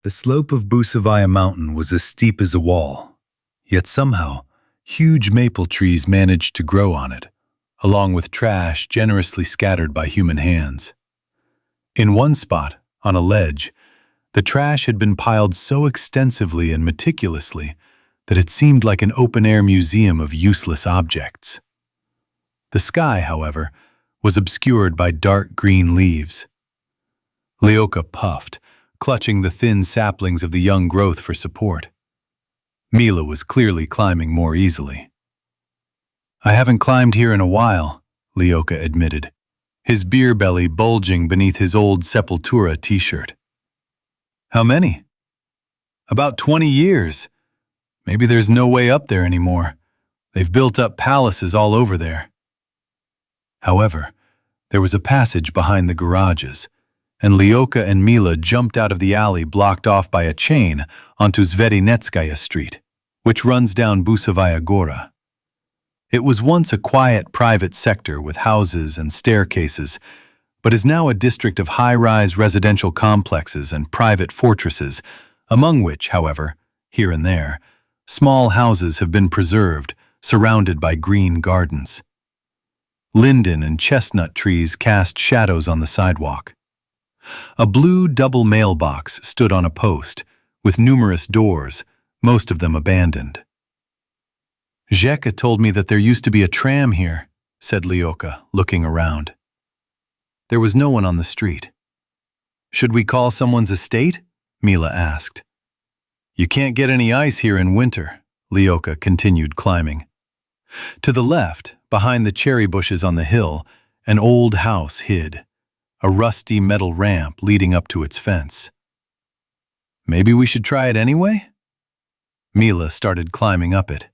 The slope of Busavaya Mountain was as steep as a wall, yet somehow, huge maple trees managed to grow on it, along with trash generously scattered by human hands. In one spot, on a ledge, the trash had been piled so extensively and meticulously that it seemed like an open-air museum of useless objects. The sky, however, was obscured by dark green leaves. Lyoka puffed, clutching the thin saplings of the young growth for support. Mila was clearly climbing more easily. "I haven't climbed here in a while," Lyoka admitted, his beer belly bulging beneath his old Sepultura t-shirt. "How many?" "About 20 years. Maybe there's no way up there anymore. They've built up palaces all over there." However, there was a passage behind the garages, and Lyoka and Mila jumped out of the alley blocked off by a chain onto Zverinetskaya Street, which runs down Busavaya Gora. It was once a quiet private sector with houses and staircases, but is now a district of high-rise residential complexes and private fortresses, among which, however, here and there, small houses have been preserved, surrounded by green gardens. Linden and chestnut trees cast shadows on the sidewalk. A blue double mailbox stood on a post, with numerous doors, most of them abandoned. "Zheka told me that there used to be a tram here," said Lyoka, looking around. There was no one on the street. "Should we call someone's estate?" Mila asked. "You can't get any ice here in winter," Lyoka continued climbing. To the left, behind the cherry bushes on the hill, an old house hid, a rusty metal ramp leading up to its fence. "Maybe we should try it anyway?" Mila started climbing up it.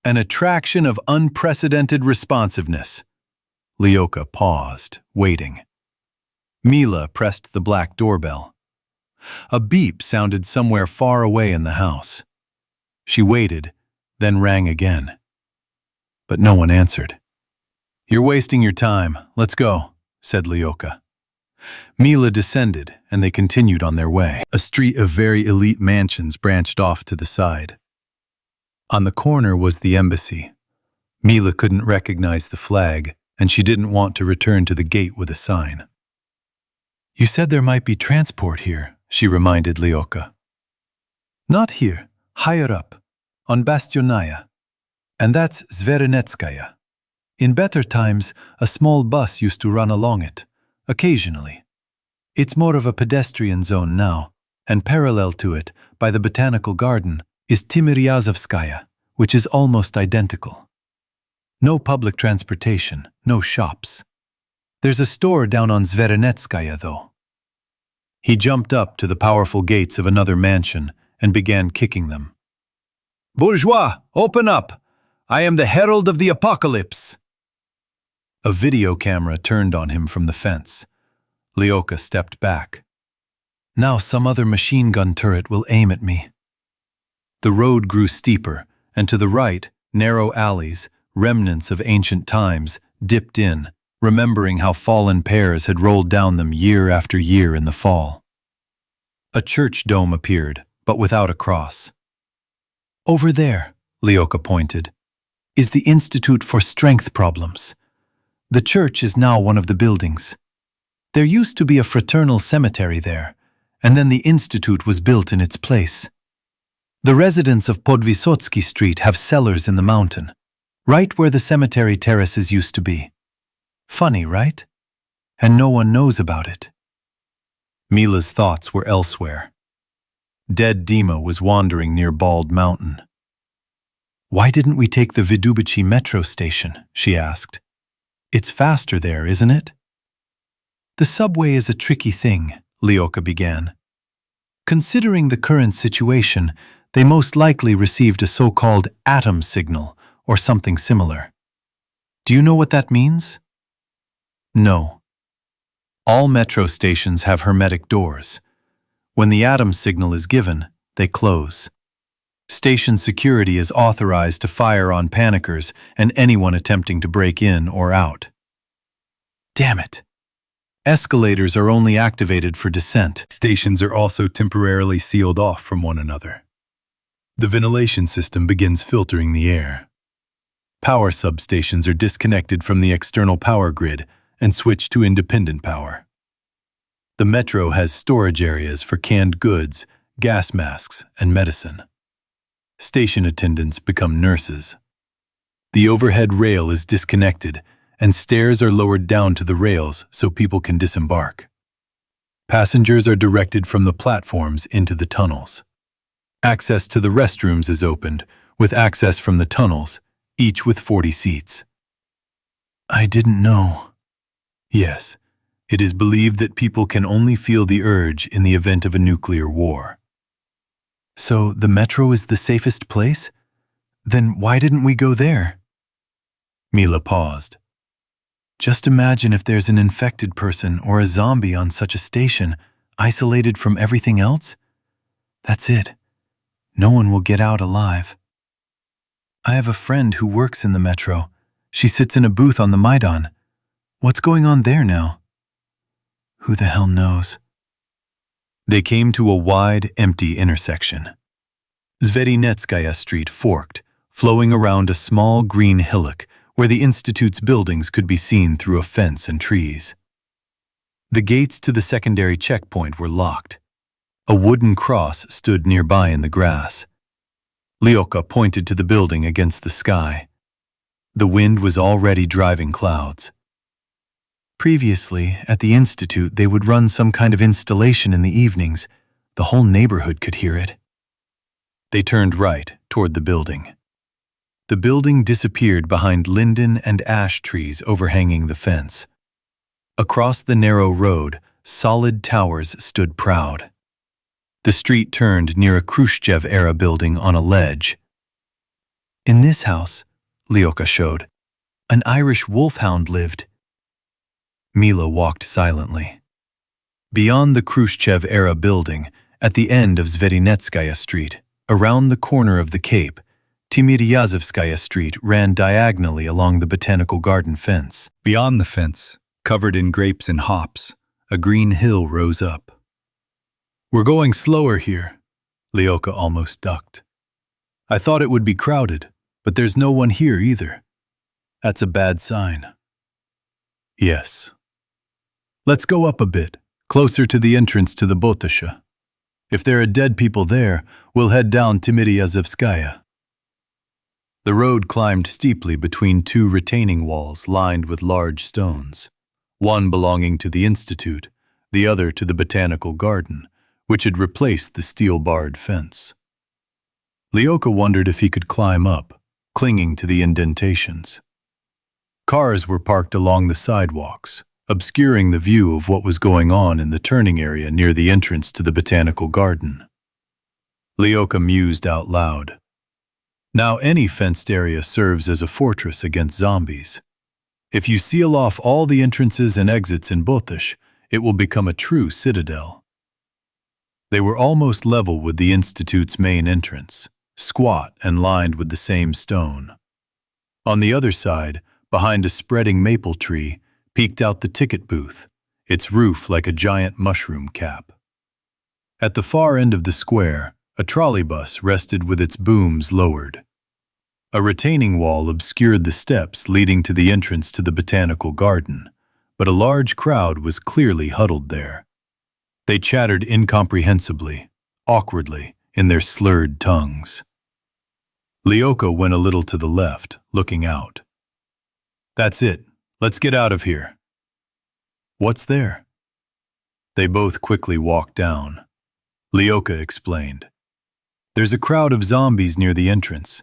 "An attraction of unprecedented responsiveness." Lyoka paused, waiting. Mila pressed the black doorbell. A beep sounded somewhere far away in the house. She waited, then rang again. But no one answered. "You're wasting your time. Let's go," said Lyoka. Mila descended, and they continued on their way. A street of very elite mansions branched off to the side. On the corner was the embassy. Mila couldn't recognize the flag, and she didn't want to return to the gate with a sign. "You said there might be transport here," she reminded Lyoka. "Not here, higher up, on Bastionnaya. And that's Zverinetskaya. In better times, a small bus used to run along it, occasionally. It's more of a pedestrian zone now, and parallel to it, by the Botanical Garden, is Timiryazovskaya, which is almost identical. No public transportation, no shops. There's a store down on Zverinetskaya, though." He jumped up to the powerful gates of another mansion and began kicking them. "Bourgeois, open up! I am the herald of the apocalypse!" A video camera turned on him from the fence. Lyoka stepped back. "Now some other machine gun turret will aim at me." The road grew steeper, and to the right, narrow alleys, remnants of ancient times, dipped in, remembering how fallen pears had rolled down them year after year in the fall. A church dome appeared, but without a cross. "Over there," Lyoka pointed, "is the Institute for Strength Problems. The church is now one of the buildings. There used to be a fraternal cemetery there, and then the institute was built in its place. The residents of Podvysotsky Street have cellars in the mountain, right where the cemetery terraces used to be. Funny, right? And no one knows about it." Mila's thoughts were elsewhere. Dead Dima was wandering near Bald Mountain. "Why didn't we take the Vidubichi metro station?" she asked. "It's faster there, isn't it?" "The subway is a tricky thing," Lyoka began. "Considering the current situation, they most likely received a so-called atom signal or something similar. Do you know what that means?" "No. All metro stations have hermetic doors. When the atom signal is given, they close. Station security is authorized to fire on panickers and anyone attempting to break in or out." "Damn it! Escalators are only activated for descent. Stations are also temporarily sealed off from one another. The ventilation system begins filtering the air. Power substations are disconnected from the external power grid and switched to independent power. The metro has storage areas for canned goods, gas masks, and medicine. Station attendants become nurses. The overhead rail is disconnected, and stairs are lowered down to the rails so people can disembark. Passengers are directed from the platforms into the tunnels. Access to the restrooms is opened, with access from the tunnels, each with 40 seats. I didn't know. Yes, it is believed that people can only feel the urge in the event of a nuclear war. So the metro is the safest place? Then why didn't we go there? Mila paused. Just imagine if there's an infected person or a zombie on such a station, isolated from everything else. That's it. No one will get out alive. I have a friend who works in the metro. She sits in a booth on the Maidan. What's going on there now? Who the hell knows? They came to a wide, empty intersection. Zverenetskaya Street forked, flowing around a small green hillock where the Institute's buildings could be seen through a fence and trees. The gates to the secondary checkpoint were locked. A wooden cross stood nearby in the grass. Lyoka pointed to the building against the sky. The wind was already driving clouds. Previously, at the Institute, they would run some kind of installation in the evenings. The whole neighborhood could hear it. They turned right toward the building. The building disappeared behind linden and ash trees overhanging the fence. Across the narrow road, solid towers stood proud. The street turned near a Khrushchev-era building on a ledge. In this house, Lyoka showed, an Irish wolfhound lived. Mila walked silently. Beyond the Khrushchev-era building, at the end of Zverenetskaya Street, around the corner of the Cape, Timiryazevskaya Street ran diagonally along the Botanical Garden fence. Beyond the fence, covered in grapes and hops, a green hill rose up. We're going slower here, Lyoka almost ducked. I thought it would be crowded, but there's no one here either. That's a bad sign. Yes. Let's go up a bit, closer to the entrance to the Botasha. If there are dead people there, we'll head down Timiryazevskaya. The road climbed steeply between two retaining walls lined with large stones, one belonging to the Institute, the other to the Botanical Garden, which had replaced the steel-barred fence. Lyoka wondered if he could climb up, clinging to the indentations. Cars were parked along the sidewalks, obscuring the view of what was going on in the turning area near the entrance to the Botanical Garden. Lyoka mused out loud. Now any fenced area serves as a fortress against zombies. If you seal off all the entrances and exits in Botash, it will become a true citadel. They were almost level with the Institute's main entrance, squat and lined with the same stone. On the other side, behind a spreading maple tree, peeked out the ticket booth, its roof like a giant mushroom cap. At the far end of the square, a trolleybus rested with its booms lowered. A retaining wall obscured the steps leading to the entrance to the Botanical Garden, but a large crowd was clearly huddled there. They chattered incomprehensibly, awkwardly, in their slurred tongues. Lyoka went a little to the left, looking out. That's it. Let's get out of here. What's there? They both quickly walked down. Lyoka explained. There's a crowd of zombies near the entrance.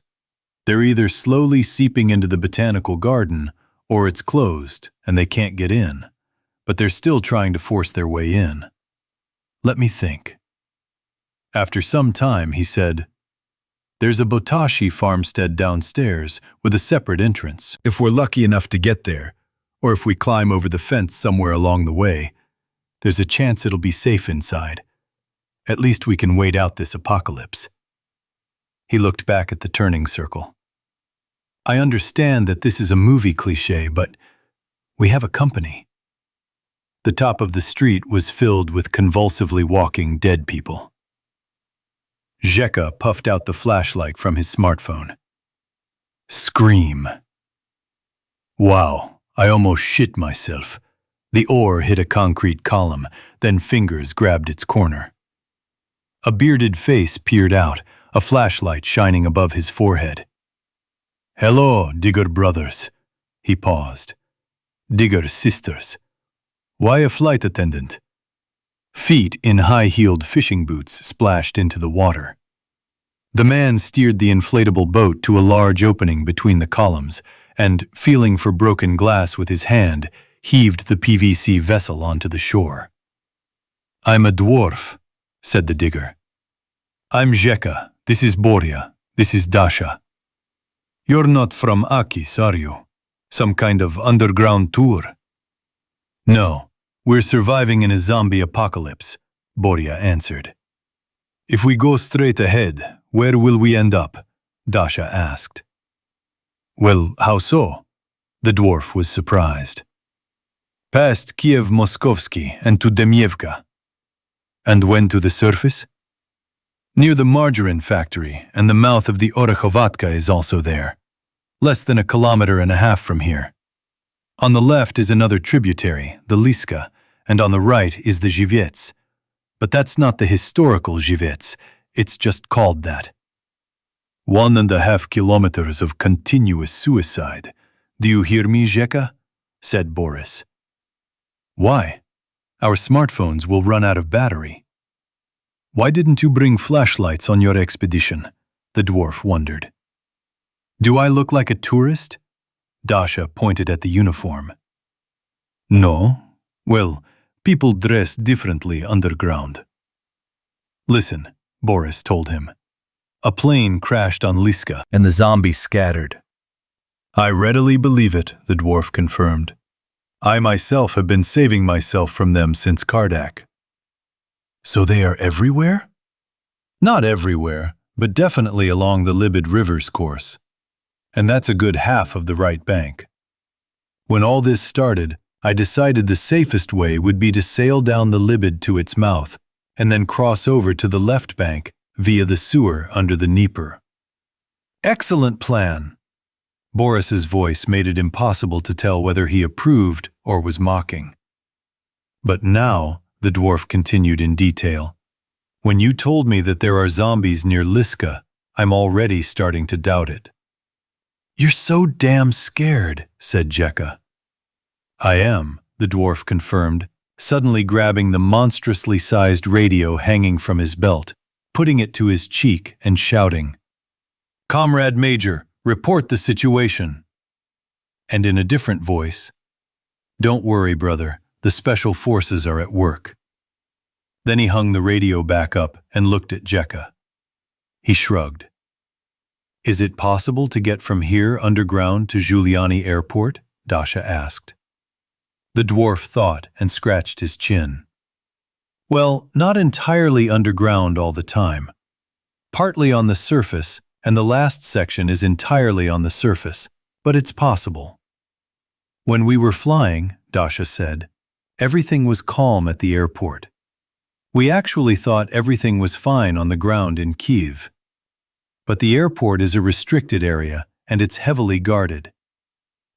They're either slowly seeping into the Botanical Garden, or it's closed and they can't get in, but they're still trying to force their way in. Let me think. After some time, he said, There's a Botashi farmstead downstairs with a separate entrance. If we're lucky enough to get there, or if we climb over the fence somewhere along the way, there's a chance it'll be safe inside. At least we can wait out this apocalypse. He looked back at the turning circle. I understand that this is a movie cliché, but we have a company. The top of the street was filled with convulsively walking dead people. Zheka puffed out the flashlight from his smartphone. Scream. Wow, I almost shit myself. The oar hit a concrete column, then fingers grabbed its corner. A bearded face peered out, a flashlight shining above his forehead. Hello, digger brothers. He paused. Digger sisters. Why a flight attendant? Feet in high-heeled fishing boots splashed into the water. The man steered the inflatable boat to a large opening between the columns and, feeling for broken glass with his hand, heaved the PVC vessel onto the shore. I'm a dwarf, said the digger. I'm Zheka. This is Borya. This is Dasha. You're not from Akis, are you? Some kind of underground tour? No, we're surviving in a zombie apocalypse, Borya answered. If we go straight ahead, where will we end up? Dasha asked. Well, how so? The dwarf was surprised. Past Kiev Moskovsky and to Demyevka. And when to the surface? Near the margarine factory, and the mouth of the Orekhovatka is also there. Less than 1.5 kilometers from here. On the left is another tributary, the Liska, and on the right is the Zhivets. But that's not the historical Zhivets, it's just called that. 1.5 kilometers of continuous suicide. Do you hear me, Zheka? Said Boris. Why? Our smartphones will run out of battery. Why didn't you bring flashlights on your expedition? The dwarf wondered. Do I look like a tourist? Dasha pointed at the uniform. No. Well, people dress differently underground. Listen, Boris told him. A plane crashed on Liska, and the zombies scattered. I readily believe it, the dwarf confirmed. I myself have been saving myself from them since Kardak. So they are everywhere? Not everywhere, but definitely along the Lybed River's course. And that's a good half of the right bank. When all this started, I decided the safest way would be to sail down the Lybed to its mouth, and then cross over to the left bank via the sewer under the Dnieper. Excellent plan! Boris's voice made it impossible to tell whether he approved or was mocking. But now, the dwarf continued in detail, when you told me that there are zombies near Liska, I'm already starting to doubt it. You're so damn scared, said Zheka. I am, the dwarf confirmed, suddenly grabbing the monstrously sized radio hanging from his belt, putting it to his cheek and shouting, Comrade Major, report the situation. And in a different voice, Don't worry, brother, the special forces are at work. Then he hung the radio back up and looked at Zheka. He shrugged. Is it possible to get from here underground to Giuliani Airport? Dasha asked. The dwarf thought and scratched his chin. Well, not entirely underground all the time. Partly on the surface, and the last section is entirely on the surface, but it's possible. When we were flying, Dasha said, everything was calm at the airport. We actually thought everything was fine on the ground in Kiev. But the airport is a restricted area, and it's heavily guarded.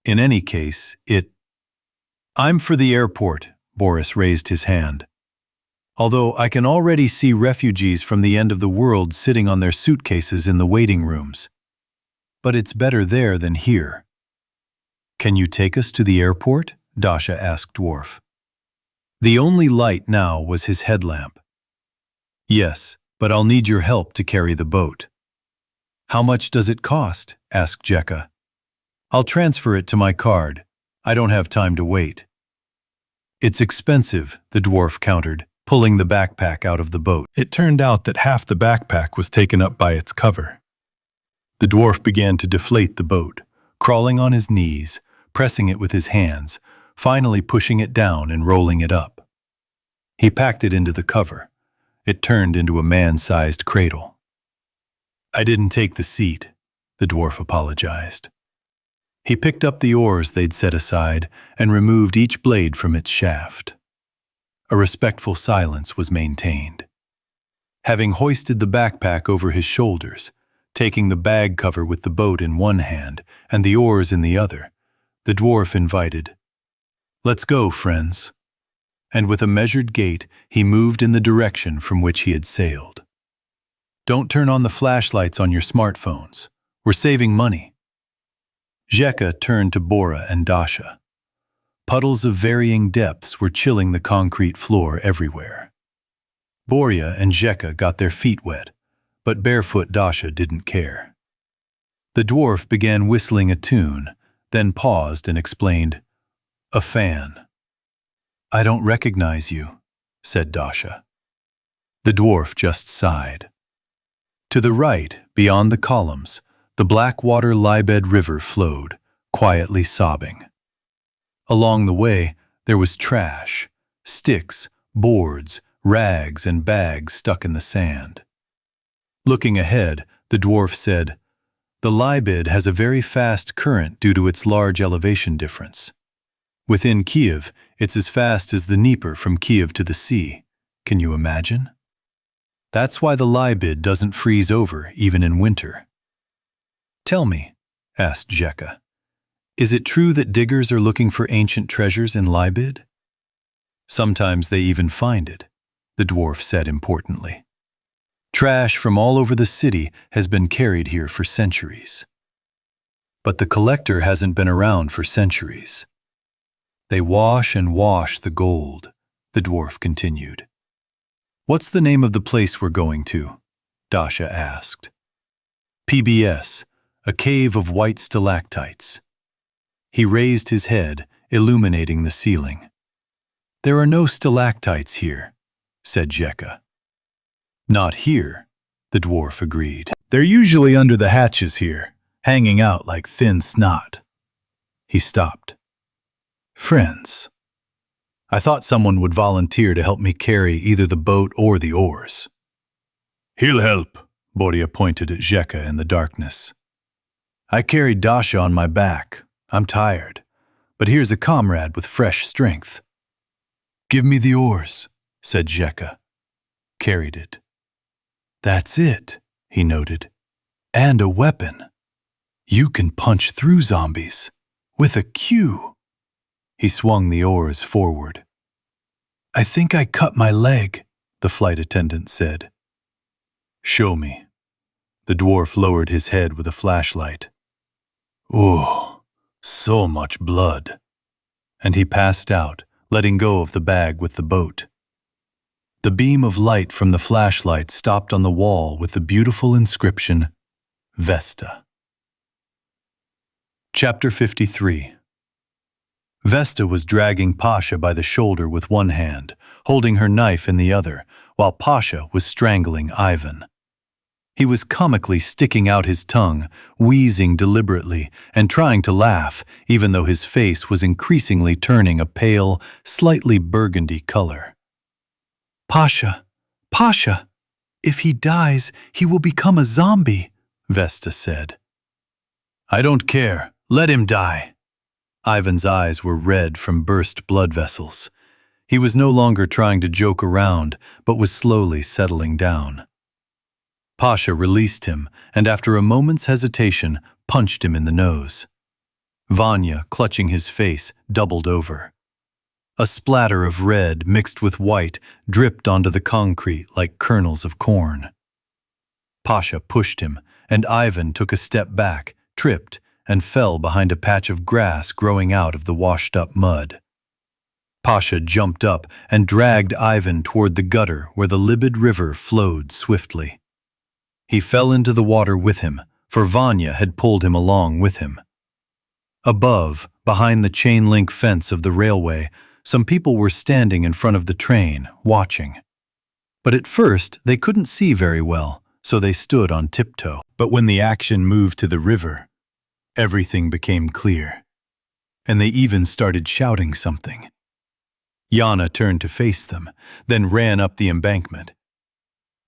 In any case, I'm for the airport, Boris raised his hand. Although I can already see refugees from the end of the world sitting on their suitcases in the waiting rooms. But it's better there than here. Can you take us to the airport? Dasha asked Dwarf. The only light now was his headlamp. Yes, but I'll need your help to carry the boat. How much does it cost? Asked Zheka. I'll transfer it to my card. I don't have time to wait. It's expensive, the dwarf countered, pulling the backpack out of the boat. It turned out that half the backpack was taken up by its cover. The dwarf began to deflate the boat, crawling on his knees, pressing it with his hands, finally pushing it down and rolling it up. He packed it into the cover. It turned into a man-sized cradle. I didn't take the seat, the dwarf apologized. He picked up the oars they'd set aside and removed each blade from its shaft. A respectful silence was maintained. Having hoisted the backpack over his shoulders, taking the bag cover with the boat in one hand and the oars in the other, the dwarf invited, "Let's go, friends." And with a measured gait, he moved in the direction from which he had sailed. "Don't turn on the flashlights on your smartphones. We're saving money." Zheka turned to Bora and Dasha. Puddles of varying depths were chilling the concrete floor everywhere. Borya and Zheka got their feet wet, but barefoot Dasha didn't care. The dwarf began whistling a tune, then paused and explained, "A fan." "I don't recognize you," said Dasha. The dwarf just sighed. To the right, beyond the columns, the black-water Lybed River flowed, quietly sobbing. Along the way, there was trash, sticks, boards, rags, and bags stuck in the sand. Looking ahead, the dwarf said, "The Lybed has a very fast current due to its large elevation difference. Within Kiev, it's as fast as the Dnieper from Kiev to the sea. Can you imagine? That's why the Lybed doesn't freeze over even in winter." "Tell me," asked Zheka, "is it true that diggers are looking for ancient treasures in Lybed?" "Sometimes they even find it," the dwarf said importantly. "Trash from all over the city has been carried here for centuries. But the collector hasn't been around for centuries. They wash and wash the gold," the dwarf continued. "What's the name of the place we're going to?" Dasha asked. "PBS, a cave of white stalactites." He raised his head, illuminating the ceiling. "There are no stalactites here," said Zheka. "Not here," the dwarf agreed. "They're usually under the hatches here, hanging out like thin snot." He stopped. "Friends, I thought someone would volunteer to help me carry either the boat or the oars." "He'll help," Borya pointed at Zheka in the darkness. "I carried Dasha on my back. I'm tired, but here's a comrade with fresh strength." "Give me the oars," said Zheka. Carried it. "That's it," he noted. "And a weapon. You can punch through zombies with a cue." He swung the oars forward. "I think I cut my leg," the flight attendant said. "Show me." The dwarf lowered his head with a flashlight. "Oh, so much blood." And he passed out, letting go of the bag with the boat. The beam of light from the flashlight stopped on the wall with the beautiful inscription, Vesta. Chapter 53. Vesta was dragging Pasha by the shoulder with one hand, holding her knife in the other, while Pasha was strangling Ivan. He was comically sticking out his tongue, wheezing deliberately, and trying to laugh, even though his face was increasingly turning a pale, slightly burgundy color. "Pasha, Pasha, if he dies, he will become a zombie," Vesta said. "I don't care. Let him die." Ivan's eyes were red from burst blood vessels. He was no longer trying to joke around, but was slowly settling down. Pasha released him, and after a moment's hesitation, punched him in the nose. Vanya, clutching his face, doubled over. A splatter of red mixed with white dripped onto the concrete like kernels of corn. Pasha pushed him, and Ivan took a step back, tripped, and fell behind a patch of grass growing out of the washed-up mud. Pasha jumped up and dragged Ivan toward the gutter where the Lybed River flowed swiftly. He fell into the water with him, for Vanya had pulled him along with him. Above, behind the chain-link fence of the railway, some people were standing in front of the train, watching. But at first, they couldn't see very well, so they stood on tiptoe. But when the action moved to the river, everything became clear. And they even started shouting something. Yana turned to face them, then ran up the embankment.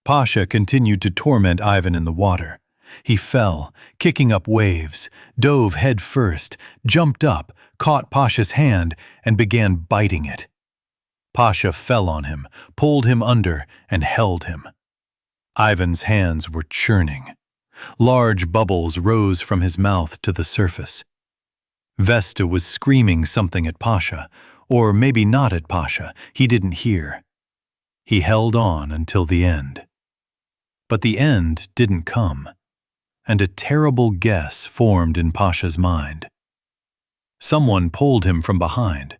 Pasha continued to torment Ivan in the water. He fell, kicking up waves, dove head first, jumped up, caught Pasha's hand, and began biting it. Pasha fell on him, pulled him under, and held him. Ivan's hands were churning. Large bubbles rose from his mouth to the surface. Vesta was screaming something at Pasha, or maybe not at Pasha, he didn't hear. He held on until the end. But the end didn't come, and a terrible guess formed in Pasha's mind. Someone pulled him from behind.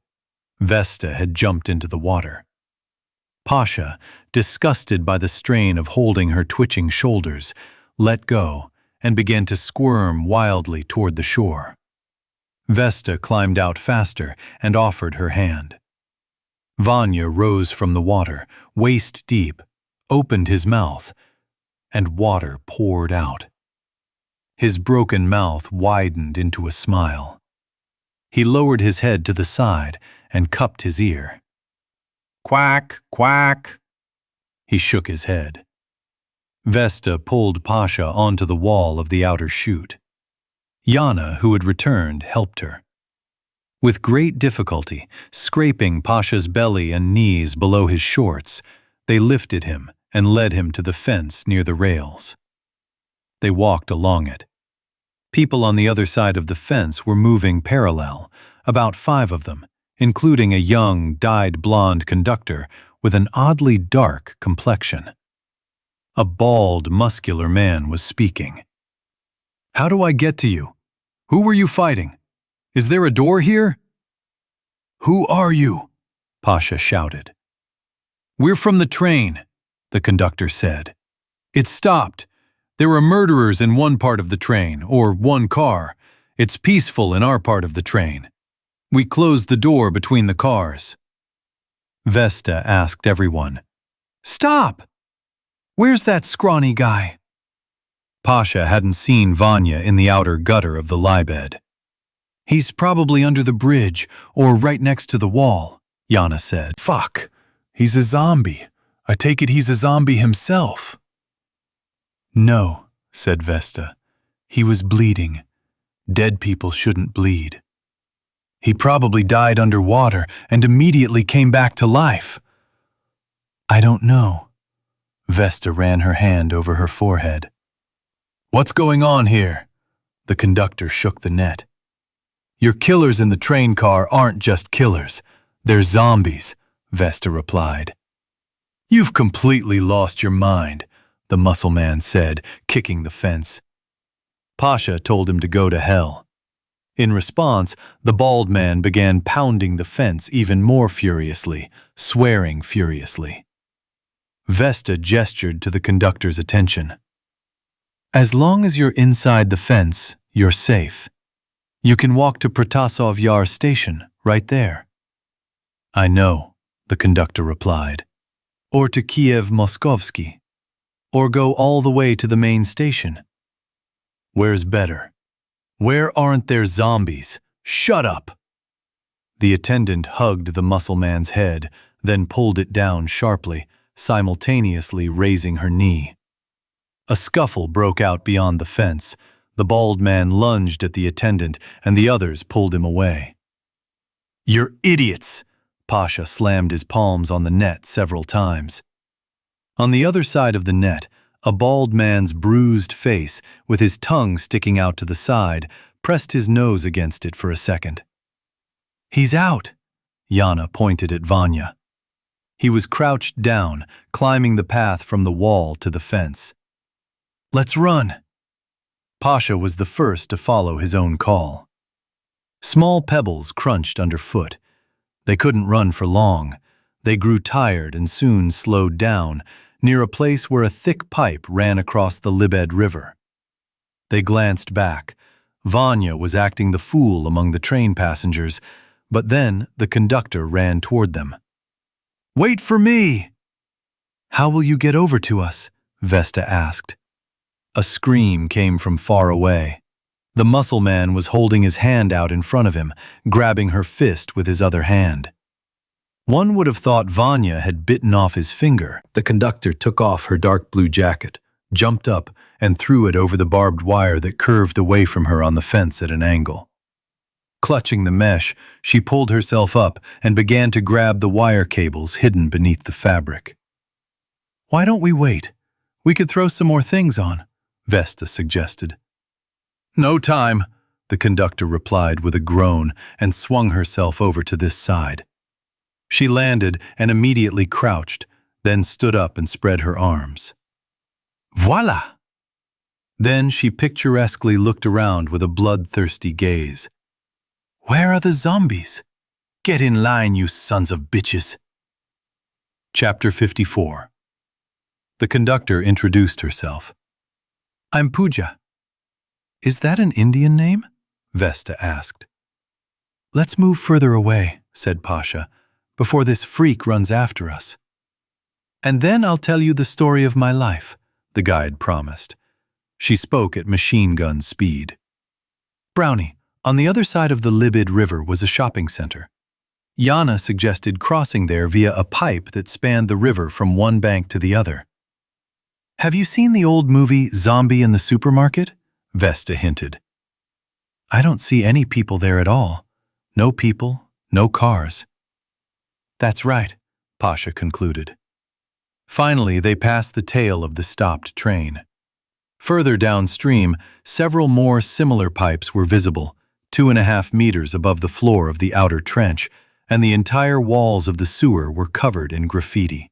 Vesta had jumped into the water. Pasha, disgusted by the strain of holding her twitching shoulders, let go and began to squirm wildly toward the shore. Vesta climbed out faster and offered her hand. Vanya rose from the water, waist deep, opened his mouth, and water poured out. His broken mouth widened into a smile. He lowered his head to the side and cupped his ear. "Quack, quack!" He shook his head. Vesta pulled Pasha onto the wall of the outer chute. Yana, who had returned, helped her. With great difficulty, scraping Pasha's belly and knees below his shorts, they lifted him and led him to the fence near the rails. They walked along it. People on the other side of the fence were moving parallel, about 5 of them, including a young, dyed blonde conductor with an oddly dark complexion. A bald, muscular man was speaking. "How do I get to you? Who were you fighting? Is there a door here?" "Who are you?" Pasha shouted. "We're from the train," the conductor said. "It stopped. There were murderers in one part of the train, or one car. It's peaceful in our part of the train. We closed the door between the cars." Vesta asked everyone, "Stop! Where's that scrawny guy?" Pasha hadn't seen Vanya in the outer gutter of the Lybed. "He's probably under the bridge or right next to the wall," Yana said. "Fuck, he's a zombie. I take it he's a zombie himself." "No," said Vesta. "He was bleeding. Dead people shouldn't bleed. He probably died underwater and immediately came back to life." "I don't know." Vesta ran her hand over her forehead. "What's going on here?" The conductor shook the net. "Your killers in the train car aren't just killers. They're zombies," Vesta replied. "You've completely lost your mind," the muscle man said, kicking the fence. Pasha told him to go to hell. In response, the bald man began pounding the fence even more furiously, swearing furiously. Vesta gestured to the conductor's attention. "As long as you're inside the fence, you're safe. You can walk to Protasov Yar station, right there." "I know," the conductor replied. "Or to Kiev Moskovsky. Or go all the way to the main station." "Where's better? Where aren't there zombies? Shut up!" The attendant hugged the muscle man's head, then pulled it down sharply, simultaneously raising her knee. A scuffle broke out beyond the fence. The bald man lunged at the attendant, and the others pulled him away. "You're idiots!" Pasha slammed his palms on the net several times. On the other side of the net, a bald man's bruised face, with his tongue sticking out to the side, pressed his nose against it for a second. "He's out!" Yana pointed at Vanya. He was crouched down, climbing the path from the wall to the fence. "Let's run!" Pasha was the first to follow his own call. Small pebbles crunched underfoot. They couldn't run for long. They grew tired and soon slowed down, near a place where a thick pipe ran across the Lybed River. They glanced back. Vanya was acting the fool among the train passengers, but then the conductor ran toward them. "Wait for me!" "How will you get over to us?" Vesta asked. A scream came from far away. The muscle man was holding his hand out in front of him, grabbing her fist with his other hand. One would have thought Vanya had bitten off his finger. The conductor took off her dark blue jacket, jumped up, and threw it over the barbed wire that curved away from her on the fence at an angle. Clutching the mesh, she pulled herself up and began to grab the wire cables hidden beneath the fabric. "Why don't we wait? We could throw some more things on," Vesta suggested. "No time," the conductor replied with a groan and swung herself over to this side. She landed and immediately crouched, then stood up and spread her arms. Voila! Then she picturesquely looked around with a bloodthirsty gaze. "Where are the zombies? Get in line, you sons of bitches." Chapter 54. The conductor introduced herself. "I'm Pooja." "Is that an Indian name?" Vesta asked. "Let's move further away," said Pasha, "before this freak runs after us." "And then I'll tell you the story of my life," the guide promised. She spoke at machine gun speed. "Brownie, on the other side of the Lybed River was a shopping center. Yana suggested crossing there via a pipe that spanned the river from one bank to the other." "Have you seen the old movie Zombie in the Supermarket?" Vesta hinted. "I don't see any people there at all. No people, no cars." "That's right," Pasha concluded. Finally, they passed the tail of the stopped train. Further downstream, several more similar pipes were visible, 2.5 meters above the floor of the outer trench, and the entire walls of the sewer were covered in graffiti.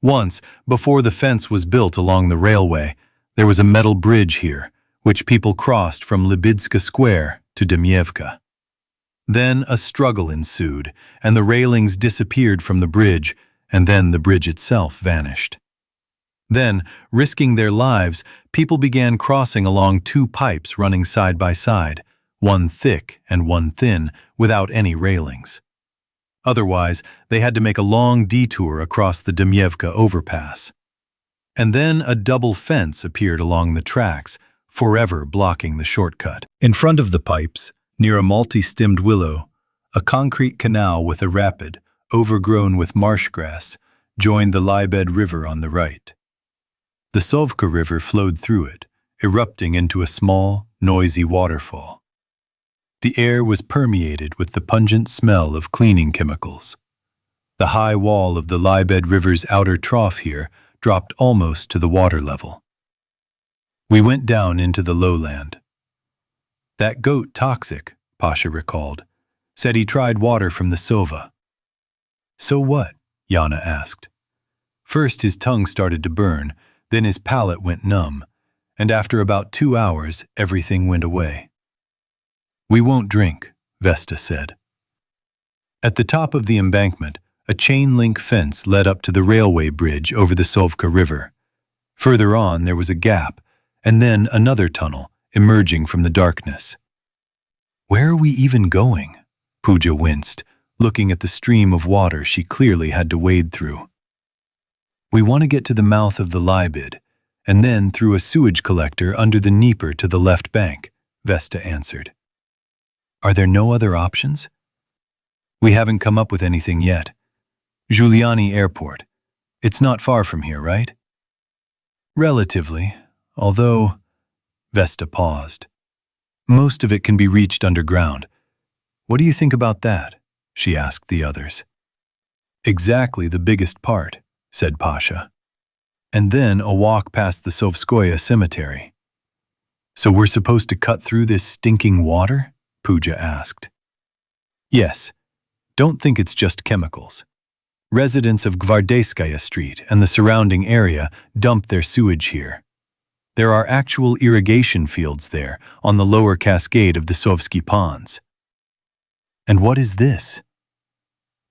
Once, before the fence was built along the railway, there was a metal bridge here, which people crossed from Lybedska Square to Dmievka. Then a struggle ensued, and the railings disappeared from the bridge, and then the bridge itself vanished. Then, risking their lives, people began crossing along 2 pipes running side by side, one thick and one thin, without any railings. Otherwise, they had to make a long detour across the Dmievka overpass. And then a double fence appeared along the tracks, forever blocking the shortcut. In front of the pipes, near a multi-stemmed willow, a concrete canal with a rapid, overgrown with marsh grass, joined the Lybed River on the right. The Sovka River flowed through it, erupting into a small, noisy waterfall. The air was permeated with the pungent smell of cleaning chemicals. The high wall of the Lybed River's outer trough here dropped almost to the water level. We went down into the lowland. "That goat Toxic," Pasha recalled, "said he tried water from the Sova." "So what?" Yana asked. "First his tongue started to burn, then his palate went numb, and after about 2 hours everything went away." "We won't drink," Vesta said. At the top of the embankment, a chain-link fence led up to the railway bridge over the Sovka River. Further on there was a gap, and then another tunnel, emerging from the darkness. "Where are we even going?" Pooja winced, looking at the stream of water she clearly had to wade through. "We want to get to the mouth of the Lybed, and then through a sewage collector under the Dnieper to the left bank," Vesta answered. "Are there no other options?" "We haven't come up with anything yet. Giuliani Airport. It's not far from here, right?" "Relatively, although—" Vesta paused. "Most of it can be reached underground. What do you think about that?" she asked the others. "Exactly the biggest part," said Pasha. "And then a walk past the Sovskoye cemetery." "So we're supposed to cut through this stinking water?" Pooja asked. "Yes. Don't think it's just chemicals. Residents of Gvardeyskaya Street and the surrounding area dump their sewage here. There are actual irrigation fields there on the lower cascade of the Sovsky ponds." "And what is this?"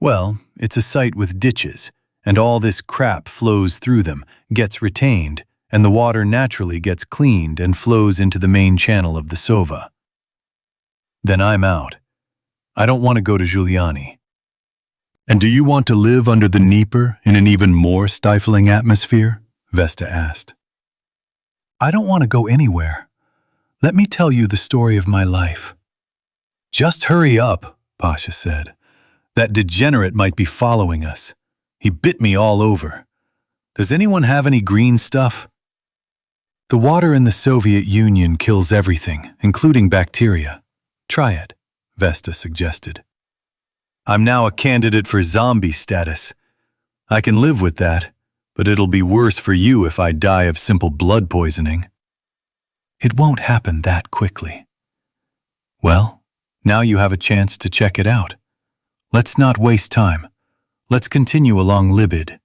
"Well, it's a site with ditches, and all this crap flows through them, gets retained, and the water naturally gets cleaned and flows into the main channel of the Sova." "Then I'm out. I don't want to go to Giuliani." "And do you want to live under the Dnieper in an even more stifling atmosphere?" Vesta asked. "I don't want to go anywhere. Let me tell you the story of my life." "Just hurry up," Pasha said. "That degenerate might be following us. He bit me all over. Does anyone have any green stuff?" "The water in the Soviet Union kills everything, including bacteria. Try it," Vesta suggested. I'm now a candidate for zombie status. I can live with that, but it'll be worse for you if I die of simple blood poisoning. It won't happen that quickly. Well, now you have a chance to check it out. Let's not waste time. Let's continue along Lybed.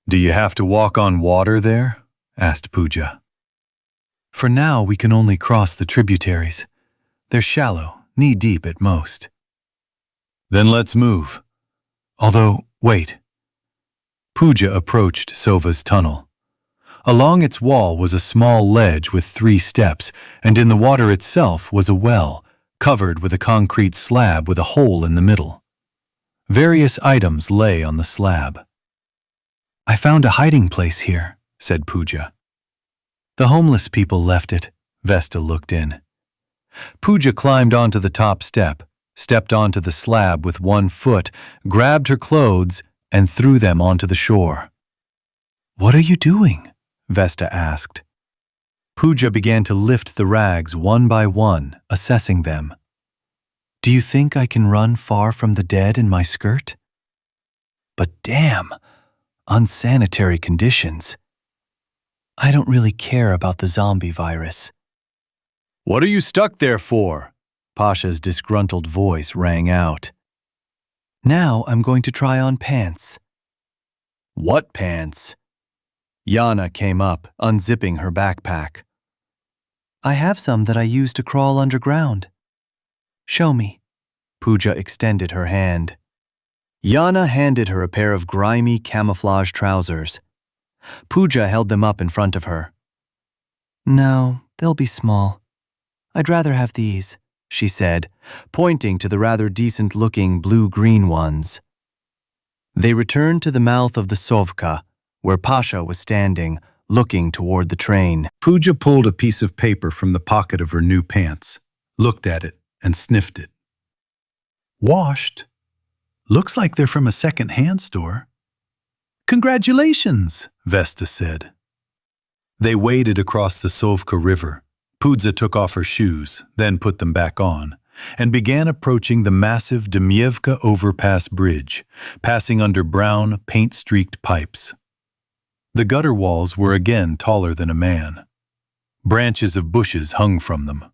Do you have to walk on water there? Asked Pooja. For now, we can only cross the tributaries. They're shallow, knee-deep at most. Then let's move. Although, wait. Pooja approached Sova's tunnel. Along its wall was a small ledge with 3 steps, and in the water itself was a well, covered with a concrete slab with a hole in the middle. Various items lay on the slab. I found a hiding place here, said Pooja. The homeless people left it. Vesta looked in. Pooja climbed onto the top step, stepped onto the slab with 1 foot, grabbed her clothes, and threw them onto the shore. What are you doing? Vesta asked. Pooja began to lift the rags one by one, assessing them. Do you think I can run far from the dead in my skirt? But damn, unsanitary conditions. I don't really care about the zombie virus. What are you stuck there for? Pasha's disgruntled voice rang out. Now I'm going to try on pants. What pants? Yana came up, unzipping her backpack. I have some that I use to crawl underground. Show me. Pooja extended her hand. Yana handed her a pair of grimy camouflage trousers. Pooja held them up in front of her. No, they'll be small. I'd rather have these, she said, pointing to the rather decent-looking blue-green ones. They returned to the mouth of the Sovka, where Pasha was standing, looking toward the train. Pooja pulled a piece of paper from the pocket of her new pants, looked at it, and sniffed it. Washed? Looks like they're from a second-hand store. Congratulations, Vesta said. They waded across the Sovka River. Pooja took off her shoes, then put them back on, and began approaching the massive Dnieper overpass bridge, passing under brown, paint-streaked pipes. The gutter walls were again taller than a man. Branches of bushes hung from them.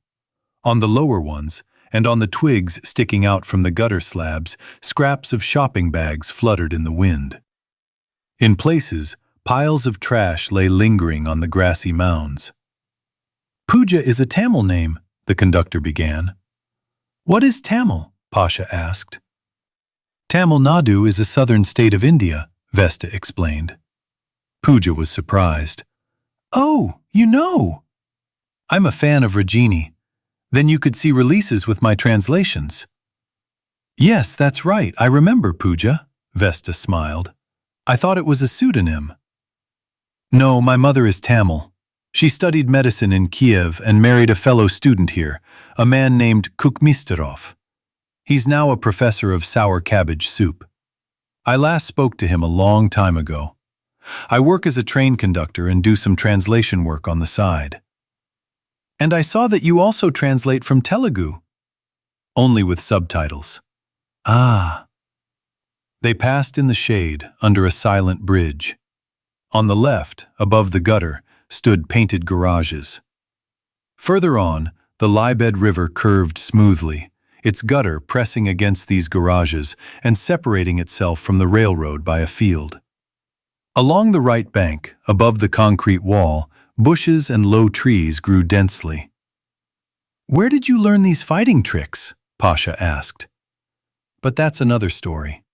On the lower ones, and on the twigs sticking out from the gutter slabs, scraps of shopping bags fluttered in the wind. In places, piles of trash lay lingering on the grassy mounds. Pooja is a Tamil name, the conductor began. What is Tamil? Pasha asked. Tamil Nadu is a southern state of India, Vesta explained. Pooja was surprised. Oh, you know. I'm a fan of Rajini. Then you could see releases with my translations. Yes, that's right, I remember, Pooja, Vesta smiled. I thought it was a pseudonym. No, my mother is Tamil. She studied medicine in Kiev and married a fellow student here, a man named Kukmisterov. He's now a professor of sour cabbage soup. I last spoke to him a long time ago. I work as a train conductor and do some translation work on the side. And I saw that you also translate from Telugu. Only with subtitles. Ah. They passed in the shade under a silent bridge. On the left, above the gutter, stood painted garages. Further on, the Lybed River curved smoothly, its gutter pressing against these garages and separating itself from the railroad by a field. Along the right bank, above the concrete wall, bushes and low trees grew densely. Where did you learn these fighting tricks? Pasha asked. But that's another story.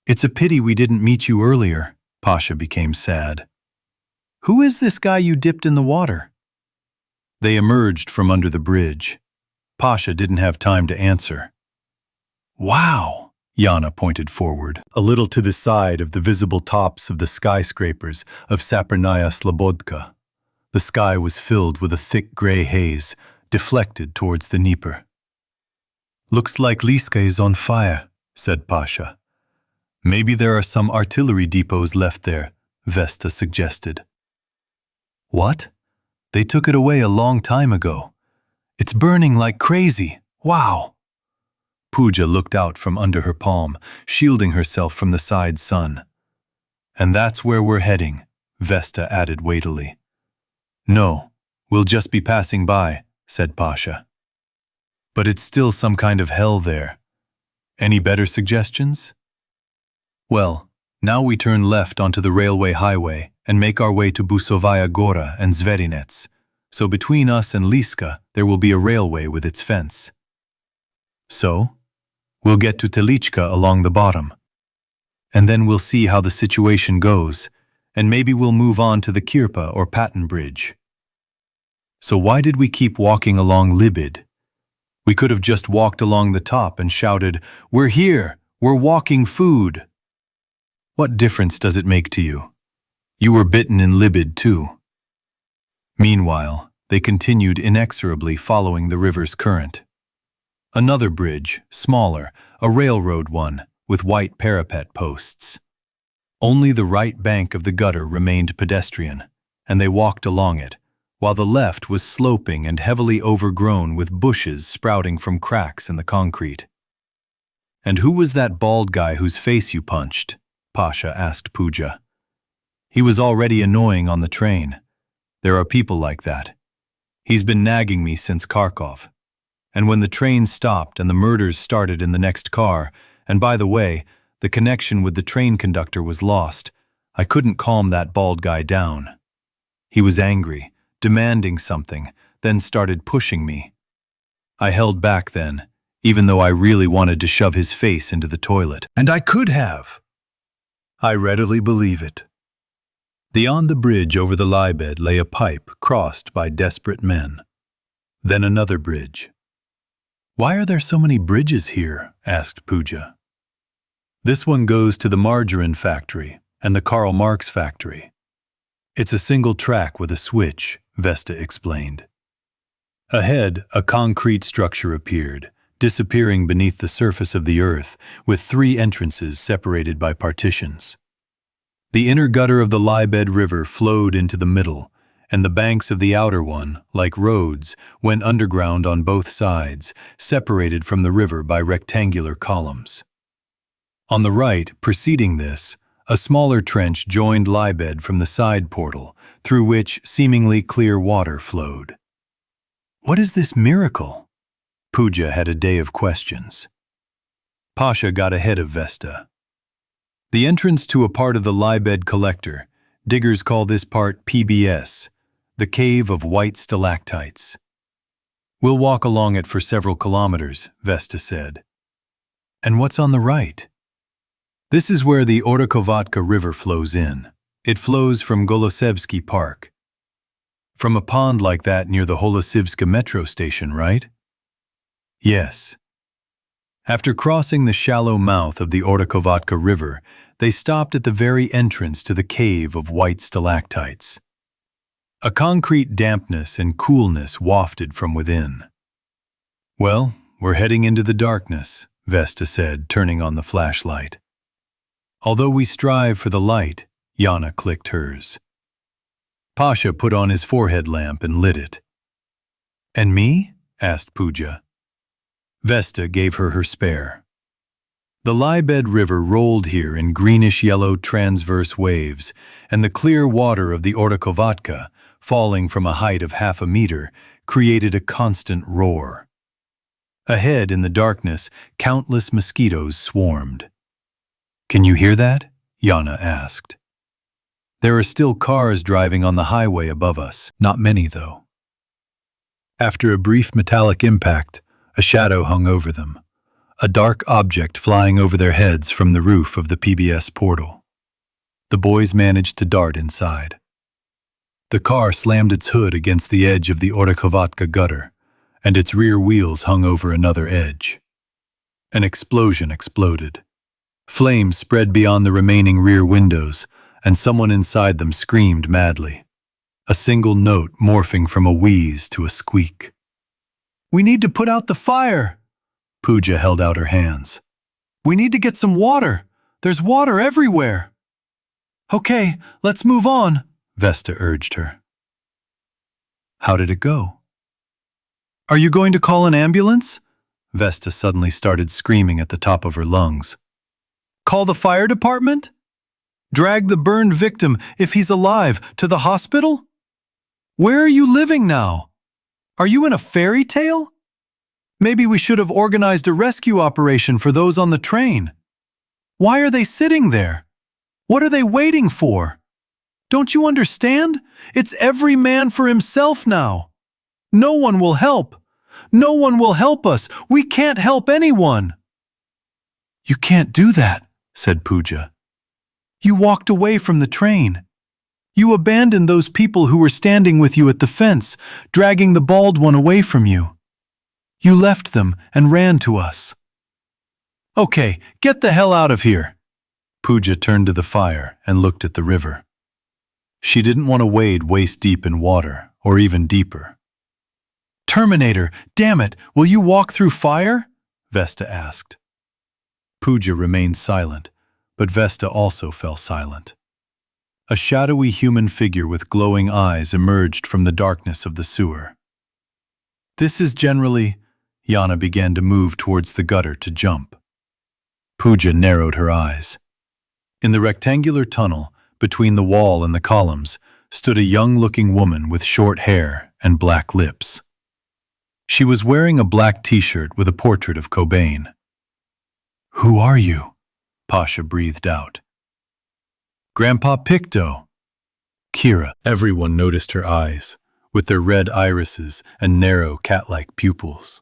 It's a pity we didn't meet you earlier. Pasha became sad. Who is this guy you dipped in the water? They emerged from under the bridge. Pasha didn't have time to answer. Wow! Yana pointed forward, a little to the side of the visible tops of the skyscrapers of Sapernaya Slobodka. The sky was filled with a thick gray haze, deflected towards the Dnieper. Looks like Liska is on fire, said Pasha. Maybe there are some artillery depots left there, Vesta suggested. What? They took it away a long time ago. It's burning like crazy. Wow! Pooja looked out from under her palm, shielding herself from the side sun. "And that's where we're heading," Vesta added weightily. "No, we'll just be passing by," said Pasha. "But it's still some kind of hell there. Any better suggestions?" "Well, now we turn left onto the railway highway and make our way to Busovaya Gora and Zverinets, so between us and Liska there will be a railway with its fence. So, we'll get to Telichka along the bottom. And then we'll see how the situation goes, and maybe we'll move on to the Kirpa or Patton Bridge." "So why did we keep walking along Lybed? We could have just walked along the top and shouted, 'We're here! We're walking food!' What difference does it make to you? You were bitten in Lybed too." Meanwhile, they continued inexorably following the river's current. Another bridge, smaller, a railroad one, with white parapet posts. Only the right bank of the gutter remained pedestrian, and they walked along it, while the left was sloping and heavily overgrown with bushes sprouting from cracks in the concrete. "And who was that bald guy whose face you punched?" Pasha asked Pooja. "He was already annoying on the train. There are people like that. He's been nagging me since Kharkov. And when the train stopped and the murders started in the next car, and by the way, the connection with the train conductor was lost, I couldn't calm that bald guy down. He was angry, demanding something, then started pushing me. I held back then, even though I really wanted to shove his face into the toilet. And I could have. I readily believe it." Beyond the bridge over the Lybed lay a pipe crossed by desperate men. Then another bridge. "Why are there so many bridges here?" asked Pooja. "This one goes to the margarine factory and the Karl Marx factory. It's a single track with a switch," Vesta explained. Ahead, a concrete structure appeared, disappearing beneath the surface of the earth, with 3 entrances separated by partitions. The inner gutter of the Lybed River flowed into the middle, and the banks of the outer one, like roads, went underground on both sides, separated from the river by rectangular columns. On the right, preceding this, a smaller trench joined Lybed from the side portal, through which seemingly clear water flowed. "What is this miracle?" Pooja had a day of questions. Pasha got ahead of Vesta. "The entrance to a part of the Lybed collector, diggers call this part PBS, the Cave of White Stalactites. We'll walk along it for several kilometers," Vesta said. "And what's on the right?" "This is where the Orokovatka River flows in. It flows from Golosevsky Park. From a pond like that near the Holosivska metro station, right?" "Yes." After crossing the shallow mouth of the Orokovatka River, they stopped at the very entrance to the Cave of White Stalactites. A concrete dampness and coolness wafted from within. "Well, we're heading into the darkness," Vesta said, turning on the flashlight. "Although we strive for the light," Yana clicked hers. Pasha put on his forehead lamp and lit it. "And me?" asked Pooja. Vesta gave her her spare. The Lybed River rolled here in greenish-yellow transverse waves, and the clear water of the Orokovatka, falling from a height of 1/2 meter, created a constant roar. Ahead in the darkness, countless mosquitoes swarmed. "Can you hear that?" Yana asked. "There are still cars driving on the highway above us. Not many, though." After a brief metallic impact, a shadow hung over them, a dark object flying over their heads from the roof of the PBS portal. The boys managed to dart inside. The car slammed its hood against the edge of the Orokovatka gutter, and its rear wheels hung over another edge. An explosion exploded. Flames spread beyond the remaining rear windows, and someone inside them screamed madly, a single note morphing from a wheeze to a squeak. "We need to put out the fire!" Pooja held out her hands. "We need to get some water! There's water everywhere!" "Okay, let's move on," Vesta urged her. "How did it go?" "Are you going to call an ambulance?" Vesta suddenly started screaming at the top of her lungs. Call the fire department? Drag the burned victim, if he's alive, to the hospital? Where are you living now? Are you in a fairy tale? Maybe we should have organized a rescue operation for those on the train. Why are they sitting there? What are they waiting for? Don't you understand? It's every man for himself now. No one will help. No one will help us. We can't help anyone. You can't do that, said Pooja. You walked away from the train. You abandoned those people who were standing with you at the fence, dragging the bald one away from you. You left them and ran to us. Okay, get the hell out of here. Pooja turned to the fire and looked at the river. She didn't want to wade waist-deep in water, or even deeper. Terminator, damn it, will you walk through fire? Vesta asked. Pooja remained silent, but Vesta also fell silent. A shadowy human figure with glowing eyes emerged from the darkness of the sewer. This is generally... Yana began to move towards the gutter to jump. Pooja narrowed her eyes. In the rectangular tunnel, between the wall and the columns, stood a young-looking woman with short hair and black lips. She was wearing a black t-shirt with a portrait of Cobain. Who are you? Pasha breathed out. Grandpa Picto. Kira. Everyone noticed her eyes, with their red irises and narrow cat-like pupils.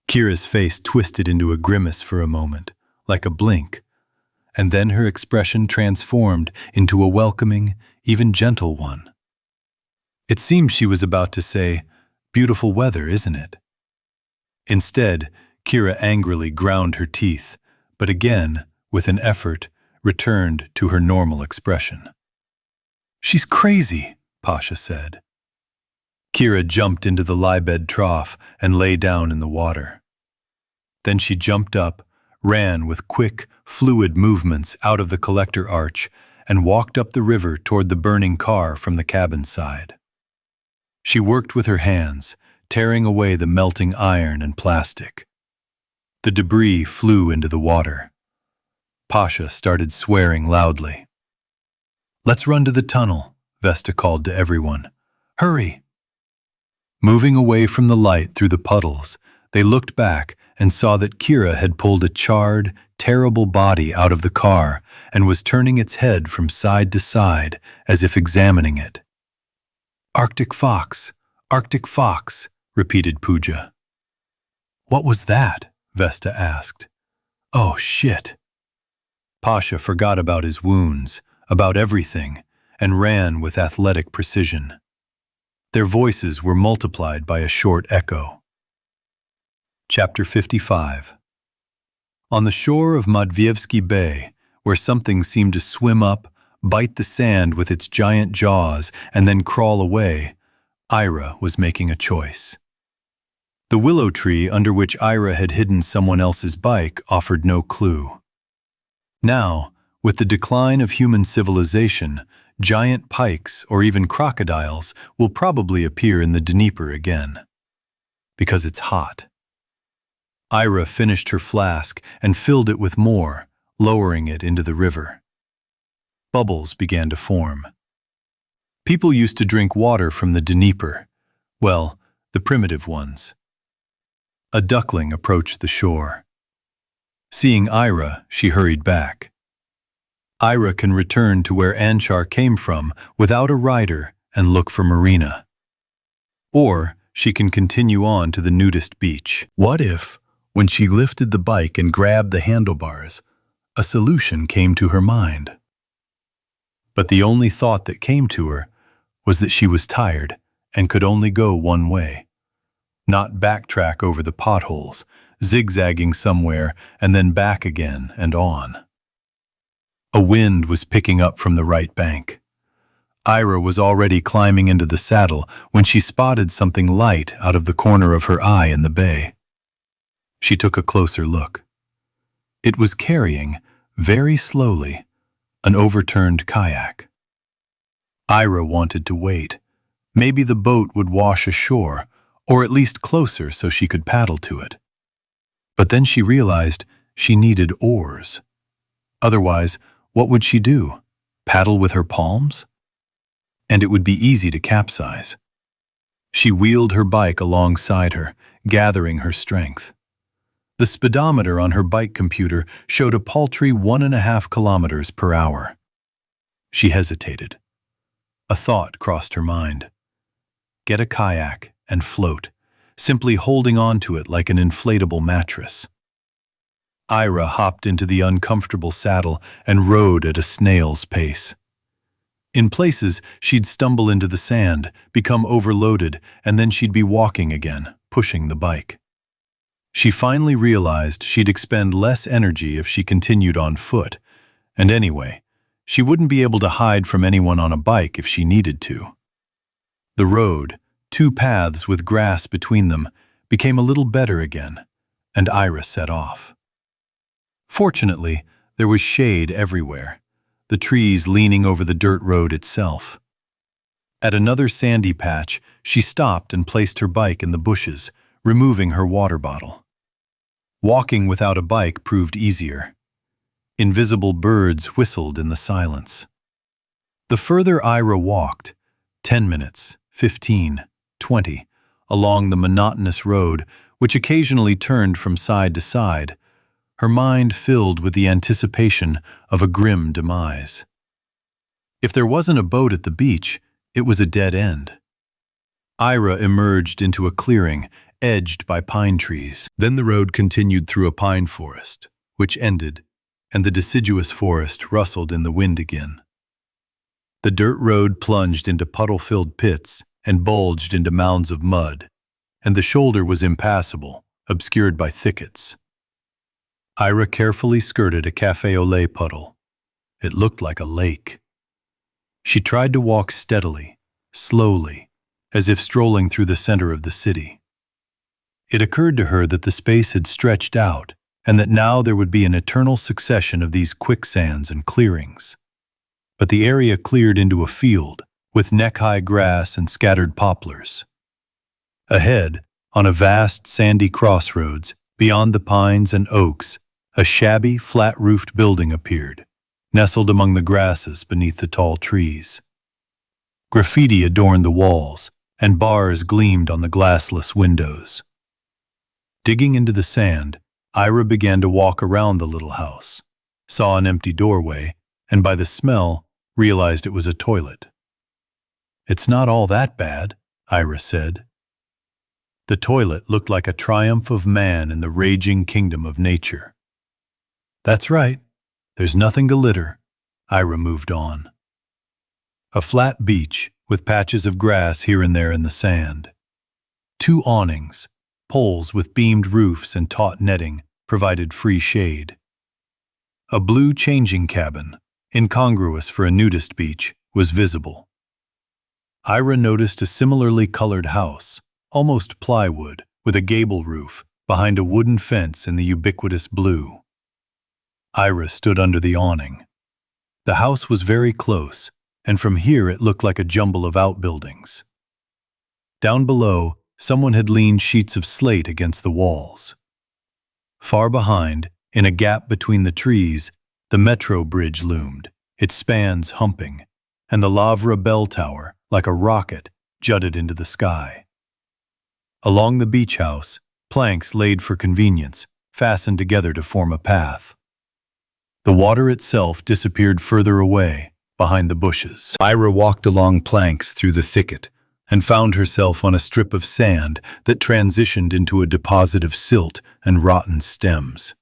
Kira's face twisted into a grimace for a moment, like a blink, and then her expression transformed into a welcoming, even gentle one. It seemed she was about to say, "Beautiful weather, isn't it?" Instead, Kira angrily ground her teeth, but again, with an effort, returned to her normal expression. She's crazy, Pasha said. Kira jumped into the Lybed trough and lay down in the water. Then she jumped up, ran with quick, fluid movements out of the collector arch, and walked up the river toward the burning car from the cabin side. She worked with her hands, tearing away the melting iron and plastic. The debris flew into the water. Pasha started swearing loudly. Let's run to the tunnel, Vesta called to everyone. Hurry! Moving away from the light through the puddles, they looked back and saw that Kira had pulled a charred, terrible body out of the car and was turning its head from side to side as if examining it. Arctic fox, repeated Pooja. What was that? Vesta asked. Oh, shit. Pasha forgot about his wounds, about everything, and ran with athletic precision. Their voices were multiplied by a short echo. Chapter 55. On the shore of Madvievsky Bay, where something seemed to swim up, bite the sand with its giant jaws, and then crawl away, Ira was making a choice. The willow tree under which Ira had hidden someone else's bike offered no clue. Now, with the decline of human civilization, giant pikes or even crocodiles will probably appear in the Dnieper again. Because it's hot. Ira finished her flask and filled it with more, lowering it into the river. Bubbles began to form. People used to drink water from the Dnieper, well, the primitive ones. A duckling approached the shore. Seeing Ira, she hurried back. Ira can return to where Anchar came from without a rider and look for Marina. Or she can continue on to the nudist beach. What if, when she lifted the bike and grabbed the handlebars, a solution came to her mind? But the only thought that came to her was that she was tired and could only go one way. Not backtrack over the potholes, zigzagging somewhere and then back again and on. A wind was picking up from the right bank. Ira was already climbing into the saddle when she spotted something light out of the corner of her eye in the bay. She took a closer look. It was carrying, very slowly, an overturned kayak. Ira wanted to wait. Maybe the boat would wash ashore, or at least closer so she could paddle to it. But then she realized she needed oars. Otherwise, what would she do? Paddle with her palms? And it would be easy to capsize. She wheeled her bike alongside her, gathering her strength. The speedometer on her bike computer showed a paltry 1.5 kilometers per hour. She hesitated. A thought crossed her mind. Get a kayak and float, simply holding onto it like an inflatable mattress. Ira hopped into the uncomfortable saddle and rode at a snail's pace. In places, she'd stumble into the sand, become overloaded, and then she'd be walking again, pushing the bike. She finally realized she'd expend less energy if she continued on foot, and anyway, she wouldn't be able to hide from anyone on a bike if she needed to. The road, 2 paths with grass between them, became a little better again, and Ira set off. Fortunately, there was shade everywhere, the trees leaning over the dirt road itself. At another sandy patch, she stopped and placed her bike in the bushes, removing her water bottle. Walking without a bike proved easier. Invisible birds whistled in the silence. The further Ira walked, 10 minutes, 15, 20, along the monotonous road, which occasionally turned from side to side, her mind filled with the anticipation of a grim demise. If there wasn't a boat at the beach, it was a dead end. Ira emerged into a clearing, edged by pine trees. Then the road continued through a pine forest, which ended, and the deciduous forest rustled in the wind again. The dirt road plunged into puddle-filled pits and bulged into mounds of mud, and the shoulder was impassable, obscured by thickets. Ira carefully skirted a café au lait puddle. It looked like a lake. She tried to walk steadily, slowly, as if strolling through the center of the city. It occurred to her that the space had stretched out and that now there would be an eternal succession of these quicksands and clearings. But the area cleared into a field with neck-high grass and scattered poplars. Ahead, on a vast sandy crossroads, beyond the pines and oaks, a shabby, flat-roofed building appeared, nestled among the grasses beneath the tall trees. Graffiti adorned the walls, and bars gleamed on the glassless windows. Digging into the sand, Ira began to walk around the little house, saw an empty doorway, and by the smell, realized it was a toilet. "It's not all that bad," Ira said. The toilet looked like a triumph of man in the raging kingdom of nature. "That's right. There's nothing to litter." Ira moved on. A flat beach with patches of grass here and there in the sand. 2 awnings, poles with beamed roofs and taut netting, provided free shade. A blue changing cabin, incongruous for a nudist beach, was visible. Ira noticed a similarly colored house, almost plywood, with a gable roof, behind a wooden fence in the ubiquitous blue. Ira stood under the awning. The house was very close, and from here it looked like a jumble of outbuildings. Down below, someone had leaned sheets of slate against the walls. Far behind, in a gap between the trees, the metro bridge loomed, its spans humping, and the Lavra bell tower, like a rocket, jutted into the sky. Along the beach house, planks laid for convenience, fastened together to form a path. The water itself disappeared further away, behind the bushes. Ira walked along planks through the thicket and found herself on a strip of sand that transitioned into a deposit of silt and rotten stems.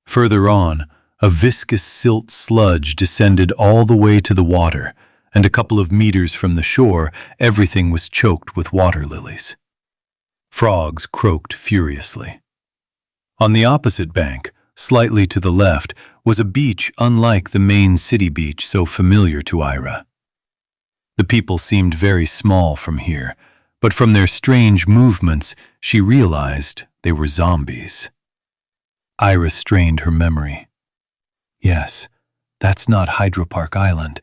Further on, a viscous silt sludge descended all the way to the water, and a couple of meters from the shore, everything was choked with water lilies. Frogs croaked furiously. On the opposite bank, slightly to the left, was a beach unlike the main city beach so familiar to Ira. The people seemed very small from here, but from their strange movements, she realized they were zombies. Ira strained her memory. Yes, that's not Hydropark Island,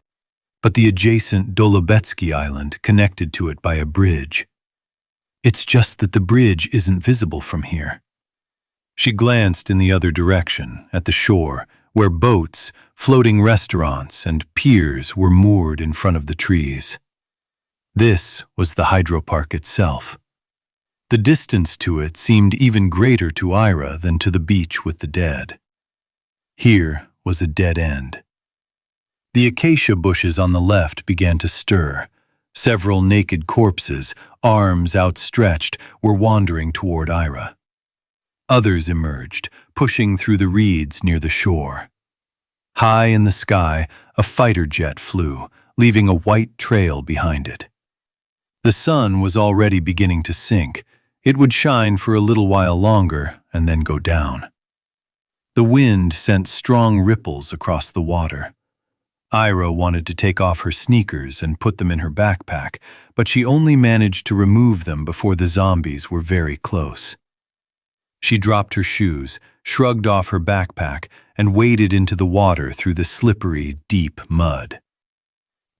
but the adjacent Dolobetsky Island connected to it by a bridge. It's just that the bridge isn't visible from here. She glanced in the other direction, at the shore, where boats, floating restaurants, and piers were moored in front of the trees. This was the Hydropark itself. The distance to it seemed even greater to Ira than to the beach with the dead. Here was a dead end. The acacia bushes on the left began to stir. Several naked corpses, arms outstretched, were wandering toward Ira. Others emerged, pushing through the reeds near the shore. High in the sky, a fighter jet flew, leaving a white trail behind it. The sun was already beginning to sink. It would shine for a little while longer and then go down. The wind sent strong ripples across the water. Ira wanted to take off her sneakers and put them in her backpack, but she only managed to remove them before the zombies were very close. She dropped her shoes, shrugged off her backpack, and waded into the water through the slippery, deep mud.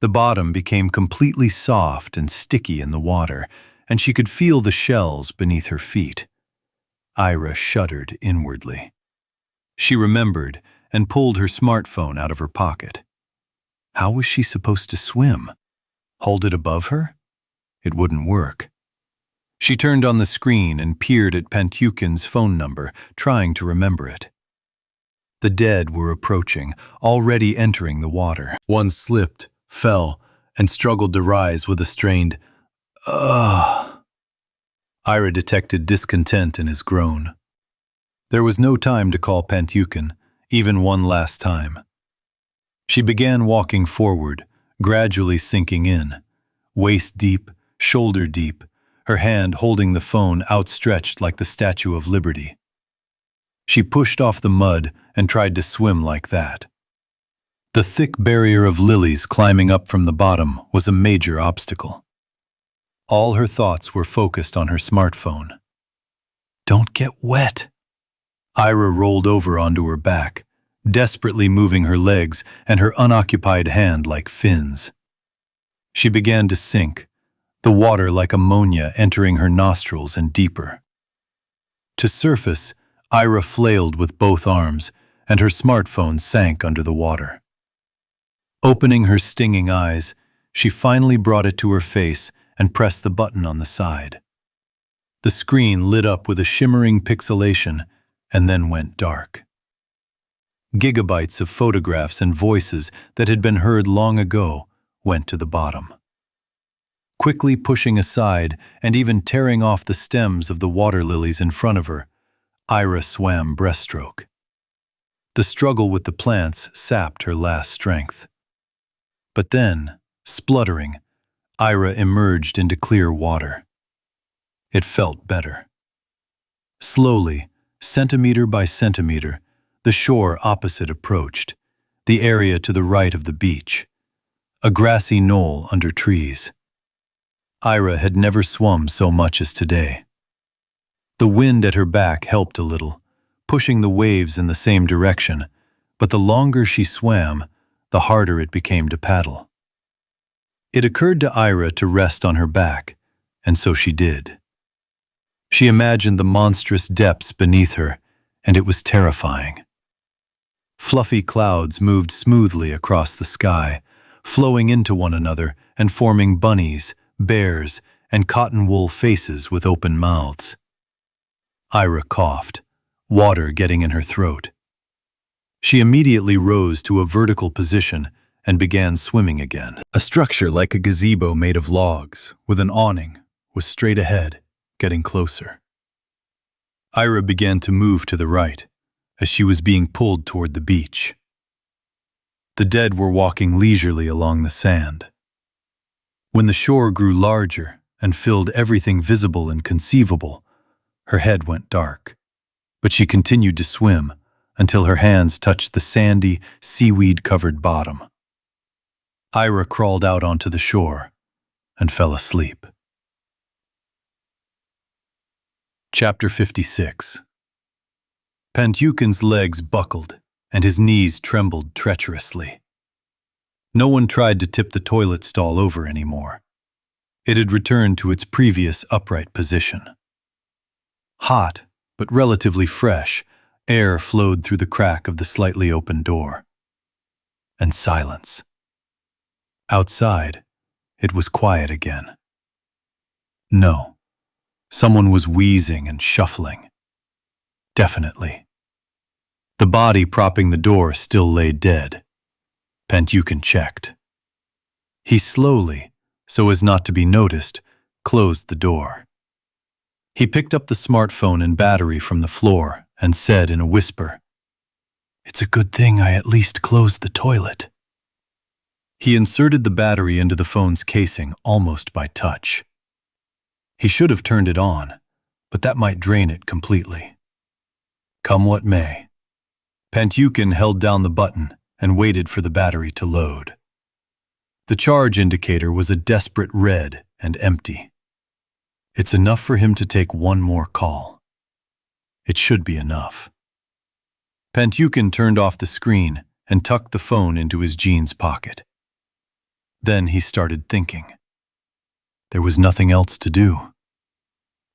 The bottom became completely soft and sticky in the water, and she could feel the shells beneath her feet. Ira shuddered inwardly. She remembered and pulled her smartphone out of her pocket. How was she supposed to swim? Hold it above her? It wouldn't work. She turned on the screen and peered at Pechersk's phone number, trying to remember it. The dead were approaching, already entering the water. One slipped, fell, and struggled to rise with a strained, "Ugh." Ira detected discontent in his groan. There was no time to call Pechersk, even one last time. She began walking forward, gradually sinking in, waist deep, shoulder deep, her hand holding the phone outstretched like the Statue of Liberty. She pushed off the mud and tried to swim like that. The thick barrier of lilies climbing up from the bottom was a major obstacle. All her thoughts were focused on her smartphone. Don't get wet. Ira rolled over onto her back, desperately moving her legs and her unoccupied hand like fins. She began to sink, the water like ammonia entering her nostrils and deeper. To surface, Ira flailed with both arms, and her smartphone sank under the water. Opening her stinging eyes, she finally brought it to her face and pressed the button on the side. The screen lit up with a shimmering pixelation and then went dark. Gigabytes of photographs and voices that had been heard long ago went to the bottom. Quickly pushing aside and even tearing off the stems of the water lilies in front of her, Ira swam breaststroke. The struggle with the plants sapped her last strength. But then, spluttering, Ira emerged into clear water. It felt better. Slowly, centimeter by centimeter, the shore opposite approached, the area to the right of the beach, a grassy knoll under trees. Ira had never swum so much as today. The wind at her back helped a little, pushing the waves in the same direction, but the longer she swam, the harder it became to paddle. It occurred to Ira to rest on her back, and so she did. She imagined the monstrous depths beneath her, and it was terrifying. Fluffy clouds moved smoothly across the sky, flowing into one another and forming bunnies, bears, and cotton wool faces with open mouths. Ira coughed, water getting in her throat. She immediately rose to a vertical position and began swimming again. A structure like a gazebo made of logs, with an awning, was straight ahead, getting closer. Ira began to move to the right, as she was being pulled toward the beach. The dead were walking leisurely along the sand. When the shore grew larger and filled everything visible and conceivable, her head went dark, but she continued to swim until her hands touched the sandy, seaweed-covered bottom. Ira crawled out onto the shore and fell asleep. Chapter 56. Pechersk's legs buckled and his knees trembled treacherously. No one tried to tip the toilet stall over anymore. It had returned to its previous upright position. Hot, but relatively fresh, air flowed through the crack of the slightly open door. And silence. Outside, it was quiet again. No. Someone was wheezing and shuffling. Definitely. The body propping the door still lay dead. Pentukin checked. He slowly, so as not to be noticed, closed the door. He picked up the smartphone and battery from the floor and said in a whisper, "It's a good thing I at least closed the toilet." He inserted the battery into the phone's casing almost by touch. He should have turned it on, but that might drain it completely. Come what may. Pentukin held down the button and waited for the battery to load. The charge indicator was a desperate red and empty. It's enough for him to take one more call. It should be enough. Pentukin turned off the screen and tucked the phone into his jeans pocket. Then he started thinking. There was nothing else to do.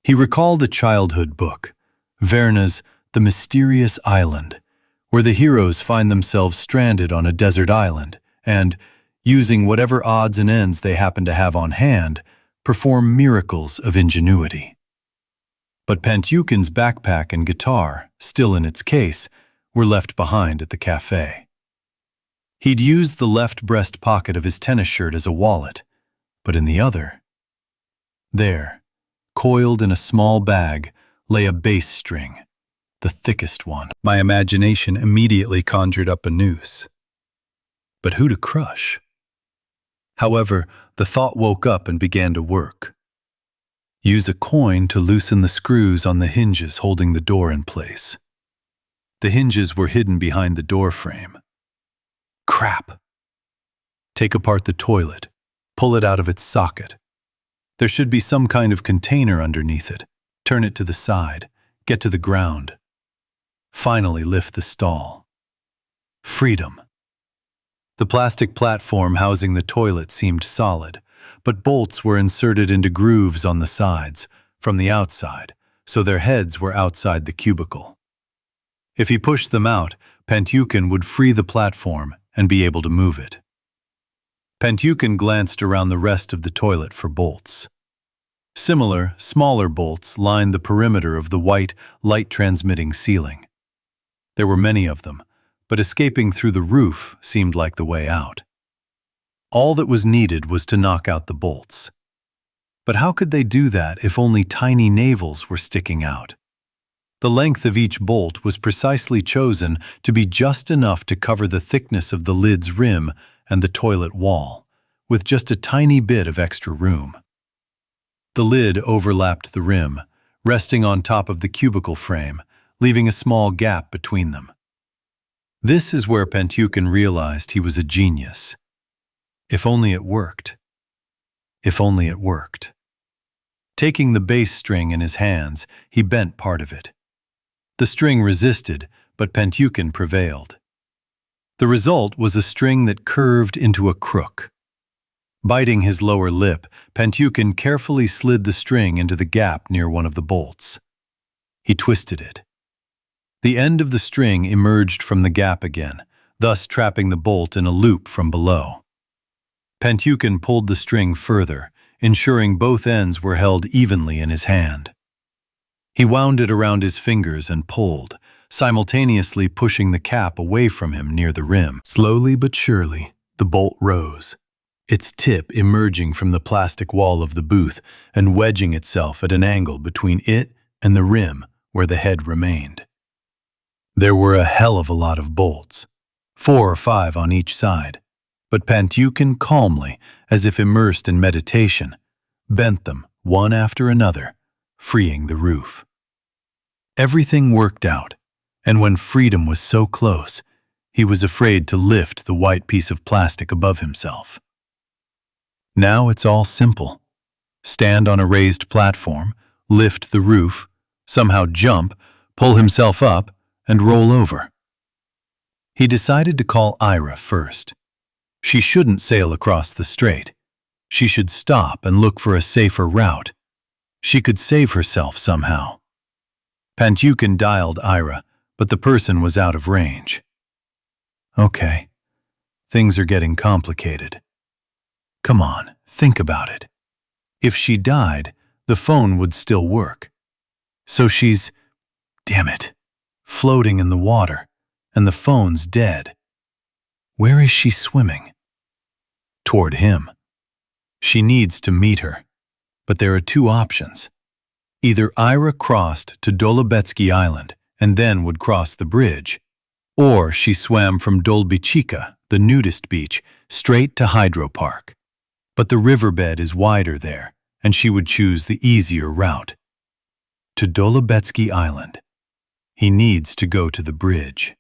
He recalled a childhood book, Verna's The Mysterious Island, where the heroes find themselves stranded on a desert island and, using whatever odds and ends they happen to have on hand, perform miracles of ingenuity. But Pentukin's backpack and guitar, still in its case, were left behind at the cafe. He'd used the left breast pocket of his tennis shirt as a wallet, but in the other, there, coiled in a small bag, lay a bass string, the thickest one. My imagination immediately conjured up a noose. But who to crush? However, the thought woke up and began to work. Use a coin to loosen the screws on the hinges holding the door in place. The hinges were hidden behind the door frame. Crap! Take apart the toilet, pull it out of its socket. There should be some kind of container underneath it. Turn it to the side, get to the ground. Finally lift the stall. Freedom. The plastic platform housing the toilet seemed solid, but bolts were inserted into grooves on the sides, from the outside, so their heads were outside the cubicle. If he pushed them out, Pentukin would free the platform and be able to move it. Pentukin glanced around the rest of the toilet for bolts. Similar, smaller bolts lined the perimeter of the white, light-transmitting ceiling. There were many of them, but escaping through the roof seemed like the way out. All that was needed was to knock out the bolts. But how could they do that if only tiny navels were sticking out? The length of each bolt was precisely chosen to be just enough to cover the thickness of the lid's rim and the toilet wall, with just a tiny bit of extra room. The lid overlapped the rim, resting on top of the cubicle frame, leaving a small gap between them. This is where Pentukin realized he was a genius. If only it worked. If only it worked. Taking the bass string in his hands, he bent part of it. The string resisted, but Pentukin prevailed. The result was a string that curved into a crook. Biting his lower lip, Pentukin carefully slid the string into the gap near one of the bolts. He twisted it. The end of the string emerged from the gap again, thus trapping the bolt in a loop from below. Pentukin pulled the string further, ensuring both ends were held evenly in his hand. He wound it around his fingers and pulled, simultaneously pushing the cap away from him near the rim. Slowly but surely, the bolt rose, its tip emerging from the plastic wall of the booth and wedging itself at an angle between it and the rim where the head remained. There were a hell of a lot of bolts, 4 or 5 on each side, but Pentukin calmly, as if immersed in meditation, bent them one after another, freeing the roof. Everything worked out, and when freedom was so close, he was afraid to lift the white piece of plastic above himself. Now it's all simple. Stand on a raised platform, lift the roof, somehow jump, pull himself up, and roll over. He decided to call Ira first. She shouldn't sail across the strait. She should stop and look for a safer route. She could save herself somehow. Pantyukin dialed Ira, but the person was out of range. Okay, things are getting complicated. Come on, think about it. If she died, the phone would still work. So she's, damn it, floating in the water, and the phone's dead. Where is she swimming? Toward him. She needs to meet her, but there are two options. Either Ira crossed to Dolobetsky Island and then would cross the bridge, or she swam from Dolbichika, the nudist beach, straight to Hydropark. But the riverbed is wider there, and she would choose the easier route. To Dolobetsky Island. He needs to go to the bridge.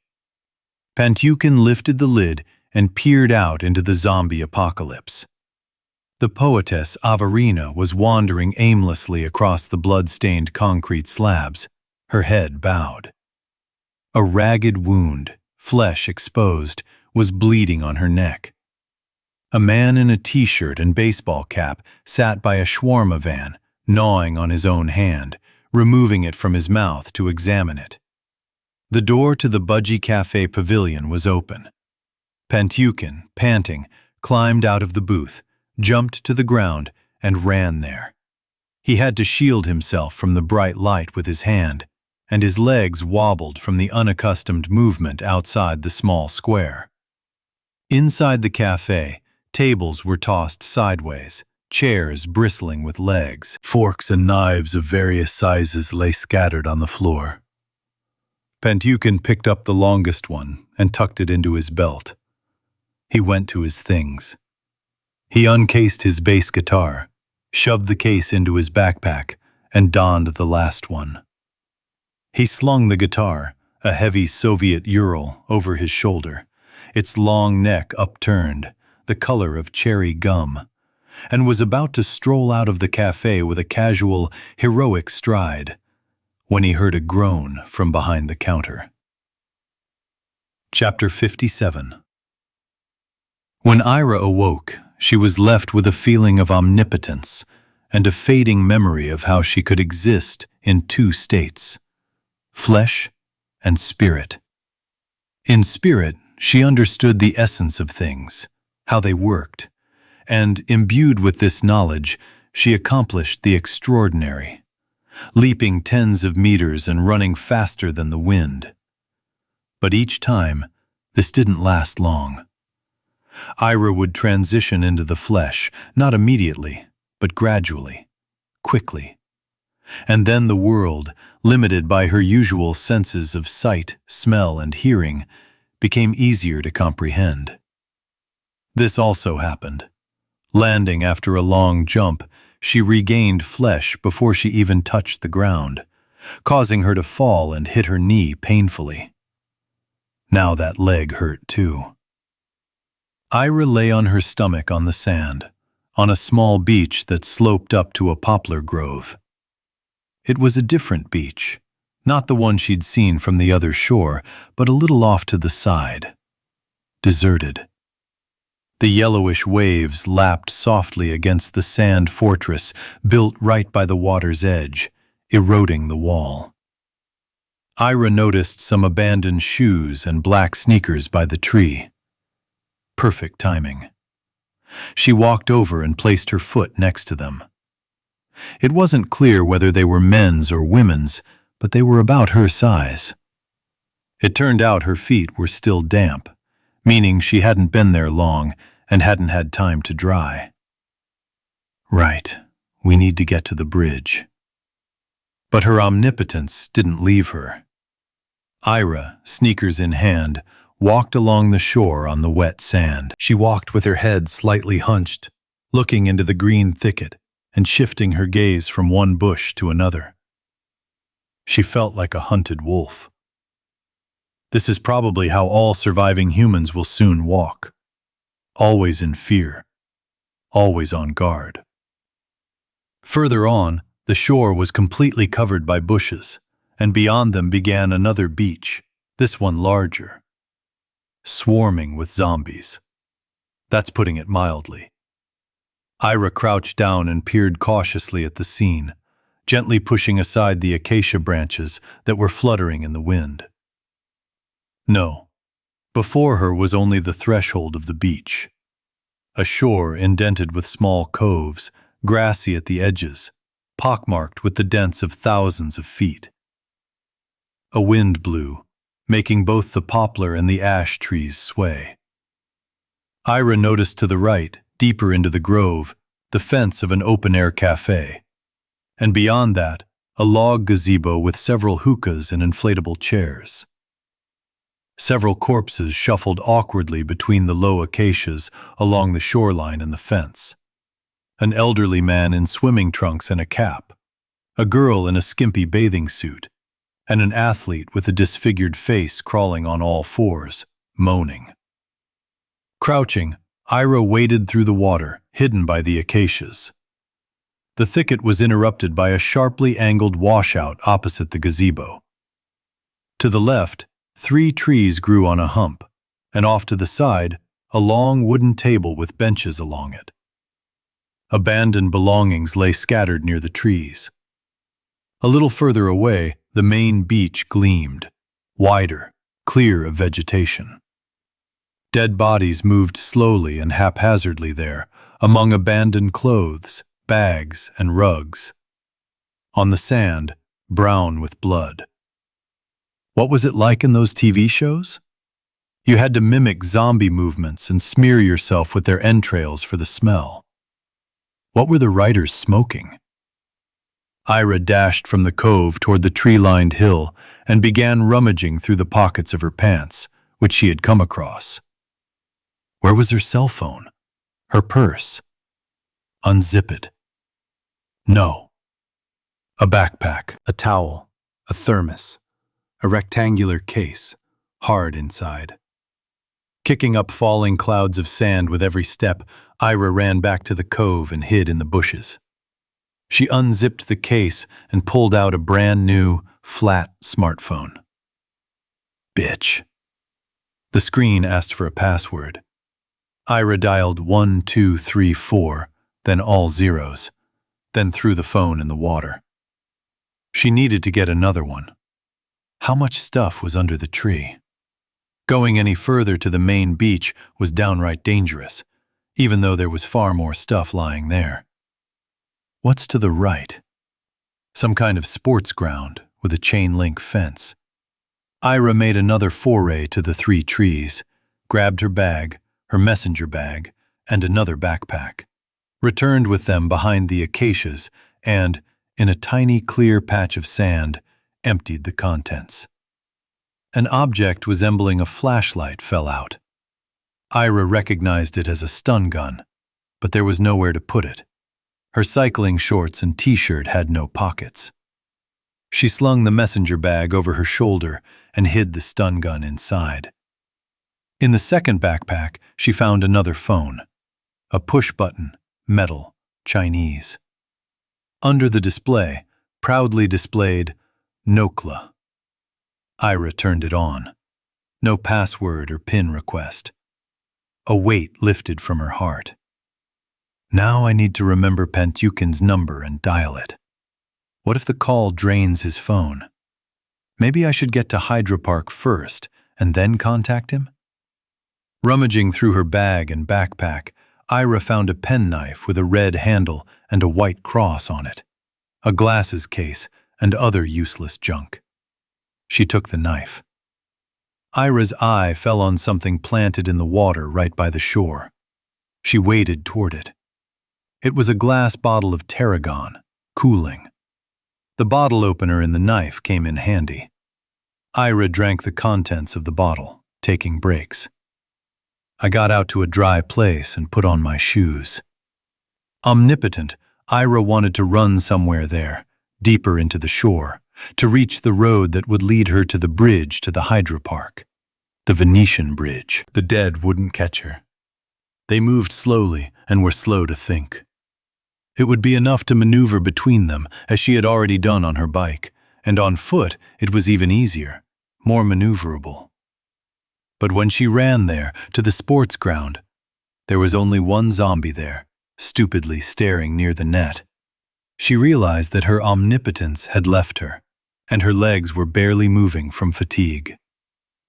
Pantyukin lifted the lid and peered out into the zombie apocalypse. The poetess Avarina was wandering aimlessly across the blood-stained concrete slabs, her head bowed. A ragged wound, flesh exposed, was bleeding on her neck. A man in a t-shirt and baseball cap sat by a shawarma van, gnawing on his own hand, removing it from his mouth to examine it. The door to the Budgie Cafe pavilion was open. Pantyukin, panting, climbed out of the booth, jumped to the ground, and ran there. He had to shield himself from the bright light with his hand, and his legs wobbled from the unaccustomed movement outside the small square. Inside the cafe, tables were tossed sideways, chairs bristling with legs. Forks and knives of various sizes lay scattered on the floor. Pantyukin picked up the longest one and tucked it into his belt. He went to his things. He uncased his bass guitar, shoved the case into his backpack, and donned the last one. He slung the guitar, a heavy Soviet Ural, over his shoulder, its long neck upturned, the color of cherry gum, and was about to stroll out of the cafe with a casual, heroic stride, when he heard a groan from behind the counter. Chapter 57. When Ira awoke, she was left with a feeling of omnipotence and a fading memory of how she could exist in two states, flesh and spirit. In spirit, she understood the essence of things, how they worked, and imbued with this knowledge, she accomplished the extraordinary, leaping tens of meters and running faster than the wind. But each time, this didn't last long. Ira would transition into the flesh, not immediately, but gradually, quickly. And then the world, limited by her usual senses of sight, smell, and hearing, became easier to comprehend. This also happened. Landing after a long jump, she regained flesh before she even touched the ground, causing her to fall and hit her knee painfully. Now that leg hurt too. Ira lay on her stomach on the sand, on a small beach that sloped up to a poplar grove. It was a different beach, not the one she'd seen from the other shore, but a little off to the side. Deserted. The yellowish waves lapped softly against the sand fortress built right by the water's edge, eroding the wall. Ira noticed some abandoned shoes and black sneakers by the tree. Perfect timing. She walked over and placed her foot next to them. It wasn't clear whether they were men's or women's, but they were about her size. It turned out her feet were still damp, meaning she hadn't been there long and hadn't had time to dry. Right, we need to get to the bridge. But her omnipotence didn't leave her. Ira, sneakers in hand, walked along the shore on the wet sand. She walked with her head slightly hunched, looking into the green thicket and shifting her gaze from one bush to another. She felt like a hunted wolf. This is probably how all surviving humans will soon walk. Always in fear, always on guard. Further on, the shore was completely covered by bushes, and beyond them began another beach, this one larger. Swarming with zombies. That's putting it mildly. Ira crouched down and peered cautiously at the scene, gently pushing aside the acacia branches that were fluttering in the wind. No, before her was only the threshold of the beach. A shore indented with small coves, grassy at the edges, pockmarked with the dents of thousands of feet. A wind blew, making both the poplar and the ash trees sway. Ira noticed to the right, deeper into the grove, the fence of an open-air cafe, and beyond that, a log gazebo with several hookahs and inflatable chairs. Several corpses shuffled awkwardly between the low acacias along the shoreline and the fence. An elderly man in swimming trunks and a cap, a girl in a skimpy bathing suit, and an athlete with a disfigured face crawling on all fours, moaning. Crouching, Ira waded through the water, hidden by the acacias. The thicket was interrupted by a sharply angled washout opposite the gazebo. To the left, 3 trees grew on a hump, and off to the side, a long wooden table with benches along it. Abandoned belongings lay scattered near the trees. A little further away, the main beach gleamed, wider, clear of vegetation. Dead bodies moved slowly and haphazardly there, among abandoned clothes, bags, and rugs. On the sand, brown with blood. What was it like in those TV shows? You had to mimic zombie movements and smear yourself with their entrails for the smell. What were the writers smoking? Ira dashed from the cove toward the tree-lined hill and began rummaging through the pockets of her pants, which she had come across. Where was her cell phone? Her purse? Unzip it. No. A backpack, a towel, a thermos, a rectangular case, hard inside. Kicking up falling clouds of sand with every step, Ira ran back to the cove and hid in the bushes. She unzipped the case and pulled out a brand new, flat smartphone. Bitch. The screen asked for a password. Ira dialed 1234, then all zeros, then threw the phone in the water. She needed to get another one. How much stuff was under the tree? Going any further to the main beach was downright dangerous, even though there was far more stuff lying there. What's to the right? Some kind of sports ground with a chain-link fence. Ira made another foray to the 3 trees, grabbed her bag, her messenger bag, and another backpack, returned with them behind the acacias, and, in a tiny clear patch of sand, emptied the contents. An object resembling a flashlight fell out. Ira recognized it as a stun gun, but there was nowhere to put it. Her cycling shorts and t-shirt had no pockets. She slung the messenger bag over her shoulder and hid the stun gun inside. In the second backpack, she found another phone. A push-button, metal, Chinese. Under the display, proudly displayed, Nokla. Ira turned it on. No password or PIN request. A weight lifted from her heart. Now I need to remember Pantyukin's number and dial it. What if the call drains his phone? Maybe I should get to Hydropark first and then contact him? Rummaging through her bag and backpack, Ira found a penknife with a red handle and a white cross on it, a glasses case, and other useless junk. She took the knife. Ira's eye fell on something planted in the water right by the shore. She waded toward it. It was a glass bottle of tarragon, cooling. The bottle opener in the knife came in handy. Ira drank the contents of the bottle, taking breaks. I got out to a dry place and put on my shoes. Omnipotent, Ira wanted to run somewhere there, deeper into the shore, to reach the road that would lead her to the bridge to the Hydropark. The Venetian bridge. The dead wouldn't catch her. They moved slowly and were slow to think. It would be enough to maneuver between them, as she had already done on her bike, and on foot it was even easier, more maneuverable. But when she ran there, to the sports ground, there was only one zombie there, stupidly staring near the net. She realized that her omnipotence had left her, and her legs were barely moving from fatigue.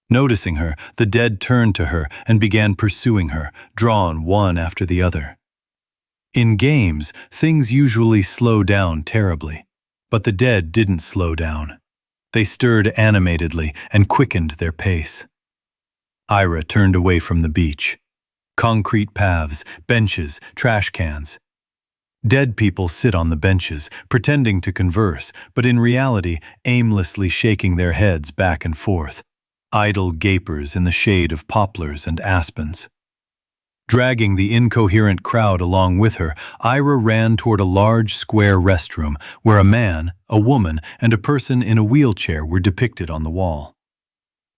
Noticing her, the dead turned to her and began pursuing her, drawn one after the other. In games, things usually slow down terribly, but the dead didn't slow down. They stirred animatedly and quickened their pace. Ira turned away from the beach. Concrete paths, benches, trash cans. Dead people sit on the benches, pretending to converse, but in reality aimlessly shaking their heads back and forth, idle gapers in the shade of poplars and aspens. Dragging the incoherent crowd along with her, Ira ran toward a large square restroom where a man, a woman, and a person in a wheelchair were depicted on the wall.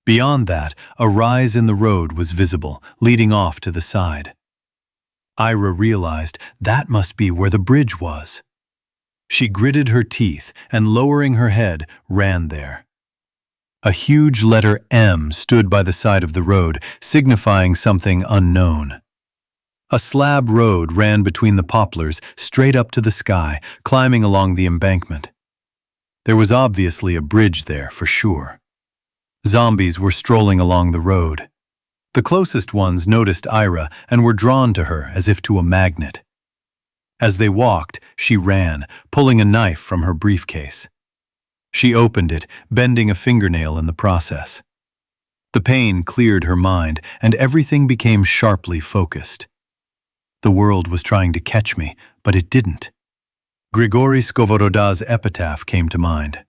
Beyond that, a rise in the road was visible, leading off to the side. Ira realized that must be where the bridge was. She gritted her teeth and, lowering her head, ran there. A huge letter M stood by the side of the road, signifying something unknown. A slab road ran between the poplars, straight up to the sky, climbing along the embankment. There was obviously a bridge there, for sure. Zombies were strolling along the road. The closest ones noticed Ira and were drawn to her as if to a magnet. As they walked, she ran, pulling a knife from her briefcase. She opened it, bending a fingernail in the process. The pain cleared her mind, and everything became sharply focused. The world was trying to catch me, but it didn't. Grigory Skovoroda's epitaph came to mind.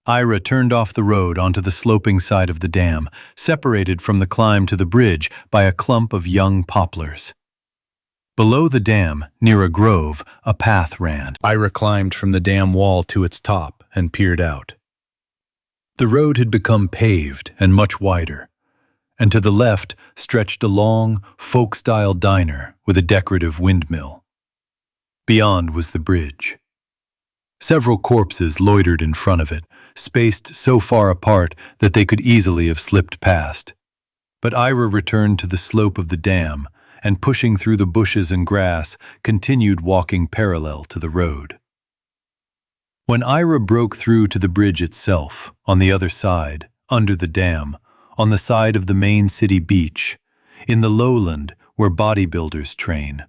Ira turned off the road onto the sloping side of the dam, separated from the climb to the bridge by a clump of young poplars. Below the dam, near a grove, a path ran. Ira climbed from the dam wall to its top and peered out. The road had become paved and much wider, and to the left stretched a long, folk-style diner with a decorative windmill. Beyond was the bridge. Several corpses loitered in front of it, spaced so far apart that they could easily have slipped past. But Ira returned to the slope of the dam and, pushing through the bushes and grass, continued walking parallel to the road. When Ira broke through to the bridge itself, on the other side, under the dam, on the side of the main city beach, in the lowland where bodybuilders train,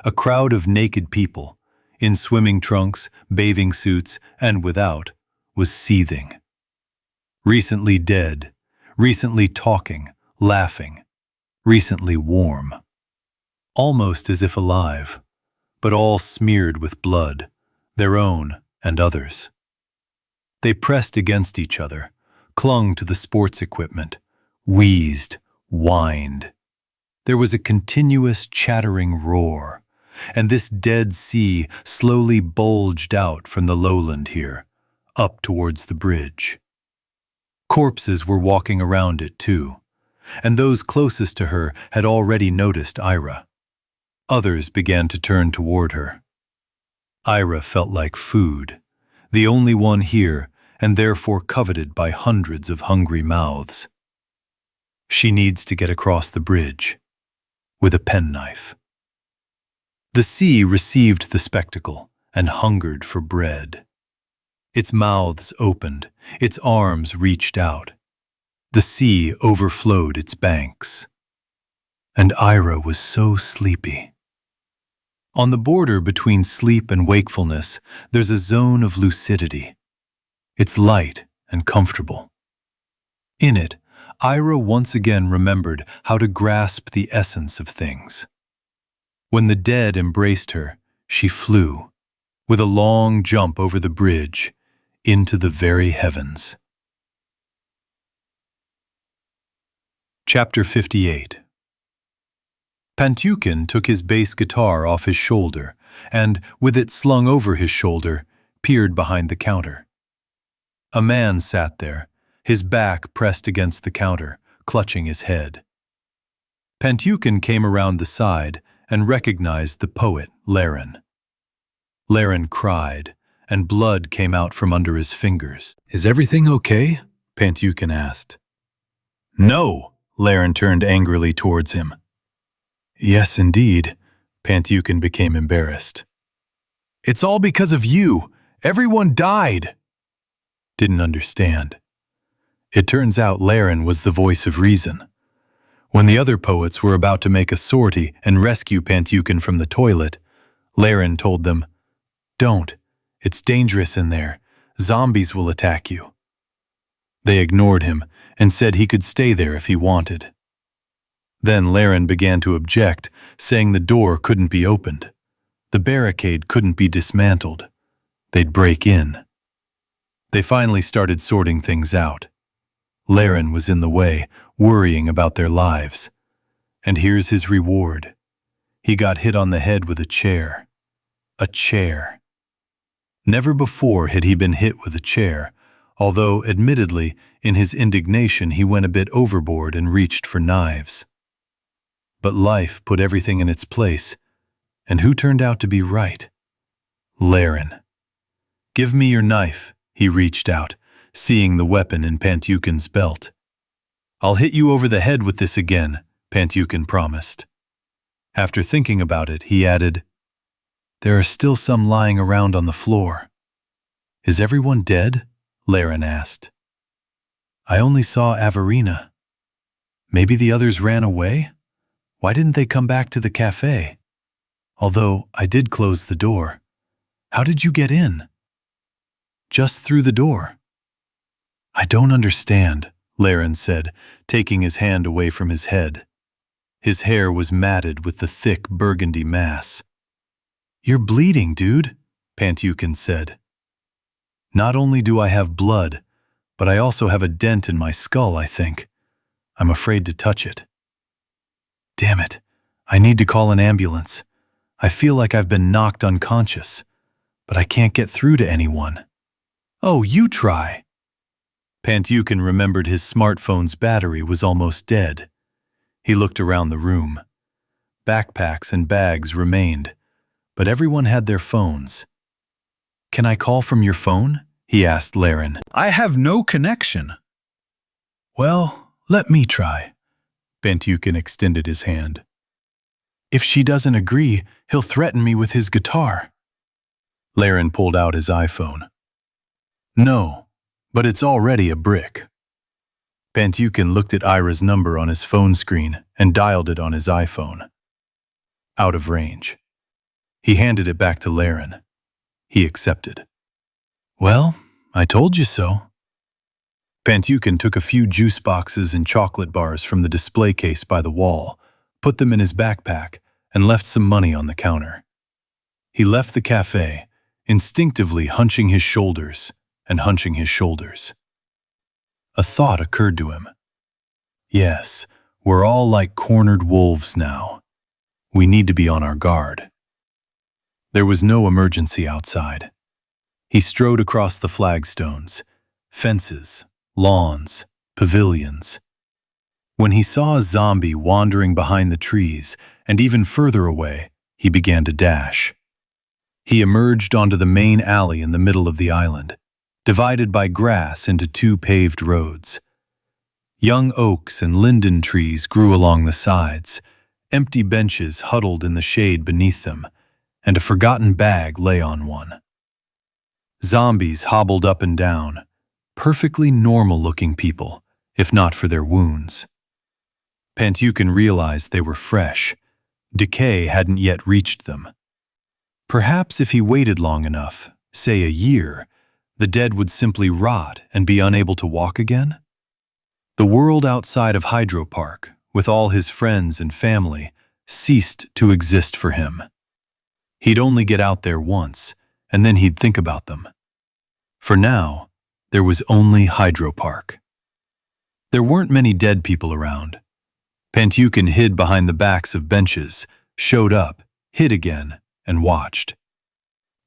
a crowd of naked people, in swimming trunks, bathing suits, and without, was seething. Recently dead, recently talking, laughing, recently warm. Almost as if alive, but all smeared with blood, their own and others. They pressed against each other, clung to the sports equipment, wheezed, whined. There was a continuous chattering roar, and this dead sea slowly bulged out from the lowland here, up towards the bridge. Corpses were walking around it too, and those closest to her had already noticed Ira. Others began to turn toward her. Ira felt like food, the only one here, and therefore coveted by hundreds of hungry mouths. She needs to get across the bridge, with a penknife. The sea received the spectacle and hungered for bread. Its mouths opened, its arms reached out. The sea overflowed its banks. And Ira was so sleepy. On the border between sleep and wakefulness, there's a zone of lucidity. It's light and comfortable. In it, Ira once again remembered how to grasp the essence of things. When the dead embraced her, she flew, with a long jump over the bridge, into the very heavens. Chapter 58. Pantyukin took his bass guitar off his shoulder and, with it slung over his shoulder, peered behind the counter. A man sat there, his back pressed against the counter, clutching his head. Pantyukin came around the side and recognized the poet, Laren. Laren cried, and blood came out from under his fingers. "Is everything okay?" Pantyukin asked. "No!" Laren turned angrily towards him. "Yes, indeed." Pantyukin became embarrassed. It's all because of you. Everyone died. Didn't understand. It turns out Laren was the voice of reason. When the other poets were about to make a sortie and rescue Pantyukin from the toilet, Laren told them, "Don't. It's dangerous in there. Zombies will attack you." They ignored him and said he could stay there if he wanted. Then Laren began to object, saying the door couldn't be opened. The barricade couldn't be dismantled. They'd break in. They finally started sorting things out. Laren was in the way, worrying about their lives. And here's his reward. He got hit on the head with a chair. A chair. Never before had he been hit with a chair, although, admittedly, in his indignation he went a bit overboard and reached for knives. But life put everything in its place, and who turned out to be right? Laren. "Give me your knife," he reached out, seeing the weapon in Pantyukin's belt. "I'll hit you over the head with this again," Pantyukin promised. After thinking about it, he added, "There are still some lying around on the floor." "Is everyone dead?" Laren asked. "I only saw Averina. Maybe the others ran away? Why didn't they come back to the cafe? Although I did close the door. How did you get in?" "Just through the door." "I don't understand," Laren said, taking his hand away from his head. His hair was matted with the thick burgundy mass. "You're bleeding, dude," Pantyukin said. "Not only do I have blood, but I also have a dent in my skull, I think. I'm afraid to touch it." "Damn it, I need to call an ambulance. I feel like I've been knocked unconscious, but I can't get through to anyone." "Oh, you try." Pantyukin remembered his smartphone's battery was almost dead. He looked around the room. Backpacks and bags remained, but everyone had their phones. "Can I call from your phone?" he asked Laren. "I have no connection." "Well, let me try." Pantyukin extended his hand. "If she doesn't agree, he'll threaten me with his guitar." Laren pulled out his iPhone. "No, but it's already a brick." Pantyukin looked at Ira's number on his phone screen and dialed it on his iPhone. Out of range. He handed it back to Laren. He accepted. "Well, I told you so." Pantyukin took a few juice boxes and chocolate bars from the display case by the wall, put them in his backpack, and left some money on the counter. He left the cafe, instinctively hunching his shoulders and hunching his shoulders. A thought occurred to him. Yes, we're all like cornered wolves now. We need to be on our guard. There was no emergency outside. He strode across the flagstones, fences, lawns, pavilions. When he saw a zombie wandering behind the trees and even further away, he began to dash. He emerged onto the main alley in the middle of the island, divided by grass into two paved roads. Young oaks and linden trees grew along the sides, empty benches huddled in the shade beneath them, and a forgotten bag lay on one. Zombies hobbled up and down, perfectly normal-looking people, if not for their wounds. Pantyukin realized they were fresh. Decay hadn't yet reached them. Perhaps if he waited long enough, say a year, the dead would simply rot and be unable to walk again? The world outside of Hydropark, with all his friends and family, ceased to exist for him. He'd only get out there once, and then he'd think about them. For now, there was only Hydropark. There weren't many dead people around. Pantyukin hid behind the backs of benches, showed up, hid again, and watched.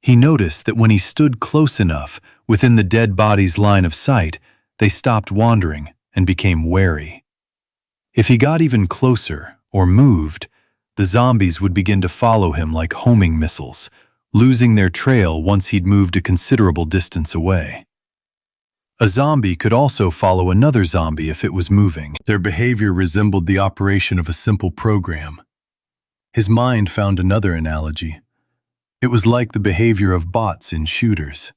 He noticed that when he stood close enough within the dead bodies' line of sight, they stopped wandering and became wary. If he got even closer or moved, the zombies would begin to follow him like homing missiles, losing their trail once he'd moved a considerable distance away. A zombie could also follow another zombie if it was moving. Their behavior resembled the operation of a simple program. His mind found another analogy. It was like the behavior of bots in shooters.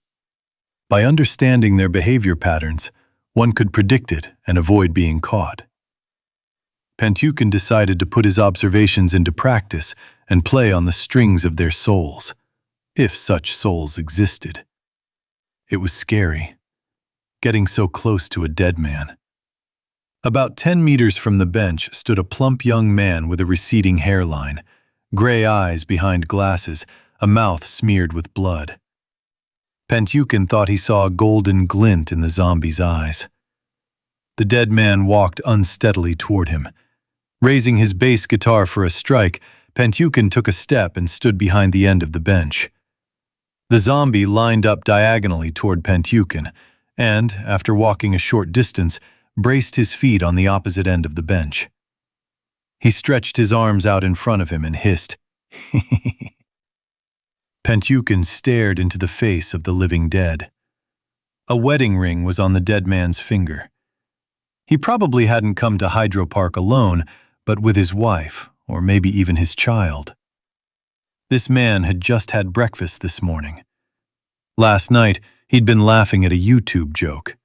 By understanding their behavior patterns, one could predict it and avoid being caught. Pentukin decided to put his observations into practice and play on the strings of their souls, if such souls existed. It was scary, getting so close to a dead man. About 10 meters from the bench stood a plump young man with a receding hairline, gray eyes behind glasses, a mouth smeared with blood. Pentukin thought he saw a golden glint in the zombie's eyes. The dead man walked unsteadily toward him. Raising his bass guitar for a strike, Pentukin took a step and stood behind the end of the bench. The zombie lined up diagonally toward Pentukin and, after walking a short distance, braced his feet on the opposite end of the bench. He stretched his arms out in front of him and hissed, Pentukin stared into the face of the living dead. A wedding ring was on the dead man's finger. He probably hadn't come to Hydropark alone, but with his wife, or maybe even his child. This man had just had breakfast this morning. Last night, he'd been laughing at a YouTube joke.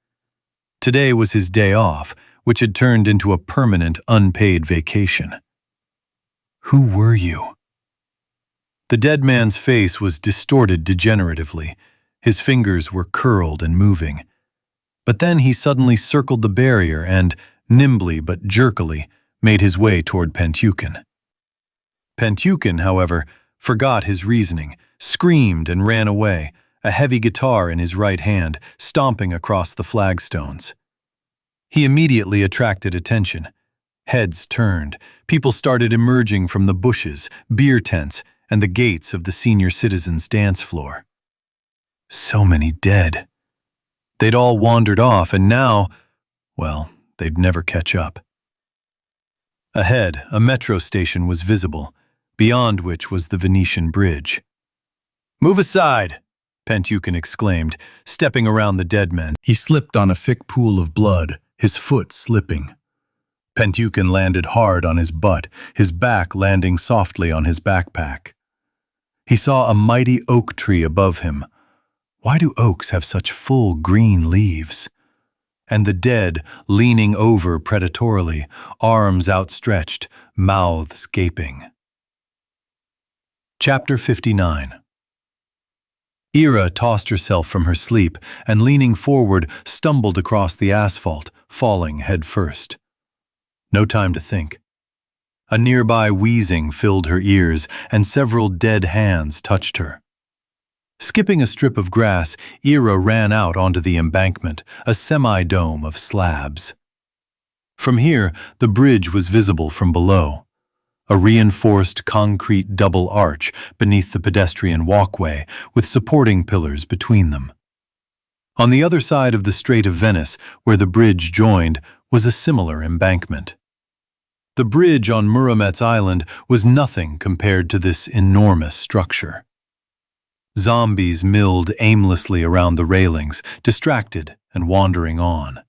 Today was his day off, which had turned into a permanent, unpaid vacation. Who were you? The dead man's face was distorted degeneratively. His fingers were curled and moving. But then he suddenly circled the barrier and, nimbly but jerkily, made his way toward Pentukin. Pentukin, however, forgot his reasoning, screamed and ran away, a heavy guitar in his right hand, stomping across the flagstones. He immediately attracted attention. Heads turned. People started emerging from the bushes, beer tents, and the gates of the senior citizens' dance floor. So many dead. They'd all wandered off, and now, well, they'd never catch up. Ahead, a metro station was visible, beyond which was the Venetian bridge. "Move aside!" Pentukin exclaimed, stepping around the dead men. He slipped on a thick pool of blood, his foot slipping. Pentukin landed hard on his butt, his back landing softly on his backpack. He saw a mighty oak tree above him. Why do oaks have such full green leaves? And the dead leaning over predatorily, arms outstretched, mouths gaping. Chapter 59. Ira tossed herself from her sleep and, leaning forward, stumbled across the asphalt, falling head first. No time to think. A nearby wheezing filled her ears, and several dead hands touched her. Skipping a strip of grass, Ira ran out onto the embankment, a semi-dome of slabs. From here, the bridge was visible from below. A reinforced concrete double arch beneath the pedestrian walkway, with supporting pillars between them. On the other side of the Strait of Venice, where the bridge joined, was a similar embankment. The bridge on Muramet's Island was nothing compared to this enormous structure. Zombies milled aimlessly around the railings, distracted and wandering on.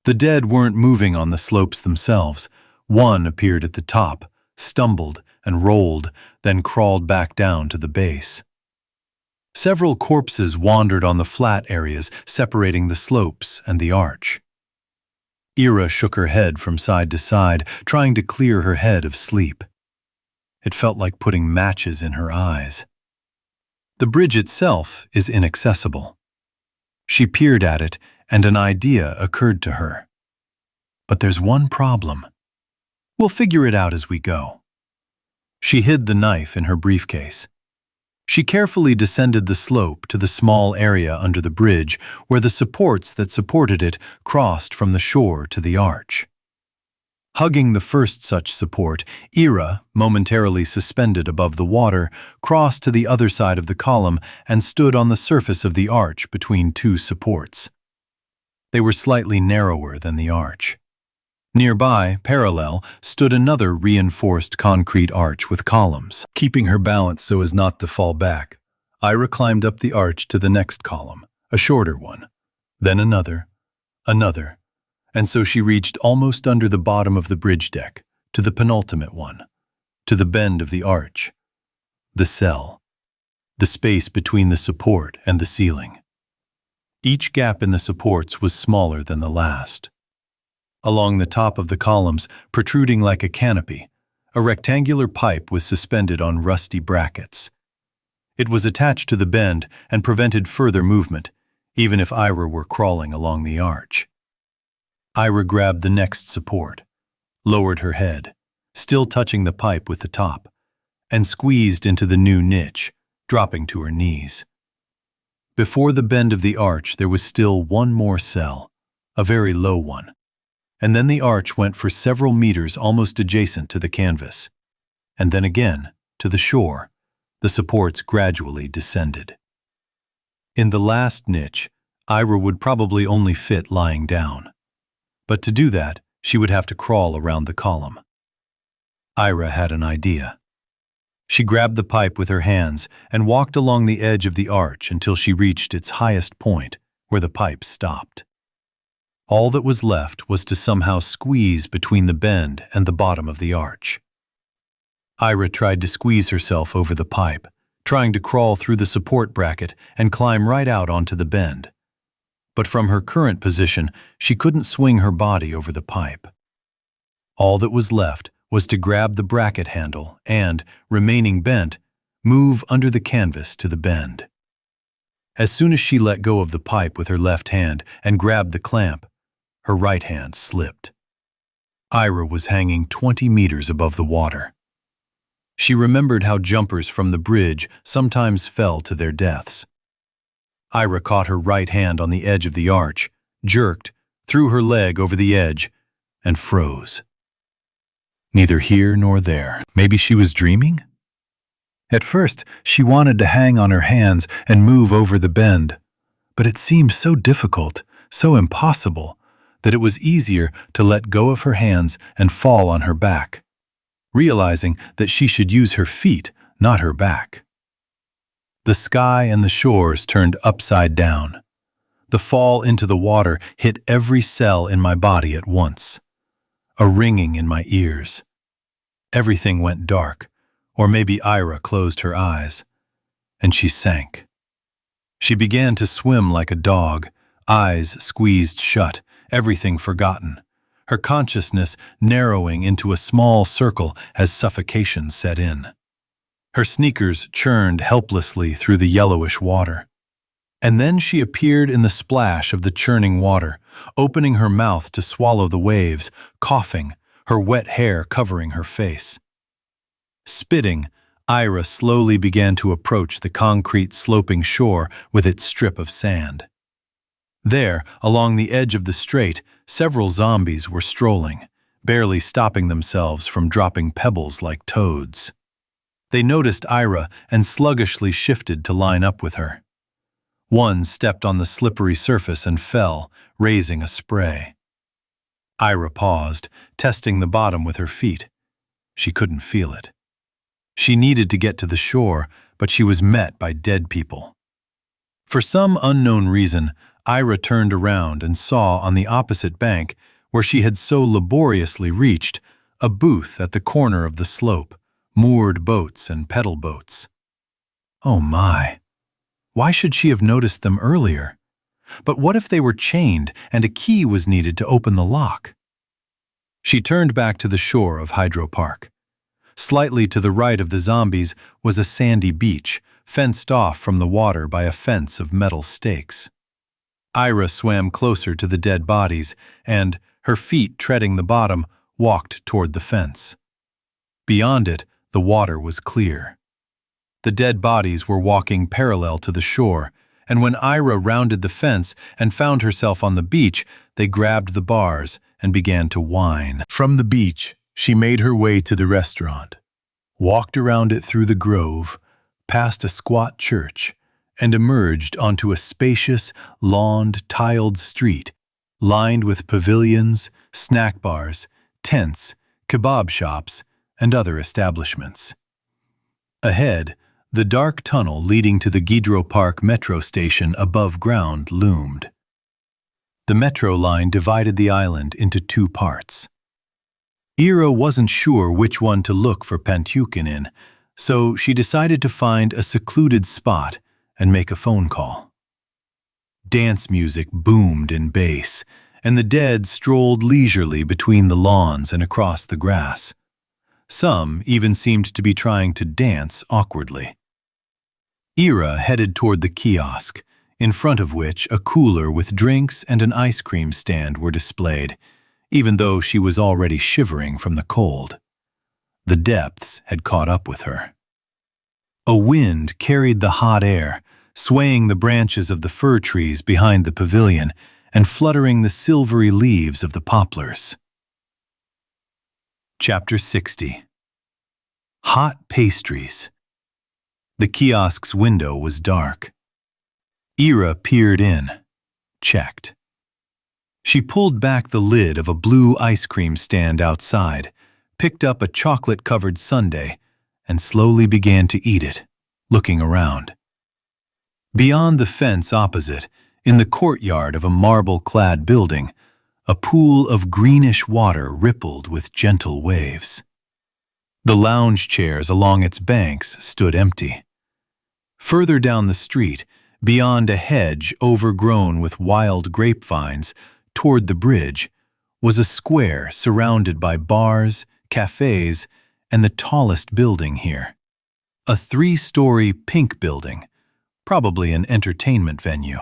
The dead weren't moving on the slopes themselves. One appeared at the top, stumbled and rolled, then crawled back down to the base. Several corpses wandered on the flat areas separating the slopes and the arch. Ira shook her head from side to side, trying to clear her head of sleep. It felt like putting matches in her eyes. The bridge itself is inaccessible. She peered at it, and an idea occurred to her. But there's one problem. We'll figure it out as we go. She hid the knife in her briefcase. She carefully descended the slope to the small area under the bridge where the supports that supported it crossed from the shore to the arch. Hugging the first such support, Ira, momentarily suspended above the water, crossed to the other side of the column and stood on the surface of the arch between two supports. They were slightly narrower than the arch. Nearby, parallel, stood another reinforced concrete arch with columns. Keeping her balance so as not to fall back, Ira climbed up the arch to the next column, a shorter one, then another, and so she reached almost under the bottom of the bridge deck, to the penultimate one, to the bend of the arch, the cell. the space between the support and the ceiling. Each gap in the supports was smaller than the last. Along the top of the columns, protruding like a canopy, a rectangular pipe was suspended on rusty brackets. It was attached to the bend and prevented further movement, even if Ira were crawling along the arch. Ira grabbed the next support, lowered her head, still touching the pipe with the top, and squeezed into the new niche, dropping to her knees. Before the bend of the arch, there was still one more cell, a very low one, and then the arch went for several meters almost adjacent to the canvas, and then again, to the shore, the supports gradually descended. In the last niche, Ira would probably only fit lying down, but to do that, she would have to crawl around the column. Ira had an idea. She grabbed the pipe with her hands and walked along the edge of the arch until she reached its highest point, where the pipe stopped. All that was left was to somehow squeeze between the bend and the bottom of the arch. Ira tried to squeeze herself over the pipe, trying to crawl through the support bracket and climb right out onto the bend. But from her current position, she couldn't swing her body over the pipe. All that was left was to grab the bracket handle and, remaining bent, move under the canvas to the bend. As soon as she let go of the pipe with her left hand and grabbed the clamp, her right hand slipped. Ira was hanging 20 meters above the water. She remembered how jumpers from the bridge sometimes fell to their deaths. Ira caught her right hand on the edge of the arch, jerked, threw her leg over the edge, and froze. Neither here nor there. Maybe she was dreaming? At first, she wanted to hang on her hands and move over the bend, but it seemed so difficult, so impossible, that it was easier to let go of her hands and fall on her back, realizing that she should use her feet, not her back. The sky and the shores turned upside down. The fall into the water hit every cell in my body at once. A ringing in my ears. Everything went dark, or maybe Ira closed her eyes, and she sank. She began to swim like a dog, eyes squeezed shut, everything forgotten, her consciousness narrowing into a small circle as suffocation set in. Her sneakers churned helplessly through the yellowish water. And then she appeared in the splash of the churning water, opening her mouth to swallow the waves, coughing, her wet hair covering her face. Spitting, Ira slowly began to approach the concrete sloping shore with its strip of sand. There, along the edge of the strait, several zombies were strolling, barely stopping themselves from dropping pebbles like toads. They noticed Ira and sluggishly shifted to line up with her. One stepped on the slippery surface and fell, raising a spray. Ira paused, testing the bottom with her feet. She couldn't feel it. She needed to get to the shore, but she was met by dead people. For some unknown reason, Ira turned around and saw on the opposite bank, where she had so laboriously reached, a booth at the corner of the slope, moored boats and pedal boats. Oh my! Why should she have noticed them earlier? But what if they were chained and a key was needed to open the lock? She turned back to the shore of Hydropark. Slightly to the right of the zombies was a sandy beach, fenced off from the water by a fence of metal stakes. Ira swam closer to the dead bodies and, her feet treading the bottom, walked toward the fence. Beyond it, the water was clear. The dead bodies were walking parallel to the shore, and when Ira rounded the fence and found herself on the beach, they grabbed the bars and began to whine. From the beach, she made her way to the restaurant, walked around it through the grove, past a squat church, and emerged onto a spacious, lawned, tiled street, lined with pavilions, snack bars, tents, kebab shops, and other establishments. Ahead, the dark tunnel leading to the Hydropark metro station above ground loomed. The metro line divided the island into two parts. Ira wasn't sure which one to look for Pantyukin in, So she decided to find a secluded spot and make a phone call. Dance music boomed in bass, and the dead strolled leisurely between the lawns and across the grass. Some even seemed to be trying to dance awkwardly. Ira headed toward the kiosk, in front of which a cooler with drinks and an ice cream stand were displayed, even though she was already shivering from the cold. The depths had caught up with her. A wind carried the hot air, swaying the branches of the fir trees behind the pavilion and fluttering the silvery leaves of the poplars. Chapter 60. Hot pastries. The kiosk's window was dark. Ira peered in, checked. She pulled back the lid of a blue ice cream stand outside, picked up a chocolate-covered sundae, and slowly began to eat it, looking around. Beyond the fence opposite, in the courtyard of a marble-clad building, a pool of greenish water rippled with gentle waves. The lounge chairs along its banks stood empty. Further down the street, beyond a hedge overgrown with wild grapevines, toward the bridge, was a square surrounded by bars, cafes, and the tallest building here. A 3-story pink building, probably an entertainment venue.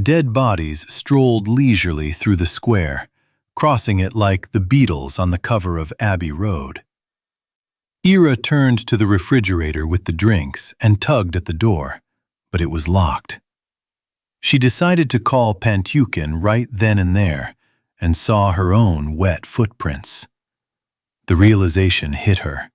Dead bodies strolled leisurely through the square, crossing it like the Beatles on the cover of Abbey Road. Ira turned to the refrigerator with the drinks and tugged at the door, but it was locked. She decided to call Pantyukin right then and there, and saw her own wet footprints. The realization hit her.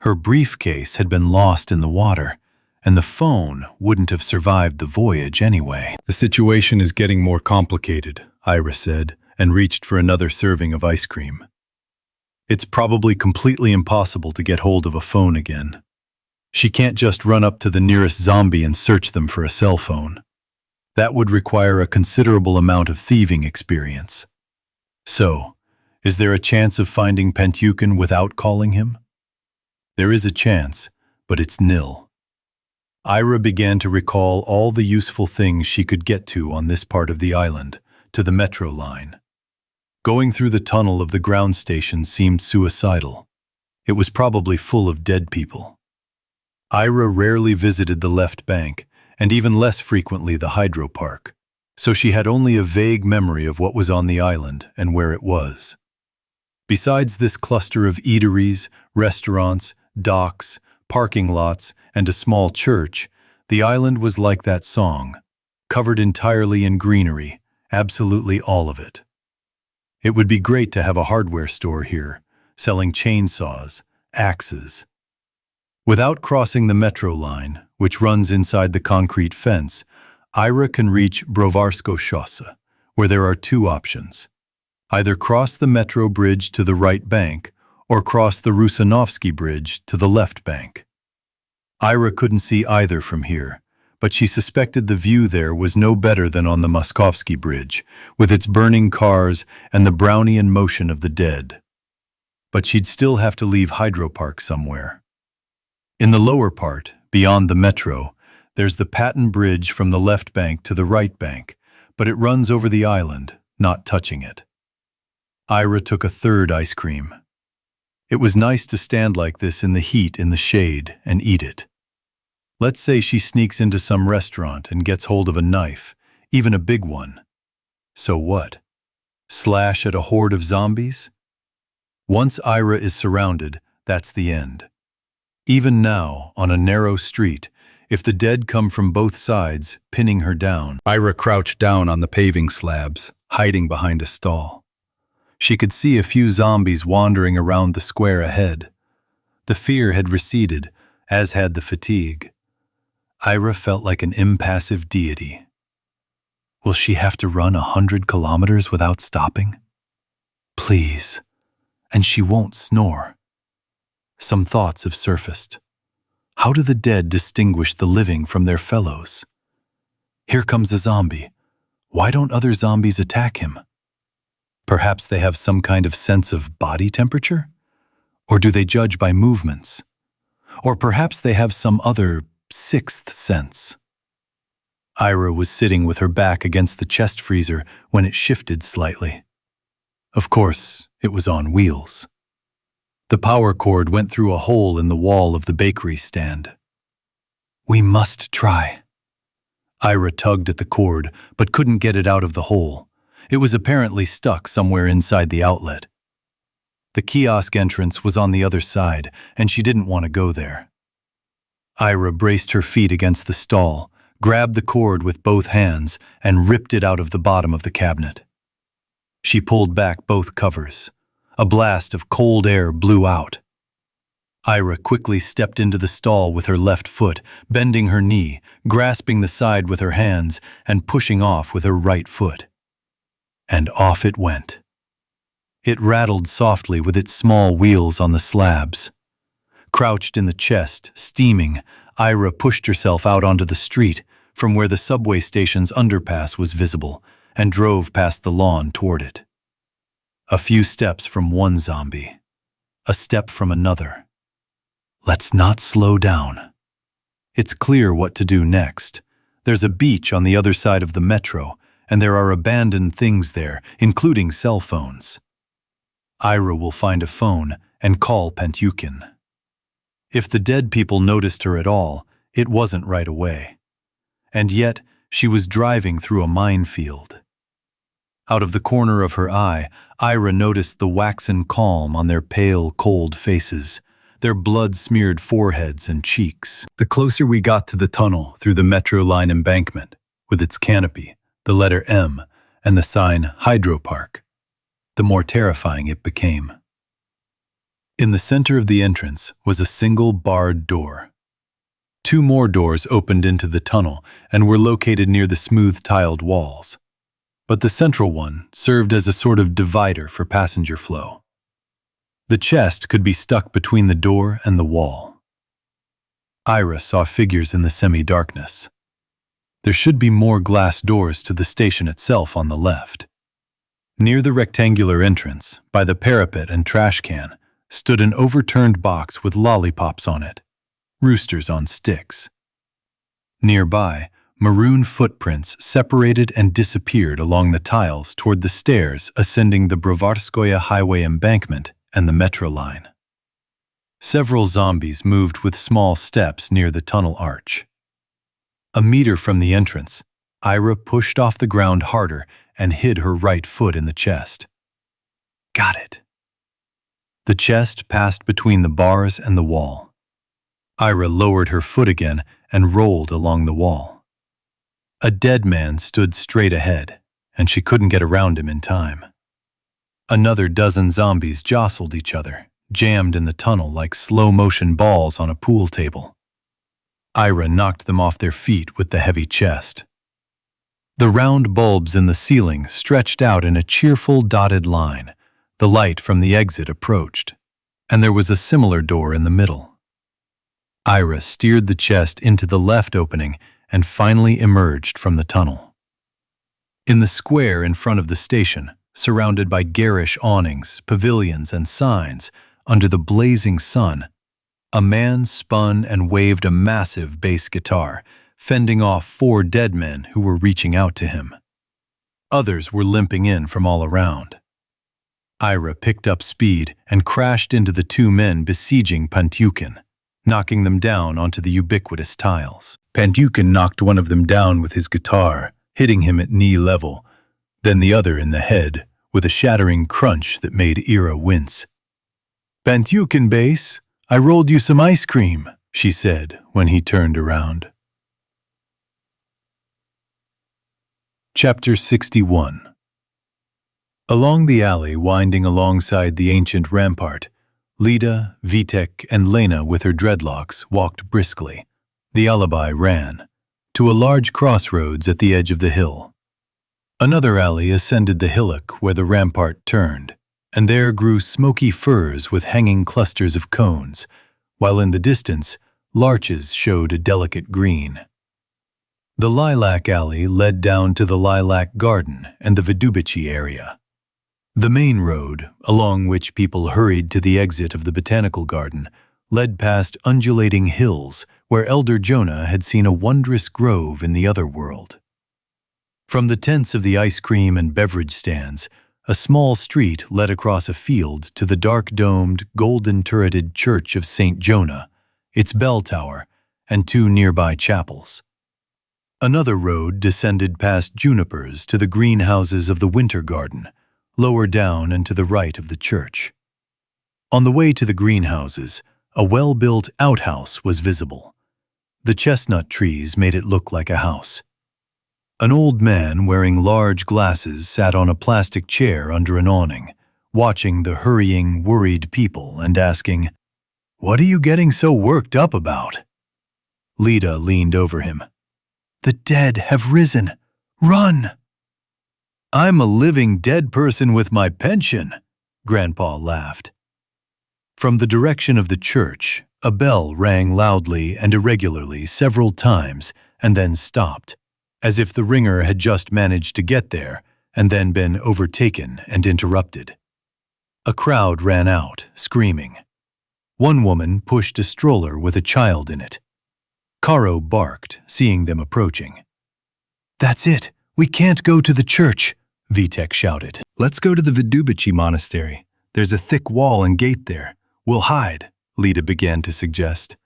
Her briefcase had been lost in the water, and the phone wouldn't have survived the voyage anyway. "The situation is getting more complicated," Ira said, and reached for another serving of ice cream. "It's probably completely impossible to get hold of a phone again. She can't just run up to the nearest zombie and search them for a cell phone. That would require a considerable amount of thieving experience. So, is there a chance of finding Pantyukin without calling him?" "There is a chance, but it's nil." Ira began to recall all the useful things she could get to on this part of the island, to the metro line. Going through the tunnel of the ground station seemed suicidal. It was probably full of dead people. Ira rarely visited the left bank, and even less frequently the Hydropark, so she had only a vague memory of what was on the island and where it was. Besides this cluster of eateries, restaurants, docks, parking lots, and a small church, the island was like that song, covered entirely in greenery, absolutely all of it. It would be great to have a hardware store here, selling chainsaws, axes. Without crossing the metro line, which runs inside the concrete fence, Ira can reach Brovarsko Shosse, where there are 2 options. Either cross the metro bridge to the right bank, or cross the Rusanovsky Bridge to the left bank. Ira couldn't see either from here, but she suspected the view there was no better than on the Moskovsky Bridge, with its burning cars and the Brownian motion of the dead. But she'd still have to leave Hydropark somewhere. In the lower part, beyond the metro, there's the Patton Bridge from the left bank to the right bank, but it runs over the island, not touching it. Ira took a 3rd ice cream. It was nice to stand like this in the heat in the shade and eat it. Let's say she sneaks into some restaurant and gets hold of a knife, even a big one. So what? Slash at a horde of zombies? Once Ira is surrounded, that's the end. Even now, on a narrow street, if the dead come from both sides, pinning her down, Ira crouched down on the paving slabs, hiding behind a stall. She could see a few zombies wandering around the square ahead. The fear had receded, as had the fatigue. Ira felt like an impassive deity. Will she have to run 100 kilometers without stopping? Please. And she won't snore. Some thoughts have surfaced. How do the dead distinguish the living from their fellows? Here comes a zombie. Why don't other zombies attack him? Perhaps they have some kind of sense of body temperature? Or do they judge by movements? Or perhaps they have some other sixth sense. Ira was sitting with her back against the chest freezer when it shifted slightly. Of course, it was on wheels. The power cord went through a hole in the wall of the bakery stand. "We must try." Ira tugged at the cord, but couldn't get it out of the hole. It was apparently stuck somewhere inside the outlet. The kiosk entrance was on the other side, and she didn't want to go there. Ira braced her feet against the stall, grabbed the cord with both hands, and ripped it out of the bottom of the cabinet. She pulled back both covers. A blast of cold air blew out. Ira quickly stepped into the stall with her left foot, bending her knee, grasping the side with her hands, and pushing off with her right foot. And off it went. It rattled softly with its small wheels on the slabs. Crouched in the chest, steaming, Ira pushed herself out onto the street, from where the subway station's underpass was visible, and drove past the lawn toward it. A few steps from one zombie. A step from another. Let's not slow down. It's clear what to do next. There's a beach on the other side of the metro, and there are abandoned things there, including cell phones. Ira will find a phone and call Petyukin. If the dead people noticed her at all, it wasn't right away. And yet, she was driving through a minefield. Out of the corner of her eye, Ira noticed the waxen calm on their pale, cold faces, their blood-smeared foreheads and cheeks. The closer we got to the tunnel through the metro line embankment, with its canopy, the letter M, and the sign Hydropark, the more terrifying it became. In the center of the entrance was a single barred door. Two more doors opened into the tunnel and were located near the smooth tiled walls. But the central one served as a sort of divider for passenger flow. The chest could be stuck between the door and the wall. Ira saw figures in the semi-darkness. There should be more glass doors to the station itself on the left. Near the rectangular entrance, by the parapet and trash can, stood an overturned box with lollipops on it, roosters on sticks. Nearby, maroon footprints separated and disappeared along the tiles toward the stairs ascending the Brovarskoye Highway embankment and the metro line. Several zombies moved with small steps near the tunnel arch. A meter from the entrance, Ira pushed off the ground harder and hid her right foot in the chest. Got it. The chest passed between the bars and the wall. Ira lowered her foot again and rolled along the wall. A dead man stood straight ahead, and she couldn't get around him in time. Another dozen zombies jostled each other, jammed in the tunnel like slow-motion balls on a pool table. Ira knocked them off their feet with the heavy chest. The round bulbs in the ceiling stretched out in a cheerful dotted line. The light from the exit approached, and there was a similar door in the middle. Ira steered the chest into the left opening and finally emerged from the tunnel. In the square in front of the station, surrounded by garish awnings, pavilions, and signs, under the blazing sun, a man spun and waved a massive bass guitar, fending off 4 dead men who were reaching out to him. Others were limping in from all around. Ira picked up speed and crashed into the 2 men besieging Petyukin, knocking them down onto the ubiquitous tiles. Petyukin knocked one of them down with his guitar, hitting him at knee level, then the other in the head, with a shattering crunch that made Ira wince. "Petyukin bass, I rolled you some ice cream," she said when he turned around. Chapter 61. Along the alley winding alongside the ancient rampart, Lida, Vitek, and Lena with her dreadlocks walked briskly. The alibi ran to a large crossroads at the edge of the hill. Another alley ascended the hillock where the rampart turned, and there grew smoky firs with hanging clusters of cones, while in the distance, larches showed a delicate green. The lilac alley led down to the Lilac Garden and the Vidubici area. The main road, along which people hurried to the exit of the Botanical Garden, led past undulating hills where Elder Jonah had seen a wondrous grove in the other world. From the tents of the ice cream and beverage stands, a small street led across a field to the dark-domed, golden-turreted Church of St. Jonah, its bell tower, and 2 nearby chapels. Another road descended past junipers to the greenhouses of the Winter Garden, lower down and to the right of the church. On the way to the greenhouses, a well-built outhouse was visible. The chestnut trees made it look like a house. An old man wearing large glasses sat on a plastic chair under an awning, watching the hurrying, worried people and asking, "What are you getting so worked up about?" Lida leaned over him. "The dead have risen. Run!" "I'm a living dead person with my pension," Grandpa laughed. From the direction of the church, a bell rang loudly and irregularly several times and then stopped, as if the ringer had just managed to get there and then been overtaken and interrupted. A crowd ran out, screaming. One woman pushed a stroller with a child in it. Caro barked, seeing them approaching. "That's it! We can't go to the church!" Vitek shouted. "Let's go to the Vidubici monastery. There's a thick wall and gate there. We'll hide," Lida began to suggest.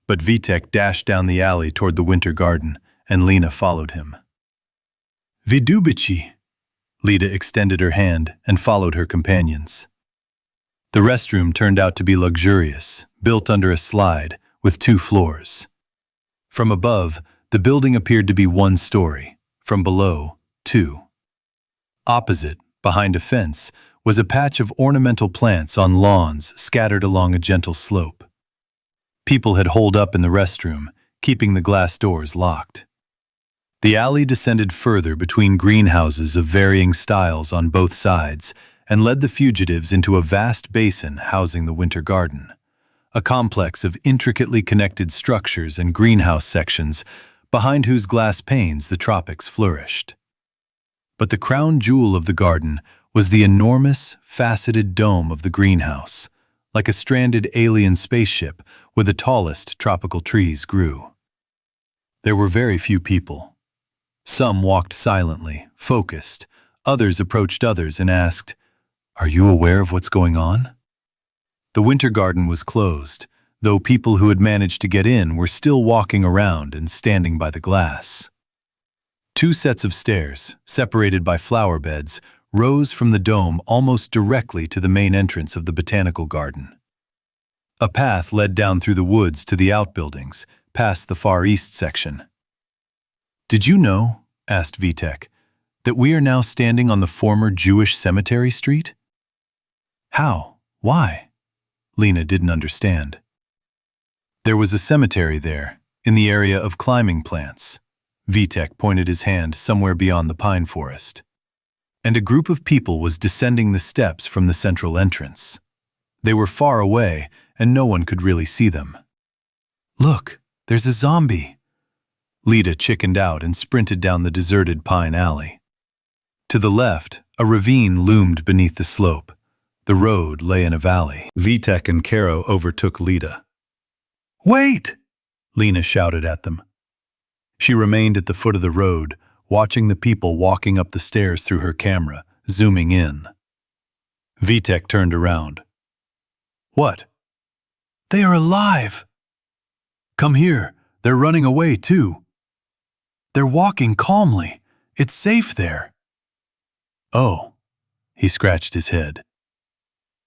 But Vitek dashed down the alley toward the Winter Garden, and Lena followed him. "Vidubici!" Lida extended her hand and followed her companions. The restroom turned out to be luxurious, built under a slide, with 2 floors. From above, the building appeared to be 1 story. From below, 2. Opposite, behind a fence, was a patch of ornamental plants on lawns scattered along a gentle slope. People had holed up in the restroom, keeping the glass doors locked. The alley descended further between greenhouses of varying styles on both sides and led the fugitives into a vast basin housing the Winter Garden, a complex of intricately connected structures and greenhouse sections behind whose glass panes the tropics flourished. But the crown jewel of the garden was the enormous, faceted dome of the greenhouse, like a stranded alien spaceship where the tallest tropical trees grew. There were very few people. Some walked silently, focused. Others approached others and asked, "Are you aware of what's going on?" The Winter Garden was closed, though people who had managed to get in were still walking around and standing by the glass. 2 sets of stairs, separated by flower beds, rose from the dome almost directly to the main entrance of the Botanical Garden. A path led down through the woods to the outbuildings, past the Far East section. "Did you know," asked Vitek, "that we are now standing on the former Jewish cemetery street?" "How? Why?" Lena didn't understand. "There was a cemetery there, in the area of climbing plants." Vitek pointed his hand somewhere beyond the pine forest. "And a group of people was descending the steps from the central entrance. They were far away, and no one could really see them." "Look, there's a zombie!" Lida chickened out and sprinted down the deserted pine alley. To the left, a ravine loomed beneath the slope. The road lay in a valley. Vitek and Caro overtook Lida. "Wait!" Lena shouted at them. She remained at the foot of the road, watching the people walking up the stairs through her camera, zooming in. Vitek turned around. "What?" "They are alive!" "Come here, they're running away too." "They're walking calmly. It's safe there." "Oh," he scratched his head.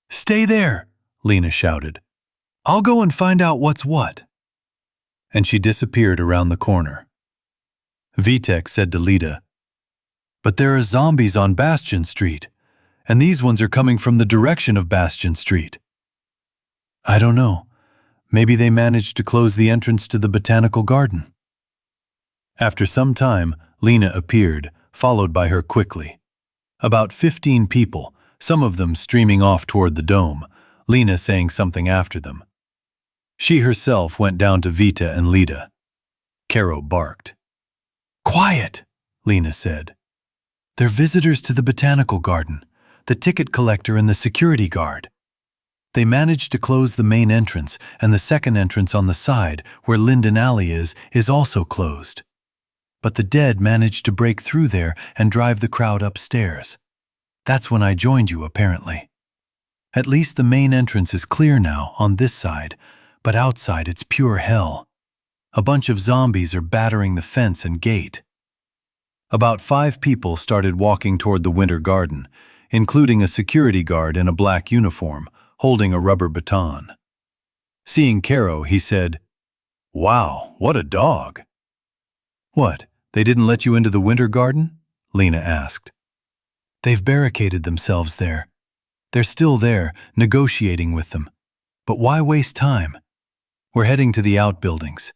"Stay there," Lena shouted. "I'll go and find out what's what." And she disappeared around the corner. Vitek said to Lida, "But there are zombies on Bastion Street, and these ones are coming from the direction of Bastion Street." "I don't know. Maybe they managed to close the entrance to the Botanical Garden." After some time, Lena appeared, followed by her quickly. About 15 people, some of them streaming off toward the dome, Lena saying something after them. She herself went down to Vita and Lida. Caro barked. "Quiet," Lena said. "They're visitors to the Botanical Garden, the ticket collector and the security guard." They managed to close the main entrance, and the second entrance on the side, where Linden Alley is also closed. But the dead managed to break through there and drive the crowd upstairs. That's when I joined you, apparently. At least the main entrance is clear now on this side, but outside it's pure hell. A bunch of zombies are battering the fence and gate. About 5 people started walking toward the winter garden, including a security guard in a black uniform, holding a rubber baton. Seeing Caro, he said, "Wow, what a dog." "What, they didn't let you into the winter garden?" Lena asked. "They've barricaded themselves there. They're still there, negotiating with them. But why waste time? We're heading to the outbuildings.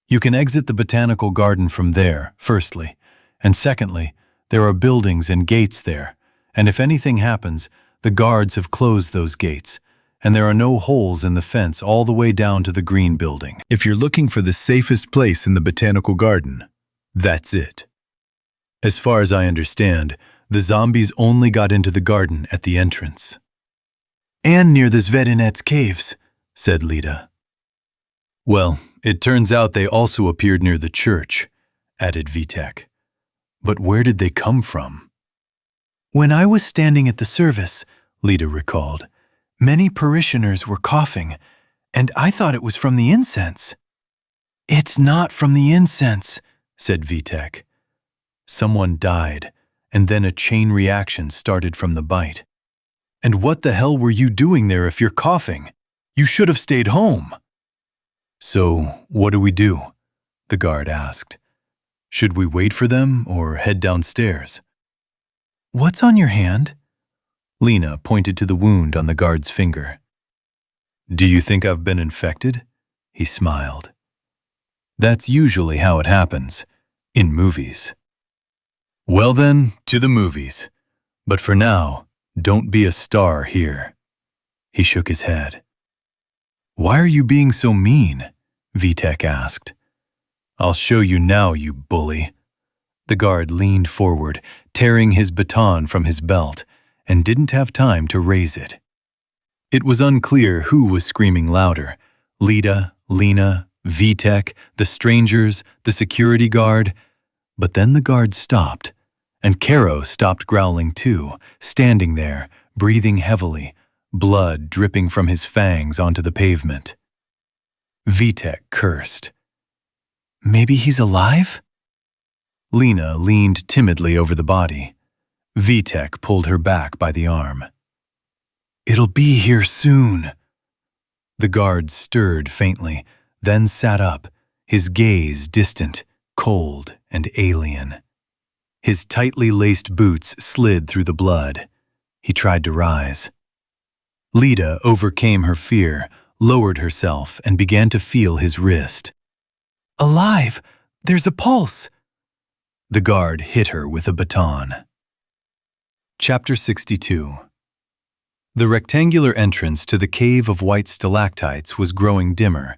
You can exit the Botanical Garden from there, firstly. And secondly, there are buildings and gates there. And if anything happens, the guards have closed those gates. And there are no holes in the fence all the way down to the green building. If you're looking for the safest place in the Botanical Garden, that's it. As far as I understand, the zombies only got into the garden at the entrance." "And near the Zvedinets caves," said Lida. "Well, it turns out they also appeared near the church," added Vitek. "But where did they come from?" "When I was standing at the service," Lida recalled, "many parishioners were coughing, and I thought it was from the incense." "It's not from the incense," said Vitek. "Someone died, and then a chain reaction started from the bite." "And what the hell were you doing there if you're coughing? You should have stayed home." "So, what do we do?" the guard asked. "Should we wait for them or head downstairs?" "What's on your hand?" Lena pointed to the wound on the guard's finger. "Do you think I've been infected?" He smiled. "That's usually how it happens, in movies." "Well then, to the movies. But for now, don't be a star here." He shook his head. "Why are you being so mean?" Vitek asked. "I'll show you now, you bully." The guard leaned forward, tearing his baton from his belt, and didn't have time to raise it. It was unclear who was screaming louder, Lida, Lena, Vitek, the strangers, the security guard. But then the guard stopped, and Caro stopped growling too, standing there, breathing heavily, blood dripping from his fangs onto the pavement. Vitek cursed. "Maybe he's alive?" Lena leaned timidly over the body. Vitek pulled her back by the arm. "It'll be here soon." The guard stirred faintly, then sat up, his gaze distant, cold, and alien. His tightly laced boots slid through the blood. He tried to rise. Lida overcame her fear, lowered herself, and began to feel his wrist. "Alive! There's a pulse!" The guard hit her with a baton. Chapter 62. The rectangular entrance to the cave of white stalactites was growing dimmer.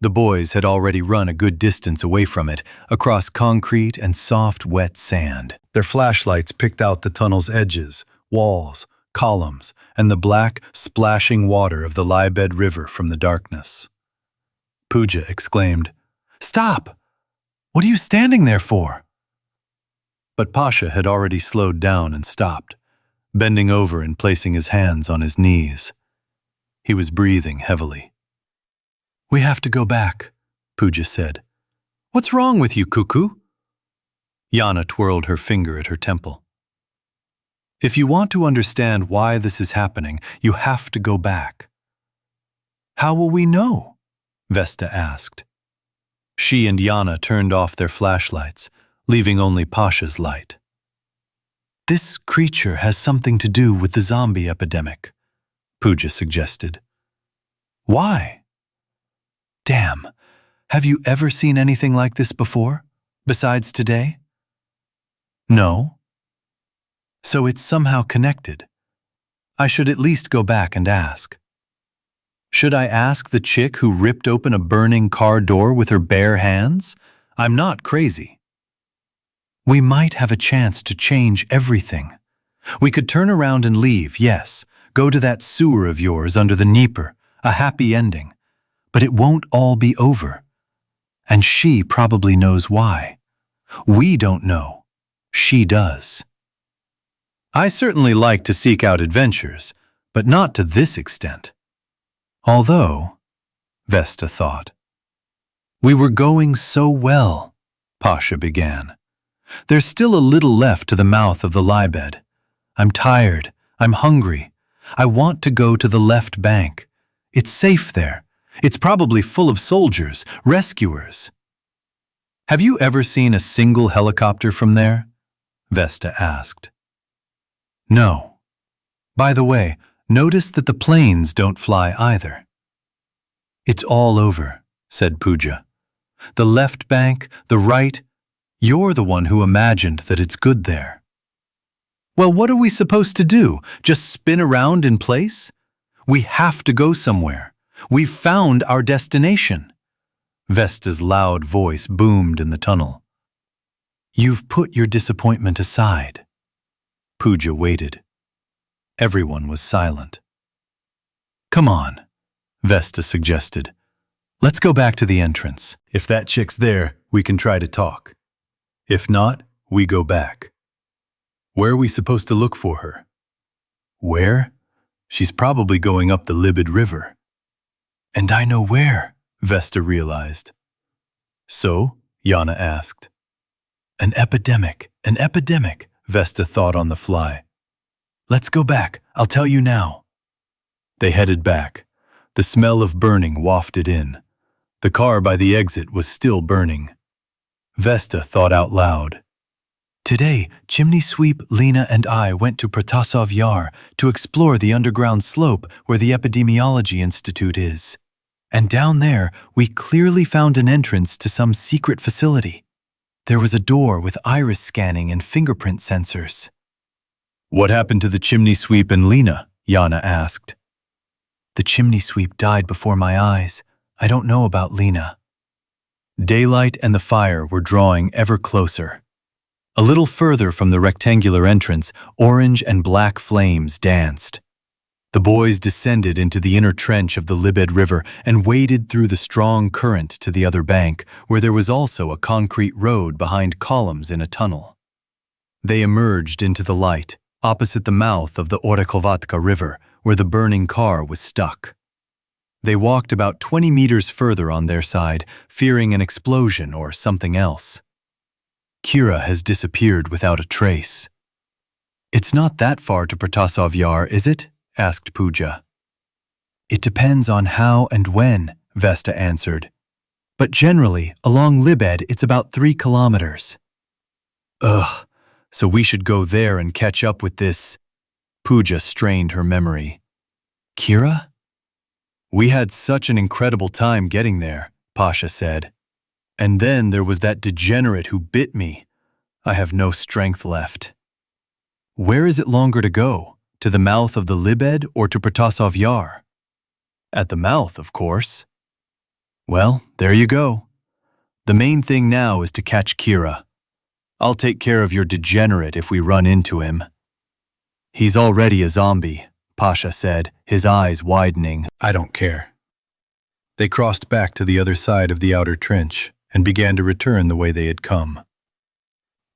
The boys had already run a good distance away from it, across concrete and soft, wet sand. Their flashlights picked out the tunnel's edges, walls, columns, and the black, splashing water of the Lybed River from the darkness. Pooja exclaimed, "Stop! What are you standing there for?" But Pasha had already slowed down and stopped, bending over and placing his hands on his knees. He was breathing heavily. "We have to go back," Pooja said. "What's wrong with you, Cuckoo?" Yana twirled her finger at her temple. "If you want to understand why this is happening, you have to go back." "How will we know?" Vesta asked. She and Yana turned off their flashlights, leaving only Pasha's light. "This creature has something to do with the zombie epidemic," Pooja suggested. "Why?" "Damn, have you ever seen anything like this before, besides today?" "No." "So it's somehow connected. I should at least go back and ask." "Should I ask the chick who ripped open a burning car door with her bare hands? I'm not crazy." "We might have a chance to change everything. We could turn around and leave, yes, Go to that sewer of yours under the Dnieper, a happy ending. But it won't all be over. And she probably knows why. We don't know. She does. I certainly like to seek out adventures, but not to this extent. Although, Vesta thought. We were going so well, Pasha began. There's still a little left to the mouth of the Lybed. I'm tired. I'm hungry. I want to go to the left bank. It's safe there. It's probably full of soldiers, rescuers. Have you ever seen a single helicopter from there? Vesta asked. No. By the way, notice that the planes don't fly either. It's all over, said Pooja. The left bank, the right, you're the one who imagined that it's good there. Well, what are we supposed to do? Just spin around in place? We have to go somewhere. We've found our destination. Vesta's loud voice boomed in the tunnel. You've put your disappointment aside. Pooja waited. Everyone was silent. Come on, Vesta suggested. Let's go back to the entrance. If that chick's there, we can try to talk. If not, we go back. Where are we supposed to look for her? Where? She's probably going up the Lybed River. And I know where, Vesta realized. So? Yana asked. An epidemic, Vesta thought on the fly. Let's go back, I'll tell you now. They headed back. The smell of burning wafted in. The car by the exit was still burning. Vesta thought out loud. Today, Chimney Sweep, Lena, and I went to Protasov Yar to explore the underground slope where the Epidemiology Institute is. And down there, we clearly found an entrance to some secret facility. There was a door with iris scanning and fingerprint sensors. What happened to the Chimney Sweep and Lena? Yana asked. The Chimney Sweep died before my eyes. I don't know about Lena. Daylight and the fire were drawing ever closer. A little further from the rectangular entrance, orange and black flames danced. The boys descended into the inner trench of the Lybed River and waded through the strong current to the other bank, where there was also a concrete road behind columns in a tunnel. They emerged into the light, opposite the mouth of the Orekhovatka River, where the burning car was stuck. They walked about 20 meters further on their side, fearing an explosion or something else. Kira has disappeared without a trace. It's not that far to Protasov Yar, is it? Asked Pooja. It depends on how and when, Vesta answered. But generally, along Lybed, it's about 3 kilometers. Ugh, so we should go there and catch up with this. Pooja strained her memory. Kira? We had such an incredible time getting there, Pasha said. And then there was that degenerate who bit me. I have no strength left. Where is it longer to go? To the mouth of the Lybed or to Protasov Yar? At the mouth, of course. Well, there you go. The main thing now is to catch Kira. I'll take care of your degenerate if we run into him. He's already a zombie, Pasha said, his eyes widening. I don't care. They crossed back to the other side of the outer trench and began to return the way they had come.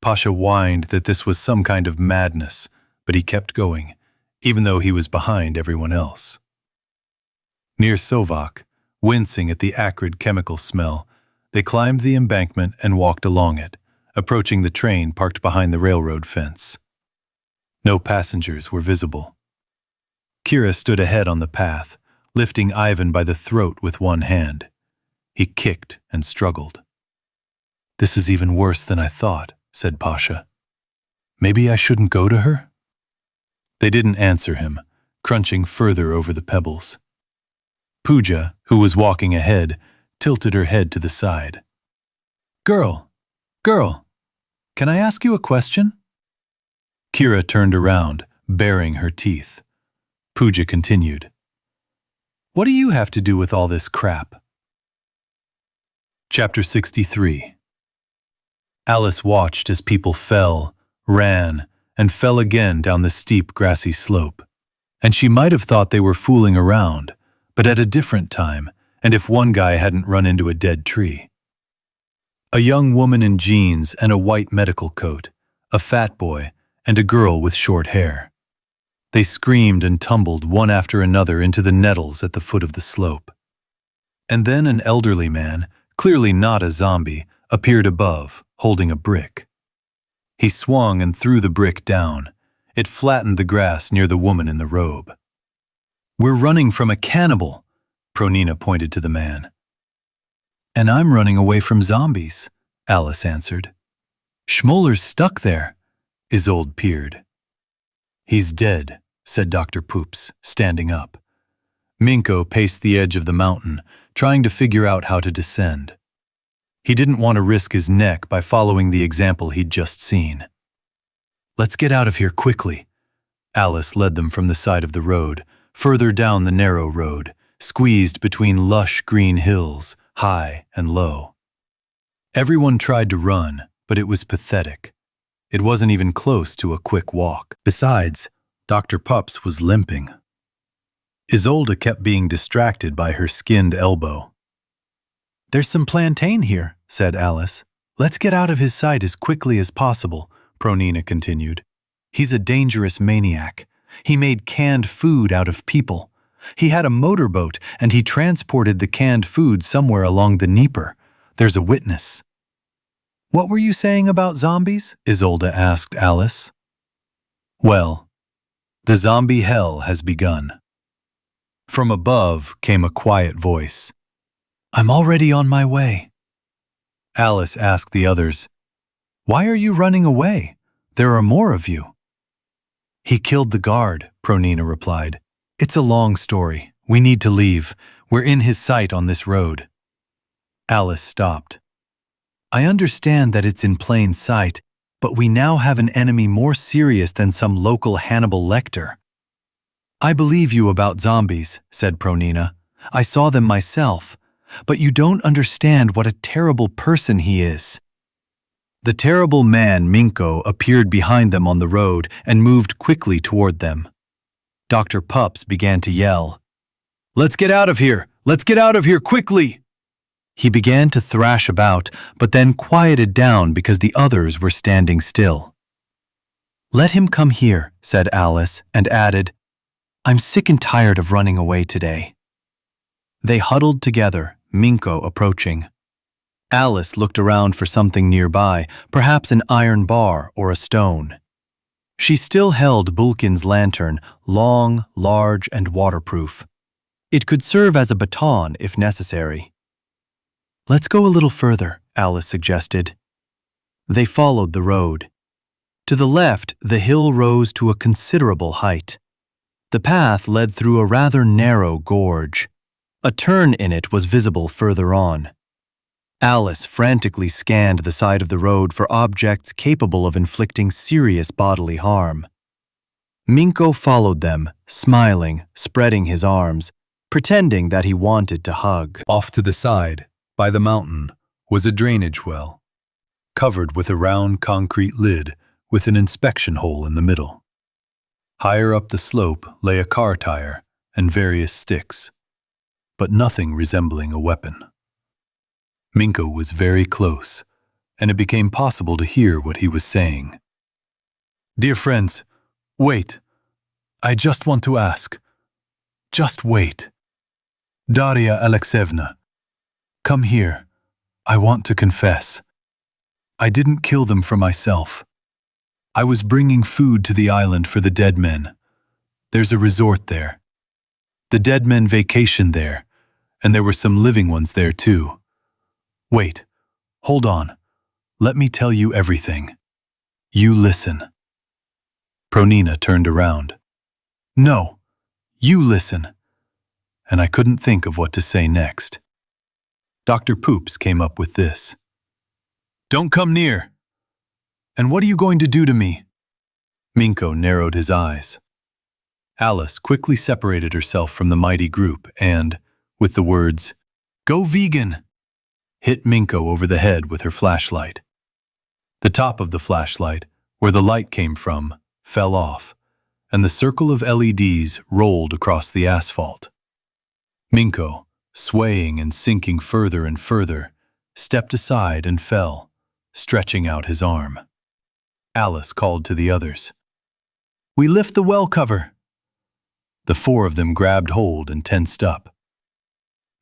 Pasha whined that this was some kind of madness, but he kept going, even though he was behind everyone else. Near Sovak, wincing at the acrid chemical smell, they climbed the embankment and walked along it, approaching the train parked behind the railroad fence. No passengers were visible. Kira stood ahead on the path, lifting Ivan by the throat with one hand. He kicked and struggled. This is even worse than I thought, said Pasha. Maybe I shouldn't go to her? They didn't answer him, crunching further over the pebbles. Pooja, who was walking ahead, tilted her head to the side. Girl, can I ask you a question? Kira turned around, baring her teeth. Pooja continued. What do you have to do with all this crap? Chapter 63. Alice watched as people fell, ran, and fell again down the steep grassy slope. And she might have thought they were fooling around, but at a different time, and if one guy hadn't run into a dead tree. A young woman in jeans and a white medical coat, a fat boy, and a girl with short hair. They screamed and tumbled one after another into the nettles at the foot of the slope. And then an elderly man, clearly not a zombie, appeared above, holding a brick. He swung and threw the brick down. It flattened the grass near the woman in the robe. "We're running from a cannibal," Pronina pointed to the man. "And I'm running away from zombies," Alice answered. "Schmoller's stuck there," Isolde peered. "He's dead," said Dr. Poops, standing up. Minko paced the edge of the mountain, trying to figure out how to descend. He didn't want to risk his neck by following the example he'd just seen. "Let's get out of here quickly." Alice led them from the side of the road, further down the narrow road, squeezed between lush green hills, high and low. Everyone tried to run, but it was pathetic. It wasn't even close to a quick walk. Besides, Dr. Pups was limping. Isolde kept being distracted by her skinned elbow. "There's some plantain here," said Alice. "Let's get out of his sight as quickly as possible," Pronina continued. "He's a dangerous maniac. He made canned food out of people. He had a motorboat, and he transported the canned food somewhere along the Dnieper. There's a witness." "What were you saying about zombies?" Isolde asked Alice. "Well, the zombie hell has begun." From above came a quiet voice. "I'm already on my way." Alice asked the others, "Why are you running away? There are more of you." "He killed the guard," Pronina replied. "It's a long story. We need to leave. We're in his sight on this road." Alice stopped. "I understand that it's in plain sight, but we now have an enemy more serious than some local Hannibal Lecter." "I believe you about zombies," said Pronina. "I saw them myself. But you don't understand what a terrible person he is." The terrible man, Minko, appeared behind them on the road and moved quickly toward them. Dr. Pups began to yell, "Let's get out of here! Let's get out of here quickly!" He began to thrash about, but then quieted down because the others were standing still. "Let him come here," said Alice, and added, "I'm sick and tired of running away today." They huddled together, Minko approaching. Alice looked around for something nearby, perhaps an iron bar or a stone. She still held Bulkin's lantern, long, large, and waterproof. It could serve as a baton if necessary. "Let's go a little further," Alice suggested. They followed the road. To the left, the hill rose to a considerable height. The path led through a rather narrow gorge. A turn in it was visible further on. Alice frantically scanned the side of the road for objects capable of inflicting serious bodily harm. Minko followed them, smiling, spreading his arms, pretending that he wanted to hug. Off to the side, by the mountain, was a drainage well, covered with a round concrete lid with an inspection hole in the middle. Higher up the slope lay a car tire and various sticks, but nothing resembling a weapon. Minko was very close, and it became possible to hear what he was saying. "Dear friends, wait. I just want to ask. Just wait. Daria Alexeyevna, come here. I want to confess. I didn't kill them for myself. I was bringing food to the island for the dead men. There's a resort there. The dead men vacation there, and there were some living ones there too. Wait, hold on. Let me tell you everything. You listen." Pronina turned around. "No, you listen." And I couldn't think of what to say next. Dr. Poops came up with this. "Don't come near. And what are you going to do to me?" Minko narrowed his eyes. Alice quickly separated herself from the mighty group and, with the words, "Go vegan," hit Minko over the head with her flashlight. The top of the flashlight, where the light came from, fell off, and the circle of LEDs rolled across the asphalt. Minko, swaying and sinking further and further, stepped aside and fell, stretching out his arm. Alice called to the others. "We lift the well cover." The four of them grabbed hold and tensed up.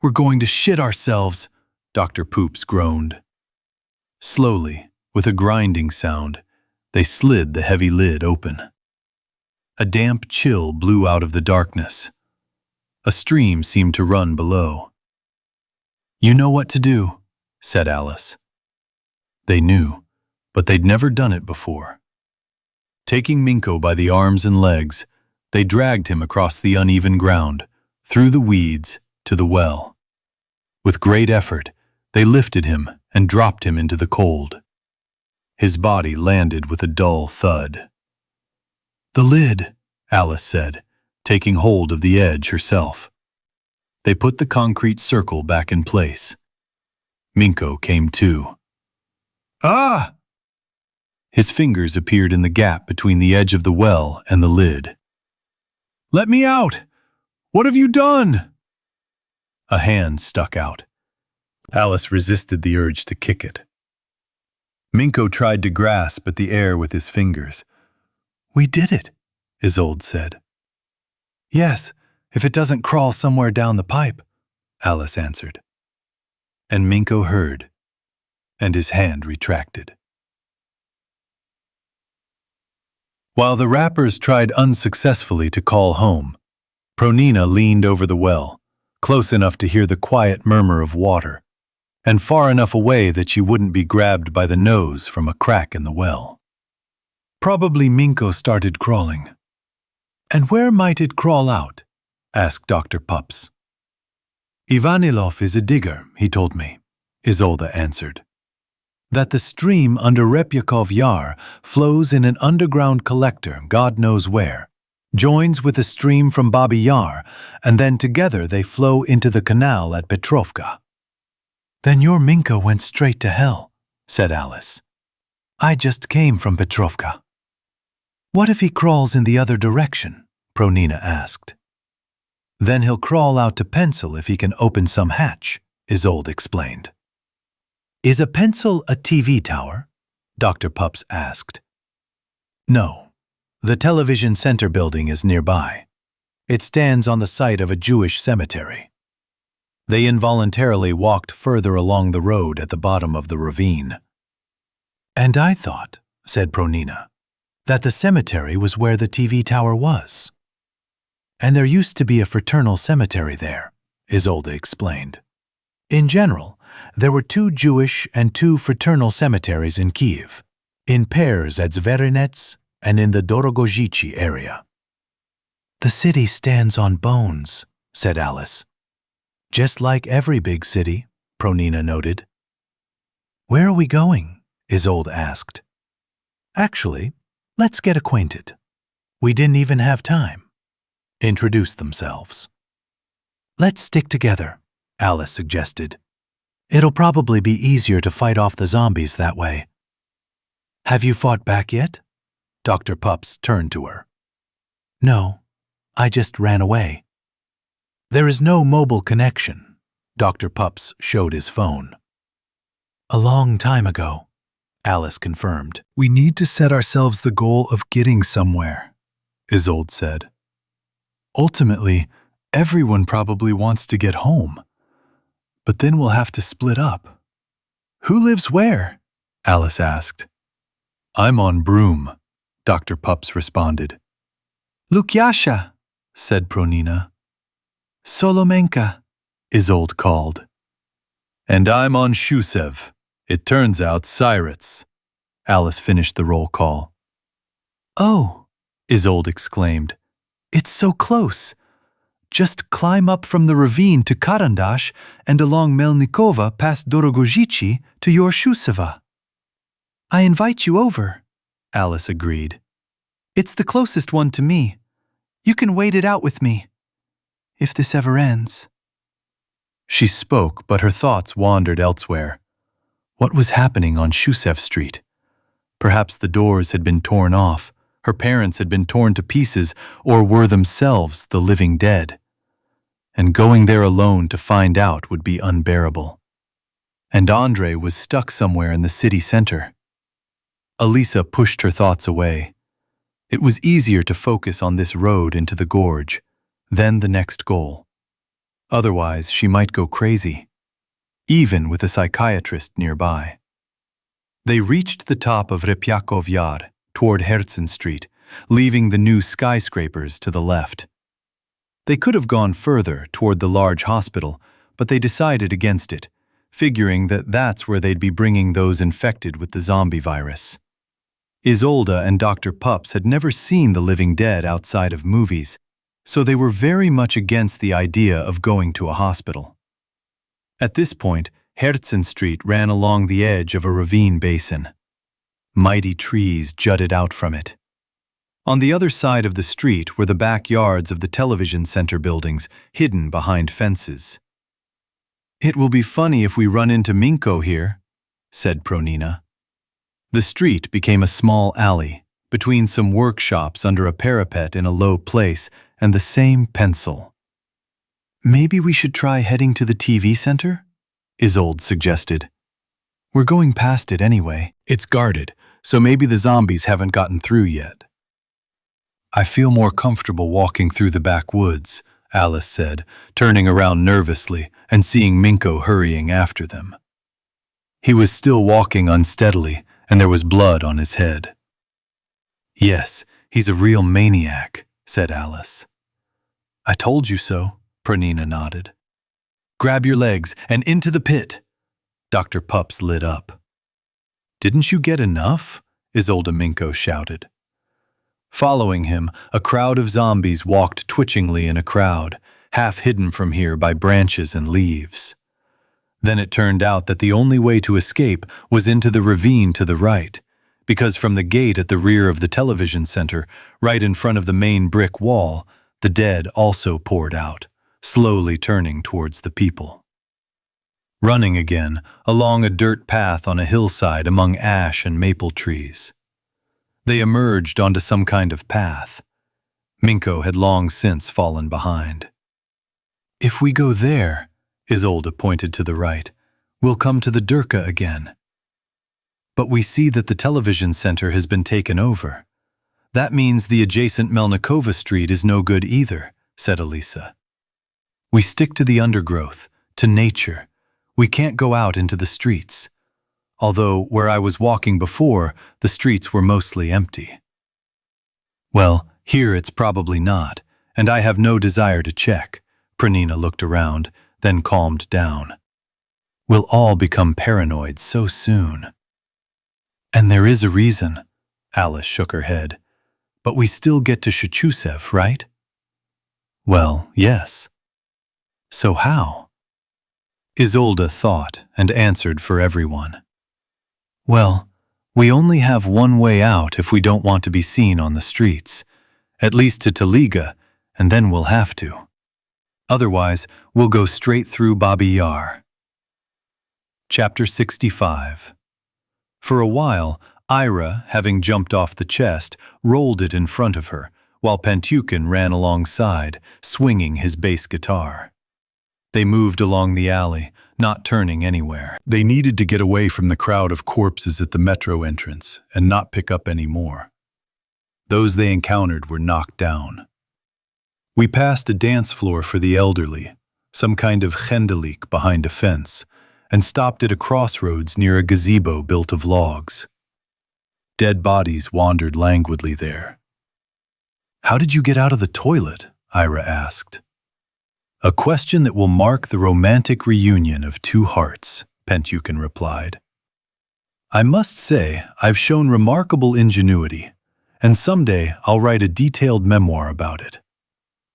"We're going to shit ourselves," Dr. Poops groaned. Slowly, with a grinding sound, they slid the heavy lid open. A damp chill blew out of the darkness. A stream seemed to run below. "You know what to do," said Alice. They knew, but they'd never done it before. Taking Minko by the arms and legs, they dragged him across the uneven ground, through the weeds, to the well. With great effort, they lifted him and dropped him into the cold. His body landed with a dull thud. "The lid," Alice said, taking hold of the edge herself. They put the concrete circle back in place. Minko came to. "Ah!" His fingers appeared in the gap between the edge of the well and the lid. "Let me out! What have you done?" A hand stuck out. Alice resisted the urge to kick it. Minko tried to grasp at the air with his fingers. "We did it," Isolde said. "Yes, if it doesn't crawl somewhere down the pipe," Alice answered. And Minko heard, and his hand retracted. While the rappers tried unsuccessfully to call home, Pronina leaned over the well, close enough to hear the quiet murmur of water, and far enough away that she wouldn't be grabbed by the nose from a crack in the well. Probably Minko started crawling. "And where might it crawl out?" asked Dr. Pups. "Ivanilov is a digger, he told me," Isolde answered. "That the stream under Repyakov Yar flows in an underground collector God knows where, joins with a stream from Babi Yar, and then together they flow into the canal at Petrovka." "Then your Minko went straight to hell," said Alice. "I just came from Petrovka." "What if he crawls in the other direction?" Pronina asked. "Then he'll crawl out to Pencil if he can open some hatch," Isolde explained. "Is a pencil a TV tower?" Dr. Pups asked. "No. The television center building is nearby. It stands on the site of a Jewish cemetery." They involuntarily walked further along the road at the bottom of the ravine. "And I thought," said Pronina, "that the cemetery was where the TV tower was." "And there used to be a fraternal cemetery there," Isolde explained. "In general, there were 2 Jewish and 2 fraternal cemeteries in Kiev, in pairs at Zverinets and in the Dorogozhichi area." "The city stands on bones," said Alice. "Just like every big city," Pronina noted. "Where are we going?" Isolde asked. "Actually, let's get acquainted. We didn't even have time." Introduce themselves. "Let's stick together," Alice suggested. "It'll probably be easier to fight off the zombies that way." "Have you fought back yet?" Dr. Pups turned to her. "No, I just ran away." "There is no mobile connection," Dr. Pups showed his phone. "A long time ago," Alice confirmed. "We need to set ourselves the goal of getting somewhere," Isolde said. "Ultimately, everyone probably wants to get home. But then we'll have to split up." "Who lives where?" Alice asked. "I'm on Broom," Dr. Pups responded. "Lukyasha," said Pronina. "Solomenka," Isolde called. "And I'm on Shusev. It turns out Cyrits." Alice finished the roll call. "Oh," Isolde exclaimed. "It's so close. Just climb up from the ravine to Karandash and along Melnikova past Dorogozhichi to your Shuseva." "I invite you over," Alice agreed. "It's the closest one to me. You can wait it out with me. If this ever ends." She spoke, but her thoughts wandered elsewhere. What was happening on Shusev Street? Perhaps the doors had been torn off, Her parents had been torn to pieces or were themselves the living dead. And going there alone to find out would be unbearable. And Andre was stuck somewhere in the city center. Elisa pushed her thoughts away. It was easier to focus on this road into the gorge, then the next goal. Otherwise, she might go crazy, even with a psychiatrist nearby. They reached the top of Repyakov Yar toward Herzen Street, leaving the new skyscrapers to the left. They could have gone further toward the large hospital, but they decided against it, figuring that that's where they'd be bringing those infected with the zombie virus. Isolde and Dr. Pups had never seen the living dead outside of movies, so they were very much against the idea of going to a hospital. At this point, Herzen Street ran along the edge of a ravine basin. Mighty trees jutted out from it. On the other side of the street were the backyards of the television center buildings, hidden behind fences. "It will be funny if we run into Minko here," said Pronina. The street became a small alley, between some workshops under a parapet in a low place and the same pencil. "Maybe we should try heading to the TV center?" Isolde suggested. "We're going past it anyway. It's guarded, so maybe the zombies haven't gotten through yet." "I feel more comfortable walking through the backwoods," Alice said, turning around nervously and seeing Minko hurrying after them. He was still walking unsteadily, and there was blood on his head. "Yes, he's a real maniac," said Alice. "I told you so," Pronina nodded. "Grab your legs and into the pit." Dr. Pups lit up. "Didn't you get enough?" Isolde Minko shouted. Following him, a crowd of zombies walked twitchingly in a crowd, half hidden from here by branches and leaves. Then it turned out that the only way to escape was into the ravine to the right, because from the gate at the rear of the television center, right in front of the main brick wall, the dead also poured out, slowly turning towards the people. Running again, along a dirt path on a hillside among ash and maple trees. They emerged onto some kind of path. Minko had long since fallen behind. "If we go there," Isolde pointed to the right, "we'll come to the Durka again." "But we see that the television center has been taken over. That means the adjacent Melnikova Street is no good either," said Elisa. "We stick to the undergrowth, to nature. We can't go out into the streets. Although, where I was walking before, the streets were mostly empty." "Well, here it's probably not, and I have no desire to check." Pronina looked around, then calmed down. "We'll all become paranoid so soon." "And there is a reason," Alice shook her head. "But we still get to Shechusev, right?" "Well, yes." "So how?" Isolde thought and answered for everyone. "Well, we only have one way out if we don't want to be seen on the streets, at least to Taliga, and then we'll have to. Otherwise, we'll go straight through Babi Yar." Chapter 65. For a while, Ira, having jumped off the chest, rolled it in front of her, while Pentukin ran alongside, swinging his bass guitar. They moved along the alley, not turning anywhere. They needed to get away from the crowd of corpses at the metro entrance and not pick up any more. Those they encountered were knocked down. We passed a dance floor for the elderly, some kind of chendelik behind a fence, and stopped at a crossroads near a gazebo built of logs. Dead bodies wandered languidly there. "How did you get out of the toilet?" Ira asked. "A question that will mark the romantic reunion of two hearts," Pentukin replied. "I must say I've shown remarkable ingenuity, and someday I'll write a detailed memoir about it.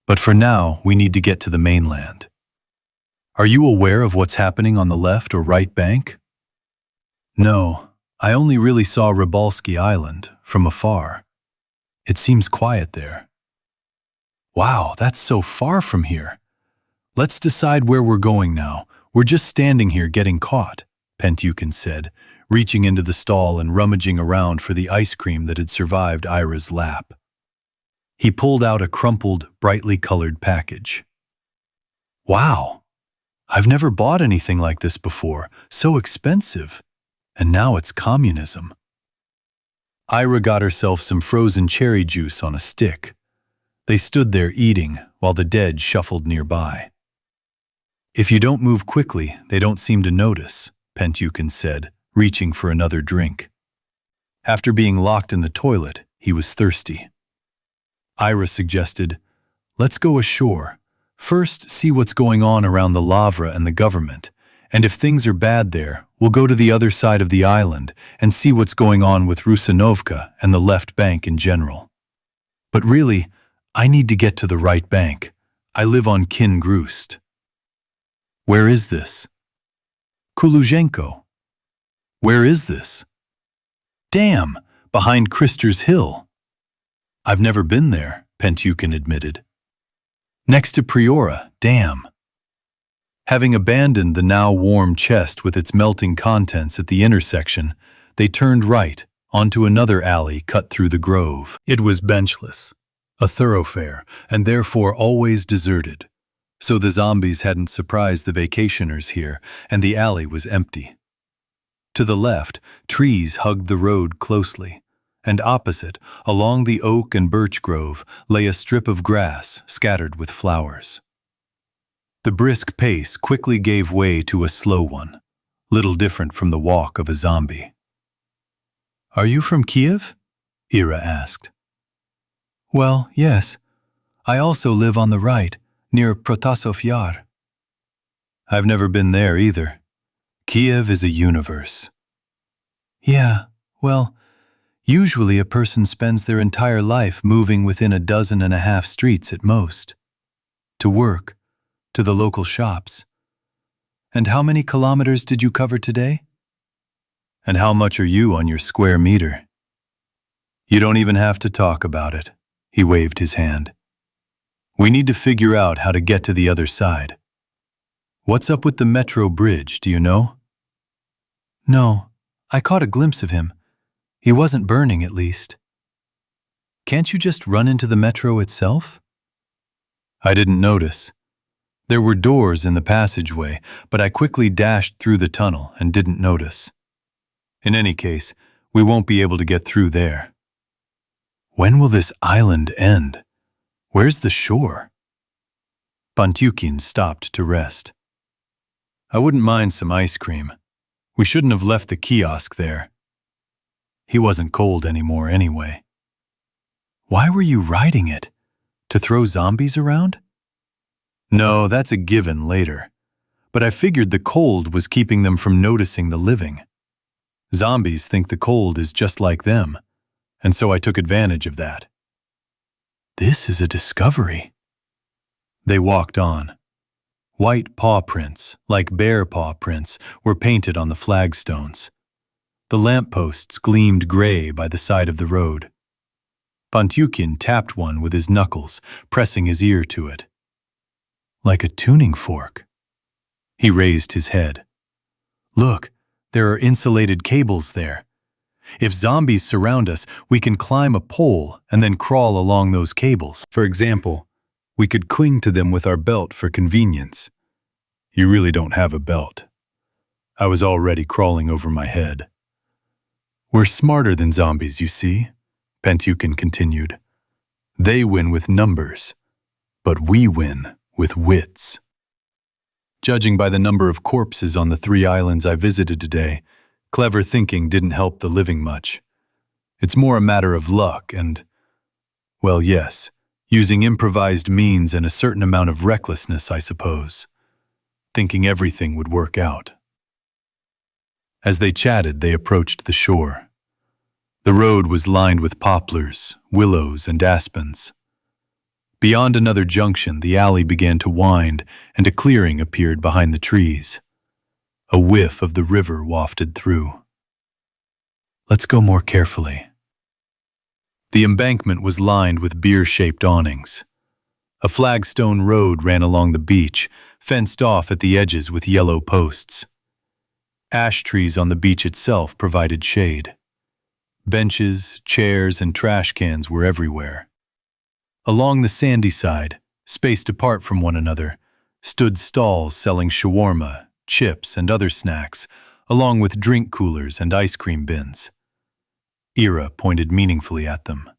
But for now, we need to get to the mainland. Are you aware of what's happening on the left or right bank?" "No, I only really saw Rybalski Island from afar. It seems quiet there." "Wow, that's so far from here. Let's decide where we're going now. We're just standing here getting caught," Pentukin said, reaching into the stall and rummaging around for the ice cream that had survived Ira's lap. He pulled out a crumpled, brightly colored package. Wow! I've never bought anything like this before, so expensive. And now it's communism. Ira got herself some frozen cherry juice on a stick. They stood there eating while the dead shuffled nearby. If you don't move quickly, they don't seem to notice, Pentukin said, reaching for another drink. After being locked in the toilet, he was thirsty. Ira suggested, "Let's go ashore. First, see what's going on around the Lavra and the government, and if things are bad there, we'll go to the other side of the island and see what's going on with Rusanovka and the left bank in general. But really, I need to get to the right bank. I live on Kin Grust." "Where is this?" "Kuluzhenko." "Where is this?" "Damn, behind Krister's Hill." "I've never been there," Pentukin admitted. "Next to Priora, damn." Having abandoned the now warm chest with its melting contents at the intersection, they turned right onto another alley cut through the grove. It was benchless, a thoroughfare, and therefore always deserted. So the zombies hadn't surprised the vacationers here, and the alley was empty. To the left, trees hugged the road closely, and opposite, along the oak and birch grove, lay a strip of grass scattered with flowers. The brisk pace quickly gave way to a slow one, little different from the walk of a zombie. "Are you from Kiev?" Ira asked. "Well, yes. I also live on the right, near Protasov Yar." "I've never been there either. Kiev is a universe." "Yeah, well, usually a person spends their entire life moving within 12.5 streets at most. To work, to the local shops. And how many kilometers did you cover today? And how much are you on your square meter?" "You don't even have to talk about it," he waved his hand. "We need to figure out how to get to the other side. What's up with the metro bridge, do you know?" "No, I caught a glimpse of him. He wasn't burning, at least." "Can't you just run into the metro itself?" "I didn't notice. There were doors in the passageway, but I quickly dashed through the tunnel and didn't notice. In any case, we won't be able to get through there." "When will this island end? Where's the shore?" Pentukin stopped to rest. "I wouldn't mind some ice cream. We shouldn't have left the kiosk there." He wasn't cold anymore anyway. "Why were you riding it? To throw zombies around?" "No, that's a given later. But I figured the cold was keeping them from noticing the living. Zombies think the cold is just like them, and so I took advantage of that." "This is a discovery." They walked on. White paw prints, like bear paw prints, were painted on the flagstones. The lampposts gleamed gray by the side of the road. Pentukin tapped one with his knuckles, pressing his ear to it. "Like a tuning fork." He raised his head. "Look, there are insulated cables there. If zombies surround us, we can climb a pole and then crawl along those cables. For example, we could cling to them with our belt for convenience." "You really don't have a belt." I was already crawling over my head. "We're smarter than zombies, you see," Pentukin continued. "They win with numbers, but we win with wits." Judging by the number of corpses on the 3 islands I visited today, clever thinking didn't help the living much. It's more a matter of luck and, well, yes, using improvised means and a certain amount of recklessness, I suppose. Thinking everything would work out. As they chatted, they approached the shore. The road was lined with poplars, willows, and aspens. Beyond another junction, the alley began to wind, and a clearing appeared behind the trees. A whiff of the river wafted through. "Let's go more carefully." The embankment was lined with beer-shaped awnings. A flagstone road ran along the beach, fenced off at the edges with yellow posts. Ash trees on the beach itself provided shade. Benches, chairs, and trash cans were everywhere. Along the sandy side, spaced apart from one another, stood stalls selling shawarma, chips, and other snacks, along with drink coolers and ice cream bins. Ira pointed meaningfully at them.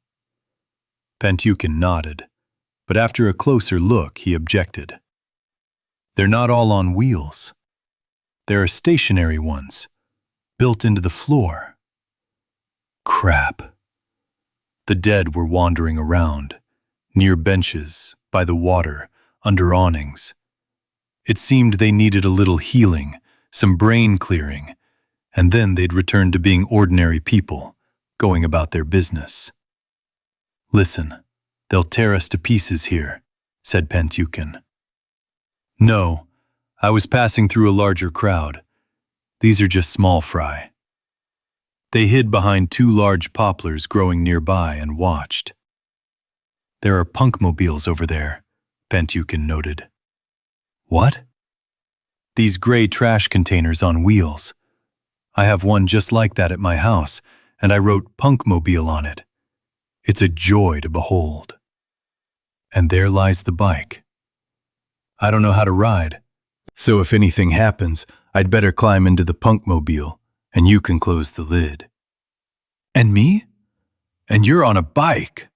Pentukin nodded, but after a closer look, he objected. They're not all on wheels. There are stationary ones, built into the floor. Crap. The dead were wandering around, near benches, by the water, under awnings. It seemed they needed a little healing, some brain clearing, and then they'd return to being ordinary people, going about their business. Listen, they'll tear us to pieces here, said Pentukin. No, I was passing through a larger crowd. These are just small fry. They hid behind two large poplars growing nearby and watched. There are punkmobiles over there, Pentukin noted. What? These gray trash containers on wheels. I have one just like that at my house, and I wrote punkmobile on it. It's a joy to behold. And there lies the bike. I don't know how to ride, so if anything happens, I'd better climb into the punkmobile, and you can close the lid. And me? And you're on a bike.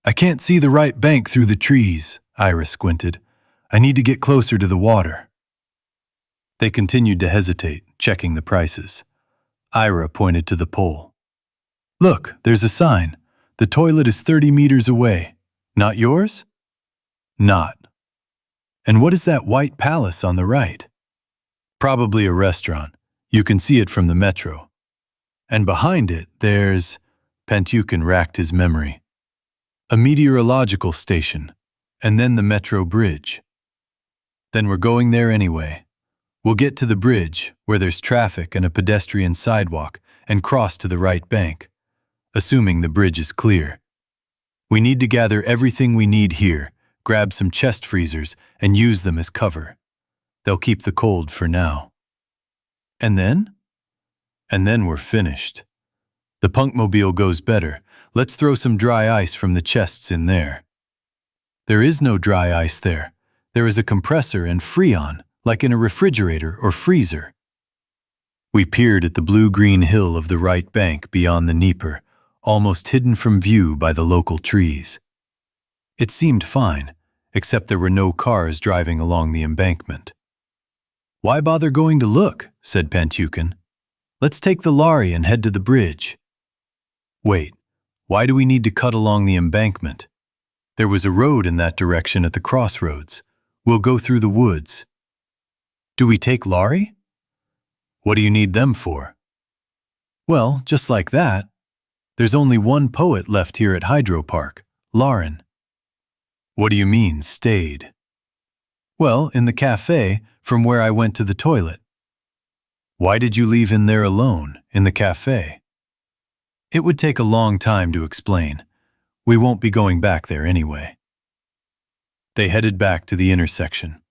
I can't see the right bank through the trees, Ira squinted. I need to get closer to the water. They continued to hesitate, checking the prices. Ira pointed to the pole. Look, there's a sign. The toilet is 30 meters away. Not yours? Not. And what is that white palace on the right? Probably a restaurant. You can see it from the metro. And behind it, there's... Pentukin racked his memory. A meteorological station, and then the metro bridge. Then we're going there anyway. We'll get to the bridge, where there's traffic and a pedestrian sidewalk, and cross to the right bank, assuming the bridge is clear. We need to gather everything we need here, grab some chest freezers, and use them as cover. They'll keep the cold for now. And then? And then we're finished. The punkmobile goes better. Let's throw some dry ice from the chests in there. There is no dry ice there. There is a compressor and freon, like in a refrigerator or freezer. We peered at the blue-green hill of the right bank beyond the Dnieper, almost hidden from view by the local trees. It seemed fine, except there were no cars driving along the embankment. Why bother going to look, said Pentukin. Let's take the lorry and head to the bridge. Wait, why do we need to cut along the embankment? There was a road in that direction at the crossroads. We'll go through the woods. Do we take lorry? What do you need them for? Well, just like that. There's only one poet left here at Hydropark, Lauren. What do you mean, stayed? Well, in the cafe, from where I went to the toilet. Why did you leave in there alone, in the cafe? It would take a long time to explain. We won't be going back there anyway. They headed back to the intersection.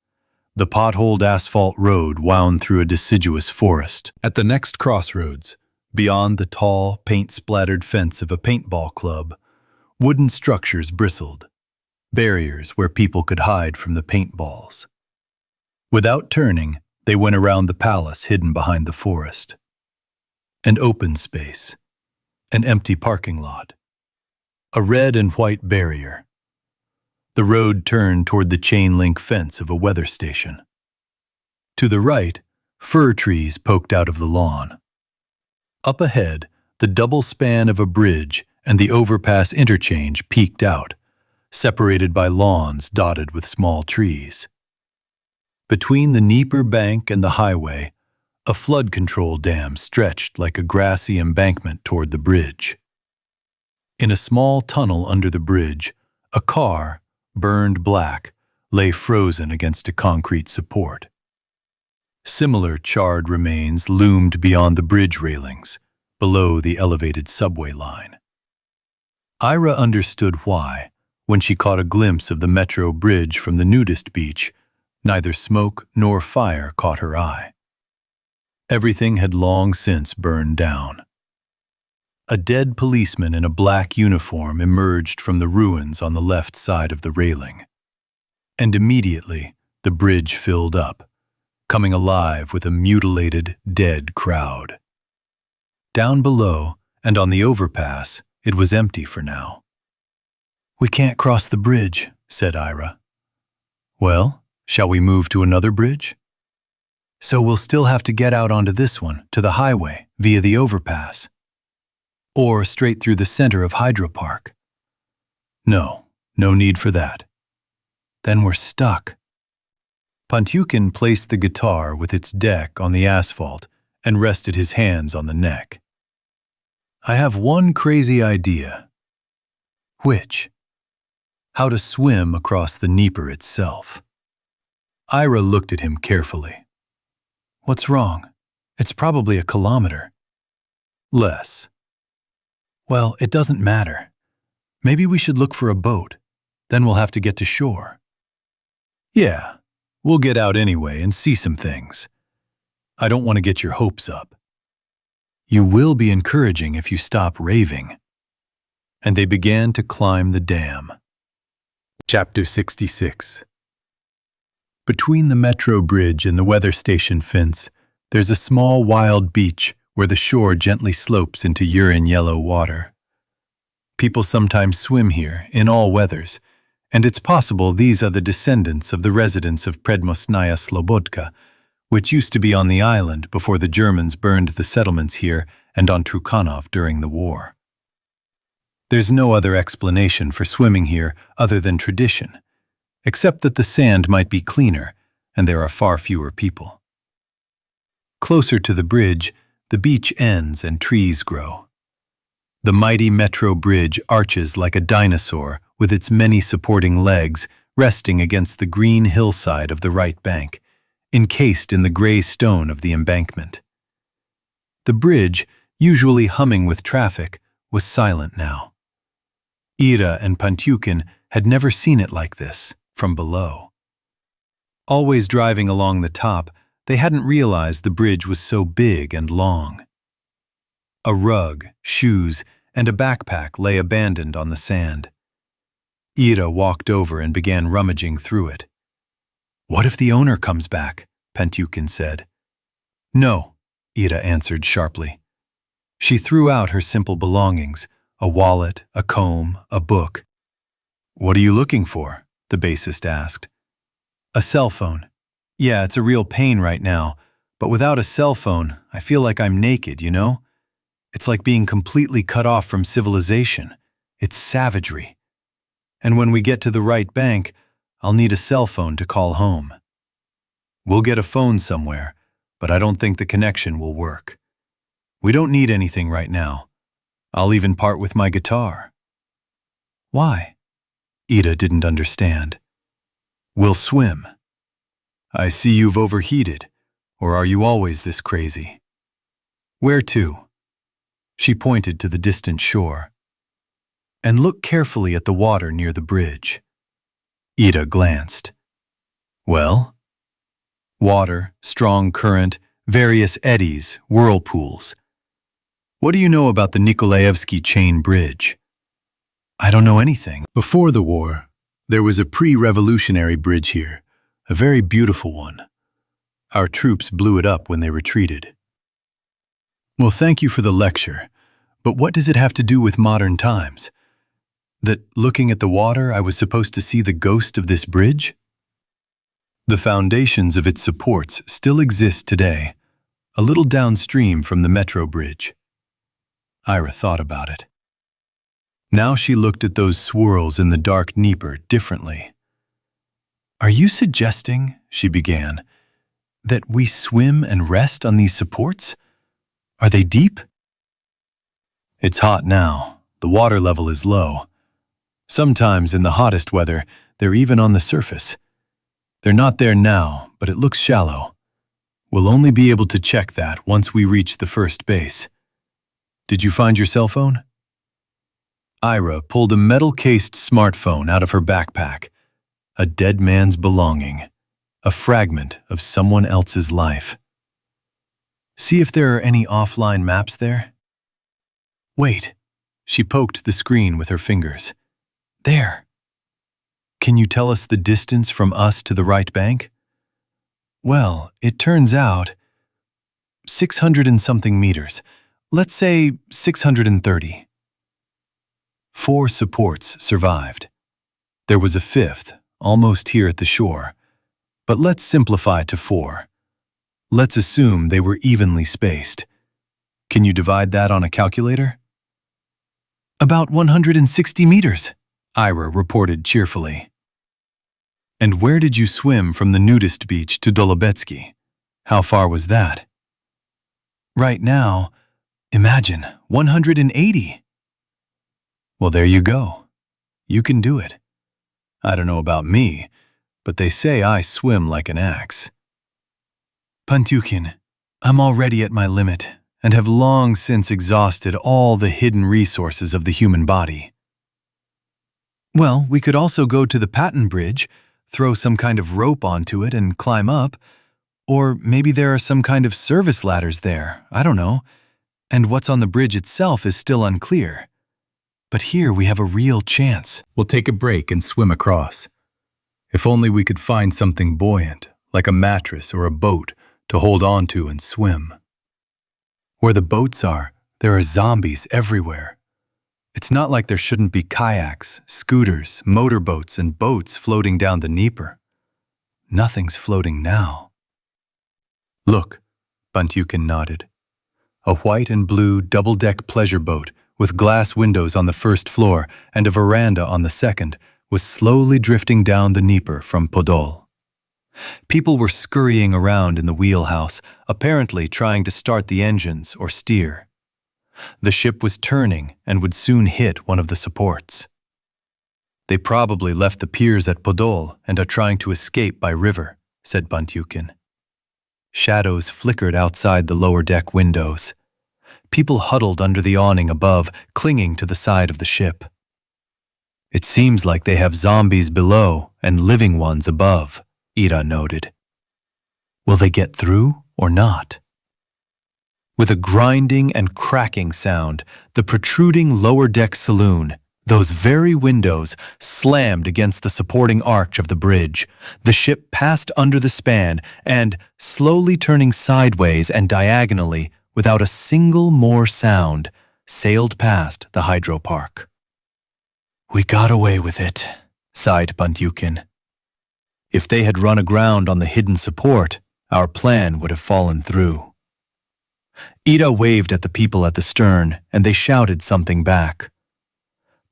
The potholed asphalt road wound through a deciduous forest. At the next crossroads, beyond the tall, paint-splattered fence of a paintball club, wooden structures bristled, barriers where people could hide from the paintballs. Without turning, they went around the palace hidden behind the forest. An open space, an empty parking lot, a red and white barrier. The road turned toward the chain-link fence of a weather station. To the right, fir trees poked out of the lawn. Up ahead, the double span of a bridge and the overpass interchange peeked out, separated by lawns dotted with small trees. Between the Dnieper bank and the highway, a flood control dam stretched like a grassy embankment toward the bridge. In a small tunnel under the bridge, a car, burned black, lay frozen against a concrete support. Similar charred remains loomed beyond the bridge railings, below the elevated subway line. Ira understood why, when she caught a glimpse of the metro bridge from the nudist beach, neither smoke nor fire caught her eye. Everything had long since burned down. A dead policeman in a black uniform emerged from the ruins on the left side of the railing. And immediately, the bridge filled up, coming alive with a mutilated, dead crowd. Down below, and on the overpass, it was empty for now. "We can't cross the bridge," said Ira. "Well, shall we move to another bridge?" "So we'll still have to get out onto this one, to the highway, via the overpass. Or straight through the center of Hydropark." "No, no need for that." "Then we're stuck." Pantyukin placed the guitar with its deck on the asphalt and rested his hands on the neck. "I have one crazy idea." "Which?" "How to swim across the Dnieper itself." Ira looked at him carefully. "What's wrong? It's probably a kilometer." "Less." "Well, it doesn't matter. Maybe we should look for a boat. Then we'll have to get to shore." "Yeah, we'll get out anyway and see some things. I don't want to get your hopes up." "You will be encouraging if you stop raving." And they began to climb the dam. Chapter 66. Between the metro bridge and the weather station fence, there's a small wild beach where the shore gently slopes into urine-yellow water. People sometimes swim here, in all weathers, and it's possible these are the descendants of the residents of Predmostnaya Slobodka, which used to be on the island before the Germans burned the settlements here and on Trukhanov during the war. There's no other explanation for swimming here other than tradition, except that the sand might be cleaner and there are far fewer people. Closer to the bridge, the beach ends and trees grow. The mighty metro bridge arches like a dinosaur with its many supporting legs resting against the green hillside of the right bank, encased in the gray stone of the embankment. The bridge, usually humming with traffic, was silent now. Ira and Pantyukin had never seen it like this, from below. Always driving along the top, they hadn't realized the bridge was so big and long. A rug, shoes, and a backpack lay abandoned on the sand. Ira walked over and began rummaging through it. "What if the owner comes back?" Pantyukin said. "No," Ira answered sharply. She threw out her simple belongings, a wallet, a comb, a book. "What are you looking for?" the bassist asked. "A cell phone. Yeah, it's a real pain right now, but without a cell phone, I feel like I'm naked, you know? It's like being completely cut off from civilization. It's savagery. And when we get to the right bank, I'll need a cell phone to call home. We'll get a phone somewhere, but I don't think the connection will work. We don't need anything right now. I'll even part with my guitar." "Why?" Ida didn't understand. "We'll swim." "I see you've overheated, or are you always this crazy?" "Where to?" She pointed to the distant shore. "And look carefully at the water near the bridge." Ida glanced. "Well?" "Water, strong current, various eddies, whirlpools. What do you know about the Nikolaevsky chain bridge?" "I don't know anything." "Before the war, there was a pre-revolutionary bridge here, a very beautiful one. Our troops blew it up when they retreated." "Well, thank you for the lecture, but what does it have to do with modern times? That looking at the water, I was supposed to see the ghost of this bridge?" "The foundations of its supports still exist today, a little downstream from the metro bridge." Ira thought about it. Now she looked at those swirls in the dark Dnieper differently. "Are you suggesting," she began, "that we swim and rest on these supports? Are they deep?" "It's hot now. The water level is low. Sometimes in the hottest weather, they're even on the surface. They're not there now, but it looks shallow. We'll only be able to check that once we reach the first base. Did you find your cell phone?" Ira pulled a metal-cased smartphone out of her backpack, a dead man's belonging, a fragment of someone else's life. See if there are any offline maps there. Wait, she poked the screen with her fingers. There. Can you tell us the distance from us to the right bank? Well, it turns out 600 and something meters. Let's say 630. 4 supports survived. There was a 5th, almost here at the shore. But let's simplify to 4. Let's assume they were evenly spaced. Can you divide that on a calculator? About 160 meters, Ira reported cheerfully. And where did you swim from the nudist beach to Dolobetsky? How far was that? Right now, imagine 180. Well, there you go. You can do it. I don't know about me, but they say I swim like an axe. Pantyukin, I'm already at my limit and have long since exhausted all the hidden resources of the human body. Well, we could also go to the Patton Bridge, throw some kind of rope onto it and climb up, or maybe there are some kind of service ladders there, I don't know, and what's on the bridge itself is still unclear. But here we have a real chance. We'll take a break and swim across. If only we could find something buoyant, like a mattress or a boat, to hold on to and swim. Where the boats are, there are zombies everywhere. It's not like there shouldn't be kayaks, scooters, motorboats, and boats floating down the Dnieper. Nothing's floating now. Look, Pantyukin nodded. A white and blue double-deck pleasure boat with glass windows on the first floor and a veranda on the second was slowly drifting down the Dnieper from Podol. People were scurrying around in the wheelhouse, apparently trying to start the engines or steer. The ship was turning and would soon hit one of the supports. They probably left the piers at Podol and are trying to escape by river, said Pantyukin. Shadows flickered outside the lower deck windows. People huddled under the awning above, clinging to the side of the ship. It seems like they have zombies below and living ones above, Ira noted. Will they get through or not? With a grinding and cracking sound, the protruding lower deck saloon, those very windows, slammed against the supporting arch of the bridge. The ship passed under the span and, slowly turning sideways and diagonally, without a single more sound, sailed past the Hydropark. We got away with it, sighed Pantyukin. If they had run aground on the hidden support, our plan would have fallen through. Ida waved at the people at the stern, and they shouted something back.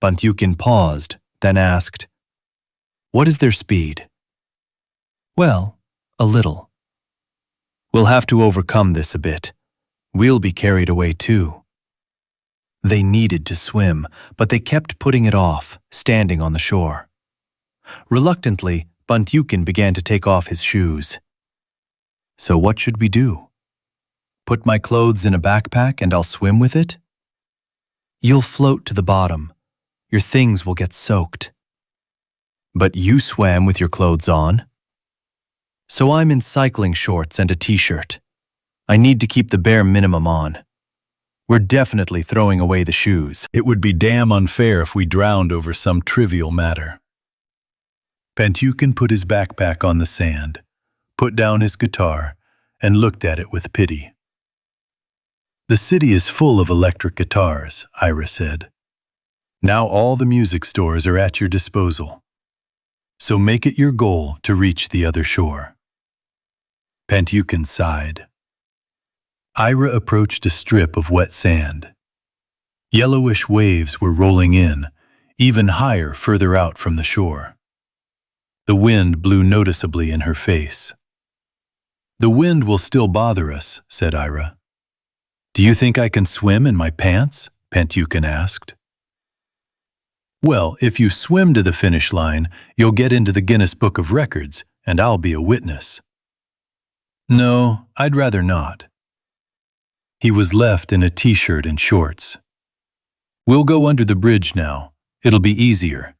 Pantyukin paused, then asked, "What is their speed?" "Well, a little. We'll have to overcome this a bit. We'll be carried away too." They needed to swim, but they kept putting it off, standing on the shore. Reluctantly, Pantyukin began to take off his shoes. "So what should we do? Put my clothes in a backpack and I'll swim with it?" "You'll float to the bottom. Your things will get soaked." "But you swam with your clothes on." "So I'm in cycling shorts and a t-shirt. I need to keep the bare minimum on. We're definitely throwing away the shoes. It would be damn unfair if we drowned over some trivial matter." Pantyukin put his backpack on the sand, put down his guitar, and looked at it with pity. "The city is full of electric guitars," Ira said. "Now all the music stores are at your disposal. So make it your goal to reach the other shore." Pantyukin sighed. Ira approached a strip of wet sand. Yellowish waves were rolling in, even higher further out from the shore. The wind blew noticeably in her face. "The wind will still bother us," said Ira. "Do you think I can swim in my pants?" Pantyukin asked. "Well, if you swim to the finish line, you'll get into the Guinness Book of Records, and I'll be a witness." "No, I'd rather not." He was left in a t-shirt and shorts. "We'll go under the bridge now. It'll be easier.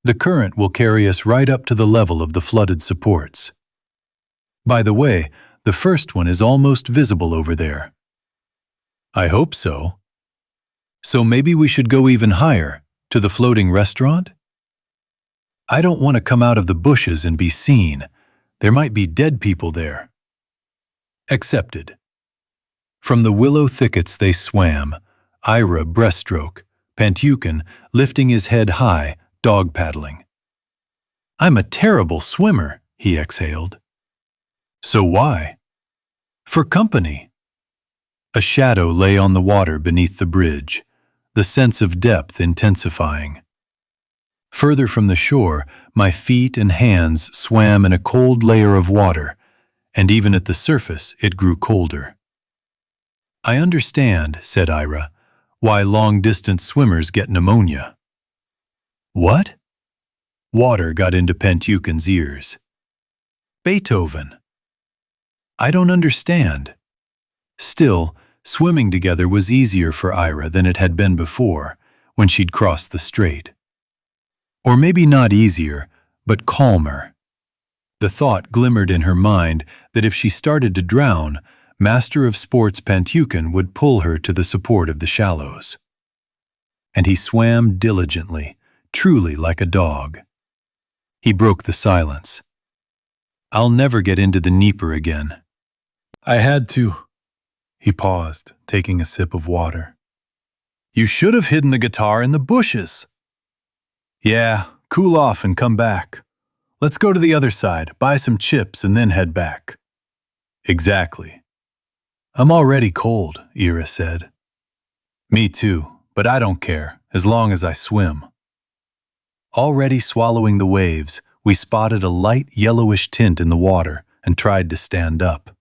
The current will carry us right up to the level of the flooded supports. By the way, The first one is almost visible over there. I hope so. So maybe we should go even higher, to the floating restaurant? I don't want to come out of the bushes and be seen. There might be dead people there. Accepted. From the willow thickets they swam, Ira breaststroke, Pantyukin lifting his head high, dog paddling. I'm a terrible swimmer, he exhaled. So why? For company. A shadow lay on the water beneath the bridge, the sense of depth intensifying. Further from the shore, my feet and hands swam in a cold layer of water, and even at the surface it grew colder. I understand, said Ira, why long-distance swimmers get pneumonia. What? Water got into Pantyukin's ears. Beethoven. I don't understand. Still, swimming together was easier for Ira than it had been before, when she'd crossed the strait. Or maybe not easier, but calmer. The thought glimmered in her mind that if she started to drown, Master of Sports Pantyukin would pull her to the support of the shallows. And he swam diligently, truly like a dog. He broke the silence. I'll never get into the Dnieper again. I had to. He paused, taking a sip of water. You should have hidden the guitar in the bushes. Yeah, cool off and come back. Let's go to the other side, buy some chips, and then head back. Exactly. I'm already cold, Ira said. Me too, but I don't care, as long as I swim. Already swallowing the waves, we spotted a light yellowish tint in the water and tried to stand up.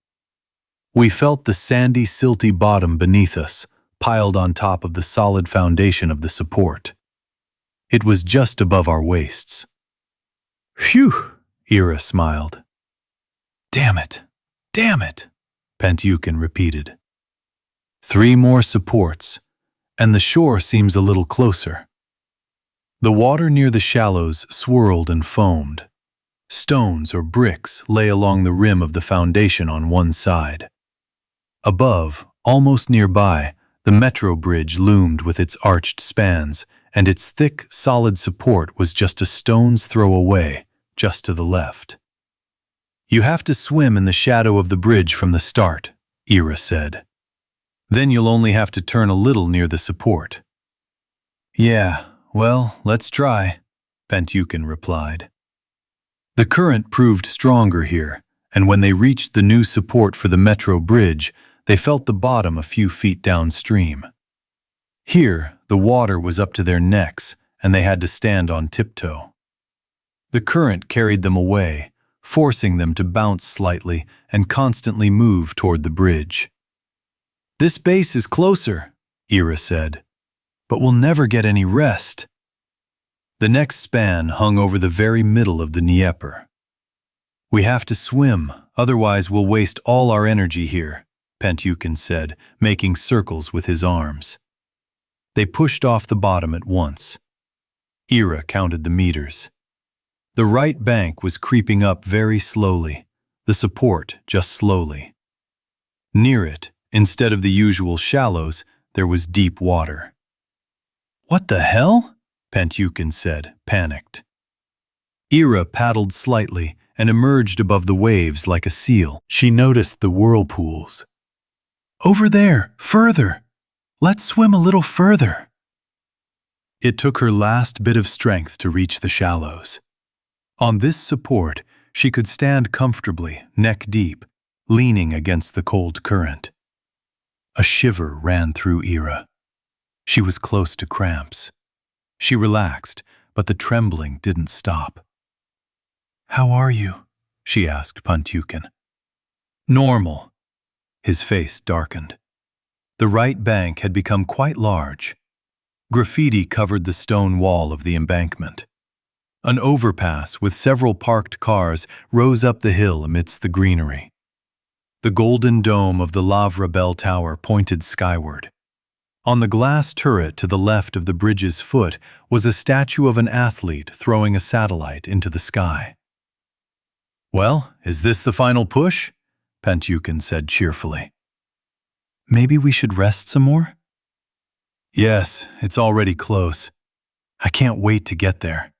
We felt the sandy, silty bottom beneath us, piled on top of the solid foundation of the support. It was just above our waists. Phew, Ira smiled. Damn it, Pantyukin repeated. 3 more supports, and the shore seems a little closer. The water near the shallows swirled and foamed. Stones or bricks lay along the rim of the foundation on one side. Above, almost nearby, the metro bridge loomed with its arched spans, and its thick, solid support was just a stone's throw away, just to the left. You have to swim in the shadow of the bridge from the start, Ira said. Then you'll only have to turn a little near the support. Yeah, well, let's try, Pantyukin replied. The current proved stronger here, and when they reached the new support for the metro bridge, they felt the bottom a few feet downstream. Here, the water was up to their necks, and they had to stand on tiptoe. The current carried them away, forcing them to bounce slightly and constantly move toward the bridge. This base is closer, Ira said, but we'll never get any rest. The next span hung over the very middle of the Dnieper. We have to swim, otherwise we'll waste all our energy here, Pantyukin said, making circles with his arms. They pushed off the bottom at once. Ira counted the meters. The right bank was creeping up very slowly, the support just slowly. Near it, instead of the usual shallows, there was deep water. What the hell? Pantyukin said, panicked. Ira paddled slightly and emerged above the waves like a seal. She noticed the whirlpools. Over there, further. Let's swim a little further. It took her last bit of strength to reach the shallows. On this support, she could stand comfortably, neck deep, leaning against the cold current. A shiver ran through Ira. She was close to cramps. She relaxed, but the trembling didn't stop. How are you? She asked Pantyukin. Normal. His face darkened. The right bank had become quite large. Graffiti covered the stone wall of the embankment. An overpass with several parked cars rose up the hill amidst the greenery. The golden dome of the Lavra bell tower pointed skyward. On the glass turret to the left of the bridge's foot was a statue of an athlete throwing a satellite into the sky. Well, is this the final push? Pantyukin said cheerfully. Maybe we should rest some more? Yes, it's already close. I can't wait to get there.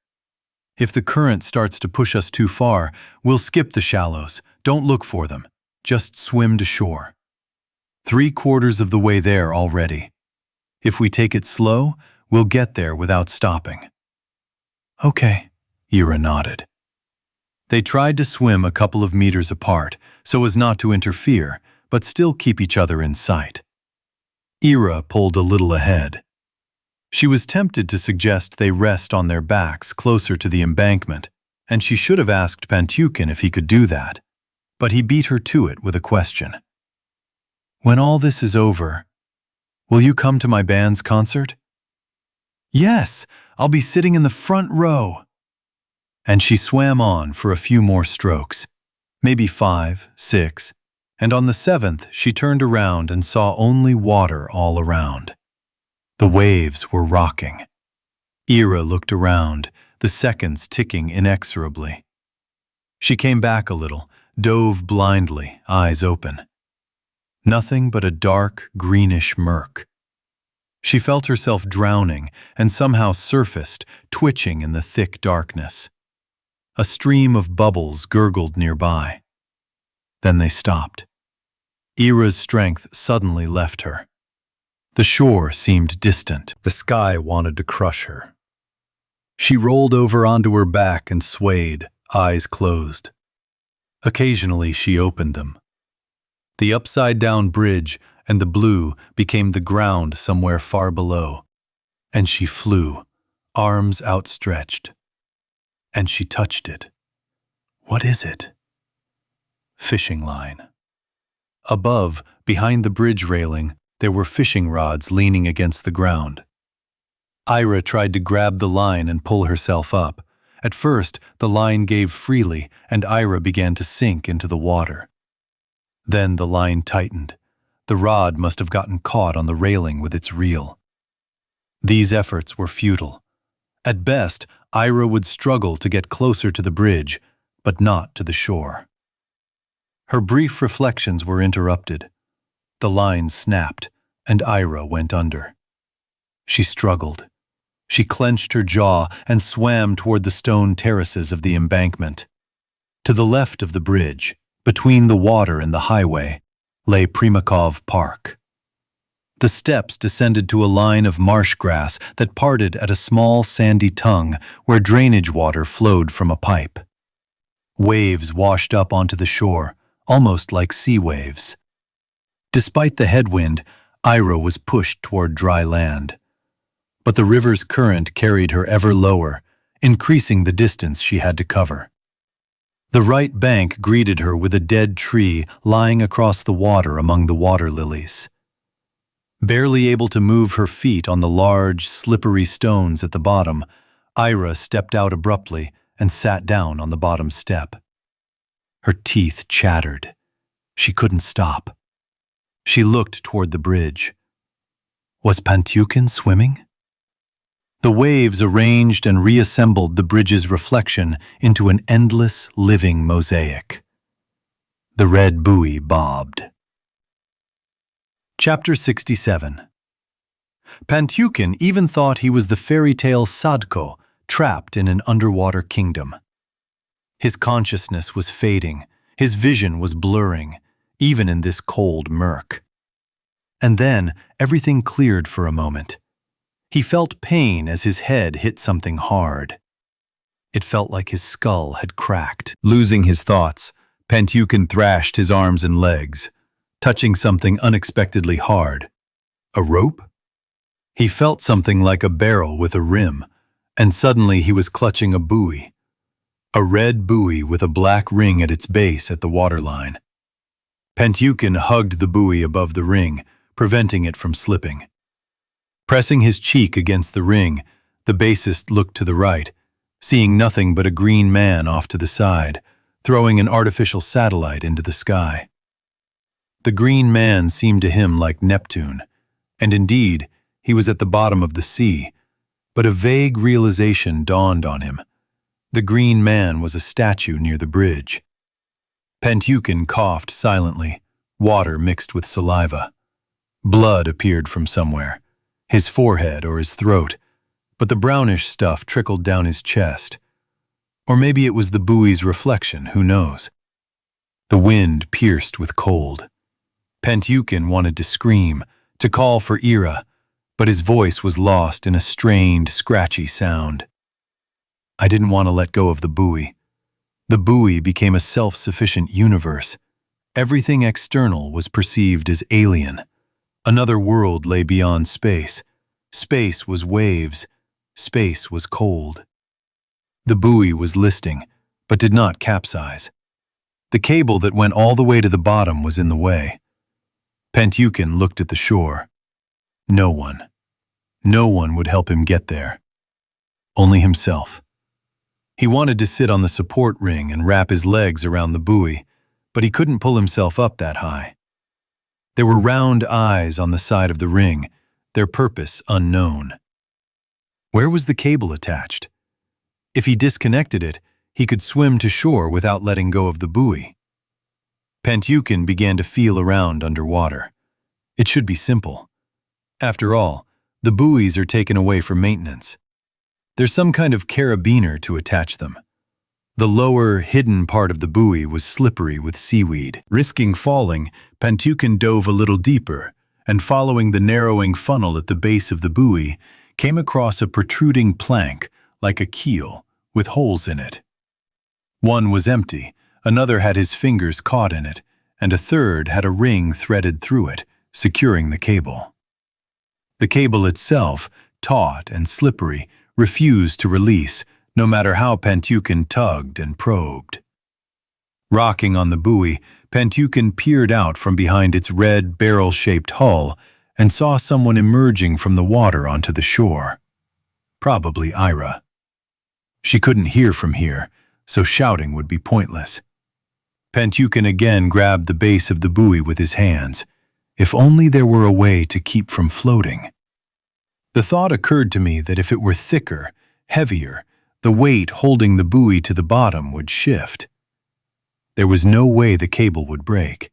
If the current starts to push us too far, we'll skip the shallows. Don't look for them. Just swim to shore. 3/4 of the way there already. If we take it slow, we'll get there without stopping. Okay, Ira nodded. They tried to swim a couple of meters apart so as not to interfere, but still keep each other in sight. Ira pulled a little ahead. She was tempted to suggest they rest on their backs closer to the embankment, and she should have asked Pantyukin if he could do that, but he beat her to it with a question. When all this is over, will you come to my band's concert? Yes, I'll be sitting in the front row. And she swam on for a few more strokes, maybe 5, 6, and on the 7th she turned around and saw only water all around. The waves were rocking. Ira looked around, the seconds ticking inexorably. She came back a little, dove blindly, eyes open. Nothing but a dark, greenish murk. She felt herself drowning and somehow surfaced, twitching in the thick darkness. A stream of bubbles gurgled nearby. Then they stopped. Ira's strength suddenly left her. The shore seemed distant. The sky wanted to crush her. She rolled over onto her back and swayed, eyes closed. Occasionally she opened them. The upside-down bridge and the blue became the ground somewhere far below, and she flew, arms outstretched. And she touched it. What is it? Fishing line. Above, behind the bridge railing, there were fishing rods leaning against the ground. Ira tried to grab the line and pull herself up. At first, the line gave freely, and Ira began to sink into the water. Then the line tightened. The rod must have gotten caught on the railing with its reel. These efforts were futile. At best, Ira would struggle to get closer to the bridge, but not to the shore. Her brief reflections were interrupted. The line snapped, and Ira went under. She struggled. She clenched her jaw and swam toward the stone terraces of the embankment. To the left of the bridge, between the water and the highway, lay Primakov Park. The steps descended to a line of marsh grass that parted at a small sandy tongue where drainage water flowed from a pipe. Waves washed up onto the shore, almost like sea waves. Despite the headwind, Ira was pushed toward dry land. But the river's current carried her ever lower, increasing the distance she had to cover. The right bank greeted her with a dead tree lying across the water among the water lilies. Barely able to move her feet on the large, slippery stones at the bottom, Ira stepped out abruptly and sat down on the bottom step. Her teeth chattered. She couldn't stop. She looked toward the bridge. Was Pantyukin swimming? The waves arranged and reassembled the bridge's reflection into an endless, living mosaic. The red buoy bobbed. Chapter 67. Pantyukin even thought he was the fairy tale Sadko, trapped in an underwater kingdom. His consciousness was fading, his vision was blurring, even in this cold murk. And then everything cleared for a moment. He felt pain as his head hit something hard. It felt like his skull had cracked. Losing his thoughts, Pantyukin thrashed his arms and legs, touching something unexpectedly hard. A rope? He felt something like a barrel with a rim, and suddenly he was clutching a buoy. A red buoy with a black ring at its base at the waterline. Pantyukin hugged the buoy above the ring, preventing it from slipping. Pressing his cheek against the ring, the bassist looked to the right, seeing nothing but a green man off to the side, throwing an artificial satellite into the sky. The green man seemed to him like Neptune, and indeed, he was at the bottom of the sea, but a vague realization dawned on him. The green man was a statue near the bridge. Pentukin coughed silently, water mixed with saliva. Blood appeared from somewhere, his forehead or his throat, but the brownish stuff trickled down his chest. Or maybe it was the buoy's reflection, who knows? The wind pierced with cold. Pentukin wanted to scream, to call for Ira, but his voice was lost in a strained, scratchy sound. I didn't want to let go of the buoy. The buoy became a self-sufficient universe. Everything external was perceived as alien. Another world lay beyond space. Space was waves. Space was cold. The buoy was listing, but did not capsize. The cable that went all the way to the bottom was in the way. Pentukin looked at the shore. No one. No one would help him get there. Only himself. He wanted to sit on the support ring and wrap his legs around the buoy, but he couldn't pull himself up that high. There were round eyes on the side of the ring, their purpose unknown. Where was the cable attached? If he disconnected it, he could swim to shore without letting go of the buoy. Pentukin began to feel around underwater. It should be simple. After all, the buoys are taken away for maintenance. There's some kind of carabiner to attach them. The lower, hidden part of the buoy was slippery with seaweed. Risking falling, Pentukin dove a little deeper, and following the narrowing funnel at the base of the buoy, came across a protruding plank, like a keel, with holes in it. One was empty, another had his fingers caught in it, and a third had a ring threaded through it, securing the cable. The cable itself, taut and slippery, refused to release, no matter how Pentukin tugged and probed. Rocking on the buoy, Pentukin peered out from behind its red, barrel-shaped hull and saw someone emerging from the water onto the shore. Probably Ira. She couldn't hear from here, so shouting would be pointless. Pentukin again grabbed the base of the buoy with his hands. If only there were a way to keep from floating. The thought occurred to me that if it were thicker, heavier, the weight holding the buoy to the bottom would shift. There was no way the cable would break.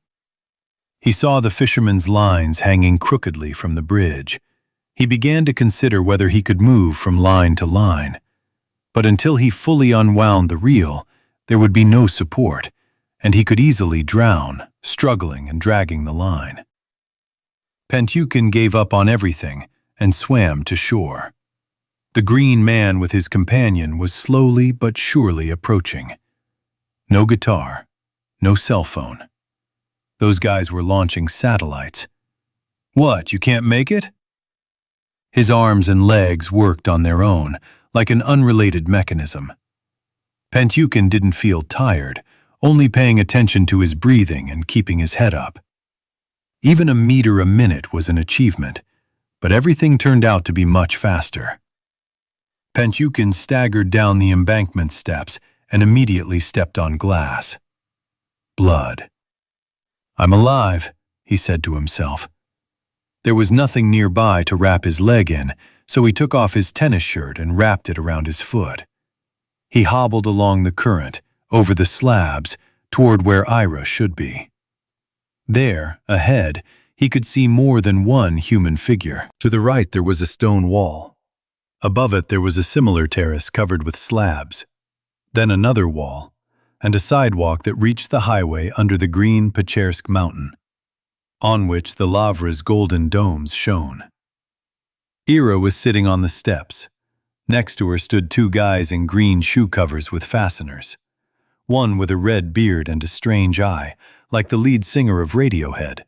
He saw the fisherman's lines hanging crookedly from the bridge. He began to consider whether he could move from line to line. But until he fully unwound the reel, there would be no support, and he could easily drown, struggling and dragging the line. Pentukin gave up on everything and swam to shore. The green man with his companion was slowly but surely approaching. No guitar, no cell phone. Those guys were launching satellites. What, you can't make it? His arms and legs worked on their own, like an unrelated mechanism. Pentukin didn't feel tired, only paying attention to his breathing and keeping his head up. Even a meter a minute was an achievement, but everything turned out to be much faster. Pentukin staggered down the embankment steps and immediately stepped on glass. Blood. I'm alive, he said to himself. There was nothing nearby to wrap his leg in, so he took off his tennis shirt and wrapped it around his foot. He hobbled along the current, over the slabs, toward where Ira should be. There, ahead, he could see more than one human figure. To the right there was a stone wall. Above it there was a similar terrace covered with slabs. Then another wall, and a sidewalk that reached the highway under the green Pechersk mountain, on which the Lavra's golden domes shone. Ira was sitting on the steps. Next to her stood two guys in green shoe covers with fasteners. One with a red beard and a strange eye, like the lead singer of Radiohead,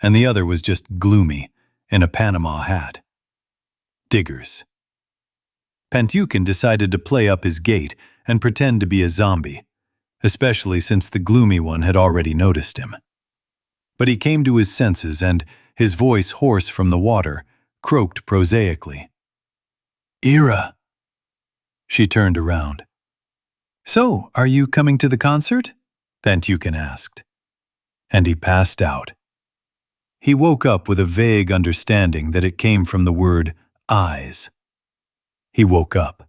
and the other was just gloomy, in a Panama hat. Diggers. Pentukin decided to play up his gait and pretend to be a zombie, especially since the gloomy one had already noticed him. But he came to his senses and, his voice hoarse from the water, croaked prosaically. Ira. She turned around. So, are you coming to the concert? Pentukin asked. And he passed out. He woke up with a vague understanding that it came from the word eyes. He woke up.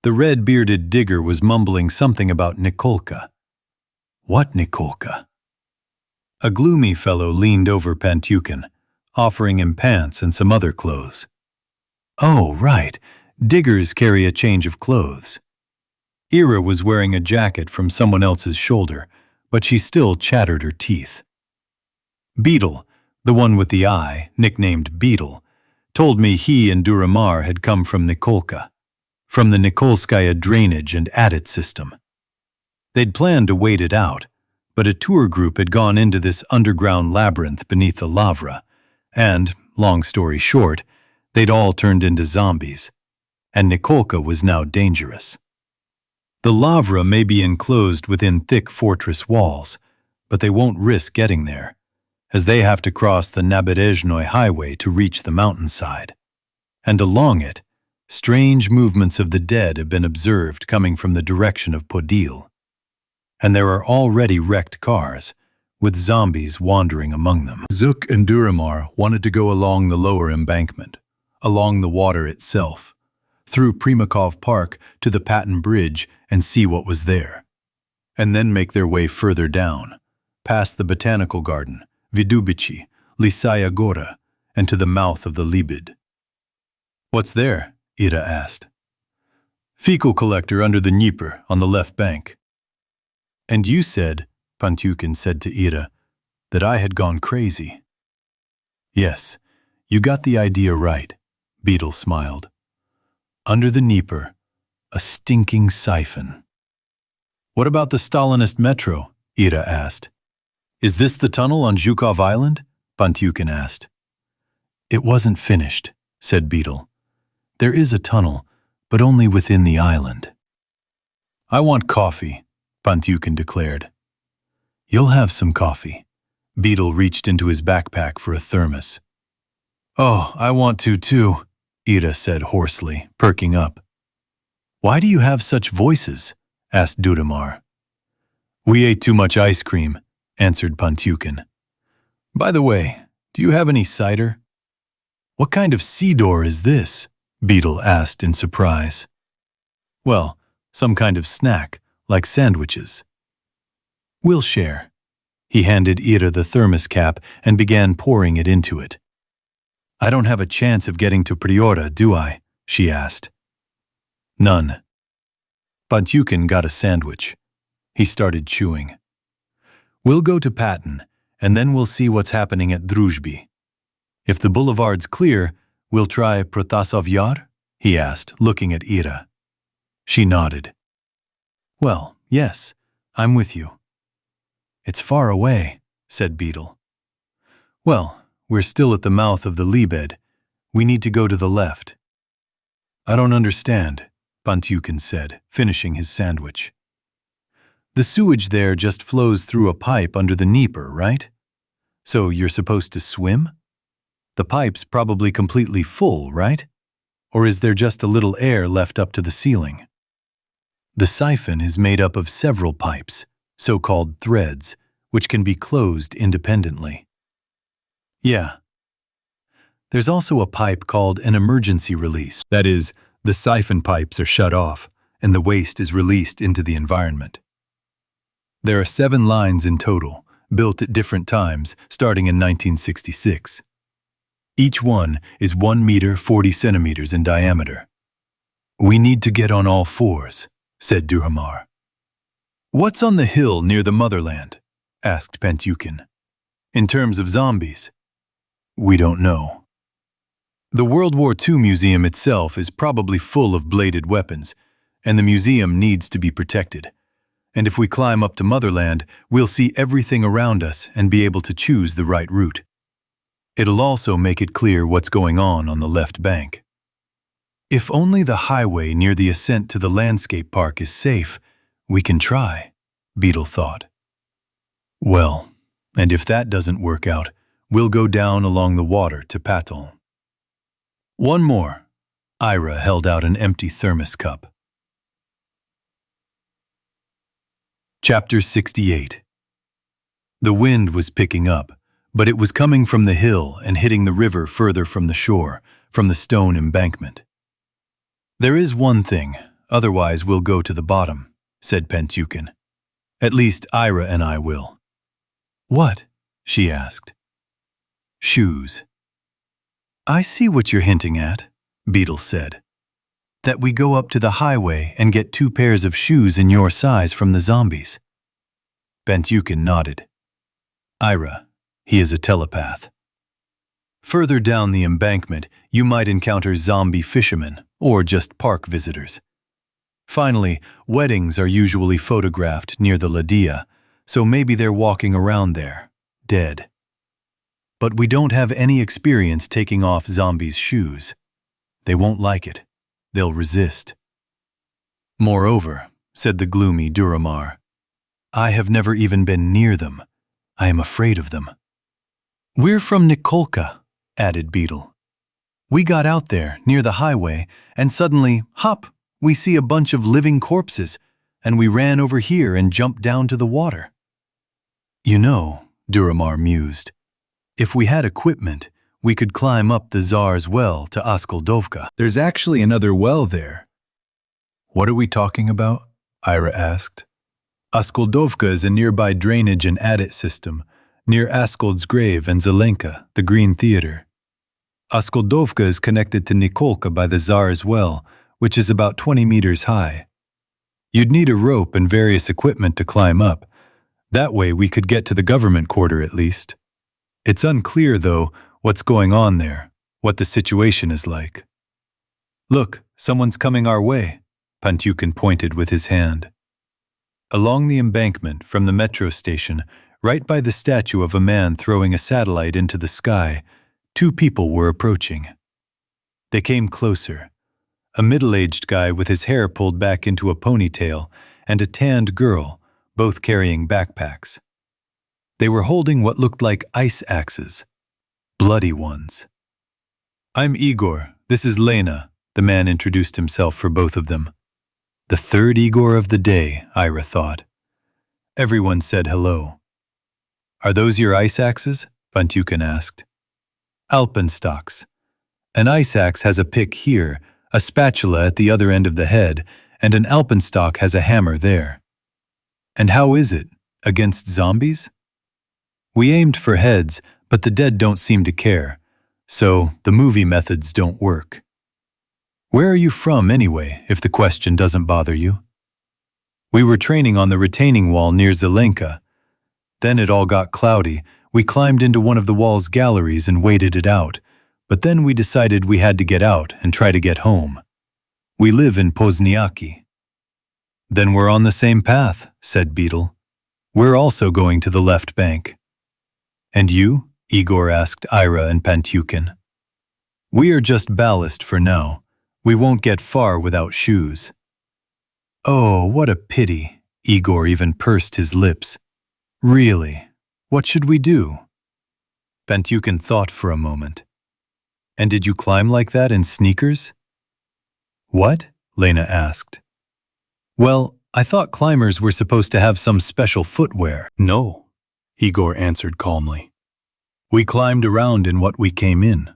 The red-bearded digger was mumbling something about Nikolka. What Nikolka? A gloomy fellow leaned over Pantyukin, offering him pants and some other clothes. Oh, right. Diggers carry a change of clothes. Ira was wearing a jacket from someone else's shoulder, but she still chattered her teeth. Beetle, the one with the eye, nicknamed Beetle, told me he and Duramar had come from Nikolka, from the Nikolskaya drainage and adit system. They'd planned to wait it out, but a tour group had gone into this underground labyrinth beneath the Lavra, and, long story short, they'd all turned into zombies, and Nikolka was now dangerous. The Lavra may be enclosed within thick fortress walls, but they won't risk getting there, as they have to cross the Naberezhnoy highway to reach the mountainside. And along it, strange movements of the dead have been observed coming from the direction of Podil. And there are already wrecked cars, with zombies wandering among them. Zuk and Duramar wanted to go along the lower embankment, along the water itself, through Primakov Park to the Patton Bridge and see what was there, and then make their way further down, past the Botanical Garden, Vidubici, Lisaya Gora, and to the mouth of the Lybed. What's there? Ira asked. Fecal collector under the Dnieper on the left bank. And you said, Pantyukin said to Ira, that I had gone crazy. Yes, you got the idea right, Beetle smiled. Under the Dnieper, a stinking siphon. What about the Stalinist metro? Ira asked. Is this the tunnel on Zhukov Island? Pantyukin asked. It wasn't finished, said Beetle. There is a tunnel, but only within the island. I want coffee, Pantyukin declared. You'll have some coffee. Beetle reached into his backpack for a thermos. Oh, I want to too, Ira said hoarsely, perking up. Why do you have such voices? Asked Duramar. We ate too much ice cream, answered Pantyukin. By the way, do you have any cider? What kind of Sidor is this? Beetle asked in surprise. Well, some kind of snack, like sandwiches. We'll share. He handed Ira the thermos cap and began pouring it into it. I don't have a chance of getting to Priora, do I? She asked. None. Pantyukin got a sandwich. He started chewing. We'll go to Patton, and then we'll see what's happening at Druzhby. If the boulevard's clear, we'll try Protasov Yar? He asked, looking at Ira. She nodded. Well, yes, I'm with you. It's far away, said Beetle. Well, we're still at the mouth of the Lybed. We need to go to the left. I don't understand, Pantyukin said, finishing his sandwich. The sewage there just flows through a pipe under the Dnieper, right? So you're supposed to swim? The pipe's probably completely full, right? Or is there just a little air left up to the ceiling? The siphon is made up of several pipes, so-called threads, which can be closed independently. Yeah. There's also a pipe called an emergency release. That is, the siphon pipes are shut off, and the waste is released into the environment. There are 7 lines in total, built at different times, starting in 1966. Each one is 1 meter 40 centimeters in diameter. We need to get on all fours, said Duramar. What's on the hill near the motherland? Asked Pantyukin. In terms of zombies? We don't know. The World War II museum itself is probably full of bladed weapons, and the museum needs to be protected. And if we climb up to motherland, we'll see everything around us and be able to choose the right route. It'll also make it clear what's going on the left bank. If only the highway near the ascent to the landscape park is safe, we can try, Beetle thought. Well, and if that doesn't work out, we'll go down along the water to Patton. One more. Ira held out an empty thermos cup. Chapter 68. The wind was picking up, but it was coming from the hill and hitting the river further from the shore, from the stone embankment. There is one thing, otherwise we'll go to the bottom, said Pantyukin. At least Ira and I will. What? She asked. Shoes. I see what you're hinting at, Beetle said. That we go up to the highway and get 2 pairs of shoes in your size from the zombies. Pentukin nodded. Ira, he is a telepath. Further down the embankment, you might encounter zombie fishermen or just park visitors. Finally, weddings are usually photographed near the Ladia, so maybe they're walking around there, dead. But we don't have any experience taking off zombies' shoes. They won't like it. They'll resist. Moreover, said the gloomy Duramar, I have never even been near them. I am afraid of them. We're from Nikolka, added Beetle. We got out there, near the highway, and suddenly, hop, we see a bunch of living corpses, and we ran over here and jumped down to the water. You know, Duramar mused, if we had equipment, we could climb up the Tsar's well to Askeldovka. There's actually another well there. What are we talking about? Ira asked. Askeldovka is a nearby drainage and adit system, near Askeld's grave and Zelenka, the Green Theater. Askeldovka is connected to Nikolka by the Tsar's well, which is about 20 meters high. You'd need a rope and various equipment to climb up. That way we could get to the government quarter at least. It's unclear, though, what's going on there, what the situation is like. Look, someone's coming our way, Pentukin pointed with his hand. Along the embankment from the metro station, right by the statue of a man throwing a satellite into the sky, 2 people were approaching. They came closer. A middle-aged guy with his hair pulled back into a ponytail and a tanned girl, both carrying backpacks. They were holding what looked like ice axes, bloody ones. I'm Igor, this is Lena, the man introduced himself for both of them. The 3rd Igor of the day, Ira thought. Everyone said hello. Are those your ice axes? Pentukin asked. Alpenstocks. An ice axe has a pick here, a spatula at the other end of the head, and an alpenstock has a hammer there. And how is it? Against zombies? We aimed for heads, but the dead don't seem to care, so the movie methods don't work. Where are you from, anyway, if the question doesn't bother you? We were training on the retaining wall near Zelenka. Then it all got cloudy. We climbed into one of the wall's galleries and waited it out, but then we decided we had to get out and try to get home. We live in Pozniaki. Then we're on the same path, said Beetle. We're also going to the left bank. And you? Igor asked Ira and Pentukin. We are just ballast for now. We won't get far without shoes. Oh, what a pity. Igor even pursed his lips. Really, what should we do? Pentukin thought for a moment. And did you climb like that in sneakers? What? Lena asked. Well, I thought climbers were supposed to have some special footwear. No, Igor answered calmly. We climbed around in what we came in.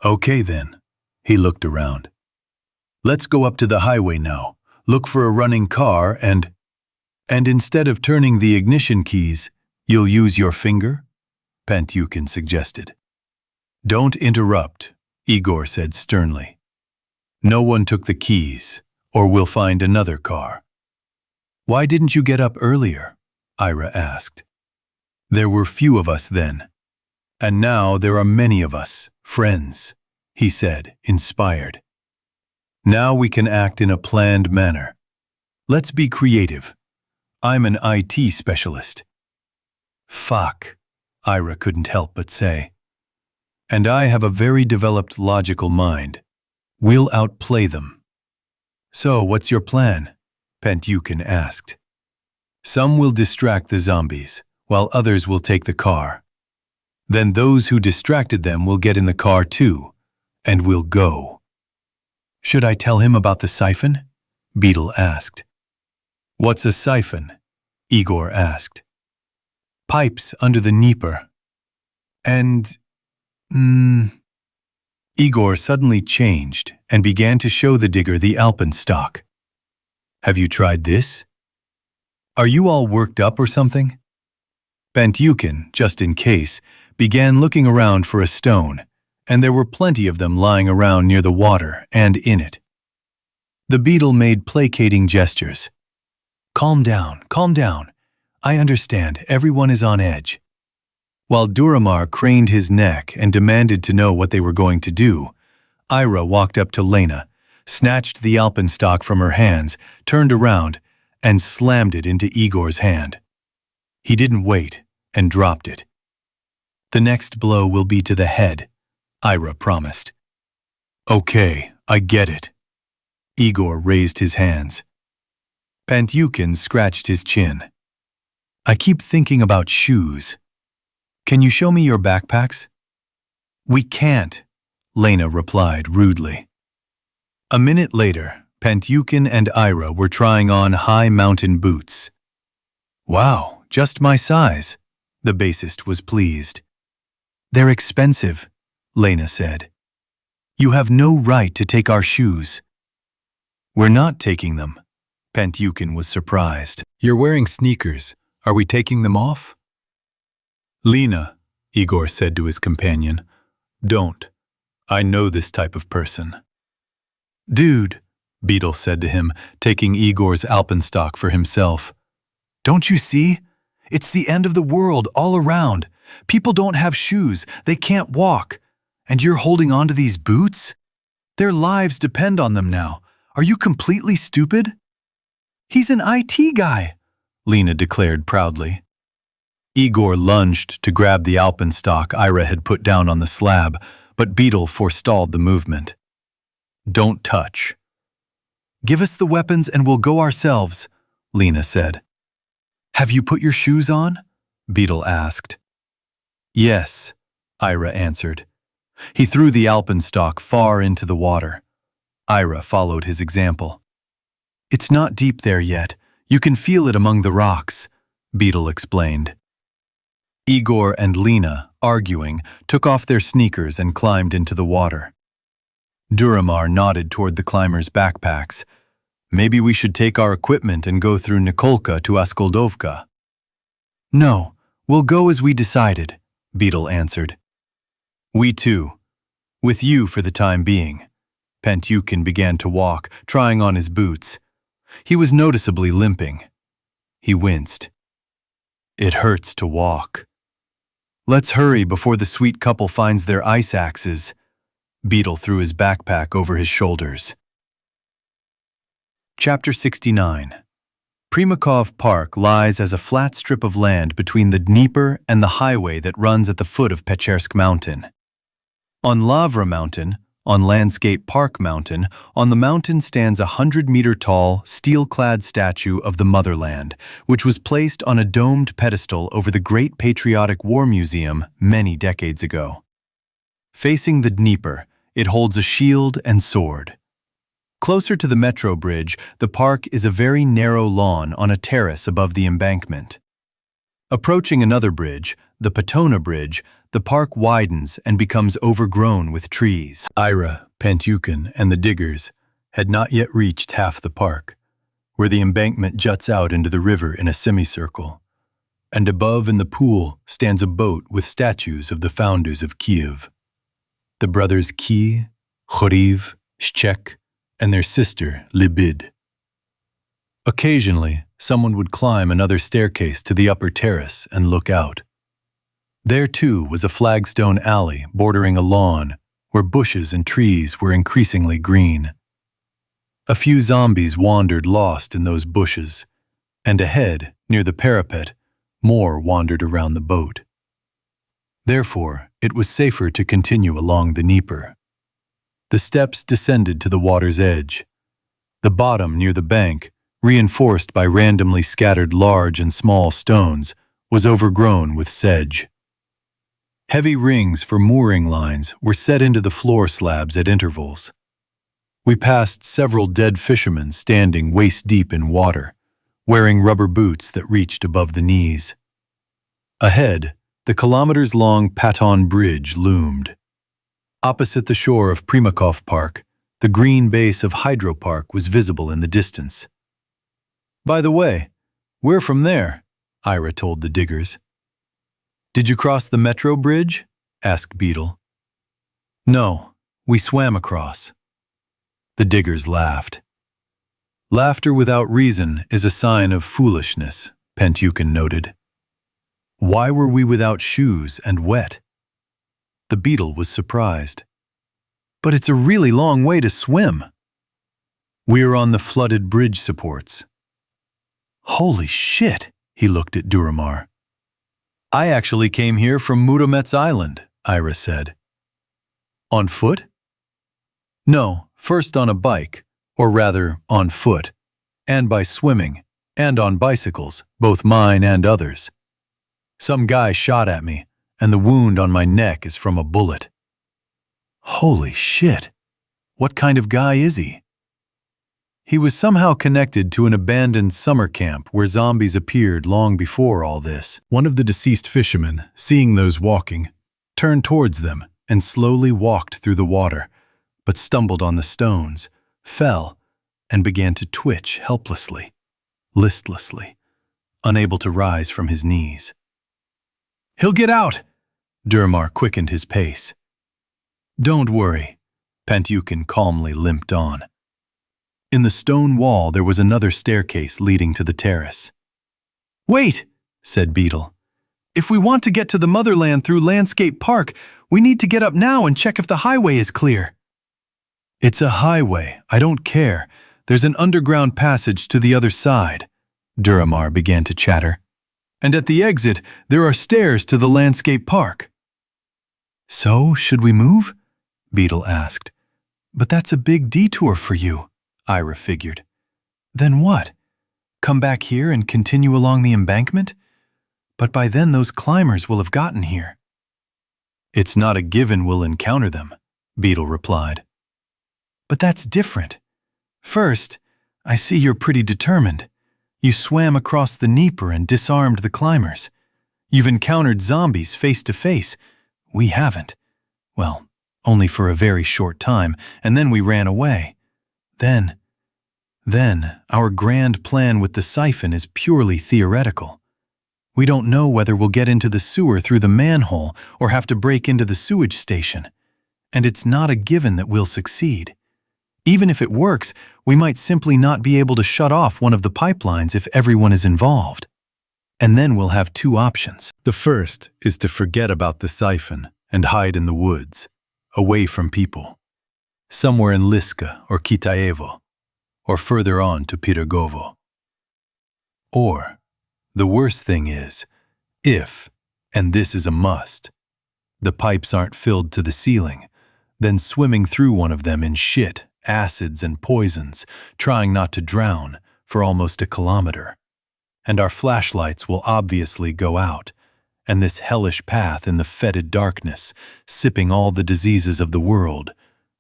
Okay then, he looked around. Let's go up to the highway now, look for a running car and instead of turning the ignition keys, you'll use your finger? Pentukin suggested. Don't interrupt, Igor said sternly. No one took the keys, or we'll find another car. Why didn't you get up earlier? Ira asked. There were few of us then. And now there are many of us, friends, he said, inspired. Now we can act in a planned manner. Let's be creative. I'm an IT specialist. Fuck, Ira couldn't help but say. And I have a very developed logical mind. We'll outplay them. So, what's your plan? Pentukin asked. Some will distract the zombies, while others will take the car. Then those who distracted them will get in the car too, and we'll go. Should I tell him about the siphon? Beetle asked. What's a siphon? Igor asked. Pipes under the Dnieper. And... Igor suddenly changed and began to show the digger the alpenstock. Have you tried this? Are you all worked up or something? Pentukin, just in case, began looking around for a stone, and there were plenty of them lying around near the water and in it. The beetle made placating gestures. Calm down, calm down. I understand, everyone is on edge. While Duramar craned his neck and demanded to know what they were going to do, Ira walked up to Lena, snatched the alpenstock from her hands, turned around, and slammed it into Igor's hand. He didn't wait and dropped it. The next blow will be to the head, Ira promised. Okay, I get it. Igor raised his hands. Pentukin scratched his chin. I keep thinking about shoes. Can you show me your backpacks? We can't, Lena replied rudely. A minute later, Pentukin and Ira were trying on high mountain boots. Wow, just my size, the bassist was pleased. They're expensive, Lena said. You have no right to take our shoes. We're not taking them. Pentukin was surprised. You're wearing sneakers. Are we taking them off? Lena, Igor said to his companion, don't. I know this type of person. Dude, Beetle said to him, taking Igor's alpenstock for himself. Don't you see? It's the end of the world all around. People don't have shoes. They can't walk. And you're holding on to these boots? Their lives depend on them now. Are you completely stupid? He's an IT guy, Lena declared proudly. Igor lunged to grab the alpenstock Ira had put down on the slab, but Beetle forestalled the movement. Don't touch. Give us the weapons and we'll go ourselves, Lena said. Have you put your shoes on? Beetle asked. Yes, Ira answered. He threw the alpenstock far into the water. Ira followed his example. It's not deep there yet. You can feel it among the rocks, Beetle explained. Igor and Lena, arguing, took off their sneakers and climbed into the water. Duramar nodded toward the climbers' backpacks. Maybe we should take our equipment and go through Nikolka to Askoldovka. No, we'll go as we decided, Beetle answered. We too. With you for the time being. Pentukin began to walk, trying on his boots. He was noticeably limping. He winced. It hurts to walk. Let's hurry before the sweet couple finds their ice axes. Beetle threw his backpack over his shoulders. Chapter 69. Primakov Park lies as a flat strip of land between the Dnieper and the highway that runs at the foot of Pechersk Mountain. On Lavra Mountain, on Landscape Park Mountain, on the mountain stands a 100-meter-tall, steel-clad statue of the motherland, which was placed on a domed pedestal over the Great Patriotic War Museum many decades ago. Facing the Dnieper, it holds a shield and sword. Closer to the metro bridge, the park is a very narrow lawn on a terrace above the embankment. Approaching another bridge, the Patona Bridge, the park widens and becomes overgrown with trees. Ira, Pentukin, and the diggers had not yet reached half the park, where the embankment juts out into the river in a semicircle, and above in the pool stands a boat with statues of the founders of Kiev, the brothers Ki, Khoriv, Shchek, and their sister Lybed. Occasionally, someone would climb another staircase to the upper terrace and look out. There, too, was a flagstone alley bordering a lawn where bushes and trees were increasingly green. A few zombies wandered lost in those bushes, and ahead, near the parapet, more wandered around the boat. Therefore, it was safer to continue along the Dnieper. The steps descended to the water's edge. The bottom near the bank, reinforced by randomly scattered large and small stones, was overgrown with sedge. Heavy rings for mooring lines were set into the floor slabs at intervals. We passed several dead fishermen standing waist-deep in water, wearing rubber boots that reached above the knees. Ahead, the kilometers-long Paton Bridge loomed. Opposite the shore of Primakov Park, the green base of Hydropark was visible in the distance. By the way, We're from there, Ira told the diggers. Did you cross the metro bridge? Asked Beetle. No, we swam across. The diggers laughed. Laughter without reason is a sign of foolishness, Pentukin noted. Why were we without shoes and wet? The beetle was surprised. But it's a really long way to swim. We're on the flooded bridge supports. Holy shit, he looked at Duramar. I actually came here from Mudomets Island, Ira said. On foot? No, first on a bike, or rather on foot, and by swimming, and on bicycles, both mine and others. Some guy shot at me, and the wound on my neck is from a bullet. Holy shit! What kind of guy is he? He was somehow connected to an abandoned summer camp where zombies appeared long before all this. One of the deceased fishermen, seeing those walking, turned towards them and slowly walked through the water, but stumbled on the stones, fell, and began to twitch helplessly, listlessly, unable to rise from his knees. He'll get out! Duramar quickened his pace. Don't worry, Pentukin calmly limped on. In the stone wall there was another staircase leading to the terrace. Wait, said Beetle. If we want to get to the motherland through Landscape Park, we need to get up now and check if the highway is clear. It's a highway, I don't care. There's an underground passage to the other side, Duramar began to chatter. And at the exit, there are stairs to the Landscape Park. So, should we move? Beetle asked. But that's a big detour for you, Ira figured. Then what? Come back here and continue along the embankment? But by then those climbers will have gotten here. It's not a given we'll encounter them, Beetle replied. But that's different. First, I see you're pretty determined. You swam across the Dnieper and disarmed the climbers. You've encountered zombies face to face. We haven't. Well, only for a very short time, and then we ran away. Then, our grand plan with the siphon is purely theoretical. We don't know whether we'll get into the sewer through the manhole or have to break into the sewage station. And it's not a given that we'll succeed. Even if it works, we might simply not be able to shut off one of the pipelines if everyone is involved. And then we'll have two options. The first is to forget about the siphon and hide in the woods, away from people, somewhere in Liska or Kitaevo, or further on to Pirogovo. Or, the worst thing is, if, and this is a must, the pipes aren't filled to the ceiling, then swimming through one of them in shit, acids, and poisons, trying not to drown for almost a kilometer. And our flashlights will obviously go out, and this hellish path in the fetid darkness, sipping all the diseases of the world,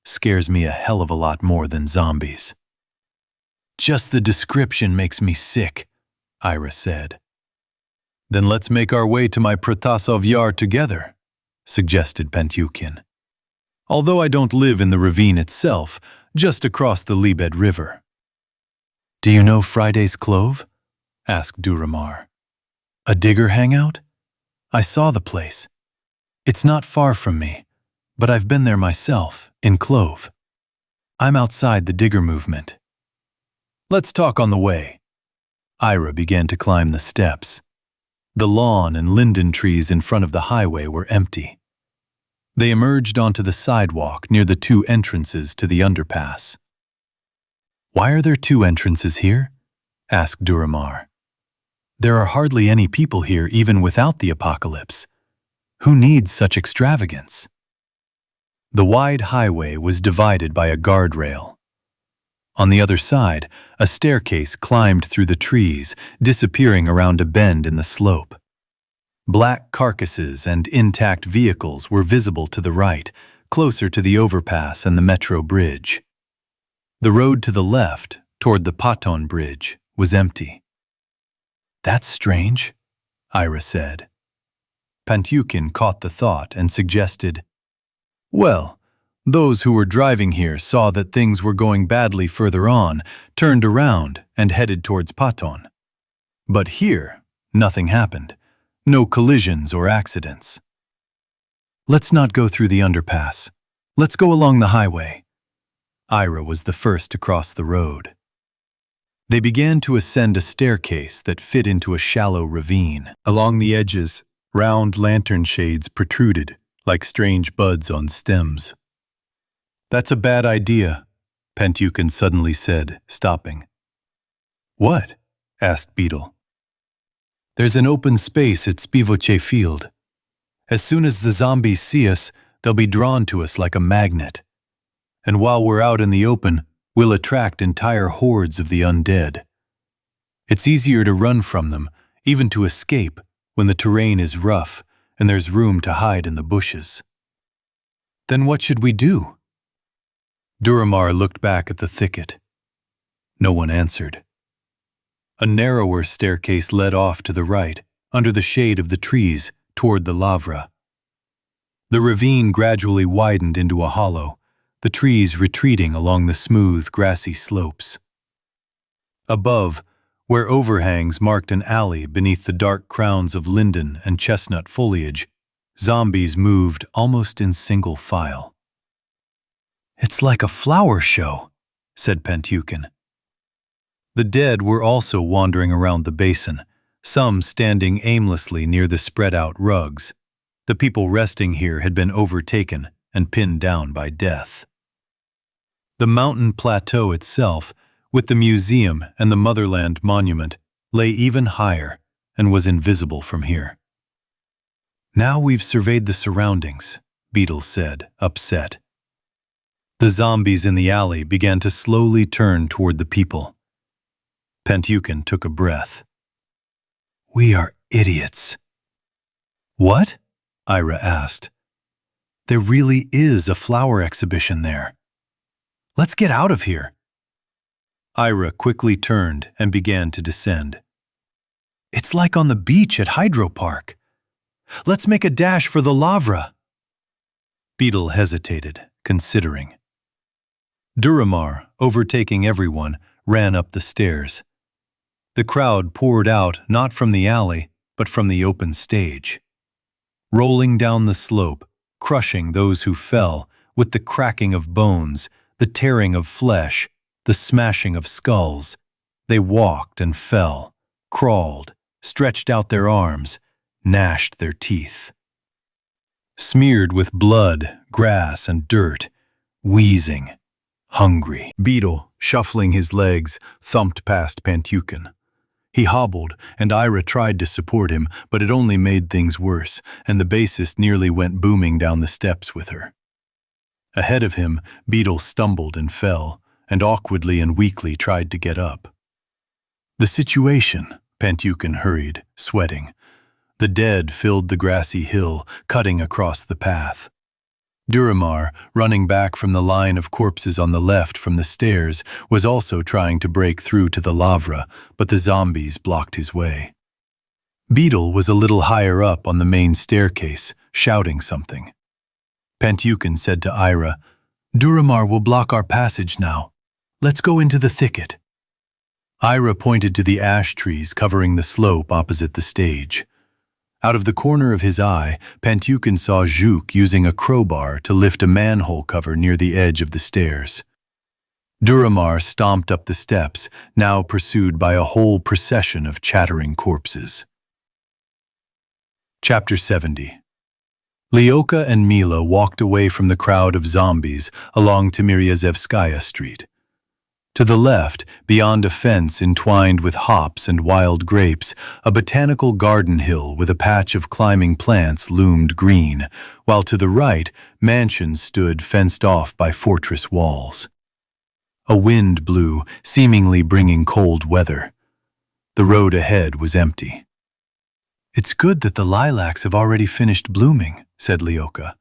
scares me a hell of a lot more than zombies. Just the description makes me sick, Ira said. Then let's make our way to my Protasov Yar together, suggested Pentukin. Although I don't live in the ravine itself, just across the Lybed River. Do you know Friday's Clove? Asked Duramar. A digger hangout? I saw the place. It's not far from me, but I've been there myself, in Clove. I'm outside the digger movement. Let's talk on the way. Ira began to climb the steps. The lawn and linden trees in front of the highway were empty. They emerged onto the sidewalk near the two entrances to the underpass. Why are there two entrances here? Asked Duramar. There are hardly any people here even without the apocalypse. Who needs such extravagance? The wide highway was divided by a guardrail. On the other side, a staircase climbed through the trees, disappearing around a bend in the slope. Black carcasses and intact vehicles were visible to the right, closer to the overpass and the metro bridge. The road to the left, toward the Paton Bridge, was empty. That's strange, Ira said. Pentukin caught the thought and suggested, well, those who were driving here saw that things were going badly further on, turned around, and headed towards Paton. But here, nothing happened. No collisions or accidents. "Let's not go through the underpass. Let's go along the highway." Ira was the first to cross the road. They began to ascend a staircase that fit into a shallow ravine. Along the edges, round lantern shades protruded like strange buds on stems. "That's a bad idea," Pentukin suddenly said, stopping. "What?" asked Beetle. "There's an open space at Spivoce Field. As soon as the zombies see us, they'll be drawn to us like a magnet. And while we're out in the open, we'll attract entire hordes of the undead. It's easier to run from them, even to escape, when the terrain is rough and there's room to hide in the bushes." "Then what should we do?" Duramar looked back at the thicket. No one answered. A narrower staircase led off to the right, under the shade of the trees, toward the Lavra. The ravine gradually widened into a hollow, the trees retreating along the smooth, grassy slopes. Above, where overhangs marked an alley beneath the dark crowns of linden and chestnut foliage, zombies moved almost in single file. "It's like a flower show," said Pentukin. The dead were also wandering around the basin, some standing aimlessly near the spread-out rugs. The people resting here had been overtaken and pinned down by death. The mountain plateau itself, with the museum and the Motherland Monument, lay even higher and was invisible from here. "Now we've surveyed the surroundings," Beetle said, upset. The zombies in the alley began to slowly turn toward the people. Pentukin took a breath. "We are idiots." "What?" Ira asked. "There really is a flower exhibition there. Let's get out of here." Ira quickly turned and began to descend. "It's like on the beach at Hydropark. Let's make a dash for the Lavra." Beetle hesitated, considering. Duramar, overtaking everyone, ran up the stairs. The crowd poured out not from the alley, but from the open stage. Rolling down the slope, crushing those who fell, with the cracking of bones, the tearing of flesh, the smashing of skulls, they walked and fell, crawled, stretched out their arms, gnashed their teeth. Smeared with blood, grass, and dirt, wheezing, hungry. Beetle, shuffling his legs, thumped past Pentukin. He hobbled, and Ira tried to support him, but it only made things worse, and the bassist nearly went booming down the steps with her. Ahead of him, Beetle stumbled and fell, and awkwardly and weakly tried to get up. "The situation," Pentukin hurried, sweating. The dead filled the grassy hill, cutting across the path. Duramar, running back from the line of corpses on the left from the stairs, was also trying to break through to the Lavra, but the zombies blocked his way. Beetle was a little higher up on the main staircase, shouting something. Pentukin said to Ira, "Duramar will block our passage now. Let's go into the thicket." Ira pointed to the ash trees covering the slope opposite the stage. Out of the corner of his eye, Pentukin saw Zhuk using a crowbar to lift a manhole cover near the edge of the stairs. Duramar stomped up the steps, now pursued by a whole procession of chattering corpses. Chapter 70. Lyoka and Mila walked away from the crowd of zombies along Timiryazevskaya Street. To the left, beyond a fence entwined with hops and wild grapes, a botanical garden hill with a patch of climbing plants loomed green, while to the right, mansions stood fenced off by fortress walls. A wind blew, seemingly bringing cold weather. The road ahead was empty. "It's good that the lilacs have already finished blooming," said Lyoka.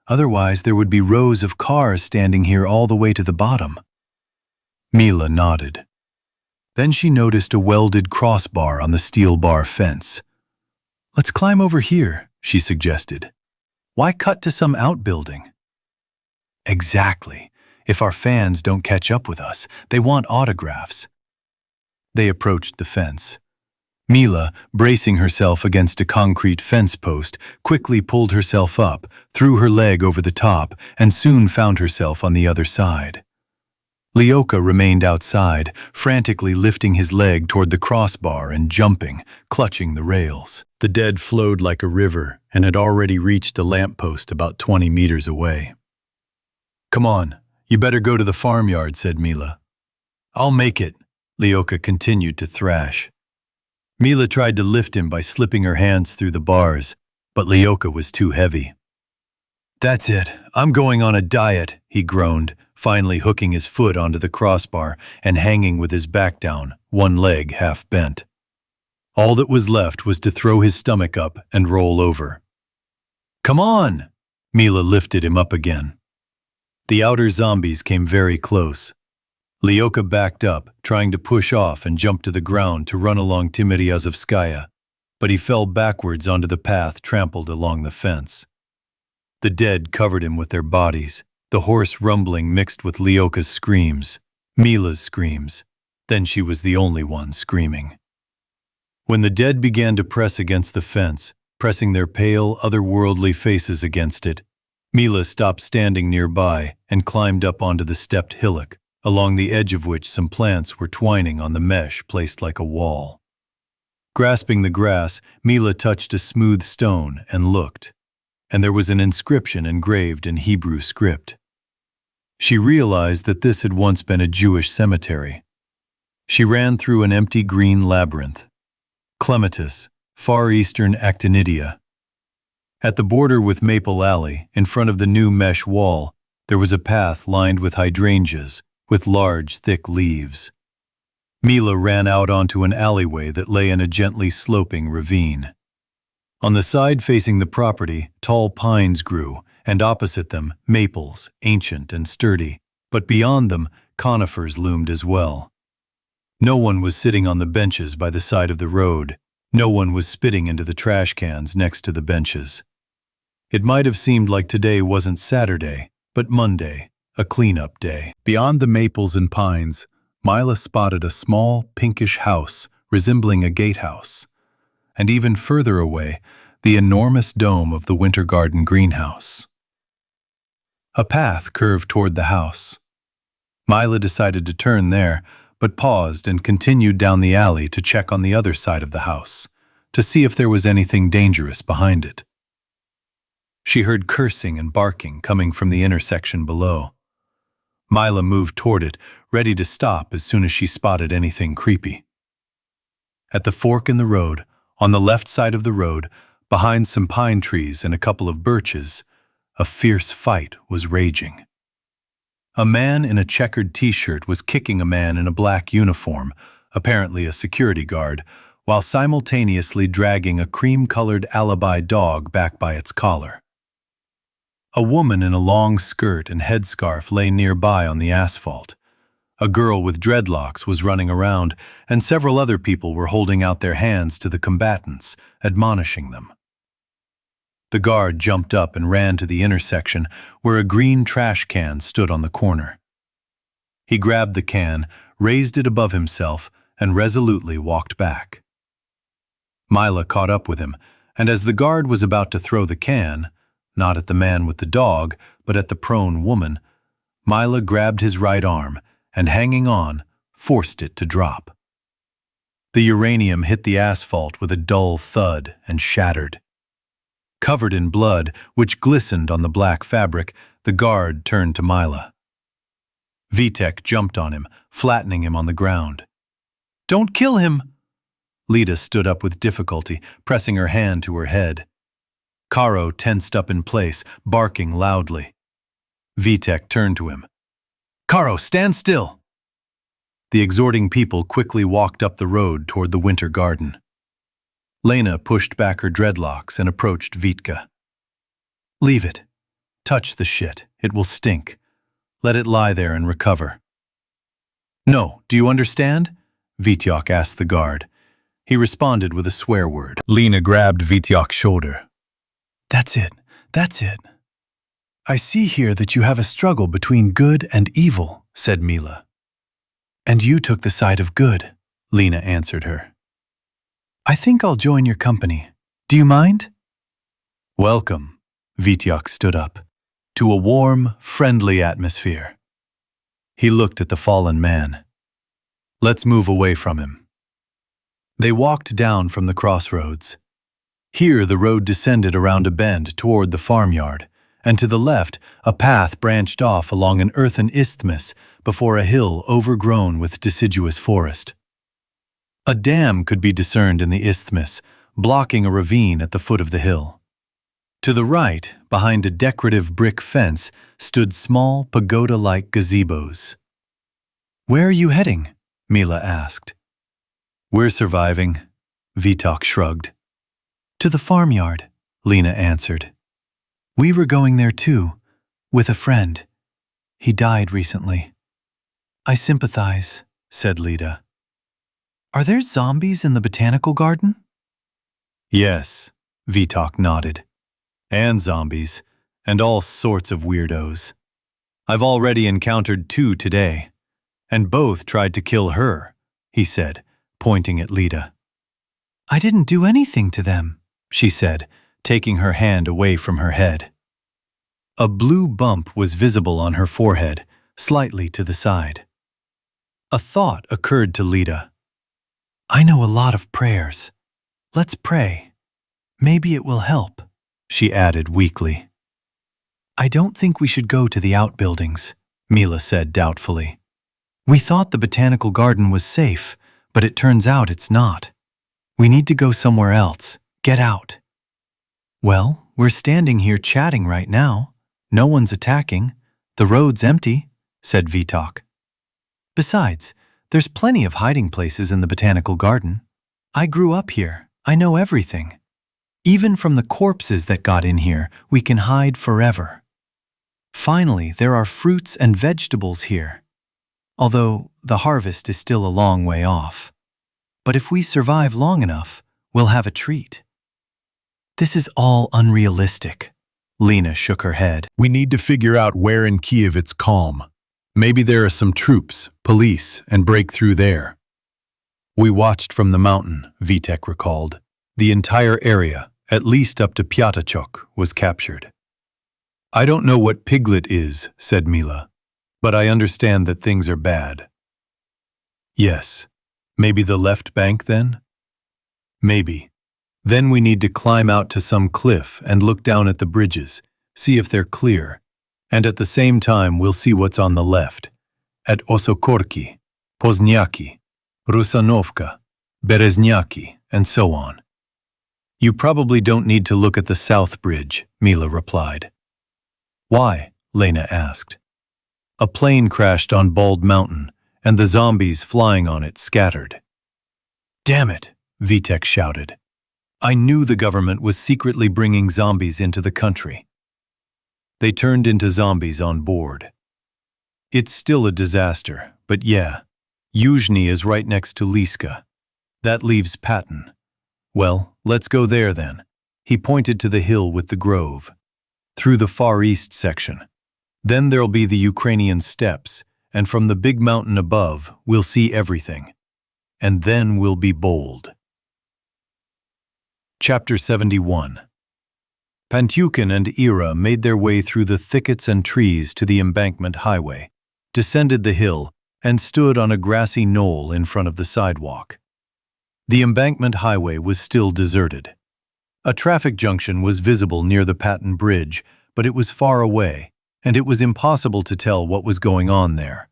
"Otherwise there would be rows of cars standing here all the way to the bottom." Mila nodded. Then she noticed a welded crossbar on the steel bar fence. "Let's climb over here," she suggested. "Why cut to some outbuilding?" "Exactly. If our fans don't catch up with us, they want autographs." They approached the fence. Mila, bracing herself against a concrete fence post, quickly pulled herself up, threw her leg over the top, and soon found herself on the other side. Lyoka remained outside, frantically lifting his leg toward the crossbar and jumping, clutching the rails. The dead flowed like a river and had already reached a lamppost about 20 meters away. "Come on, you better go to the farmyard," said Mila. "I'll make it," Lyoka continued to thrash. Mila tried to lift him by slipping her hands through the bars, but Lyoka was too heavy. "That's it, I'm going on a diet," he groaned, finally hooking his foot onto the crossbar and hanging with his back down, one leg half bent. All that was left was to throw his stomach up and roll over. "Come on!" Mila lifted him up again. The outer zombies came very close. Lyoka backed up, trying to push off and jump to the ground to run along Timiryazovskaya, but he fell backwards onto the path trampled along the fence. The dead covered him with their bodies, the hoarse rumbling mixed with Lyoka's screams, Mila's screams. Then she was the only one screaming. When the dead began to press against the fence, pressing their pale, otherworldly faces against it, Mila stopped standing nearby and climbed up onto the stepped hillock, along the edge of which some plants were twining on the mesh placed like a wall. Grasping the grass, Mila touched a smooth stone and looked, and there was an inscription engraved in Hebrew script. She realized that this had once been a Jewish cemetery. She ran through an empty green labyrinth. Clematis, Far Eastern Actinidia. At the border with Maple Alley, in front of the new mesh wall, there was a path lined with hydrangeas, with large, thick leaves. Mila ran out onto an alleyway that lay in a gently sloping ravine. On the side facing the property, tall pines grew, and opposite them, maples, ancient and sturdy, but beyond them, conifers loomed as well. No one was sitting on the benches by the side of the road. No one was spitting into the trash cans next to the benches. It might have seemed like today wasn't Saturday, but Monday, a cleanup day. Beyond the maples and pines, Mila spotted a small, pinkish house resembling a gatehouse, and even further away, the enormous dome of the Winter Garden greenhouse. A path curved toward the house. Mila decided to turn there, but paused and continued down the alley to check on the other side of the house, to see if there was anything dangerous behind it. She heard cursing and barking coming from the intersection below. Mila moved toward it, ready to stop as soon as she spotted anything creepy. At the fork in the road, on the left side of the road, behind some pine trees and a couple of birches, a fierce fight was raging. A man in a checkered t-shirt was kicking a man in a black uniform, apparently a security guard, while simultaneously dragging a cream-colored alibi dog back by its collar. A woman in a long skirt and headscarf lay nearby on the asphalt. A girl with dreadlocks was running around, and several other people were holding out their hands to the combatants, admonishing them. The guard jumped up and ran to the intersection where a green trash can stood on the corner. He grabbed the can, raised it above himself, and resolutely walked back. Mila caught up with him, and as the guard was about to throw the can, not at the man with the dog, but at the prone woman, Mila grabbed his right arm and, hanging on, forced it to drop. The uranium hit the asphalt with a dull thud and shattered. Covered in blood, which glistened on the black fabric, the guard turned to Mila. Vitek jumped on him, flattening him on the ground. "Don't kill him!" Lida stood up with difficulty, pressing her hand to her head. Karo tensed up in place, barking loudly. Vitek turned to him. "Karo, stand still!" The exhorting people quickly walked up the road toward the Winter Garden. Lena pushed back her dreadlocks and approached Vitka. "Leave it. Touch the shit. It will stink. Let it lie there and recover." "No, do you understand?" Vityok asked the guard. He responded with a swear word. Lena grabbed Vityok's shoulder. "That's it. That's it. I see here that you have a struggle between good and evil," said Mila. "And you took the side of good," Lena answered her. I think I'll join your company. Do you mind? Welcome, Vityok stood up, to a warm, friendly atmosphere. He looked at the fallen man. Let's move away from him. They walked down from the crossroads. Here the road descended around a bend toward the farmyard, and to the left a path branched off along an earthen isthmus before a hill overgrown with deciduous forest. A dam could be discerned in the isthmus, blocking a ravine at the foot of the hill. To the right, behind a decorative brick fence, stood small pagoda-like gazebos. "Where are you heading?" Mila asked. "We're surviving," Vitok shrugged. "To the farmyard," Lena answered. "We were going there too, with a friend. He died recently." "I sympathize," said Lida. "Are there zombies in the Botanical Garden?" "Yes," Vitok nodded. "And zombies, and all sorts of weirdos. I've already encountered 2 today, and both tried to kill her," he said, pointing at Lida. "I didn't do anything to them," she said, taking her hand away from her head. A blue bump was visible on her forehead, slightly to the side. A thought occurred to Lida. "I know a lot of prayers. Let's pray. Maybe it will help," she added weakly. "I don't think we should go to the outbuildings," Mila said doubtfully. "We thought the Botanical Garden was safe, but it turns out it's not. We need to go somewhere else. Get out." "Well, we're standing here chatting right now. No one's attacking. The road's empty," said Vitok. "Besides, there's plenty of hiding places in the Botanical Garden. I grew up here. I know everything. Even from the corpses that got in here, we can hide forever. Finally, there are fruits and vegetables here, although the harvest is still a long way off. But if we survive long enough, we'll have a treat." "This is all unrealistic," Lena shook her head. We need to figure out where in Kiev it's calm. Maybe there are some troops, police, and break through there. We watched from the mountain, Vitek recalled. The entire area, at least up to Piatachok, was captured. "I don't know what Piglet is," said Mila, "but I understand that things are bad." "Yes. Maybe the left bank then?" "Maybe. Then we need to climb out to some cliff and look down at the bridges, see if they're clear. And at the same time, we'll see what's on the left, at Osokorki, Pozniaki, Rusanovka, Bereznyaki, and so on." "You probably don't need to look at the south bridge," Mila replied. "Why?" Lena asked. "A plane crashed on Bald Mountain, and the zombies flying on it scattered." "Damn it," Vitek shouted. "I knew the government was secretly bringing zombies into the country." They turned into zombies on board. "It's still a disaster, but yeah, Yuzhny is right next to Liska. That leaves Patton. Well, let's go there then." He pointed to the hill with the grove. "Through the Far East section. Then there'll be the Ukrainian steppes, and from the big mountain above, we'll see everything. And then we'll be bold." Chapter 71. Pantyukin and Ira made their way through the thickets and trees to the embankment highway, descended the hill, and stood on a grassy knoll in front of the sidewalk. The embankment highway was still deserted. A traffic junction was visible near the Patton Bridge, but it was far away, and it was impossible to tell what was going on there.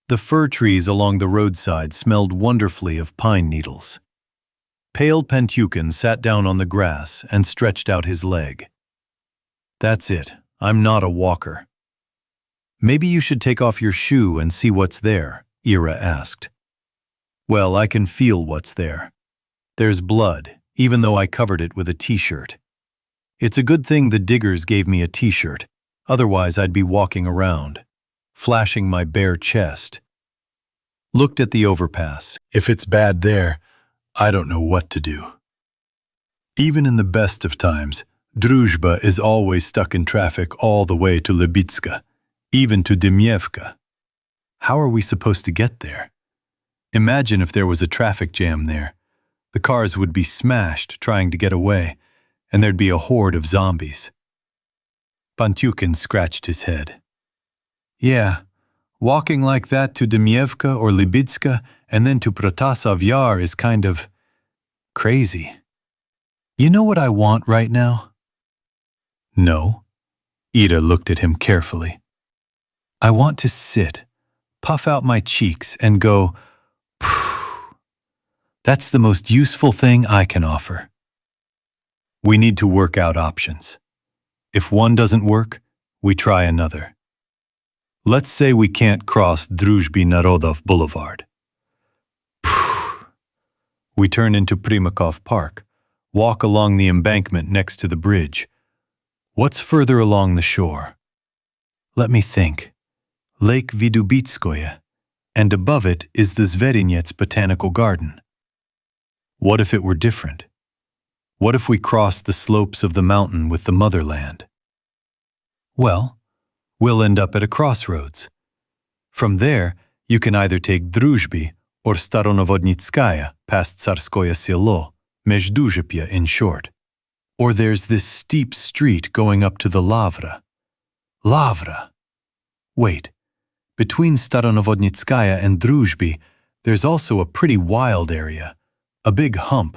The fir trees along the roadside smelled wonderfully of pine needles. Pale Pantyukin sat down on the grass and stretched out his leg. "That's it. I'm not a walker." "Maybe you should take off your shoe and see what's there," Ira asked. "Well, I can feel what's there. There's blood, even though I covered it with a t-shirt. It's a good thing the diggers gave me a t-shirt, otherwise I'd be walking around, flashing my bare chest." Looked at the overpass. "If it's bad there, I don't know what to do." Even in the best of times, Druzhba is always stuck in traffic all the way to Lybedska, even to Dimievka. How are we supposed to get there? Imagine if there was a traffic jam there. The cars would be smashed trying to get away, and there'd be a horde of zombies. Pantyukin scratched his head. Yeah, walking like that to Dmievka or Lybedska and then to Protasov Yar is kind of crazy. You know what I want right now? No. Ida looked at him carefully. I want to sit, puff out my cheeks, and go, phew. That's the most useful thing I can offer. We need to work out options. If one doesn't work, we try another. Let's say we can't cross Druzhby Narodov Boulevard. Phew. We turn into Primakov Park, walk along the embankment next to the bridge. What's further along the shore? Let me think. Lake Vidubitskoye, and above it is the Zverinyets Botanical Garden. What if it were different? What if we crossed the slopes of the mountain with the motherland? Well, we'll end up at a crossroads. From there, you can either take Druzhby or Staronovodnitskaya past Tsarskoye Selo, Mezhduzhepye in short. Or there's this steep street going up to the Lavra. Lavra! Wait, between Staronovodnitskaya and Druzhby, there's also a pretty wild area, a big hump.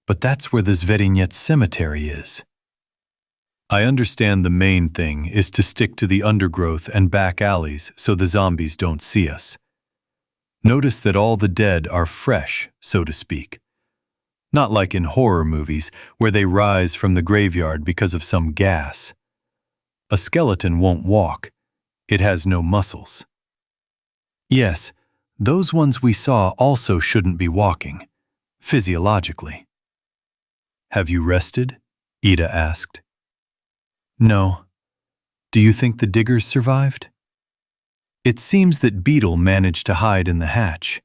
But that's where the Zverinyets cemetery is. I understand the main thing is to stick to the undergrowth and back alleys so the zombies don't see us. Notice that all the dead are fresh, so to speak. Not like in horror movies where they rise from the graveyard because of some gas. A skeleton won't walk. It has no muscles. Yes, those ones we saw also shouldn't be walking, physiologically. Have you rested? Ida asked. No. Do you think the diggers survived? It seems that Beetle managed to hide in the hatch.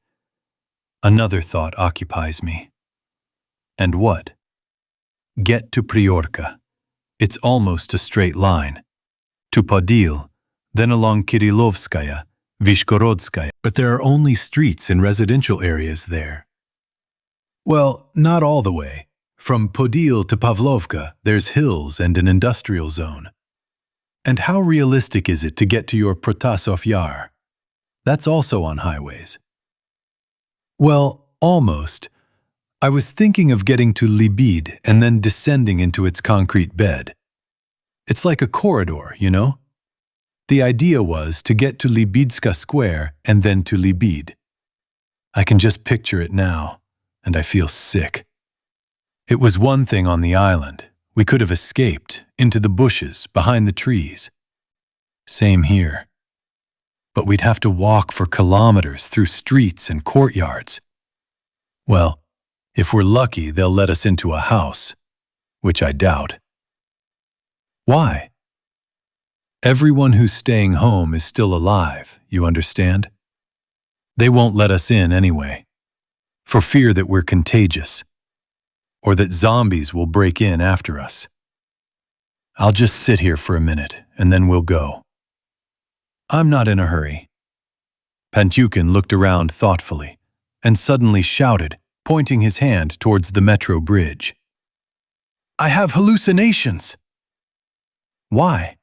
Another thought occupies me. And what? Get to Priorka. It's almost a straight line. To Podil, then along Kirillovskaya, Vishkorodskaya. But there are only streets and residential areas there. Well, not all the way. From Podil to Pavlovka, there's hills and an industrial zone. And how realistic is it to get to your Protasov Yar? That's also on highways. Well, almost. I was thinking of getting to Lybed and then descending into its concrete bed. It's like a corridor, you know? The idea was to get to Lybedska Square and then to Lybed. I can just picture it now, and I feel sick. It was one thing on the island. We could have escaped into the bushes behind the trees. Same here. But we'd have to walk for kilometers through streets and courtyards. Well, if we're lucky, they'll let us into a house, which I doubt. Why? Everyone who's staying home is still alive, you understand? They won't let us in anyway, for fear that we're contagious, or that zombies will break in after us. I'll just sit here for a minute, and then we'll go. I'm not in a hurry. Pantyukin looked around thoughtfully, and suddenly shouted, pointing his hand towards the metro bridge. I have hallucinations! Why?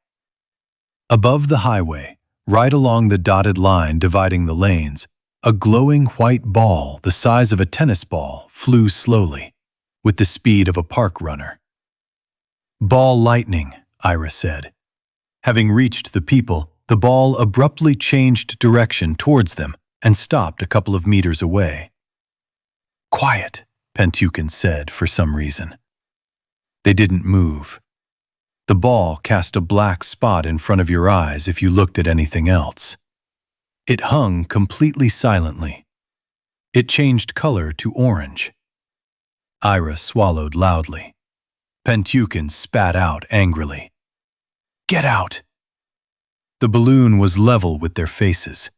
Above the highway, right along the dotted line dividing the lanes, a glowing white ball the size of a tennis ball flew slowly, with the speed of a park runner. Ball lightning, Ira said. Having reached the people, the ball abruptly changed direction towards them and stopped a couple of meters away. Quiet, Pantyukin said for some reason. They didn't move. The ball cast a black spot in front of your eyes if you looked at anything else. It hung completely silently. It changed color to orange. Ira swallowed loudly. Pantyukin spat out angrily. Get out! The balloon was level with their faces.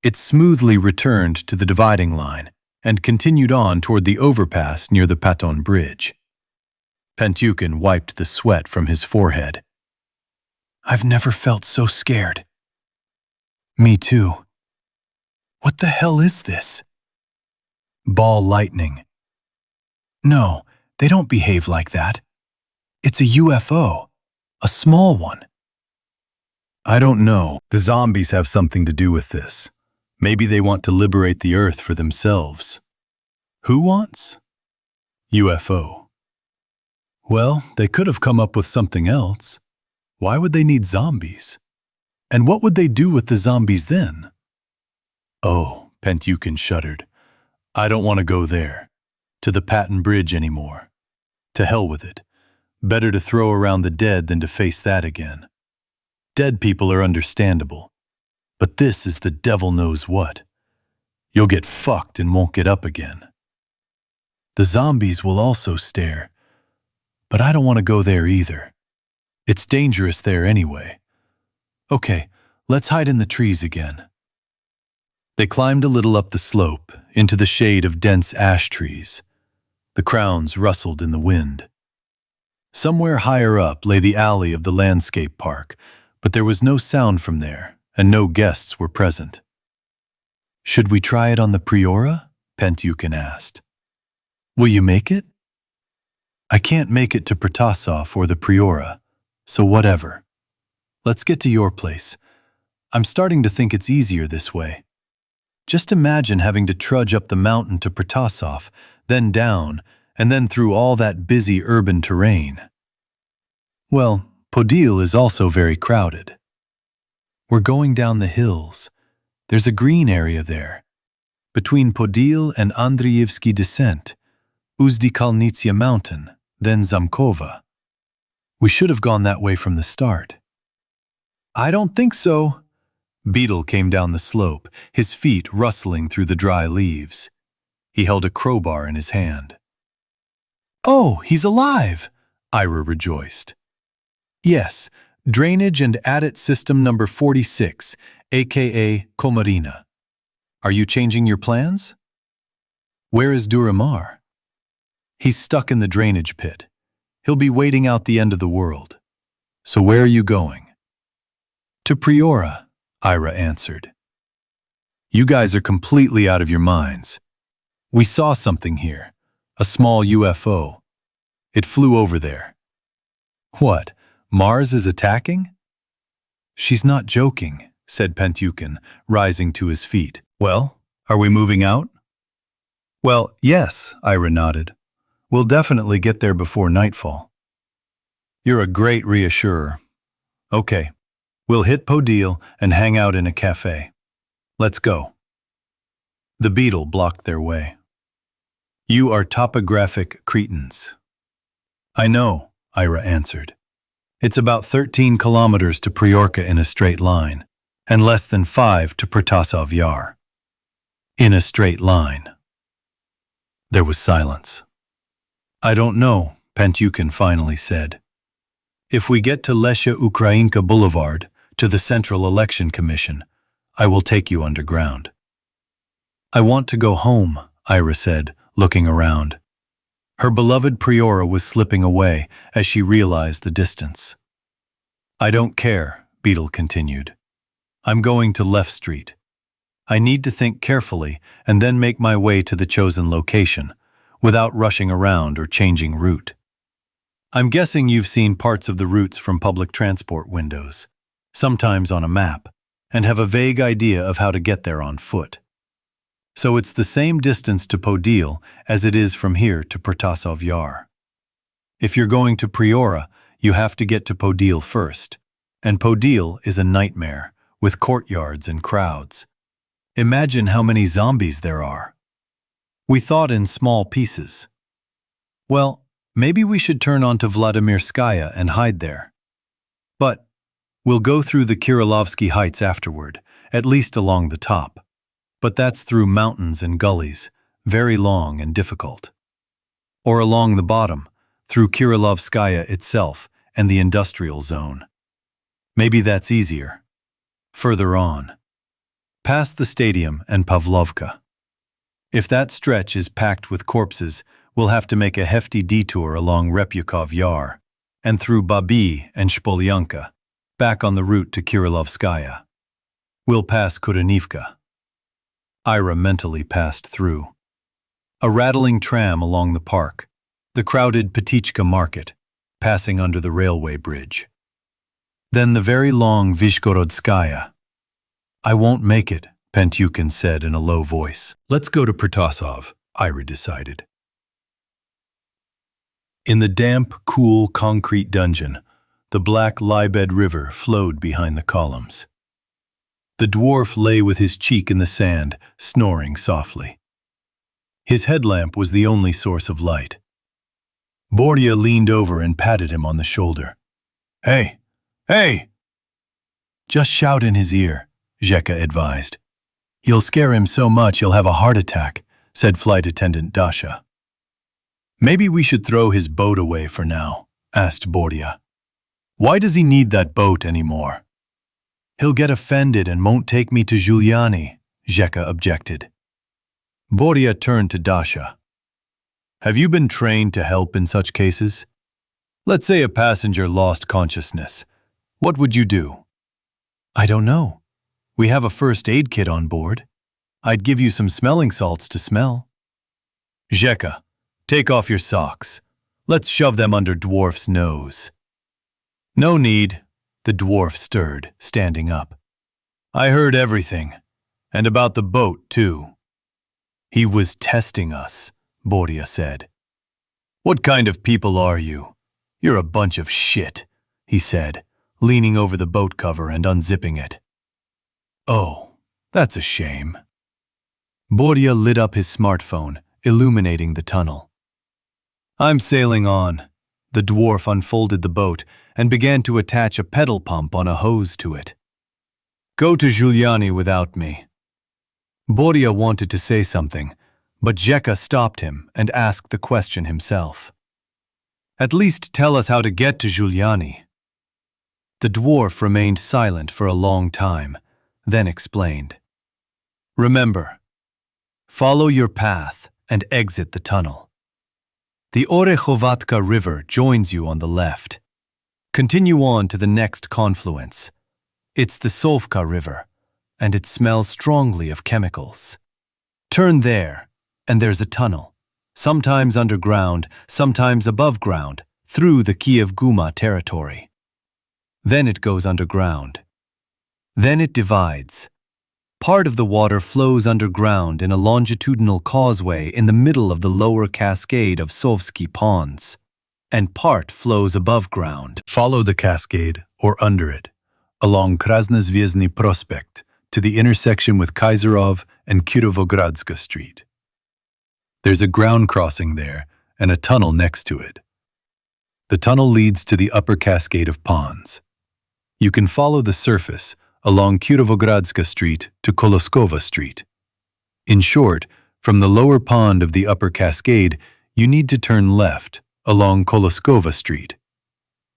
It smoothly returned to the dividing line and continued on toward the overpass near the Paton Bridge. Pantyukin wiped the sweat from his forehead. I've never felt so scared. Me too. What the hell is this? Ball lightning. No, they don't behave like that. It's a UFO, a small one. I don't know. The zombies have something to do with this. Maybe they want to liberate the Earth for themselves. Who wants? UFO. Well, they could have come up with something else. Why would they need zombies? And what would they do with the zombies then? Oh, Pentukin shuddered. I don't want to go there. To the Patton Bridge anymore. To hell with it. Better to throw around the dead than to face that again. Dead people are understandable. But this is the devil knows what. You'll get fucked and won't get up again. The zombies will also stare. But I don't want to go there either. It's dangerous there anyway. Okay, let's hide in the trees again. They climbed a little up the slope, into the shade of dense ash trees. The crowns rustled in the wind. Somewhere higher up lay the alley of the landscape park, but there was no sound from there, and no guests were present. Should we try it on the Priora? Pentukin asked. Will you make it? I can't make it to Protasov or the Priora, so whatever. Let's get to your place. I'm starting to think it's easier this way. Just imagine having to trudge up the mountain to Protasov, then down, and then through all that busy urban terrain. Well, Podil is also very crowded. We're going down the hills. There's a green area there. Between Podil and Andreyevsky Descent, Uzdikalnitsia Mountain, then Zamkova. We should have gone that way from the start. I don't think so. Beetle came down the slope, his feet rustling through the dry leaves. He held a crowbar in his hand. Oh, he's alive! Ira rejoiced. Yes, drainage and adit system number 46, aka Komarina. Are you changing your plans? Where is Duramar? He's stuck in the drainage pit. He'll be waiting out the end of the world. So where are you going? To Priora, Ira answered. You guys are completely out of your minds. We saw something here, a small UFO. It flew over there. What, Mars is attacking? She's not joking, said Pentukin, rising to his feet. Well, are we moving out? Well, yes, Ira nodded. We'll definitely get there before nightfall. You're a great reassurer. Okay, we'll hit Podil and hang out in a cafe. Let's go. The beetle blocked their way. You are topographic cretins. I know, Ira answered. It's about 13 kilometers to Priorka in a straight line, and less than 5 to Protasov Yar. In a straight line. There was silence. I don't know, Pentukin finally said. If we get to Lesya Ukrainka Boulevard, to the Central Election Commission, I will take you underground. I want to go home, Ira said, looking around. Her beloved Priora was slipping away as she realized the distance. I don't care, Beetle continued. I'm going to Left Street. I need to think carefully and then make my way to the chosen location, without rushing around or changing route. I'm guessing you've seen parts of the routes from public transport windows, sometimes on a map, and have a vague idea of how to get there on foot. So it's the same distance to Podil as it is from here to Protasov Yar. If you're going to Priora, you have to get to Podil first, and Podil is a nightmare, with courtyards and crowds. Imagine how many zombies there are. We thought in small pieces. Well, maybe we should turn onto Vladimirskaya and hide there. But we'll go through the Kirilovsky Heights afterward, at least along the top. But that's through mountains and gullies, very long and difficult. Or along the bottom, through Kirilovskaya itself and the industrial zone. Maybe that's easier. Further on. Past the stadium and Pavlovka. If that stretch is packed with corpses, we'll have to make a hefty detour along Repyukov Yar and through Babi and Shpolyanka, back on the route to Kirilovskaya. We'll pass Kudanivka. Ira mentally passed through. A rattling tram along the park, the crowded Pechersk market, passing under the railway bridge. Then the very long Vyshgorodskaya. I won't make it, Pentyukin said in a low voice. Let's go to Protasov, Ira decided. In the damp, cool concrete dungeon, the black Lybed River flowed behind the columns. The dwarf lay with his cheek in the sand, snoring softly. His headlamp was the only source of light. Bordia leaned over and patted him on the shoulder. Hey! Hey! Just shout in his ear, Zheka advised. You'll scare him so much he'll have a heart attack, said flight attendant Dasha. Maybe we should throw his boat away for now, asked Bordia. Why does he need that boat anymore? He'll get offended and won't take me to Giuliani, Zheka objected. Bordia turned to Dasha. Have you been trained to help in such cases? Let's say a passenger lost consciousness. What would you do? I don't know. We have a first aid kit on board. I'd give you some smelling salts to smell. Zheka, take off your socks. Let's shove them under Dwarf's nose. No need, the dwarf stirred, standing up. I heard everything, and about the boat, too. He was testing us, Bordia said. What kind of people are you? You're a bunch of shit, he said, leaning over the boat cover and unzipping it. Oh, that's a shame. Bordia lit up his smartphone, illuminating the tunnel. I'm sailing on. The dwarf unfolded the boat and began to attach a pedal pump on a hose to it. Go to Giuliani without me. Bordia wanted to say something, but Zheka stopped him and asked the question himself. At least tell us how to get to Giuliani. The dwarf remained silent for a long time, then explained. Remember, follow your path and exit the tunnel. The Orechovatka River joins you on the left. Continue on to the next confluence. It's the Sovka River, and it smells strongly of chemicals. Turn there, and there's a tunnel, sometimes underground, sometimes above ground, through the Kiev Guma territory. Then it goes underground. Then it divides. Part of the water flows underground in a longitudinal causeway in the middle of the lower cascade of Sovsky Ponds, and part flows above ground. Follow the cascade, or under it, along Krasnozvezdny Prospekt to the intersection with Kaizerov and Kirovogradska Street. There's a ground crossing there and a tunnel next to it. The tunnel leads to the upper cascade of ponds. You can follow the surface along Kirovogradska Street to Koloskova Street. In short, from the lower pond of the upper cascade, you need to turn left along Koloskova Street.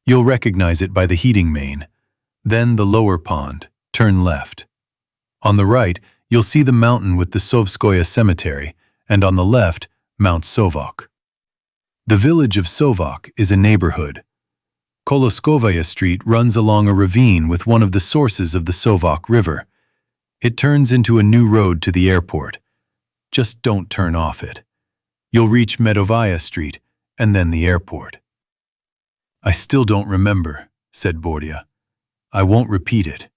You'll recognize it by the heating main. Then the lower pond, turn left. On the right, you'll see the mountain with the Sovskoye Cemetery, and on the left, Mount Sovok. The village of Sovok is a neighborhood. Koloskovaya Street runs along a ravine with one of the sources of the Sovok River. It turns into a new road to the airport. Just don't turn off it. You'll reach Medovaya Street and then the airport. I still don't remember, said Bordia. I won't repeat it.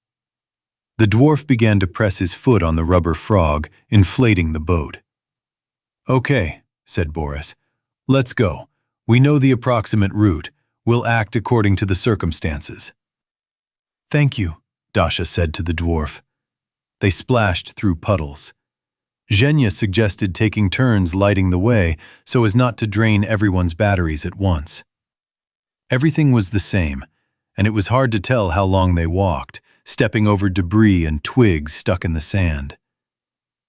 The dwarf began to press his foot on the rubber frog, inflating the boat. Okay, said Boris. Let's go. We know the approximate route. We'll act according to the circumstances. Thank you, Dasha said to the dwarf. They splashed through puddles. Zhenya suggested taking turns lighting the way so as not to drain everyone's batteries at once. Everything was the same, and it was hard to tell how long they walked, stepping over debris and twigs stuck in the sand.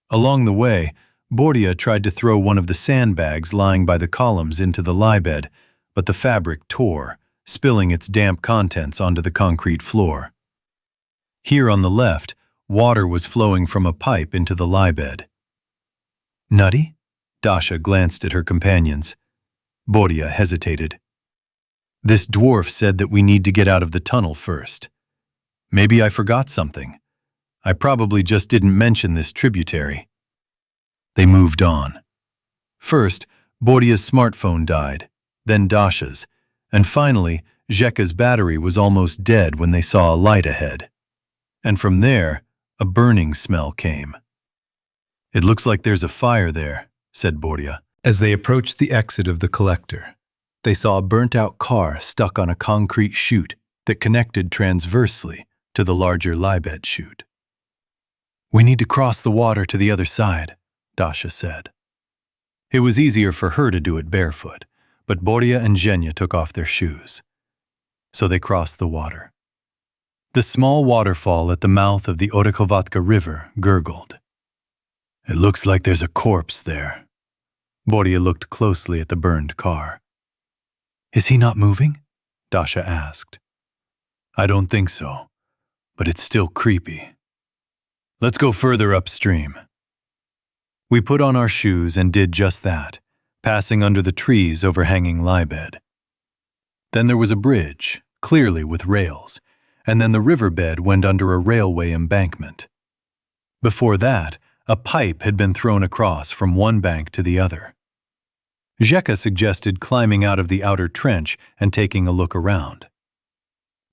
Along the way, Bordia tried to throw one of the sandbags lying by the columns into the Lybed, but the fabric tore, spilling its damp contents onto the concrete floor. Here on the left, water was flowing from a pipe into the Lybed. Nutty? Dasha glanced at her companions. Bordia hesitated. This dwarf said that we need to get out of the tunnel first. Maybe I forgot something. I probably just didn't mention this tributary. They moved on. First, Bordia's smartphone died, then Dasha's, and finally, Zheka's battery was almost dead when they saw a light ahead. And from there, a burning smell came. "It looks like there's a fire there," said Borya. As they approached the exit of the collector, They saw a burnt-out car stuck on a concrete chute that connected transversely to the larger Lybed chute. "We need to cross the water to the other side," Dasha said. It was easier for her to do it barefoot, but Borya and Zhenya took off their shoes. So they crossed the water. The small waterfall at the mouth of the Dnieper River gurgled. "It looks like there's a corpse there." Borya looked closely at the burned car. "Is he not moving?" Dasha asked. "I don't think so, but it's still creepy. Let's go further upstream." We put on our shoes and did just that, passing under the trees overhanging Lybed. Then there was a bridge, clearly with rails, and then the riverbed went under a railway embankment. Before that, a pipe had been thrown across from one bank to the other. Zheka suggested climbing out of the outer trench and taking a look around.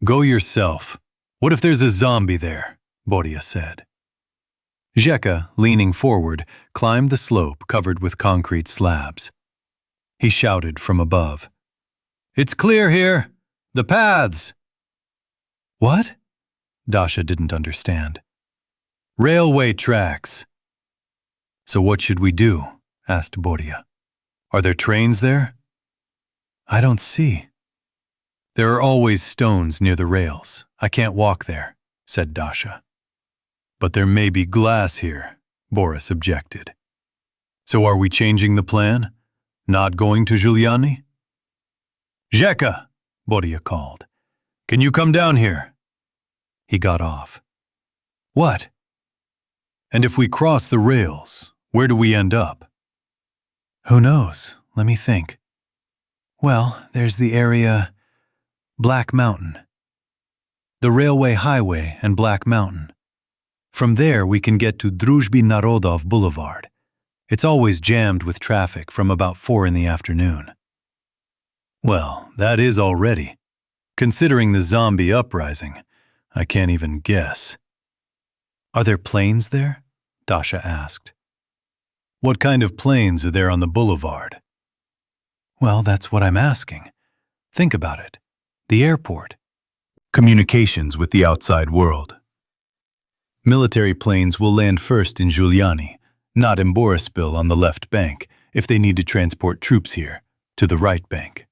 "Go yourself. What if there's a zombie there?" Borya said. Zheka, leaning forward, climbed the slope covered with concrete slabs. He shouted from above, "It's clear here! The paths!" "What?" Dasha didn't understand. "Railway tracks." "So what should we do?" asked Borya. "Are there trains there?" "I don't see." "There are always stones near the rails. I can't walk there," said Dasha. "But there may be glass here," Boris objected. "So are we changing the plan? Not going to Giuliani?" "Zheka!" Borya called. "Can you come down here?" He got off. "What?" "And if we cross the rails, where do we end up?" "Who knows? Let me think. Well, there's the area Black Mountain. The railway highway and Black Mountain. From there we can get to Druzhby Narodov Boulevard. It's always jammed with traffic from about 4 in the afternoon." "Well, that is already. Considering the zombie uprising, I can't even guess." "Are there planes there?" Dasha asked. "What kind of planes are there on the boulevard?" "Well, that's what I'm asking. Think about it. The airport. Communications with the outside world. Military planes will land first in Giuliani, not in Borispil on the left bank, if they need to transport troops here, to the right bank."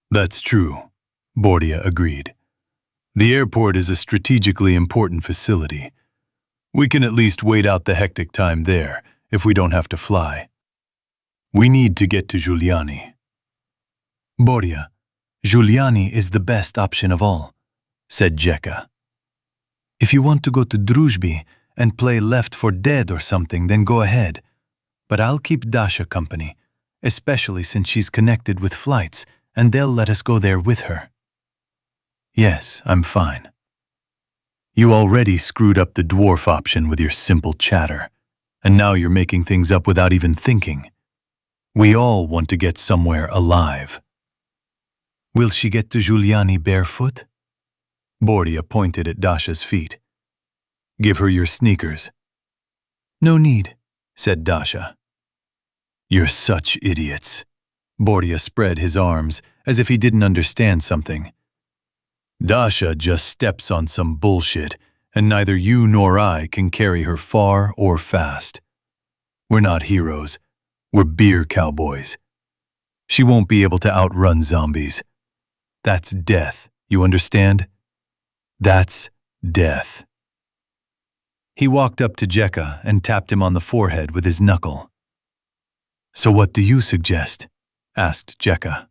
"That's true," Borya agreed. "The airport is a strategically important facility. We can at least wait out the hectic time there, if we don't have to fly. We need to get to Giuliani." "Borya, Giuliani is the best option of all," said Zheka. "If you want to go to Druzhby and play Left 4 Dead or something, then go ahead. But I'll keep Dasha company, especially since she's connected with flights, and they'll let us go there with her." "Yes, I'm fine." "You already screwed up the dwarf option with your simple chatter, and now you're making things up without even thinking. We all want to get somewhere alive." "Will she get to Giuliani barefoot?" Borya pointed at Dasha's feet. "Give her your sneakers." "No need," said Dasha. "You're such idiots." Borya spread his arms as if he didn't understand something. "Dasha just steps on some bullshit, and neither you nor I can carry her far or fast. We're not heroes. We're beer cowboys. She won't be able to outrun zombies. That's death, you understand? That's death." He walked up to Zheka and tapped him on the forehead with his knuckle. "So what do you suggest?" asked Zheka.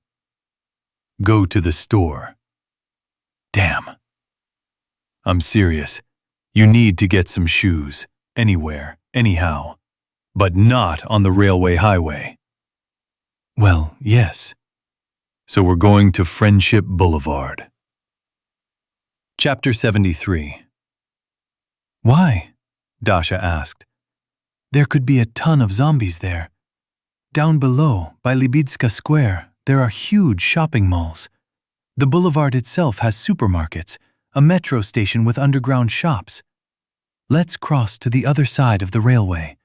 "Go to the store." "Damn." "I'm serious. You need to get some shoes, anywhere, anyhow, but not on the railway highway." "Well, yes." "So we're going to Friendship Boulevard." Chapter 73. "Why?" Dasha asked. "There could be a ton of zombies there. Down below, by Libidska Square, there are huge shopping malls. The boulevard itself has supermarkets, a metro station with underground shops. Let's cross to the other side of the railway.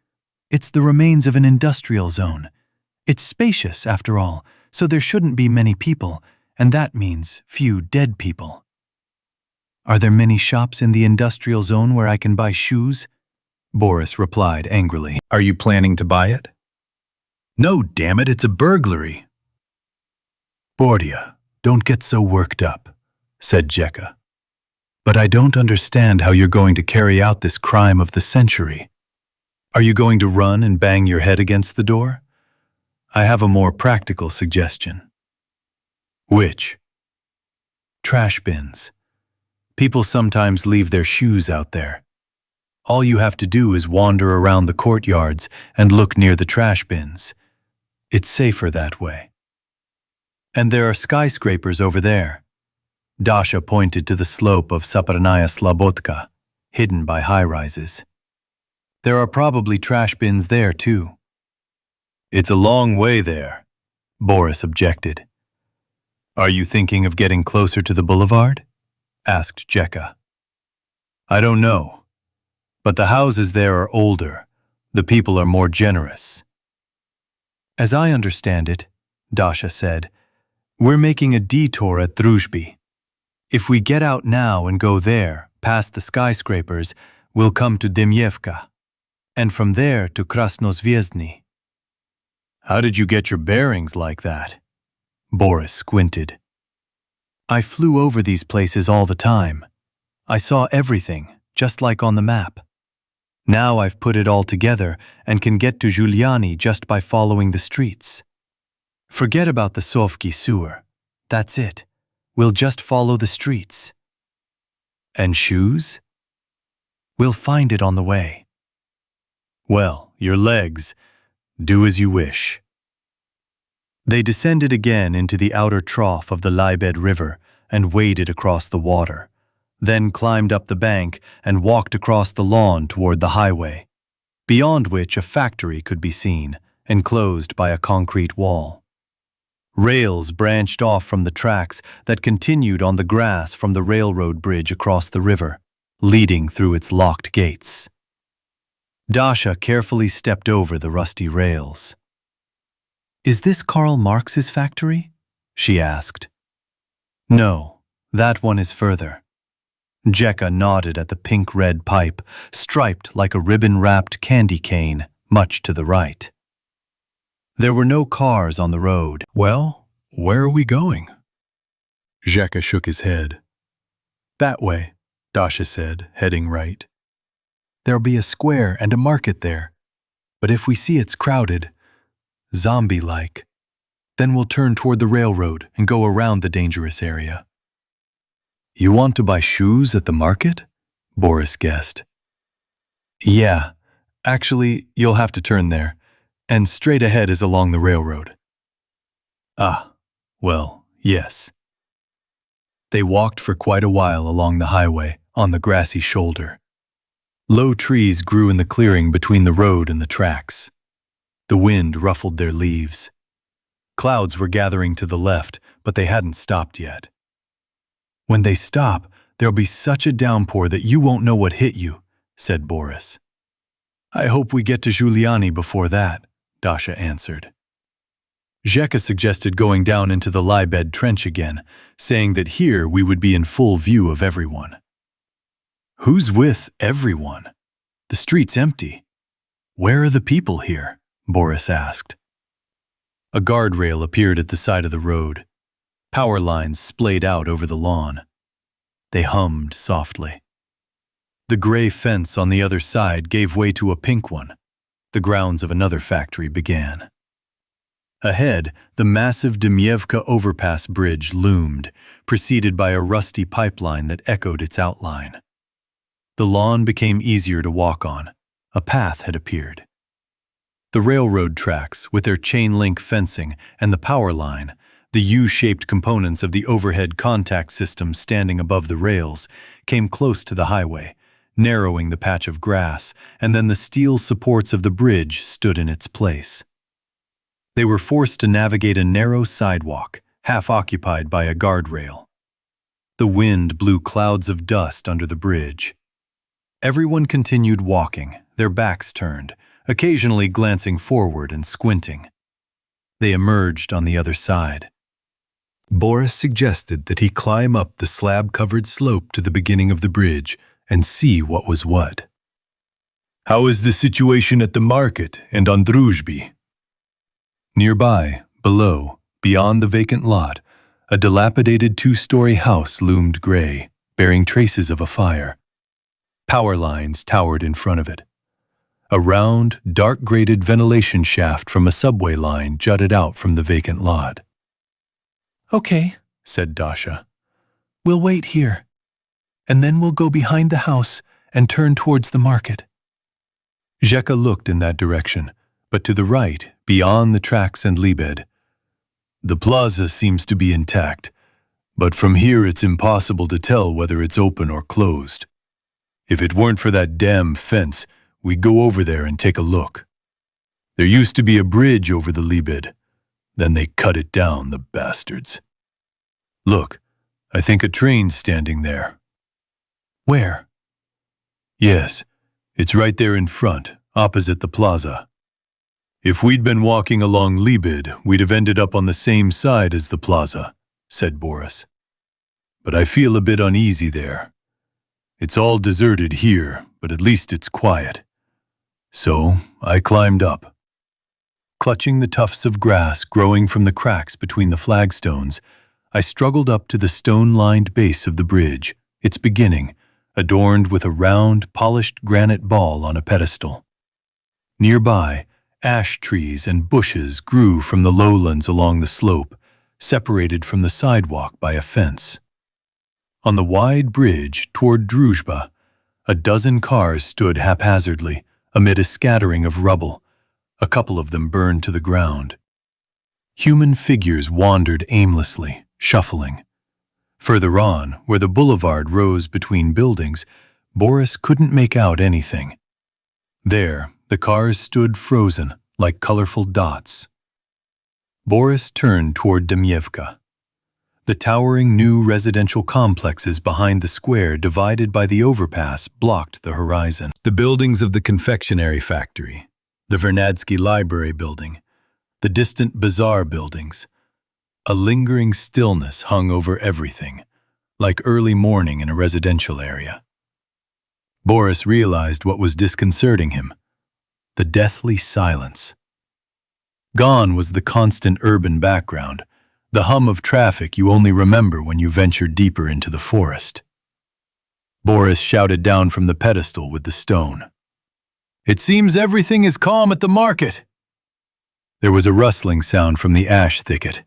It's the remains of an industrial zone. It's spacious, after all, so there shouldn't be many people, and that means few dead people. Are there many shops in the industrial zone where I can buy shoes? Boris replied angrily. Are you planning to buy it? No, damn it, it's a burglary. Bordia, don't get so worked up, said Jekka. But I don't understand how you're going to carry out this crime of the century. Are you going to run and bang your head against the door? I have a more practical suggestion. Which? Trash bins. People sometimes leave their shoes out there. All you have to do is wander around the courtyards and look near the trash bins. It's safer that way. And there are skyscrapers over there. Dasha pointed to the slope of Saparnaya Slabotka, hidden by high-rises. There are probably trash bins there, too. It's a long way there, Boris objected. Are you thinking of getting closer to the boulevard? Asked Jekka. I don't know, but the houses there are older. The people are more generous. As I understand it, Dasha said, we're making a detour at Druzhby. If we get out now and go there, past the skyscrapers, we'll come to Demyevka, and from there to Krasnozvezdny. How did you get your bearings like that? Boris squinted. I flew over these places all the time. I saw everything, just like on the map. Now I've put it all together and can get to Giuliani just by following the streets. Forget about the Sovki sewer. That's it. We'll just follow the streets. And shoes? We'll find it on the way. Well, your legs. Do as you wish. They descended again into the outer trough of the Lybed River and waded across the water, then climbed up the bank and walked across the lawn toward the highway, beyond which a factory could be seen, enclosed by a concrete wall. Rails branched off from the tracks that continued on the grass from the railroad bridge across the river, leading through its locked gates. Dasha carefully stepped over the rusty rails. Is this Karl Marx's factory? She asked. No, that one is further. Jekka nodded at the pink-red pipe, striped like a ribbon-wrapped candy cane, much to the right. There were no cars on the road. Well, where are we going? Jekka shook his head. That way, Dasha said, heading right. There'll be a square and a market there, but if we see it's crowded, zombie-like, then we'll turn toward the railroad and go around the dangerous area. You want to buy shoes at the market? Boris guessed. Yeah, actually, you'll have to turn there, and straight ahead is along the railroad. Ah, well, yes. They walked for quite a while along the highway, on the grassy shoulder. Low trees grew in the clearing between the road and the tracks. The wind ruffled their leaves. Clouds were gathering to the left, but they hadn't stopped yet. When they stop, there'll be such a downpour that you won't know what hit you, said Boris. I hope we get to Giuliani before that, Dasha answered. Jekka suggested going down into the Lybed trench again, saying that here we would be in full view of everyone. Who's with everyone? The street's empty. Where are the people here? Boris asked. A guardrail appeared at the side of the road. Power lines splayed out over the lawn. They hummed softly. The gray fence on the other side gave way to a pink one. The grounds of another factory began. Ahead, the massive Demyevka overpass bridge loomed, preceded by a rusty pipeline that echoed its outline. The lawn became easier to walk on. A path had appeared. The railroad tracks, with their chain-link fencing and the power line, the U-shaped components of the overhead contact system standing above the rails, came close to the highway, narrowing the patch of grass, and then the steel supports of the bridge stood in its place. They were forced to navigate a narrow sidewalk, half occupied by a guardrail. The wind blew clouds of dust under the bridge. Everyone continued walking, their backs turned, occasionally glancing forward and squinting. They emerged on the other side. Boris suggested that he climb up the slab-covered slope to the beginning of the bridge and see what was what. "How is the situation at the market and on Druzhby?" Nearby, below, beyond the vacant lot, a dilapidated two-story house loomed gray, bearing traces of a fire. Power lines towered in front of it. A round, dark-grated ventilation shaft from a subway line jutted out from the vacant lot. "Okay," said Dasha. "We'll wait here, and then we'll go behind the house and turn towards the market." Zheka looked in that direction, but to the right, beyond the tracks and Lybed. "The plaza seems to be intact, but from here it's impossible to tell whether it's open or closed. If it weren't for that damn fence, we'd go over there and take a look. There used to be a bridge over the Lybed. Then they cut it down, the bastards. Look, I think a train's standing there." "Where?" "Yes, it's right there in front, opposite the plaza. If we'd been walking along Lybed, we'd have ended up on the same side as the plaza," said Boris. "But I feel a bit uneasy there. It's all deserted here, but at least it's quiet. So I climbed up." Clutching the tufts of grass growing from the cracks between the flagstones, I struggled up to the stone-lined base of the bridge, its beginning, adorned with a round, polished granite ball on a pedestal. Nearby, ash trees and bushes grew from the lowlands along the slope, separated from the sidewalk by a fence. On the wide bridge toward Druzhba, a dozen cars stood haphazardly amid a scattering of rubble, a couple of them burned to the ground. Human figures wandered aimlessly, shuffling. Further on, where the boulevard rose between buildings, Boris couldn't make out anything. There, the cars stood frozen, like colorful dots. Boris turned toward Demyevka. The towering new residential complexes behind the square divided by the overpass blocked the horizon. The buildings of the confectionery factory, the Vernadsky Library building, the distant bazaar buildings. A lingering stillness hung over everything, like early morning in a residential area. Boris realized what was disconcerting him: the deathly silence. Gone was the constant urban background, the hum of traffic you only remember when you venture deeper into the forest. Boris shouted down from the pedestal with the stone. "It seems everything is calm at the market." There was a rustling sound from the ash thicket,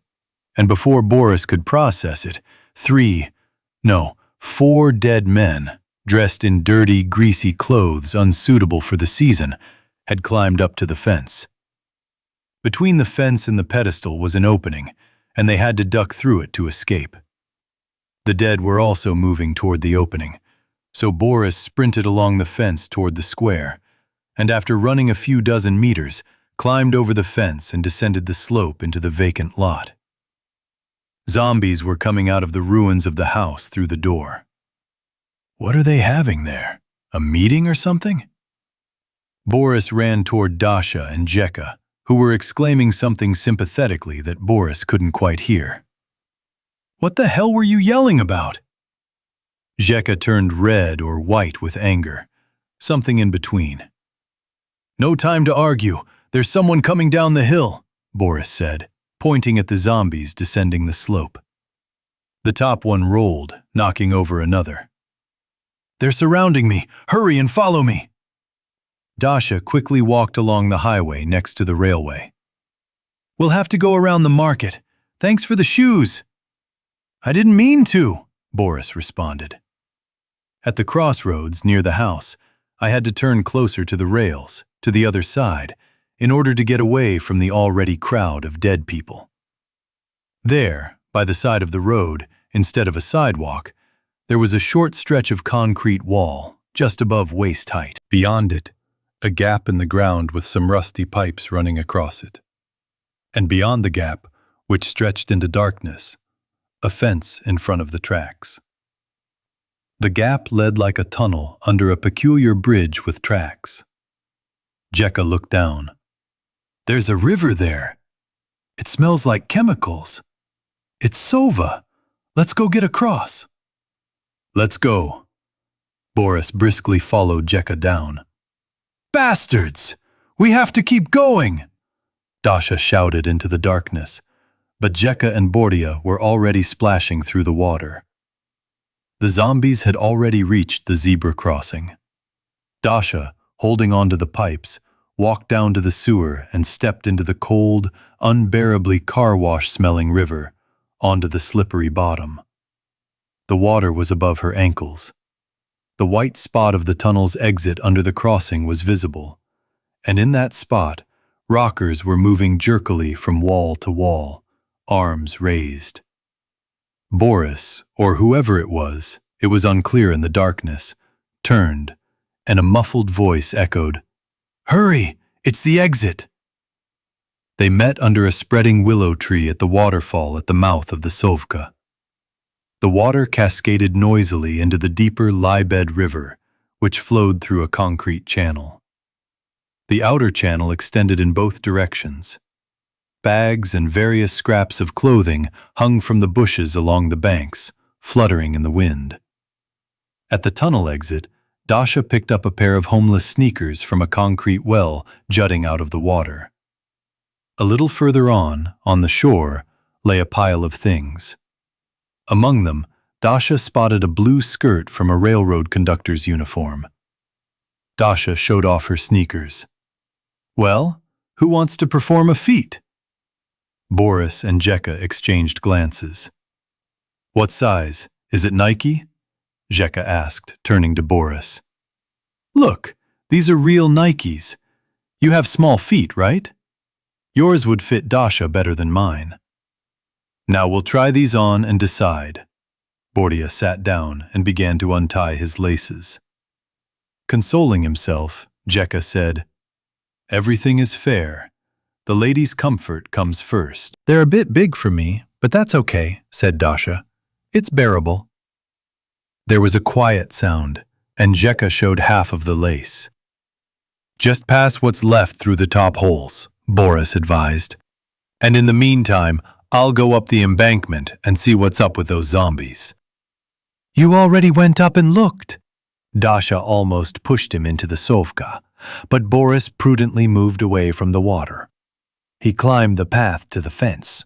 and before Boris could process it, 4 dead men, dressed in dirty, greasy clothes unsuitable for the season, had climbed up to the fence. Between the fence and the pedestal was an opening, and they had to duck through it to escape. The dead were also moving toward the opening, so Boris sprinted along the fence toward the square, and after running a few dozen meters, climbed over the fence and descended the slope into the vacant lot. Zombies were coming out of the ruins of the house through the door. What are they having there? A meeting or something? Boris ran toward Dasha and Zheka, who were exclaiming something sympathetically that Boris couldn't quite hear. "What the hell were you yelling about?" Zheka turned red or white with anger, something in between. "No time to argue. There's someone coming down the hill," Boris said, pointing at the zombies descending the slope. The top one rolled, knocking over another. "They're surrounding me. Hurry and follow me." Dasha quickly walked along the highway next to the railway. "We'll have to go around the market. Thanks for the shoes." "I didn't mean to," Boris responded. At the crossroads near the house, I had to turn closer to the rails, to the other side, in order to get away from the already crowd of dead people. There, by the side of the road, instead of a sidewalk, there was a short stretch of concrete wall, just above waist height. Beyond it, a gap in the ground with some rusty pipes running across it. and beyond the gap, which stretched into darkness, a fence in front of the tracks. The gap led like a tunnel under a peculiar bridge with tracks. Jekka looked down. There's a river there. It smells like chemicals. It's Sova. Let's go get across. Let's go. Boris briskly followed Jekka down. Bastards! We have to keep going! Dasha shouted into the darkness, but Jekka and Bordia were already splashing through the water. The zombies had already reached the zebra crossing. Dasha, holding onto the pipes, walked down to the sewer and stepped into the cold, unbearably car-wash-smelling river, onto the slippery bottom. The water was above her ankles. The white spot of the tunnel's exit under the crossing was visible, and in that spot, rockers were moving jerkily from wall to wall, arms raised. Boris, or whoever it was unclear in the darkness, turned, and a muffled voice echoed, "Hurry! It's the exit!" They met under a spreading willow tree at the waterfall at the mouth of the Sovka. The water cascaded noisily into the deeper Lybed River, which flowed through a concrete channel. The outer channel extended in both directions. Bags and various scraps of clothing hung from the bushes along the banks, fluttering in the wind. At the tunnel exit, Dasha picked up a pair of homeless sneakers from a concrete well jutting out of the water. A little further on the shore, lay a pile of things. Among them, Dasha spotted a blue skirt from a railroad conductor's uniform. Dasha showed off her sneakers. "Well, who wants to perform a feat?" Boris and Jekka exchanged glances. "What size? Is it Nike?" Jekka asked, turning to Boris. "Look, these are real Nikes. You have small feet, right? Yours would fit Dasha better than mine." "Now we'll try these on and decide." Bordia sat down and began to untie his laces. Consoling himself, Jekka said, "Everything is fair. The lady's comfort comes first." "They're a bit big for me, but that's okay," said Dasha. "It's bearable." There was a quiet sound, and Jekka showed half of the lace. "Just pass what's left through the top holes," Boris advised. "And in the meantime, I'll go up the embankment and see what's up with those zombies." "You already went up and looked." Dasha almost pushed him into the Sovka, but Boris prudently moved away from the water. He climbed the path to the fence.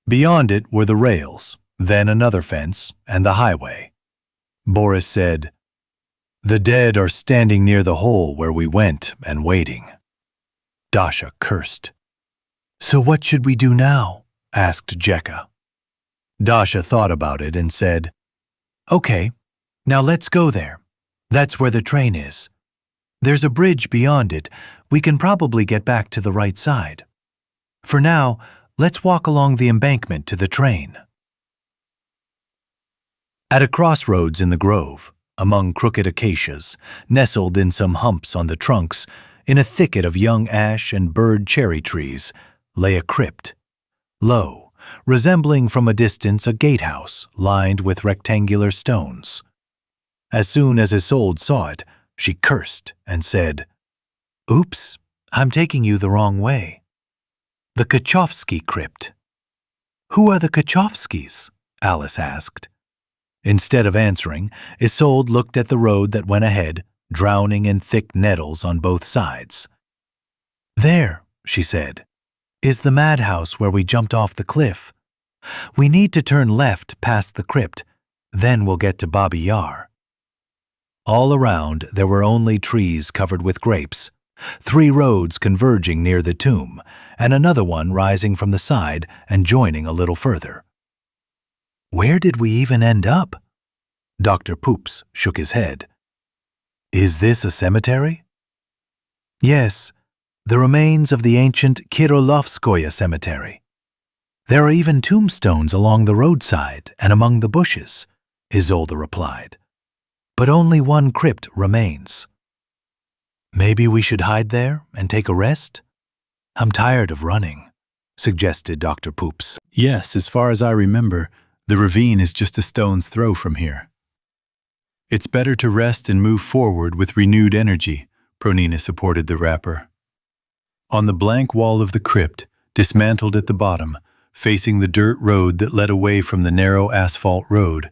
Beyond it were the rails, then another fence, and the highway. Boris said, "The dead are standing near the hole where we went and waiting." Dasha cursed. "So what should we do now?" asked Jekka. Dasha thought about it and said, "Okay, now let's go there. That's where the train is. There's a bridge beyond it. We can probably get back to the right side. For now, let's walk along the embankment to the train." At a crossroads in the grove, among crooked acacias, nestled in some humps on the trunks, in a thicket of young ash and bird cherry trees, lay a crypt. Low, resembling from a distance a gatehouse lined with rectangular stones. As soon as Isolde saw it, she cursed and said, "Oops, I'm taking you the wrong way." "The Kachovsky crypt." "Who are the Kachovskys?" Alice asked. Instead of answering, Isolde looked at the road that went ahead, drowning in thick nettles on both sides. "There," she said, "is the madhouse where we jumped off the cliff. We need to turn left past the crypt, then we'll get to Babi Yar." All around there were only trees covered with grapes, 3 roads converging near the tomb, and another one rising from the side and joining a little further. "Where did we even end up?" Dr. Poops shook his head. "Is this a cemetery?" "Yes, the remains of the ancient Kirillovskoye cemetery. There are even tombstones along the roadside and among the bushes," Isolde replied. "But only one crypt remains." "Maybe we should hide there and take a rest? I'm tired of running," suggested Dr. Poops. Yes, as far as I remember, the ravine is just a stone's throw from here. It's better to rest and move forward with renewed energy, Pronina supported the rapper. On the blank wall of the crypt, dismantled at the bottom, facing the dirt road that led away from the narrow asphalt road,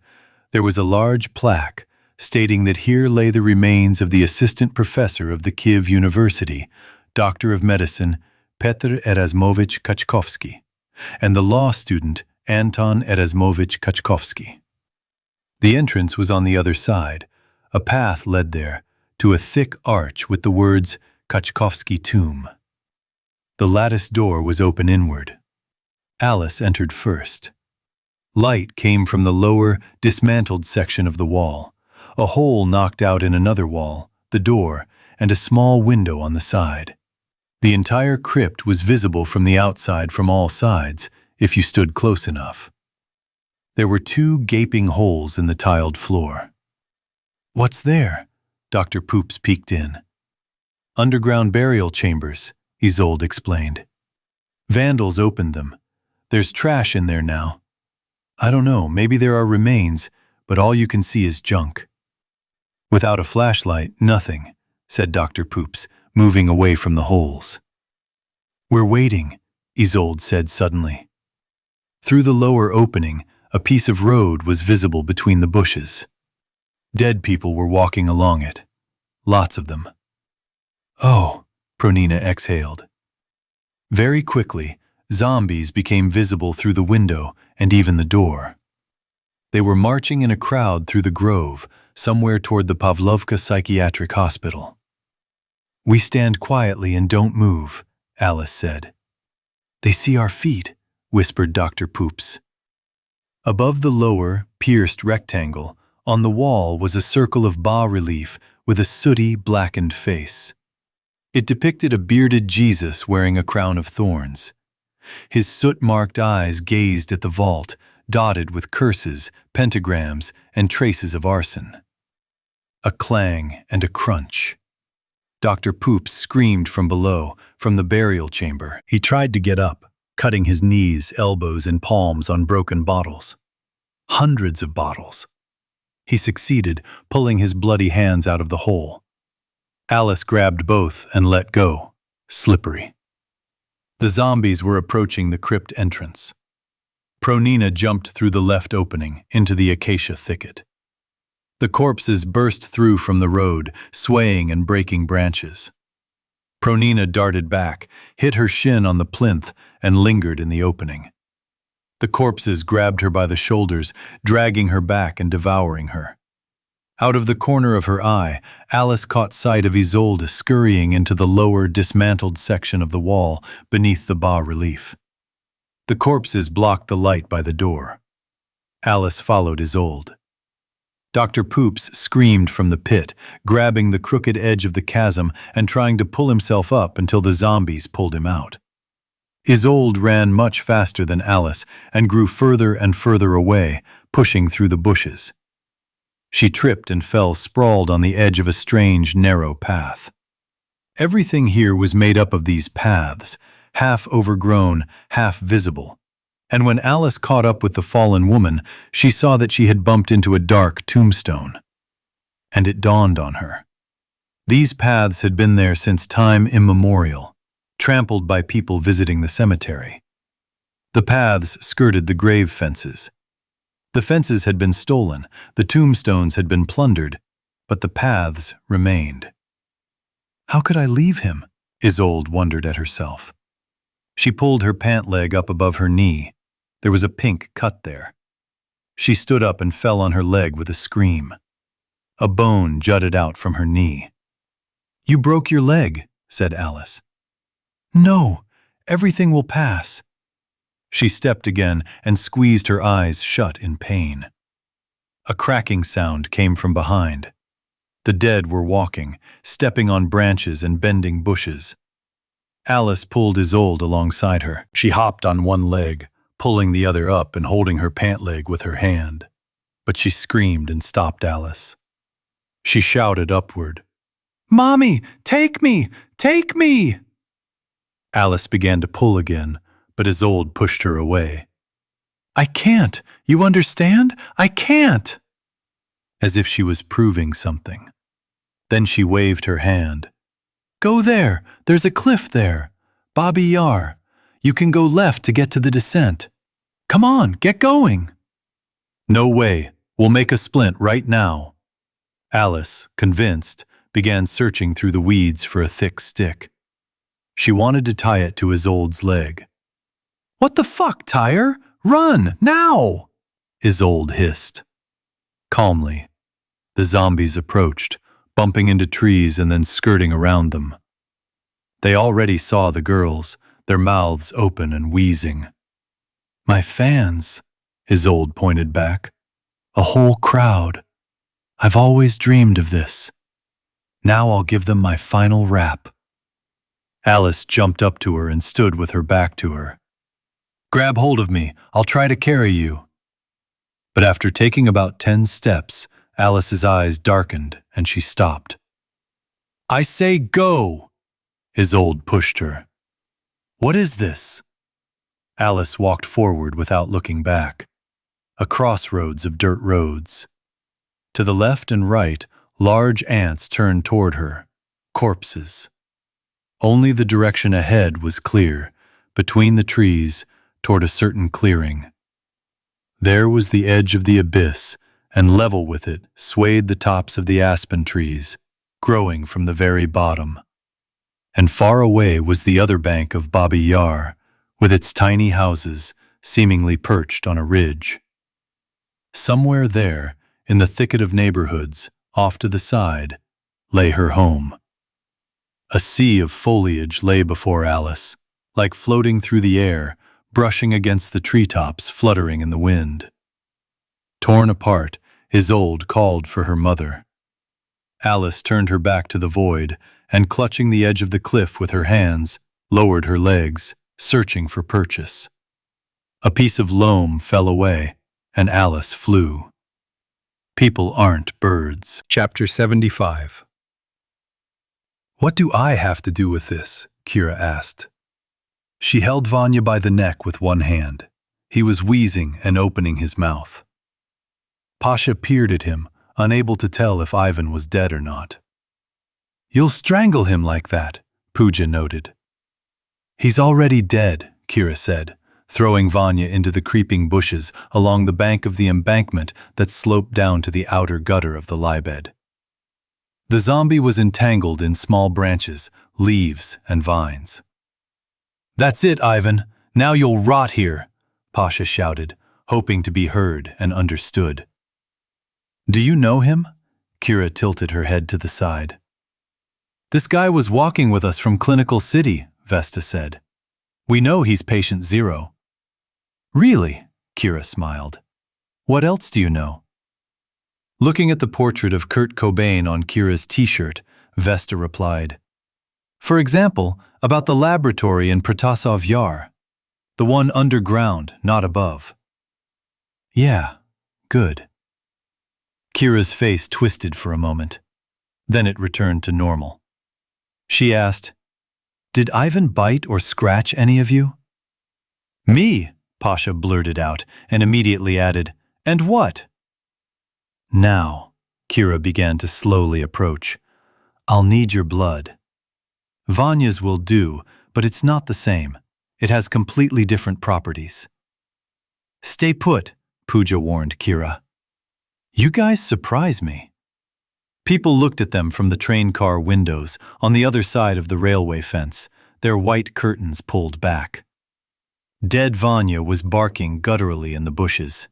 there was a large plaque stating that here lay the remains of the assistant professor of the Kiev University, Doctor of Medicine Petr Erasmovich Kachkovsky, and the law student Anton Erasmovich Kachkovsky. The entrance was on the other side. A path led there, to a thick arch with the words Kachkovsky Tomb. The lattice door was open inward. Alice entered first. Light came from the lower, dismantled section of the wall, a hole knocked out in another wall, the door, and a small window on the side. The entire crypt was visible from the outside from all sides, if you stood close enough. There were 2 gaping holes in the tiled floor. "What's there?" Dr. Poops peeked in. "Underground burial chambers," Isolde explained. "Vandals opened them. There's trash in there now. I don't know, maybe there are remains, but all you can see is junk." "Without a flashlight, nothing," said Dr. Poops, moving away from the holes. "We're waiting," Isolde said suddenly. Through the lower opening, a piece of road was visible between the bushes. Dead people were walking along it. Lots of them. "Oh," Pronina exhaled. Very quickly, zombies became visible through the window and even the door. They were marching in a crowd through the grove, somewhere toward the Pavlovka Psychiatric Hospital. "We stand quietly and don't move," Alice said. "They see our feet," whispered Dr. Poops. Above the lower, pierced rectangle, on the wall was a circle of bas-relief with a sooty, blackened face. It depicted a bearded Jesus wearing a crown of thorns. His soot-marked eyes gazed at the vault, dotted with curses, pentagrams, and traces of arson. A clang and a crunch. Dr. Poops screamed from below, from the burial chamber. He tried to get up, cutting his knees, elbows, and palms on broken bottles. Hundreds of bottles. He succeeded, pulling his bloody hands out of the hole. Alice grabbed both and let go, slippery. The zombies were approaching the crypt entrance. Pronina jumped through the left opening, into the acacia thicket. The corpses burst through from the road, swaying and breaking branches. Pronina darted back, hit her shin on the plinth, and lingered in the opening. The corpses grabbed her by the shoulders, dragging her back and devouring her. Out of the corner of her eye, Alice caught sight of Isolde scurrying into the lower, dismantled section of the wall beneath the bas-relief. The corpses blocked the light by the door. Alice followed Isolde. Dr. Poops screamed from the pit, grabbing the crooked edge of the chasm and trying to pull himself up until the zombies pulled him out. Isolde ran much faster than Alice and grew further and further away, pushing through the bushes. She tripped and fell sprawled on the edge of a strange, narrow path. Everything here was made up of these paths, half overgrown, half visible. And when Alice caught up with the fallen woman, she saw that she had bumped into a dark tombstone. And it dawned on her. These paths had been there since time immemorial, trampled by people visiting the cemetery. The paths skirted the grave fences. The fences had been stolen, the tombstones had been plundered, but the paths remained. How could I leave him? Isolde wondered at herself. She pulled her pant leg up above her knee. There was a pink cut there. She stood up and fell on her leg with a scream. A bone jutted out from her knee. "You broke your leg," said Alice. "No, everything will pass." She stepped again and squeezed her eyes shut in pain. A cracking sound came from behind. The dead were walking, stepping on branches and bending bushes. Alice pulled Isolde alongside her. She hopped on one leg, pulling the other up and holding her pant leg with her hand. But she screamed and stopped Alice. She shouted upward, "Mommy, take me! Take me!" Alice began to pull again, but Isolde pushed her away. I can't! You understand? I can't! As if she was proving something. Then she waved her hand. Go there! There's a cliff there! Babi Yar! You can go left to get to the descent. Come on, get going! No way. We'll make a splint right now. Alice, convinced, began searching through the weeds for a thick stick. She wanted to tie it to Isolde's leg. What the fuck, Tyre? Run, now! Isolde hissed. Calmly, the zombies approached, bumping into trees and then skirting around them. They already saw the girls, their mouths open and wheezing. My fans, Isolde pointed back. A whole crowd. I've always dreamed of this. Now I'll give them my final rap. Alice jumped up to her and stood with her back to her. Grab hold of me, I'll try to carry you. But after taking about 10 steps, Alice's eyes darkened and she stopped. I say go! Isolde pushed her. What is this? Alice walked forward without looking back. A crossroads of dirt roads. To the left and right, large ants turned toward her. Corpses. Only the direction ahead was clear, between the trees, toward a certain clearing. There was the edge of the abyss, and level with it swayed the tops of the aspen trees, growing from the very bottom. And far away was the other bank of Babi Yar, with its tiny houses seemingly perched on a ridge. Somewhere there, in the thicket of neighborhoods, off to the side, lay her home. A sea of foliage lay before Alice, like floating through the air, brushing against the treetops, fluttering in the wind. Torn apart, Isolde called for her mother. Alice turned her back to the void, and clutching the edge of the cliff with her hands, lowered her legs, searching for purchase. A piece of loam fell away, and Alice flew. People aren't birds. Chapter 75. What do I have to do with this? Kira asked. She held Vanya by the neck with one hand. He was wheezing and opening his mouth. Pasha peered at him, unable to tell if Ivan was dead or not. You'll strangle him like that, Pooja noted. He's already dead, Kira said, throwing Vanya into the creeping bushes along the bank of the embankment that sloped down to the outer gutter of the Lybed. The zombie was entangled in small branches, leaves, and vines. That's it, Ivan. Now you'll rot here, Pasha shouted, hoping to be heard and understood. Do you know him? Kira tilted her head to the side. This guy was walking with us from Clinical City, Vesta said. We know he's patient 0. Really? Kira smiled. What else do you know? Looking at the portrait of Kurt Cobain on Kira's t-shirt, Vesta replied. For example, about the laboratory in Protasov Yar. The one underground, not above. Yeah, good. Kira's face twisted for a moment. Then it returned to normal. She asked, Did Ivan bite or scratch any of you? Me, Pasha blurted out, and immediately added, And what? Now, Kira began to slowly approach. I'll need your blood. Vanya's will do, but it's not the same. It has completely different properties. Stay put, Pooja warned Kira. You guys surprise me. People looked at them from the train car windows on the other side of the railway fence, their white curtains pulled back. Dead Vanya was barking gutturally in the bushes.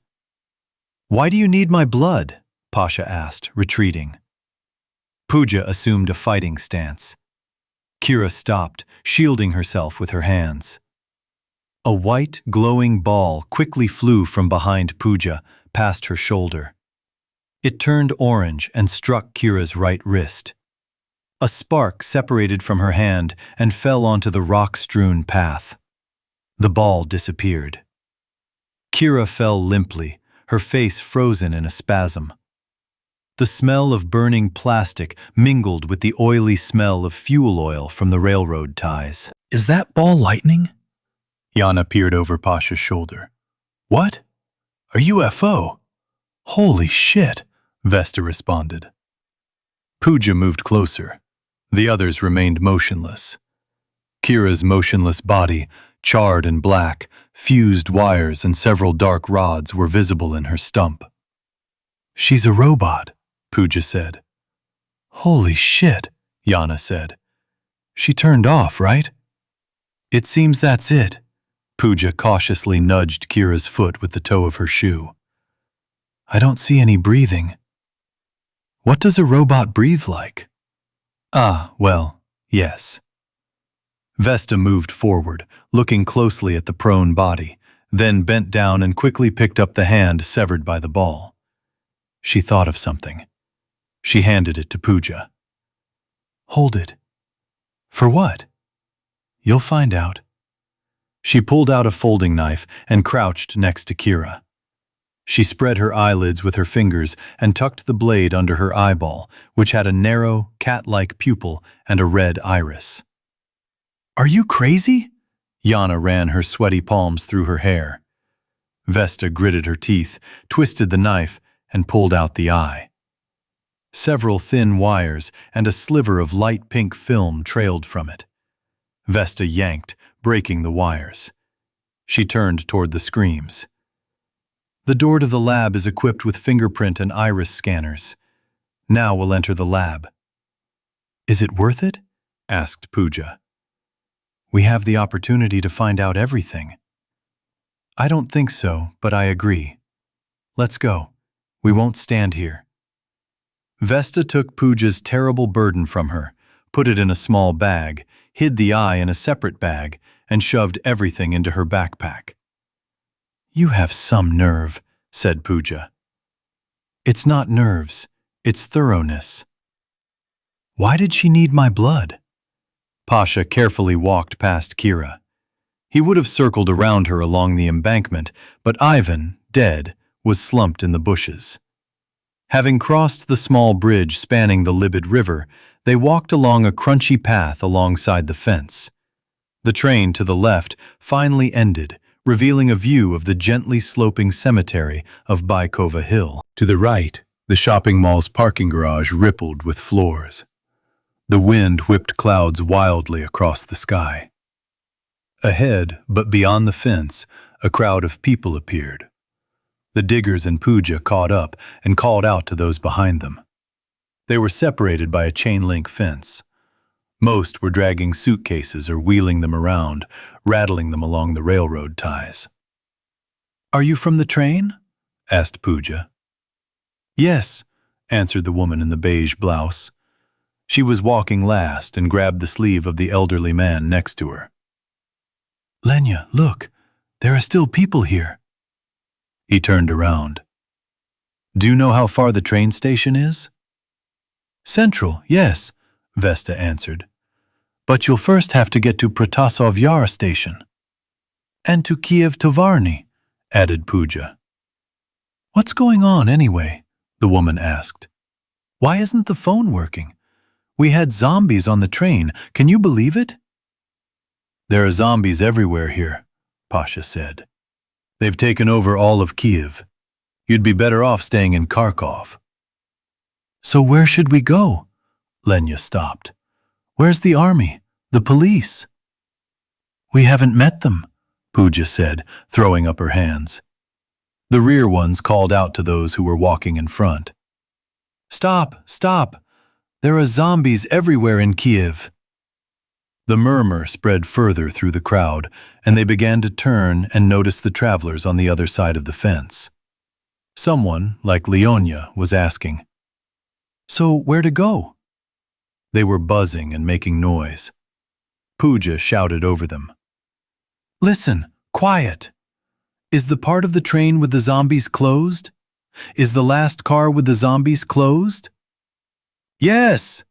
Why do you need my blood? Pasha asked, retreating. Pooja assumed a fighting stance. Kira stopped, shielding herself with her hands. A white, glowing ball quickly flew from behind Pooja, past her shoulder. It turned orange and struck Kira's right wrist. A spark separated from her hand and fell onto the rock-strewn path. The ball disappeared. Kira fell limply, her face frozen in a spasm. The smell of burning plastic mingled with the oily smell of fuel oil from the railroad ties. Is that ball lightning? Yana peered over Pasha's shoulder. What? A UFO? Holy shit, Vesta responded. Pooja moved closer. The others remained motionless. Kira's motionless body, charred and black, fused wires and several dark rods were visible in her stump. She's a robot, Pooja said. Holy shit, Yana said. She turned off, right? It seems that's it. Pooja cautiously nudged Kira's foot with the toe of her shoe. I don't see any breathing. What does a robot breathe like? Ah, well, yes. Vesta moved forward, looking closely at the prone body, then bent down and quickly picked up the hand severed by the ball. She thought of something. She handed it to Pooja. Hold it. For what? You'll find out. She pulled out a folding knife and crouched next to Kira. She spread her eyelids with her fingers and tucked the blade under her eyeball, which had a narrow, cat-like pupil and a red iris. Are you crazy? Yana ran her sweaty palms through her hair. Vesta gritted her teeth, twisted the knife, and pulled out the eye. Several thin wires and a sliver of light pink film trailed from it. Vesta yanked, breaking the wires. She turned toward the screams. The door to the lab is equipped with fingerprint and iris scanners. Now we'll enter the lab. Is it worth it? Asked Pooja. We have the opportunity to find out everything. I don't think so, but I agree. Let's go. We won't stand here. Vesta took Pooja's terrible burden from her, put it in a small bag, hid the eye in a separate bag, and shoved everything into her backpack. You have some nerve, said Pooja. It's not nerves, it's thoroughness. Why did she need my blood? Pasha carefully walked past Kira. He would have circled around her along the embankment, but Ivan, dead, was slumped in the bushes. Having crossed the small bridge spanning the Lybed River, they walked along a crunchy path alongside the fence. The train to the left finally ended, revealing a view of the gently sloping cemetery of Baikova Hill. To the right, the shopping mall's parking garage rippled with floors. The wind whipped clouds wildly across the sky. Ahead, but beyond the fence, a crowd of people appeared. The diggers and Pooja caught up and called out to those behind them. They were separated by a chain-link fence. Most were dragging suitcases or wheeling them around, rattling them along the railroad ties. Are you from the train? Asked Pooja. Yes, answered the woman in the beige blouse. She was walking last and grabbed the sleeve of the elderly man next to her. Lenya, look, there are still people here. He turned around. Do you know how far the train station is? Central, yes, Vesta answered. But you'll first have to get to Protasov Yar station. And to Kiev Tovarny, added Pooja. What's going on anyway? The woman asked. Why isn't the phone working? We had zombies on the train, can you believe it? There are zombies everywhere here, Pasha said. They've taken over all of Kiev. You'd be better off staying in Kharkov. So where should we go? Lenya stopped. Where's the army? The police? We haven't met them, Pooja said, throwing up her hands. The rear ones called out to those who were walking in front. Stop, stop! There are zombies everywhere in Kiev. The murmur spread further through the crowd, and they began to turn and notice the travelers on the other side of the fence. Someone, like Leonia, was asking, So where to go? They were buzzing and making noise. Pooja shouted over them. Listen, quiet! Is the part of the train with the zombies closed? Is the last car with the zombies closed? Yes!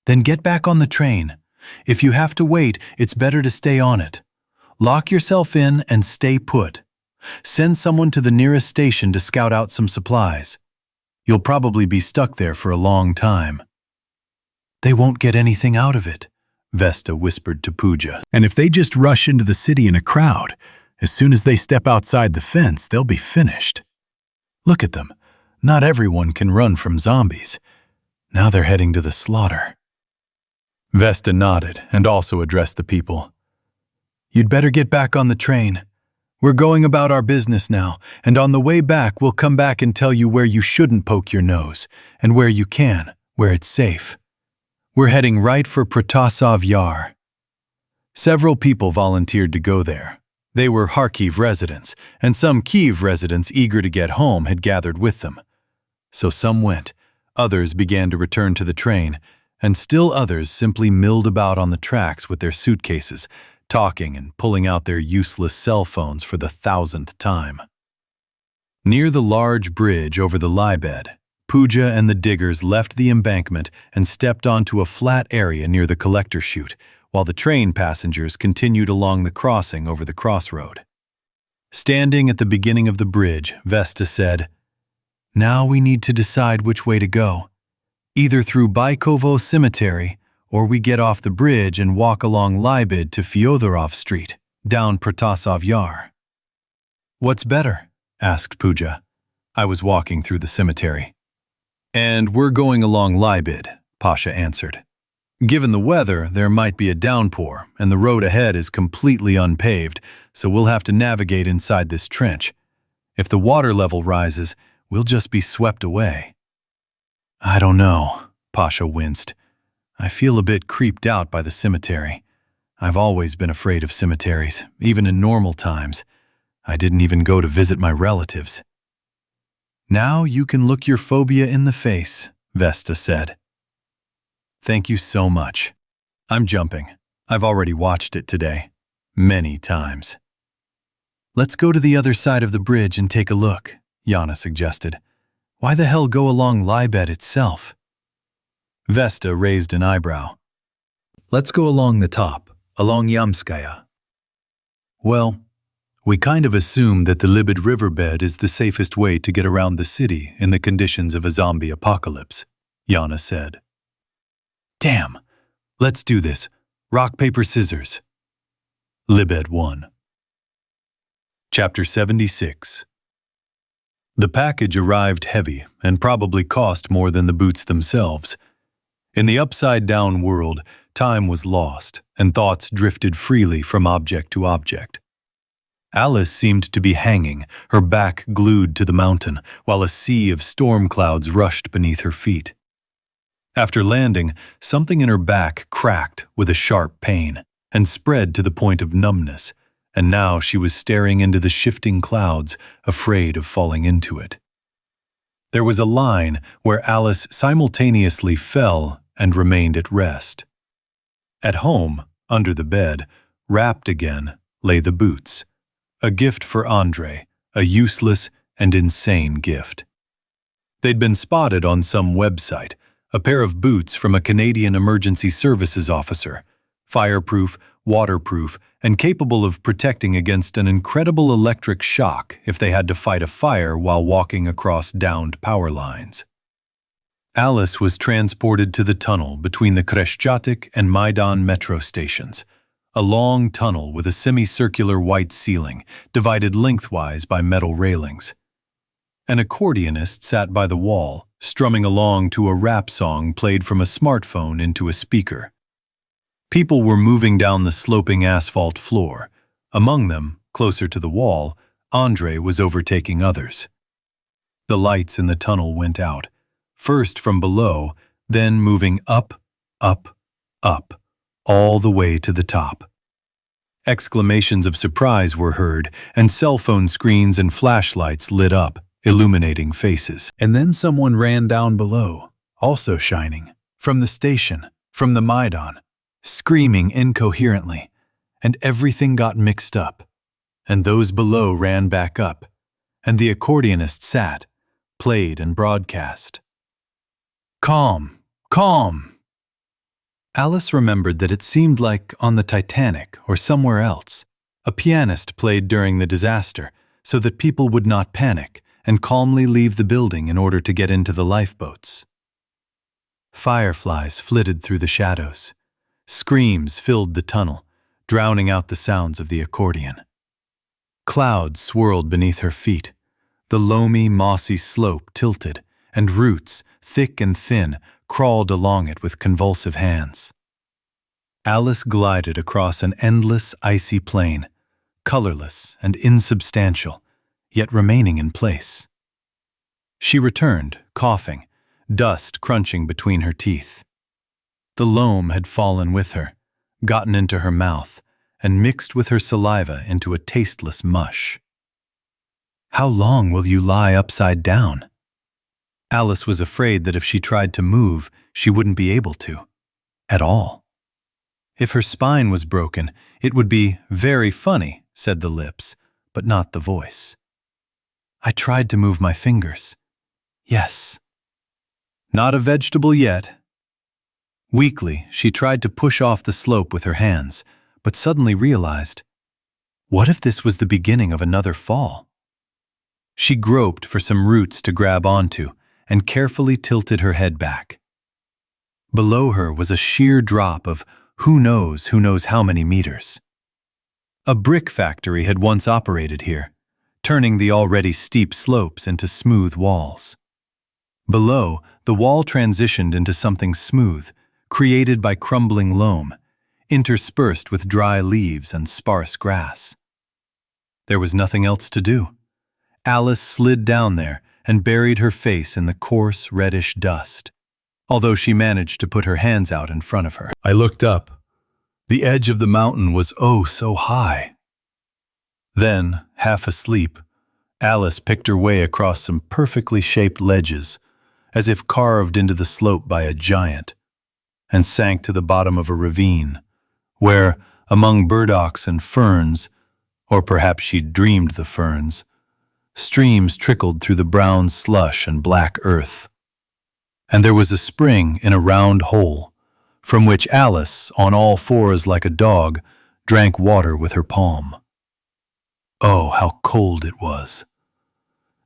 Then get back on the train. If you have to wait, it's better to stay on it. Lock yourself in and stay put. Send someone to the nearest station to scout out some supplies. You'll probably be stuck there for a long time. They won't get anything out of it, Vesta whispered to Pooja. And if they just rush into the city in a crowd, as soon as they step outside the fence, they'll be finished. Look at them. Not everyone can run from zombies. Now they're heading to the slaughter. Vesta nodded and also addressed the people. You'd better get back on the train. We're going about our business now, and on the way back we'll come back and tell you where you shouldn't poke your nose, and where you can, where it's safe. We're heading right for Protasov Yar. Several people volunteered to go there. They were Kharkiv residents, and some Kiev residents eager to get home had gathered with them. So some went, others began to return to the train, and still others simply milled about on the tracks with their suitcases, talking and pulling out their useless cell phones for the 1,000th time. Near the large bridge over the Lybed, Pooja and the diggers left the embankment and stepped onto a flat area near the collector chute, while the train passengers continued along the crossing over the crossroad. Standing at the beginning of the bridge, Vesta said, "Now we need to decide which way to go. Either through Bykovo Cemetery, or we get off the bridge and walk along Lybed to Fyodorov Street, down Protasov Yar." "What's better?" asked Pooja. "I was walking through the cemetery." "And we're going along Lybed," Pasha answered. "Given the weather, there might be a downpour, and the road ahead is completely unpaved, so we'll have to navigate inside this trench. If the water level rises, we'll just be swept away." "I don't know," Pasha winced. "I feel a bit creeped out by the cemetery. I've always been afraid of cemeteries, even in normal times. I didn't even go to visit my relatives." "Now you can look your phobia in the face," Vesta said. "Thank you so much. I'm jumping. I've already watched it today. Many times." "Let's go to the other side of the bridge and take a look," Yana suggested. "Why the hell go along Lybed itself?" Vesta raised an eyebrow. "Let's go along the top, along Yamskaya." "Well, we kind of assume that the Lybed riverbed is the safest way to get around the city in the conditions of a zombie apocalypse," Yana said. "Damn! Let's do this. Rock, paper, scissors." Lybed won. Chapter 76. The package arrived heavy and probably cost more than the boots themselves. In the upside-down world, time was lost, and thoughts drifted freely from object to object. Alice seemed to be hanging, her back glued to the mountain, while a sea of storm clouds rushed beneath her feet. After landing, something in her back cracked with a sharp pain, and spread to the point of numbness, and now she was staring into the shifting clouds, afraid of falling into it. There was a line where Alice simultaneously fell and remained at rest. At home, under the bed, wrapped again, lay the boots. A gift for Andre, a useless and insane gift. They'd been spotted on some website, a pair of boots from a Canadian emergency services officer, fireproof, waterproof, and capable of protecting against an incredible electric shock if they had to fight a fire while walking across downed power lines. Alice was transported to the tunnel between the Kreshchatyk and Maidan metro stations, a long tunnel with a semicircular white ceiling divided lengthwise by metal railings. An accordionist sat by the wall, strumming along to a rap song played from a smartphone into a speaker. People were moving down the sloping asphalt floor. Among them, closer to the wall, Andre was overtaking others. The lights in the tunnel went out, first from below, then moving up, up, up, all the way to the top. Exclamations of surprise were heard, and cell phone screens and flashlights lit up, illuminating faces. And then someone ran down below, also shining, from the station, from the Maidan, screaming incoherently, and everything got mixed up. And those below ran back up, and the accordionist sat, played and broadcast. Calm, calm. Alice remembered that it seemed like on the Titanic or somewhere else, a pianist played during the disaster so that people would not panic and calmly leave the building in order to get into the lifeboats. Fireflies flitted through the shadows. Screams filled the tunnel, drowning out the sounds of the accordion. Clouds swirled beneath her feet. The loamy, mossy slope tilted, and roots, thick and thin, crawled along it with convulsive hands. Alice glided across an endless, icy plain, colorless and insubstantial, yet remaining in place. She returned, coughing, dust crunching between her teeth. The loam had fallen with her, gotten into her mouth, and mixed with her saliva into a tasteless mush. How long will you lie upside down? Alice was afraid that if she tried to move, she wouldn't be able to. At all. If her spine was broken, it would be very funny, said the lips, but not the voice. I tried to move my fingers. Yes. Not a vegetable yet. Weakly, she tried to push off the slope with her hands, but suddenly realized, what if this was the beginning of another fall? She groped for some roots to grab onto and carefully tilted her head back. Below her was a sheer drop of who knows how many meters. A brick factory had once operated here, turning the already steep slopes into smooth walls. Below, the wall transitioned into something smooth, created by crumbling loam, interspersed with dry leaves and sparse grass. There was nothing else to do. Alice slid down there and buried her face in the coarse, reddish dust, although she managed to put her hands out in front of her. I looked up. The edge of the mountain was oh so high. Then, half asleep, Alice picked her way across some perfectly shaped ledges, as if carved into the slope by a giant, and sank to the bottom of a ravine, where, among burdocks and ferns, or perhaps she'd dreamed the ferns, streams trickled through the brown slush and black earth. And there was a spring in a round hole, from which Alice, on all fours like a dog, drank water with her palm. Oh, how cold it was!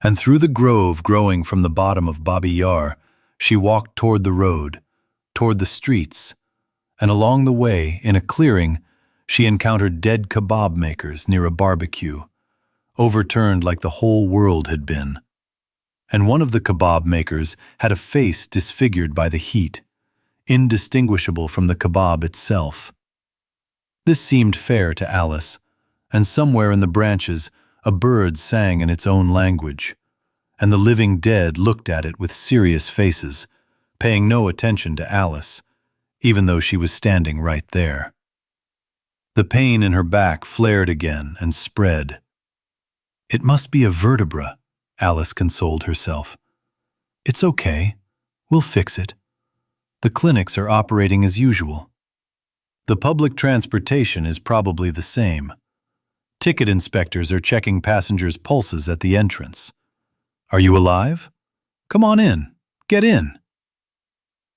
And through the grove growing from the bottom of Babi Yar, she walked toward the road, toward the streets, and along the way, in a clearing, she encountered dead kebab makers near a barbecue, overturned like the whole world had been. And one of the kebab makers had a face disfigured by the heat, indistinguishable from the kebab itself. This seemed fair to Alice, and somewhere in the branches a bird sang in its own language, and the living dead looked at it with serious faces, paying no attention to Alice, even though she was standing right there. The pain in her back flared again and spread. It must be a vertebra, Alice consoled herself. It's okay. We'll fix it. The clinics are operating as usual. The public transportation is probably the same. Ticket inspectors are checking passengers' pulses at the entrance. Are you alive? Come on in. Get in.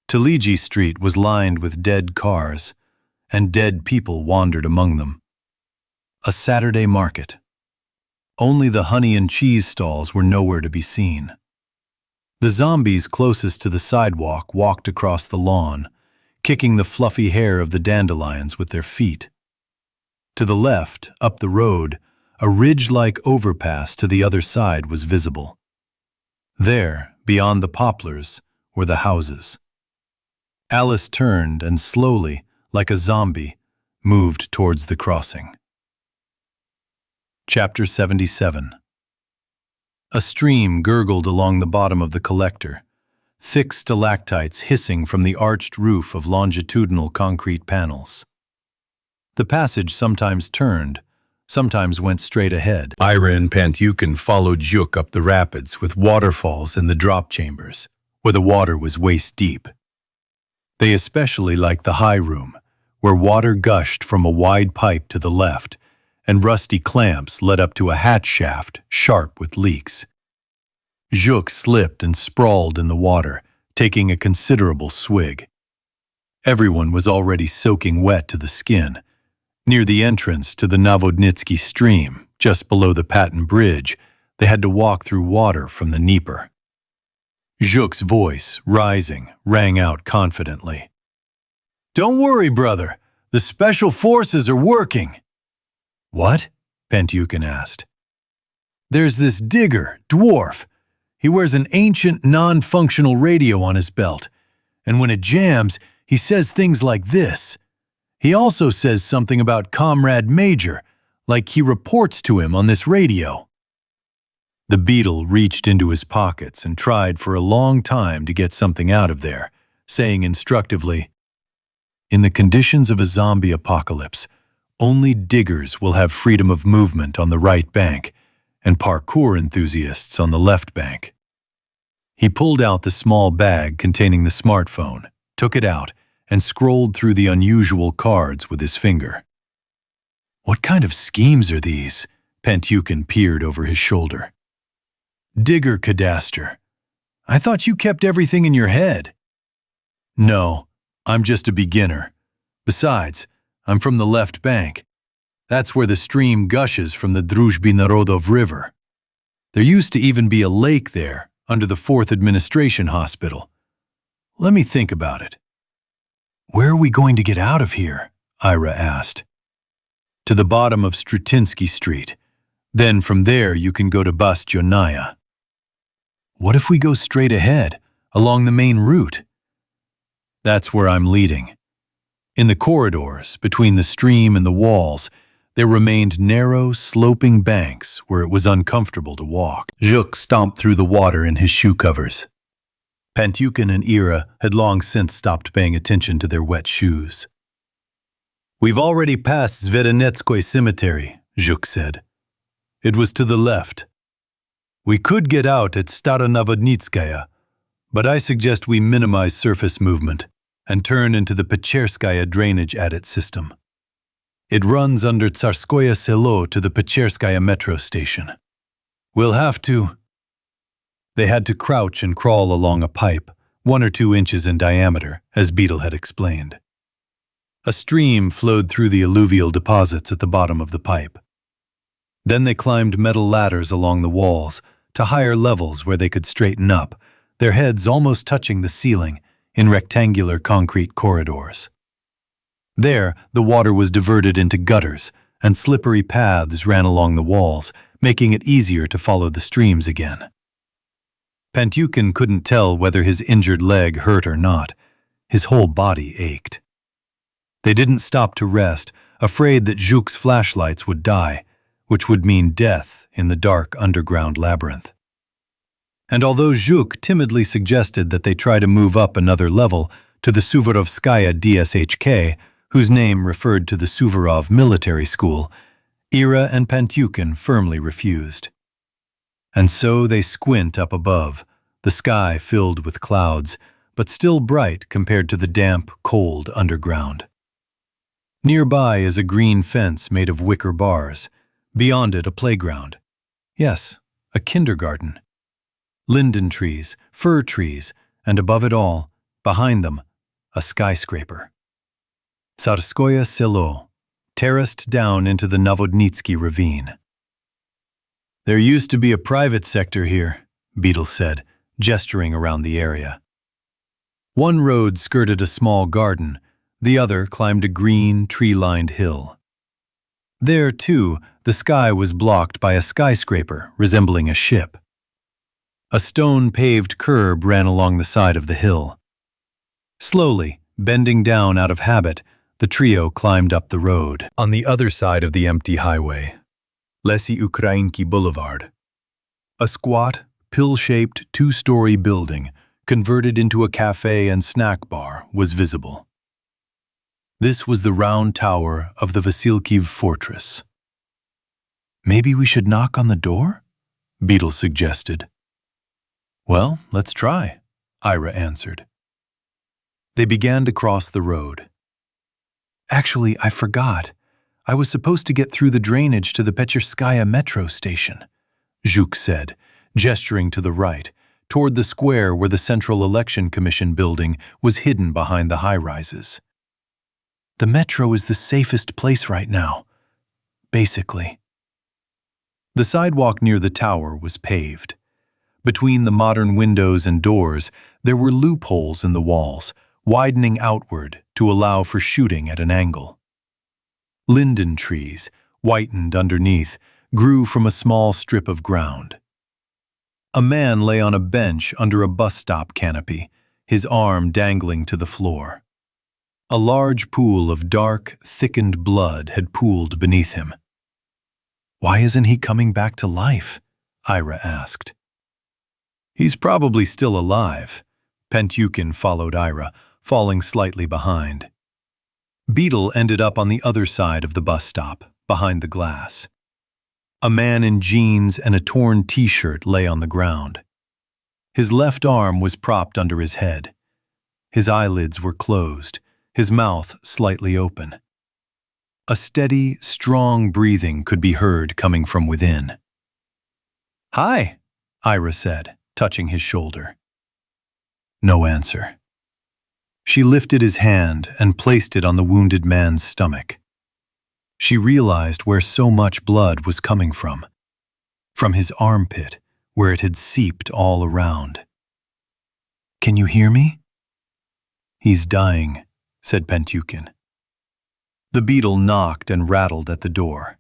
Taliji Street was lined with dead cars, and dead people wandered among them. A Saturday market. Only the honey and cheese stalls were nowhere to be seen. The zombies closest to the sidewalk walked across the lawn, kicking the fluffy hair of the dandelions with their feet. To the left, up the road, a ridge-like overpass to the other side was visible. There, beyond the poplars, were the houses. Alice turned and slowly, like a zombie, moved towards the crossing. Chapter 77. A stream gurgled along the bottom of the collector, thick stalactites hissing from the arched roof of longitudinal concrete panels. The passage sometimes turned, sometimes went straight ahead. Ira and Pantyukin followed Juk up the rapids with waterfalls in the drop chambers, where the water was waist-deep. They especially liked the high room, where water gushed from a wide pipe to the left, and rusty clamps led up to a hatch shaft sharp with leaks. Juk slipped and sprawled in the water, taking a considerable swig. Everyone was already soaking wet to the skin. Near the entrance to the Novodnitsky stream, just below the Patton Bridge, they had to walk through water from the Dnieper. Zhuk's voice, rising, rang out confidently. Don't worry, brother. The special forces are working. What? Pentukin asked. There's this digger, dwarf. He wears an ancient, non-functional radio on his belt, and when it jams, he says things like this. He also says something about Comrade Major, like he reports to him on this radio. The beetle reached into his pockets and tried for a long time to get something out of there, saying instructively, "In the conditions of a zombie apocalypse, only diggers will have freedom of movement on the right bank, and parkour enthusiasts on the left bank." He pulled out the small bag containing the smartphone, took it out, and scrolled through the unusual cards with his finger. What kind of schemes are these? Pentukin peered over his shoulder. Digger cadastre. I thought you kept everything in your head. No, I'm just a beginner. Besides, I'm from the left bank. That's where the stream gushes from the Druzhby Narodov River. There used to even be a lake there, under the 4th Administration Hospital. Let me think about it. Where are we going to get out of here? Ira asked. To the bottom of Strutinsky Street. Then from there you can go to Bastyonaya. What if we go straight ahead, along the main route? That's where I'm leading. In the corridors, between the stream and the walls, there remained narrow, sloping banks where it was uncomfortable to walk. Zhuk stomped through the water in his shoe covers. Pentukin and Ira had long since stopped paying attention to their wet shoes. We've already passed Zverenetskoy Cemetery, Zhuk said. It was to the left. We could get out at Staronovodnitskaya, but I suggest we minimize surface movement and turn into the Pecherskaya drainage adit system. It runs under Tsarskoye Selo to the Pecherskaya metro station. We'll have to... They had to crouch and crawl along a pipe, 1 or 2 inches in diameter, as Beetle had explained. A stream flowed through the alluvial deposits at the bottom of the pipe. Then they climbed metal ladders along the walls to higher levels where they could straighten up, their heads almost touching the ceiling, in rectangular concrete corridors. There, the water was diverted into gutters, and slippery paths ran along the walls, making it easier to follow the streams again. Pentukin couldn't tell whether his injured leg hurt or not. His whole body ached. They didn't stop to rest, afraid that Zhuk's flashlights would die, which would mean death in the dark underground labyrinth. And although Zhuk timidly suggested that they try to move up another level to the Suvorovskaya DSHK, whose name referred to the Suvorov Military School, Ira and Pentukin firmly refused. And so they squint up above, the sky filled with clouds, but still bright compared to the damp, cold underground. Nearby is a green fence made of wicker bars. Beyond it, a playground. Yes, a kindergarten. Linden trees, fir trees, and above it all, behind them, a skyscraper. Tsarskoye Selo, terraced down into the Novodnitsky ravine. There used to be a private sector here, Beetle said, gesturing around the area. One road skirted a small garden, the other climbed a green, tree-lined hill. There, too, the sky was blocked by a skyscraper resembling a ship. A stone-paved curb ran along the side of the hill. Slowly, bending down out of habit, the trio climbed up the road. On the other side of the empty highway, Lesy Ukrainki Boulevard, a squat, pill-shaped 2-story building converted into a cafe and snack bar was visible. This was the round tower of the Vasilkiv fortress. Maybe we should knock on the door? Beetle suggested. Well, let's try, Ira answered. They began to cross the road. Actually, I forgot. I was supposed to get through the drainage to the Pecherskaya metro station, Zhuk said, gesturing to the right, toward the square where the Central Election Commission building was hidden behind the high-rises. The metro is the safest place right now, basically. The sidewalk near the tower was paved. Between the modern windows and doors, there were loopholes in the walls, widening outward to allow for shooting at an angle. Linden trees, whitened underneath, grew from a small strip of ground. A man lay on a bench under a bus stop canopy, his arm dangling to the floor. A large pool of dark, thickened blood had pooled beneath him. "Why isn't he coming back to life?" Ira asked. "He's probably still alive." Pentukin followed Ira, falling slightly behind. Beetle ended up on the other side of the bus stop, behind the glass. A man in jeans and a torn t-shirt lay on the ground. His left arm was propped under his head. His eyelids were closed, his mouth slightly open. A steady, strong breathing could be heard coming from within. "Hi," Ira said, touching his shoulder. No answer. She lifted his hand and placed it on the wounded man's stomach. She realized where so much blood was coming from his armpit, where it had seeped all around. "Can you hear me?" "He's dying," said Pentukin. The beetle knocked and rattled at the door.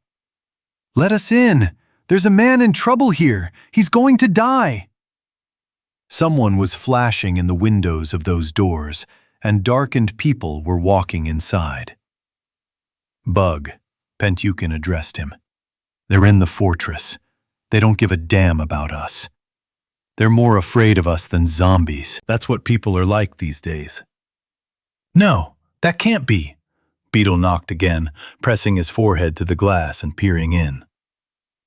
"Let us in! There's a man in trouble here! He's going to die!" Someone was flashing in the windows of those doors, and darkened people were walking inside. "Bug," Pentukin addressed him. "They're in the fortress. They don't give a damn about us. They're more afraid of us than zombies. That's what people are like these days." "No, that can't be." Beetle knocked again, pressing his forehead to the glass and peering in.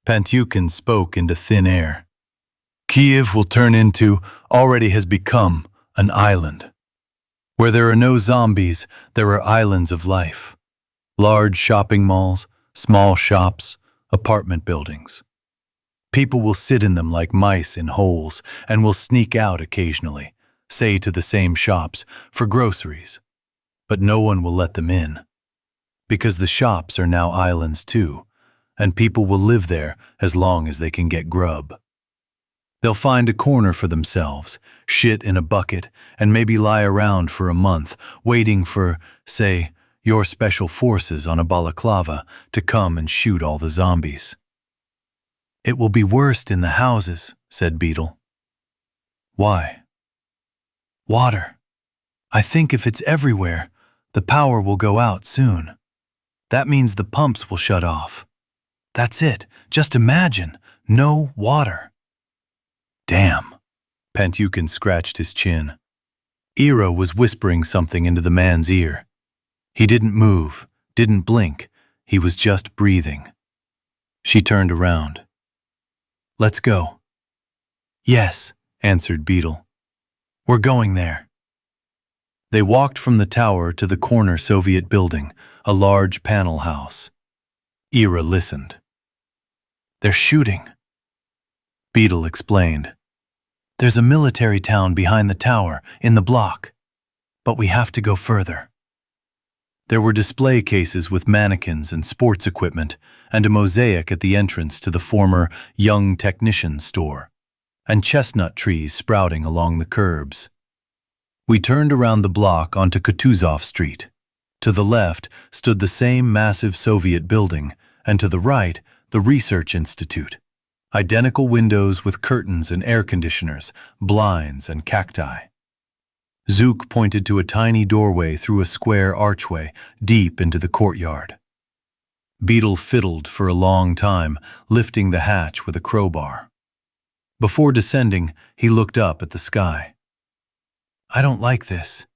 Pentukin spoke into thin air. "Kiev will turn into, already has become, an island. Where there are no zombies, there are islands of life. Large shopping malls, small shops, apartment buildings. People will sit in them like mice in holes and will sneak out occasionally, say to the same shops, for groceries. But no one will let them in. Because the shops are now islands too, and people will live there as long as they can get grub. They'll find a corner for themselves, shit in a bucket, and maybe lie around for a month, waiting for, say, your special forces on a balaclava to come and shoot all the zombies." "It will be worst in the houses," said Beetle. "Why?" "Water. I think if it's everywhere, the power will go out soon. That means the pumps will shut off. That's it. Just imagine, no water." "Damn." Pentukin scratched his chin. Ira was whispering something into the man's ear. He didn't move, didn't blink. He was just breathing. She turned around. "Let's go." "Yes," answered Beetle. "We're going there." They walked from the tower to the corner Soviet building, a large panel house. Ira listened. "They're shooting." Beetle explained. "There's a military town behind the tower, in the block. But we have to go further." There were display cases with mannequins and sports equipment, and a mosaic at the entrance to the former Young Technicians store, and chestnut trees sprouting along the curbs. We turned around the block onto Kutuzov Street. To the left stood the same massive Soviet building, and to the right, the Research Institute. Identical windows with curtains and air conditioners, blinds and cacti. Zook pointed to a tiny doorway through a square archway deep into the courtyard. Beetle fiddled for a long time, lifting the hatch with a crowbar. Before descending, he looked up at the sky. "I don't like this.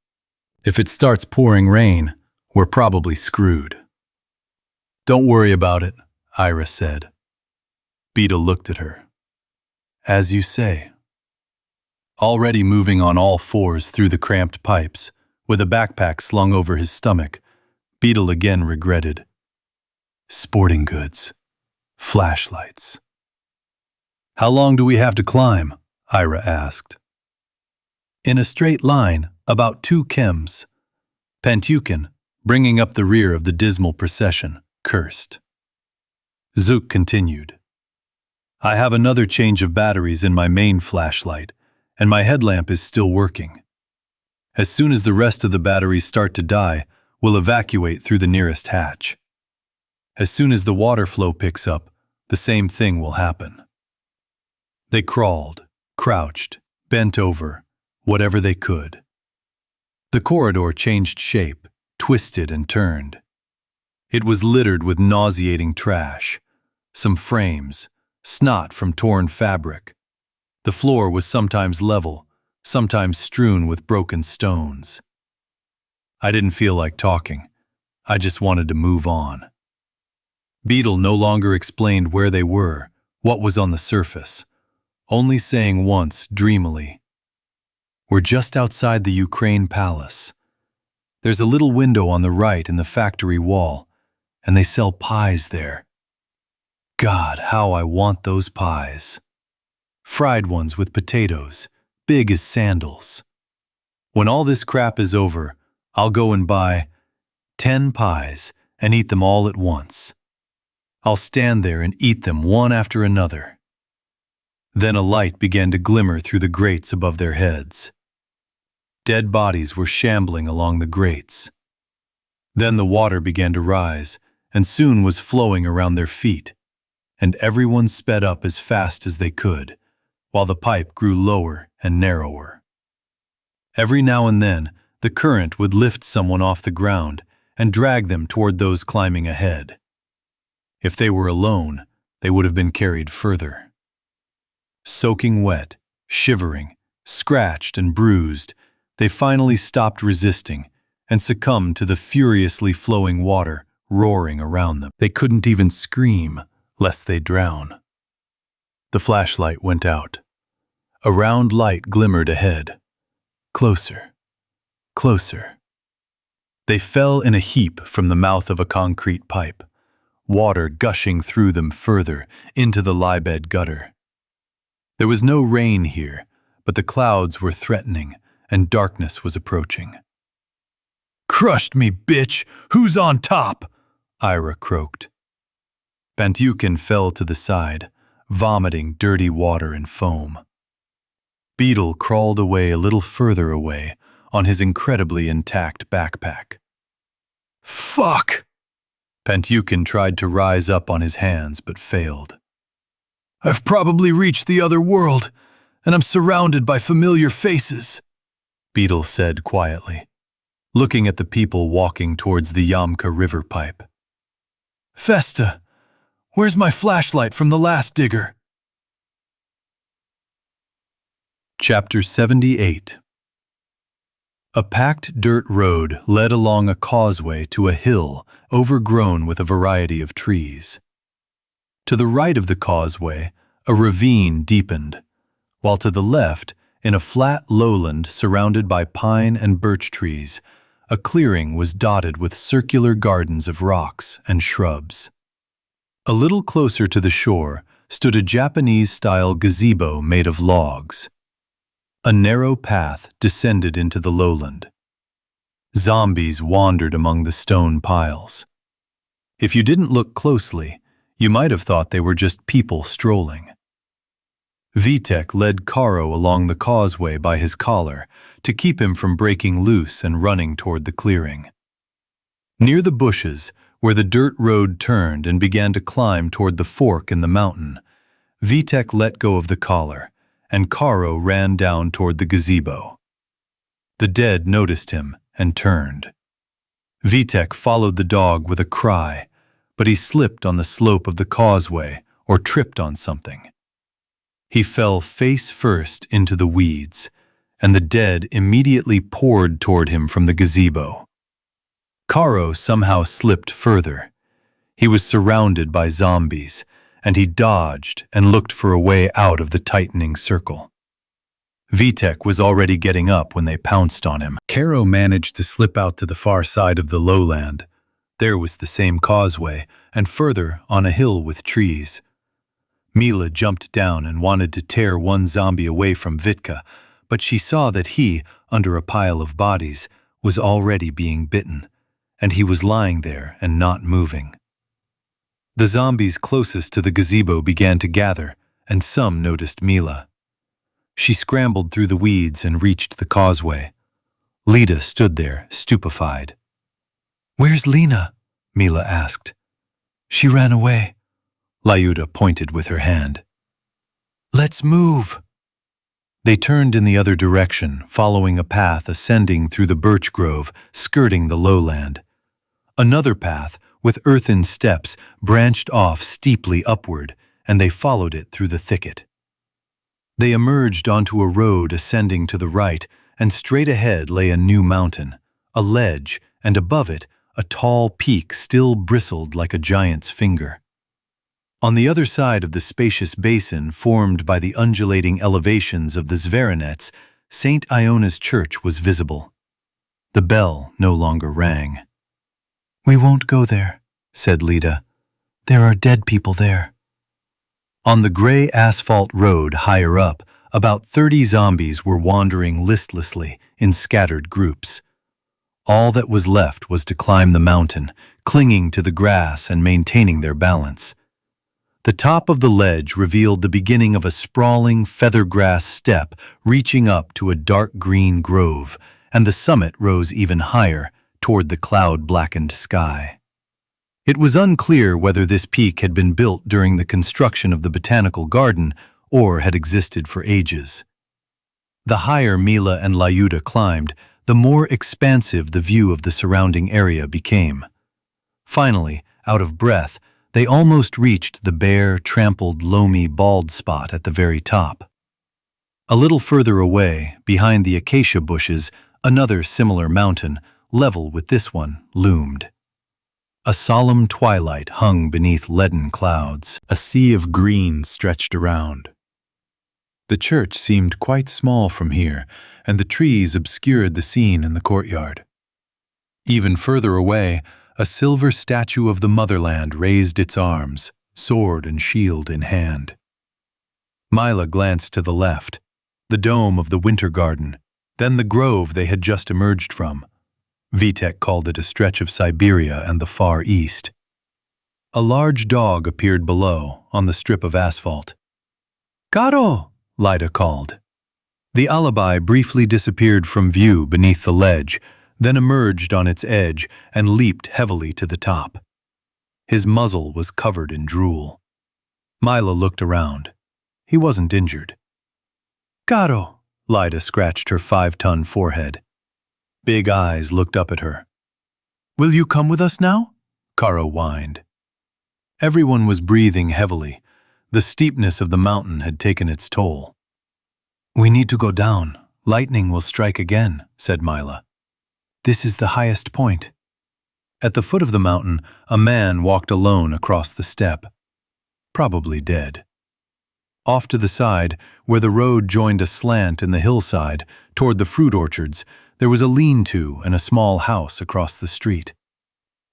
If it starts pouring rain, we're probably screwed." "Don't worry about it," Ira said. Beetle looked at her. "As you say." Already moving on all fours through the cramped pipes, with a backpack slung over his stomach, Beetle again regretted. Sporting goods. Flashlights. "How long do we have to climb?" Ira asked. "In a straight line, about 2 chems. Pentukin, bringing up the rear of the dismal procession, cursed. Zook continued. "I have another change of batteries in my main flashlight, and my headlamp is still working. As soon as the rest of the batteries start to die, we'll evacuate through the nearest hatch. As soon as the water flow picks up, the same thing will happen." They crawled, crouched, bent over, whatever they could. The corridor changed shape, twisted and turned. It was littered with nauseating trash, some frames, snot from torn fabric. The floor was sometimes level, sometimes strewn with broken stones. I didn't feel like talking. I just wanted to move on. Beetle no longer explained where they were, what was on the surface, only saying once, dreamily, "We're just outside the Ukraine palace. There's a little window on the right in the factory wall, and they sell pies there. God, how I want those pies. Fried ones with potatoes, big as sandals. When all this crap is over, I'll go and buy 10 pies and eat them all at once. I'll stand there and eat them one after another." Then a light began to glimmer through the grates above their heads. Dead bodies were shambling along the grates. Then the water began to rise, and soon was flowing around their feet, and everyone sped up as fast as they could, while the pipe grew lower and narrower. Every now and then, the current would lift someone off the ground and drag them toward those climbing ahead. If they were alone, they would have been carried further. Soaking wet, shivering, scratched and bruised, they finally stopped resisting and succumbed to the furiously flowing water roaring around them. They couldn't even scream, lest they drown. The flashlight went out. A round light glimmered ahead. Closer, closer. They fell in a heap from the mouth of a concrete pipe, water gushing through them further into the Lybed gutter. There was no rain here, but the clouds were threatening and darkness was approaching. "Crushed me, bitch! Who's on top?" Ira croaked. Bantyukin fell to the side, vomiting dirty water and foam. Beetle crawled away a little further away on his incredibly intact backpack. "Fuck!" Bantyukin tried to rise up on his hands but failed. "I've probably reached the other world, and I'm surrounded by familiar faces," Beetle said quietly, looking at the people walking towards the Yamka River pipe. "Festa, where's my flashlight from the last digger?" Chapter 78. A packed dirt road led along a causeway to a hill overgrown with a variety of trees. To the right of the causeway, a ravine deepened, while to the left, in a flat lowland surrounded by pine and birch trees, a clearing was dotted with circular gardens of rocks and shrubs. A little closer to the shore stood a Japanese-style gazebo made of logs. A narrow path descended into the lowland. Zombies wandered among the stone piles. If you didn't look closely, you might have thought they were just people strolling. Vitek led Karo along the causeway by his collar to keep him from breaking loose and running toward the clearing. Near the bushes, where the dirt road turned and began to climb toward the fork in the mountain, Vitek let go of the collar, and Karo ran down toward the gazebo. The dead noticed him and turned. Vitek followed the dog with a cry, but he slipped on the slope of the causeway or tripped on something. He fell face first into the weeds, and the dead immediately poured toward him from the gazebo. Karo somehow slipped further. He was surrounded by zombies, and he dodged and looked for a way out of the tightening circle. Vitek was already getting up when they pounced on him. Karo managed to slip out to the far side of the lowland. There was the same causeway, and further on a hill with trees. Mila jumped down and wanted to tear one zombie away from Vitka, but she saw that he, under a pile of bodies, was already being bitten, and he was lying there and not moving. The zombies closest to the gazebo began to gather, and some noticed Mila. She scrambled through the weeds and reached the causeway. Lida stood there, stupefied. "Where's Lena?" Mila asked. "She ran away." Lyuda pointed with her hand. "Let's move." They turned in the other direction, following a path ascending through the birch grove, skirting the lowland. Another path, with earthen steps, branched off steeply upward, and they followed it through the thicket. They emerged onto a road ascending to the right, and straight ahead lay a new mountain, a ledge, and above it, a tall peak still bristled like a giant's finger. On the other side of the spacious basin formed by the undulating elevations of the Zverinets, St. Iona's church was visible. The bell no longer rang. "We won't go there," said Lida. "There are dead people there." On the gray asphalt road higher up, about 30 zombies were wandering listlessly in scattered groups. All that was left was to climb the mountain, clinging to the grass and maintaining their balance. The top of the ledge revealed the beginning of a sprawling feathergrass steppe reaching up to a dark green grove, and the summit rose even higher, toward the cloud-blackened sky. It was unclear whether this peak had been built during the construction of the Botanical Garden or had existed for ages. The higher Mila and Lyuda climbed, the more expansive the view of the surrounding area became. Finally, out of breath, they almost reached the bare, trampled, loamy, bald spot at the very top. A little further away, behind the acacia bushes, another similar mountain, level with this one, loomed. A solemn twilight hung beneath leaden clouds. A sea of green stretched around. The church seemed quite small from here, and the trees obscured the scene in the courtyard. Even further away, a silver statue of the motherland raised its arms, sword and shield in hand. Mila glanced to the left, the dome of the winter garden, then the grove they had just emerged from. Vitek called it a stretch of Siberia and the Far East. A large dog appeared below, on the strip of asphalt. "Karo!" Lyda called. The alibi briefly disappeared from view beneath the ledge, then emerged on its edge and leaped heavily to the top. His muzzle was covered in drool. Mila looked around. He wasn't injured. "Karo!" Lyda scratched her 5-ton forehead. Big eyes looked up at her. "Will you come with us now?" Karo whined. Everyone was breathing heavily. The steepness of the mountain had taken its toll. "We need to go down. Lightning will strike again," said Mila. "This is the highest point." At the foot of the mountain, a man walked alone across the steppe, probably dead. Off to the side, where the road joined a slant in the hillside, toward the fruit orchards, there was a lean-to and a small house across the street.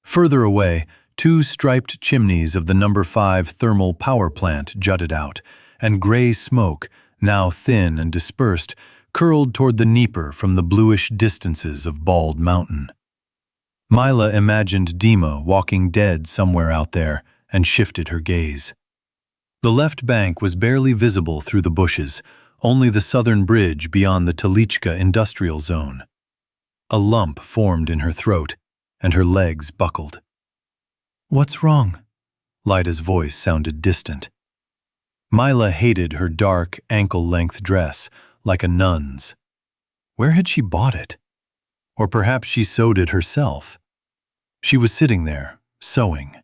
Further away, 2 striped chimneys of the No. 5 thermal power plant jutted out, and gray smoke, now thin and dispersed, curled toward the Dnieper from the bluish distances of Bald Mountain. Mila imagined Dima walking dead somewhere out there and shifted her gaze. The left bank was barely visible through the bushes, only the southern bridge beyond the Telichka industrial zone. A lump formed in her throat, and her legs buckled. "What's wrong?" Lyda's voice sounded distant. Mila hated her dark, ankle-length dress, like a nun's. Where had she bought it? Or perhaps she sewed it herself. She was sitting there, sewing.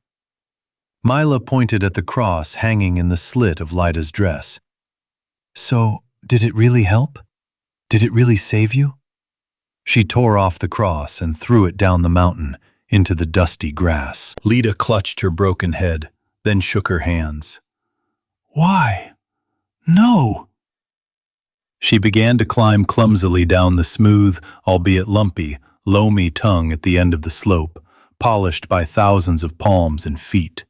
Mila pointed at the cross hanging in the slit of Lyda's dress. "So, did it really help? Did it really save you?" She tore off the cross and threw it down the mountain into the dusty grass. Lyda clutched her broken head, then shook her hands. "Why? No!" She began to climb clumsily down the smooth, albeit lumpy, loamy tongue at the end of the slope, polished by thousands of palms and feet.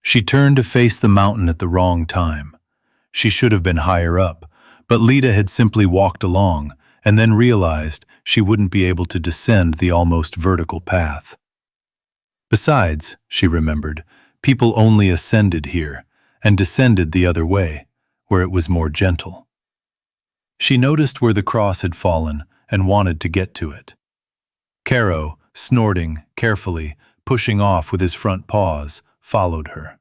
She turned to face the mountain at the wrong time. She should have been higher up, but Lyda had simply walked along, and then realized she wouldn't be able to descend the almost vertical path. Besides, she remembered, people only ascended here and descended the other way, where it was more gentle. She noticed where the cross had fallen and wanted to get to it. Karo, snorting carefully, pushing off with his front paws, followed her.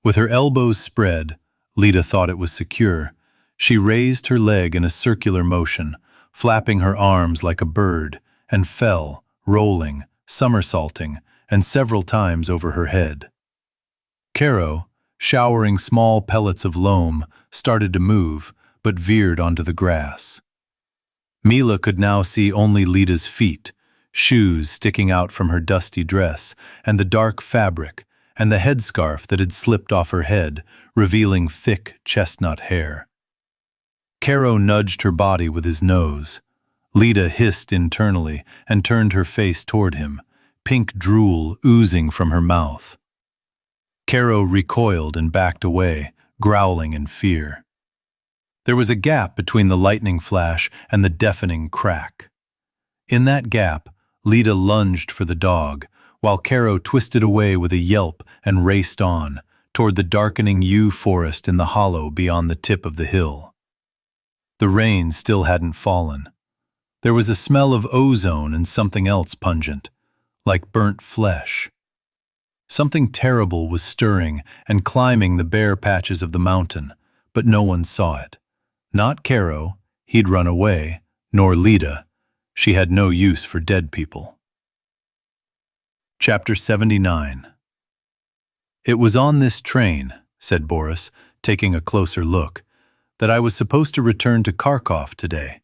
With her elbows spread, Lita thought it was secure. She raised her leg in a circular motion, flapping her arms like a bird, and fell, rolling, somersaulting, and several times over her head. Karo, showering small pellets of loam, started to move, but veered onto the grass. Mila could now see only Lita's feet, shoes sticking out from her dusty dress, and the dark fabric, and the headscarf that had slipped off her head, revealing thick chestnut hair. Karo nudged her body with his nose. Lita hissed internally and turned her face toward him, pink drool oozing from her mouth. Karo recoiled and backed away, growling in fear. There was a gap between the lightning flash and the deafening crack. In that gap, Lita lunged for the dog, while Karo twisted away with a yelp and raced on, toward the darkening yew forest in the hollow beyond the tip of the hill. The rain still hadn't fallen. There was a smell of ozone and something else pungent, like burnt flesh. Something terrible was stirring and climbing the bare patches of the mountain, but no one saw it. Not Karo, he'd run away, nor Lita. She had no use for dead people. Chapter 79. It was on this train, said Boris, taking a closer look, that I was supposed to return to Kharkov today.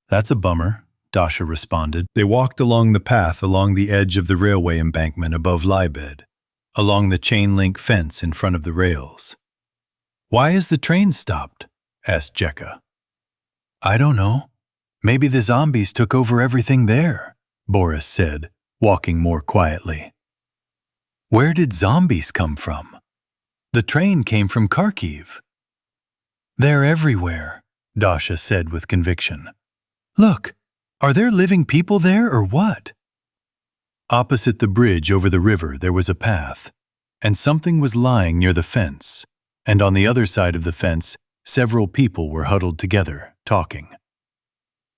That's a bummer, Dasha responded. They walked along the path along the edge of the railway embankment above Lybed, along the chain-link fence in front of the rails. Why is the train stopped? Asked Jekka. I don't know. Maybe the zombies took over everything there, Boris said, walking more quietly. Where did zombies come from? The train came from Kharkiv. They're everywhere, Dasha said with conviction. Look, are there living people there or what? Opposite the bridge over the river there was a path, and something was lying near the fence, and on the other side of the fence several people were huddled together, talking.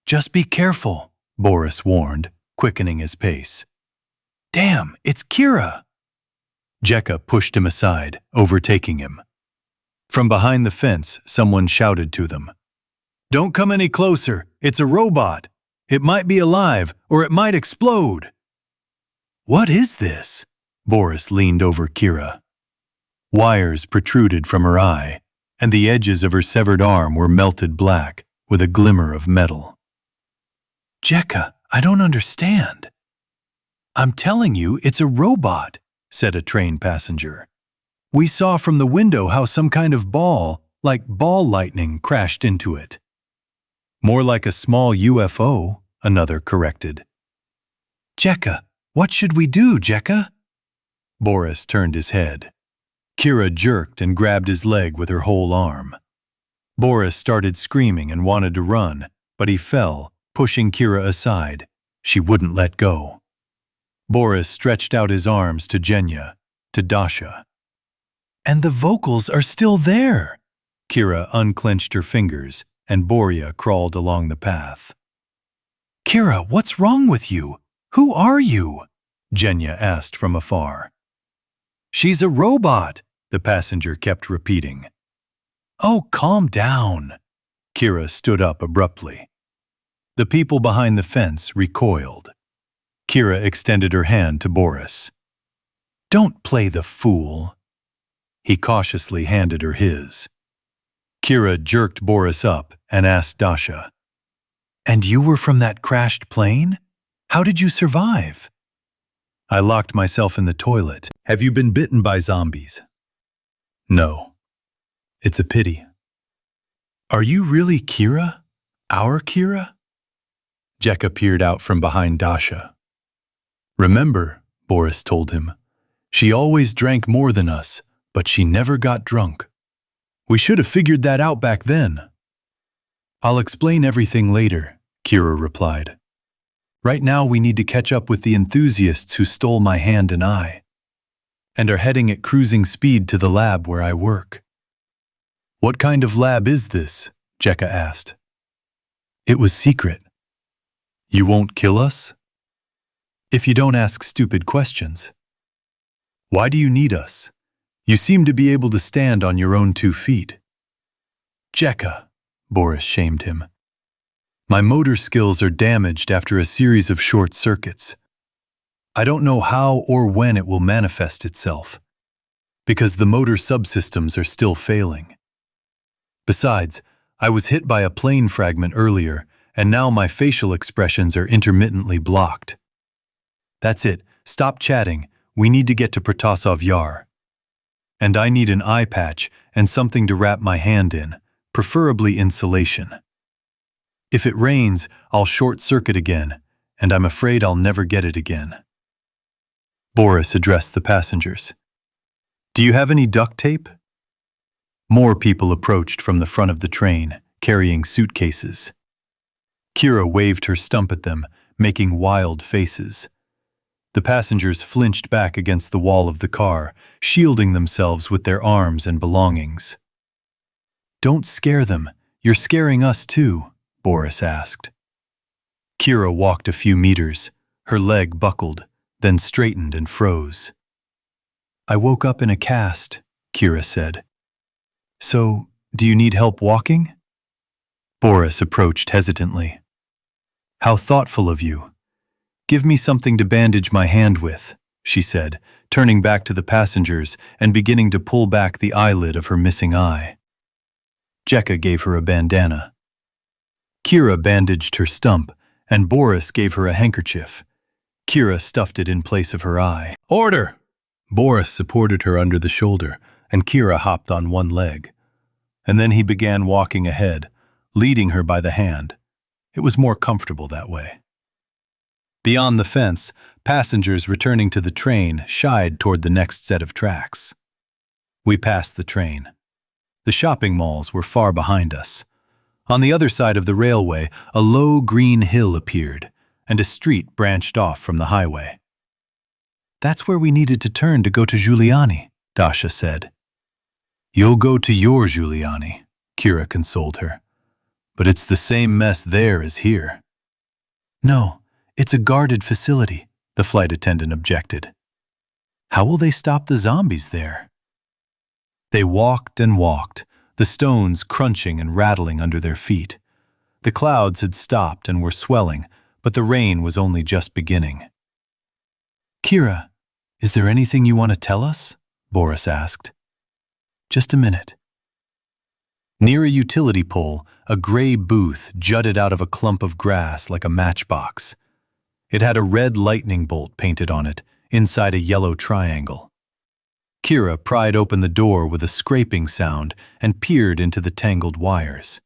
Just be careful, Boris warned, quickening his pace. Damn, it's Kira! Jekka pushed him aside, overtaking him. From behind the fence, someone shouted to them. Don't come any closer, it's a robot. It might be alive, or it might explode. What is this? Boris leaned over Kira. Wires protruded from her eye, and the edges of her severed arm were melted black, with a glimmer of metal. Jekka, I don't understand. I'm telling you, it's a robot, said a train passenger. We saw from the window how some kind of ball, like ball lightning, crashed into it. More like a small UFO, another corrected. Jekka, what should we do, Jekka? Boris turned his head. Kira jerked and grabbed his leg with her whole arm. Boris started screaming and wanted to run, but he fell, pushing Kira aside. She wouldn't let go. Boris stretched out his arms to Genya, to Dasha. And the vocals are still there! Kira unclenched her fingers, and Borya crawled along the path. Kira, what's wrong with you? Who are you? Genya asked from afar. She's a robot, the passenger kept repeating. Oh, calm down. Kira stood up abruptly. The people behind the fence recoiled. Kira extended her hand to Boris. Don't play the fool. He cautiously handed her his. Kira jerked Boris up and asked Dasha, And you were from that crashed plane? How did you survive? I locked myself in the toilet. Have you been bitten by zombies? No. It's a pity. Are you really Kira? Our Kira? Jekka peered out from behind Dasha. Remember, Boris told him, she always drank more than us, but she never got drunk. We should have figured that out back then. I'll explain everything later, Kira replied. Right now we need to catch up with the enthusiasts who stole my hand and eye, and are heading at cruising speed to the lab where I work. What kind of lab is this? Jekka asked. It was secret. You won't kill us? If you don't ask stupid questions. Why do you need us? You seem to be able to stand on your own 2 feet. Jekka, Boris shamed him. My motor skills are damaged after a series of short circuits. I don't know how or when it will manifest itself, because the motor subsystems are still failing. Besides, I was hit by a plane fragment earlier, and now my facial expressions are intermittently blocked. That's it. Stop chatting. We need to get to Protasov Yar. And I need an eye patch and something to wrap my hand in, preferably insulation. If it rains, I'll short-circuit again, and I'm afraid I'll never get it again. Boris addressed the passengers. Do you have any duct tape? More people approached from the front of the train, carrying suitcases. Kira waved her stump at them, making wild faces. The passengers flinched back against the wall of the car, shielding themselves with their arms and belongings. Don't scare them. You're scaring us too, Boris asked. Kira walked a few meters, her leg buckled, then straightened and froze. I woke up in a cast, Kira said. So, do you need help walking? Boris approached hesitantly. How thoughtful of you. Give me something to bandage my hand with, she said, turning back to the passengers and beginning to pull back the eyelid of her missing eye. Jekka gave her a bandana. Kira bandaged her stump, and Boris gave her a handkerchief. Kira stuffed it in place of her eye. Order! Boris supported her under the shoulder, and Kira hopped on one leg. And then he began walking ahead, leading her by the hand. It was more comfortable that way. Beyond the fence, passengers returning to the train shied toward the next set of tracks. We passed the train. The shopping malls were far behind us. On the other side of the railway, a low green hill appeared, and a street branched off from the highway. That's where we needed to turn to go to Giuliani, Dasha said. You'll go to your Giuliani, Kira consoled her. But it's the same mess there as here. No, it's a guarded facility, the flight attendant objected. How will they stop the zombies there? They walked and walked, the stones crunching and rattling under their feet. The clouds had stopped and were swelling, but the rain was only just beginning. Kira, is there anything you want to tell us? Boris asked. Just a minute. Near a utility pole, a gray booth jutted out of a clump of grass like a matchbox. It had a red lightning bolt painted on it, inside a yellow triangle. Kira pried open the door with a scraping sound and peered into the tangled wires.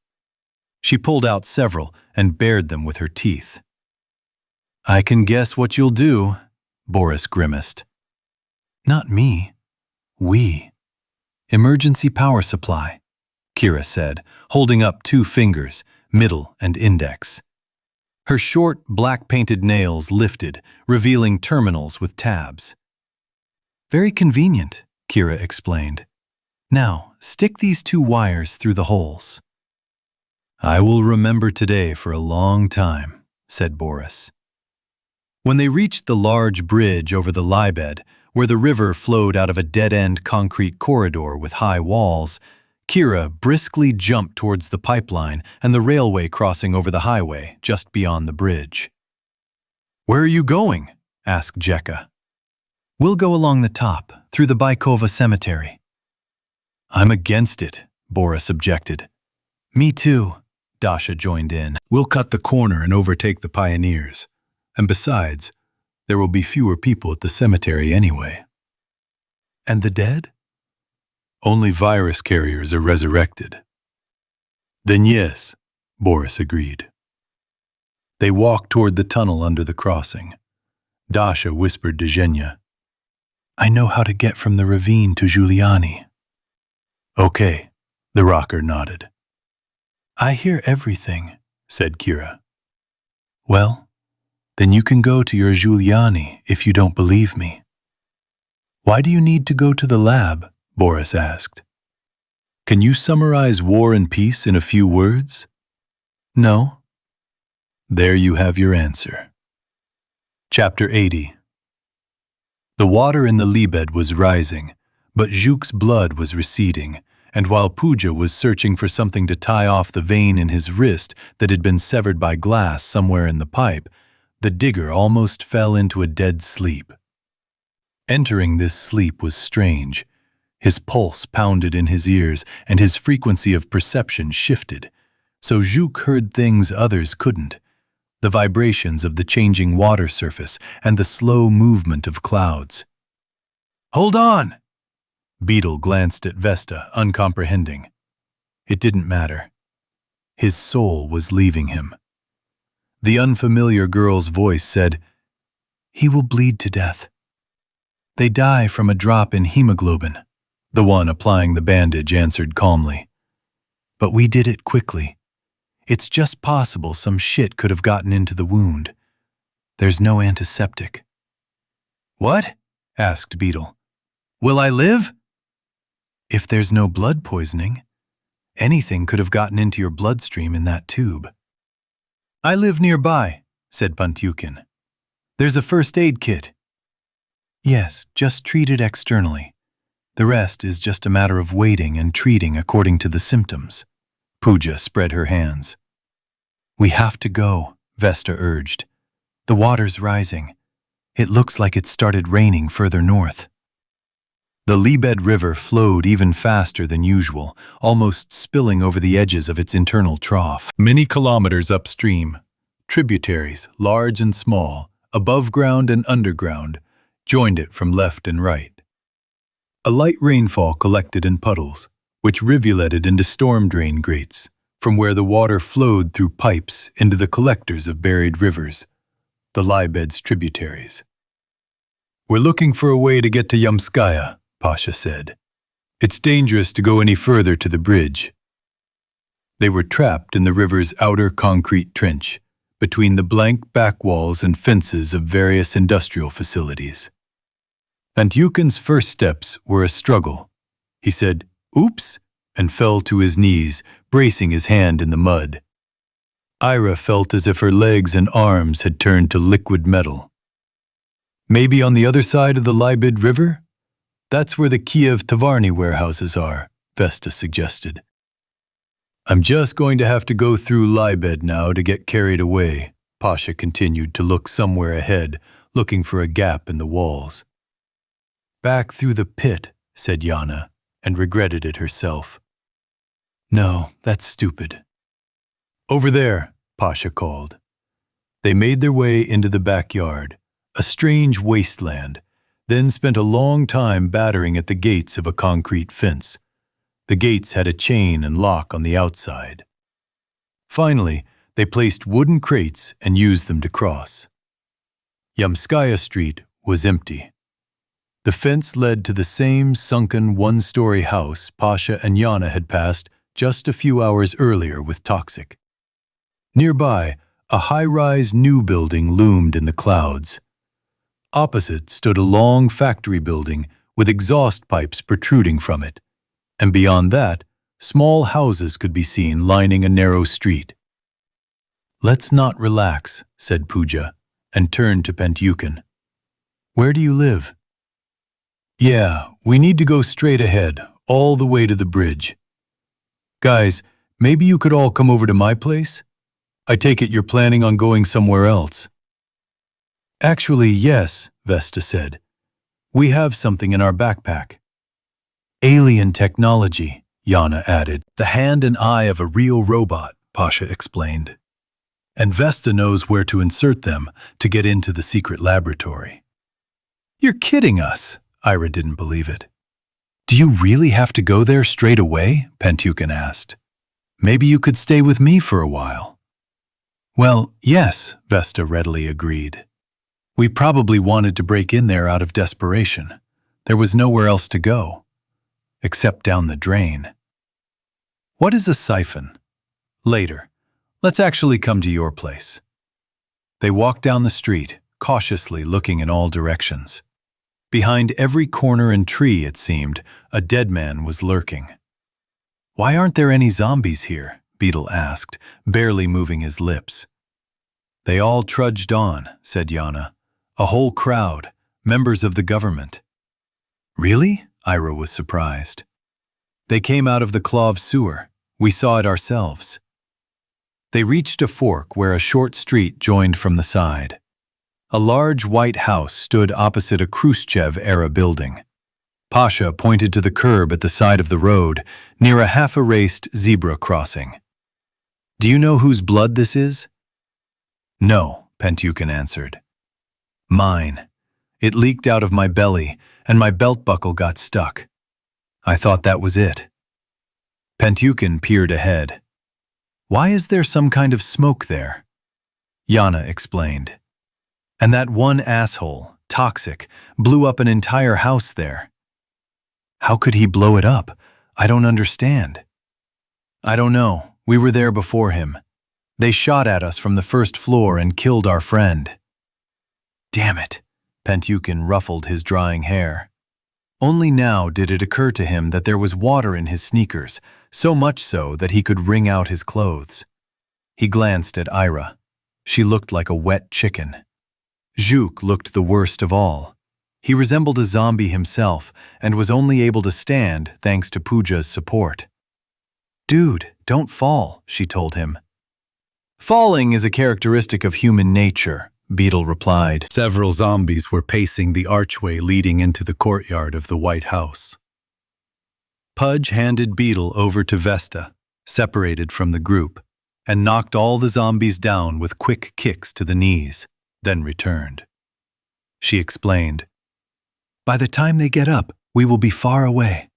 She pulled out several and bared them with her teeth. I can guess what you'll do, Boris grimaced. Not me. We. Emergency power supply, Kira said, holding up 2 fingers, middle and index. Her short, black-painted nails lifted, revealing terminals with tabs. Very convenient, Kira explained. Now, stick these 2 wires through the holes. I will remember today for a long time, said Boris. When they reached the large bridge over the Lybed, where the river flowed out of a dead-end concrete corridor with high walls, Kira briskly jumped towards the pipeline and the railway crossing over the highway just beyond the bridge. Where are you going? asked Jekka. We'll go along the top, through the Baikova cemetery. I'm against it, Boris objected. Me too, Dasha joined in. We'll cut the corner and overtake the pioneers. And besides, there will be fewer people at the cemetery anyway. And the dead? Only virus carriers are resurrected. Then yes, Boris agreed. They walked toward the tunnel under the crossing. Dasha whispered to Zhenya, I know how to get from the ravine to Giuliani. Okay, the rocker nodded. I hear everything, said Kira. Well, then you can go to your Giuliani if you don't believe me. Why do you need to go to the lab? Boris asked. Can you summarize War and Peace in a few words? No, There you have your answer. Chapter 80. The water in the Lybed was rising, but Zhuk's blood was receding, and while Pooja was searching for something to tie off the vein in his wrist that had been severed by glass somewhere in the pipe, the digger almost fell into a dead sleep. Entering this sleep was strange. His pulse pounded in his ears, and his frequency of perception shifted. So Zhuk heard things others couldn't. The vibrations of the changing water surface and the slow movement of clouds. "Hold on!" Beetle glanced at Vesta, uncomprehending. It didn't matter. His soul was leaving him. The unfamiliar girl's voice said, "He will bleed to death. They die from a drop in hemoglobin." The one applying the bandage answered calmly. "But we did it quickly. It's just possible some shit could have gotten into the wound. There's no antiseptic." "What?" asked Beetle. "Will I live?" "If there's no blood poisoning, anything could have gotten into your bloodstream in that tube." "I live nearby," said Pantyukin. "There's a first aid kit." "Yes, just treat it externally. The rest is just a matter of waiting and treating according to the symptoms." Pooja spread her hands. "We have to go," Vesta urged. "The water's rising. It looks like it started raining further north." The Lybed River flowed even faster than usual, almost spilling over the edges of its internal trough. Many kilometers upstream, tributaries, large and small, above ground and underground, joined it from left and right. A light rainfall collected in puddles, which rivuleted into storm drain grates, from where the water flowed through pipes into the collectors of buried rivers, the Lybed's tributaries. "We're looking for a way to get to Yamskaya," Pasha said. "It's dangerous to go any further to the bridge." They were trapped in the river's outer concrete trench, between the blank back walls and fences of various industrial facilities. Pantyukin's first steps were a struggle. He said, "Oops," and fell to his knees, bracing his hand in the mud. Ira felt as if her legs and arms had turned to liquid metal. "Maybe on the other side of the Lybed River? That's where the Kiev Tavarny warehouses are," Vesta suggested. "I'm just going to have to go through Lybed now to get carried away," Pasha continued to look somewhere ahead, looking for a gap in the walls. "Back through the pit," said Yana, and regretted it herself. "No, that's stupid." "Over there," Pasha called. They made their way into the backyard, a strange wasteland, then spent a long time battering at the gates of a concrete fence. The gates had a chain and lock on the outside. Finally, they placed wooden crates and used them to cross. Yamskaya Street was empty. The fence led to the same sunken one-story house Pasha and Yana had passed just a few hours earlier with Toxic. Nearby, a high-rise new building loomed in the clouds. Opposite stood a long factory building with exhaust pipes protruding from it, and beyond that, small houses could be seen lining a narrow street. "Let's not relax," said Pooja, and turned to Pantyukin. "Where do you live?" "Yeah, we need to go straight ahead, all the way to the bridge. Guys, maybe you could all come over to my place? I take it you're planning on going somewhere else." "Actually, yes," Vesta said. "We have something in our backpack." "Alien technology," Yana added. "The hand and eye of a real robot," Pasha explained. "And Vesta knows where to insert them to get into the secret laboratory." "You're kidding us," Ira didn't believe it. "Do you really have to go there straight away?" Pantyukin asked. "Maybe you could stay with me for a while." "Well, yes," Vesta readily agreed. "We probably wanted to break in there out of desperation. There was nowhere else to go, except down the drain." "What is a siphon?" "Later. Let's actually come to your place." They walked down the street, cautiously looking in all directions. Behind every corner and tree, it seemed, a dead man was lurking. "Why aren't there any zombies here?" Beetle asked, barely moving his lips. They all trudged on, said Yana. A whole crowd, members of the government. Really? Ira was surprised. They came out of the Kiev sewer. We saw it ourselves. They reached a fork where a short street joined from the side. A large white house stood opposite a Khrushchev-era building. Pasha pointed to the curb at the side of the road, near a half-erased zebra crossing. Do you know whose blood this is? No, Pentukin answered. Mine. It leaked out of my belly, and my belt buckle got stuck. I thought that was it. Pentukin peered ahead. Why is there some kind of smoke there? Yana explained. And that one asshole, Toxic, blew up an entire house there. How could he blow it up? I don't understand. I don't know. We were there before him. They shot at us from the first floor and killed our friend. Damn it, Pentukin ruffled his drying hair. Only now did it occur to him that there was water in his sneakers, so much so that he could wring out his clothes. He glanced at Ira. She looked like a wet chicken. Zhuk looked the worst of all. He resembled a zombie himself and was only able to stand thanks to Pooja's support. Dude, don't fall, she told him. Falling is a characteristic of human nature, Beetle replied. Several zombies were pacing the archway leading into the courtyard of the White House. Pudge handed Beetle over to Vesta, separated from the group, and knocked all the zombies down with quick kicks to the knees, then returned. She explained, By the time they get up, we will be far away.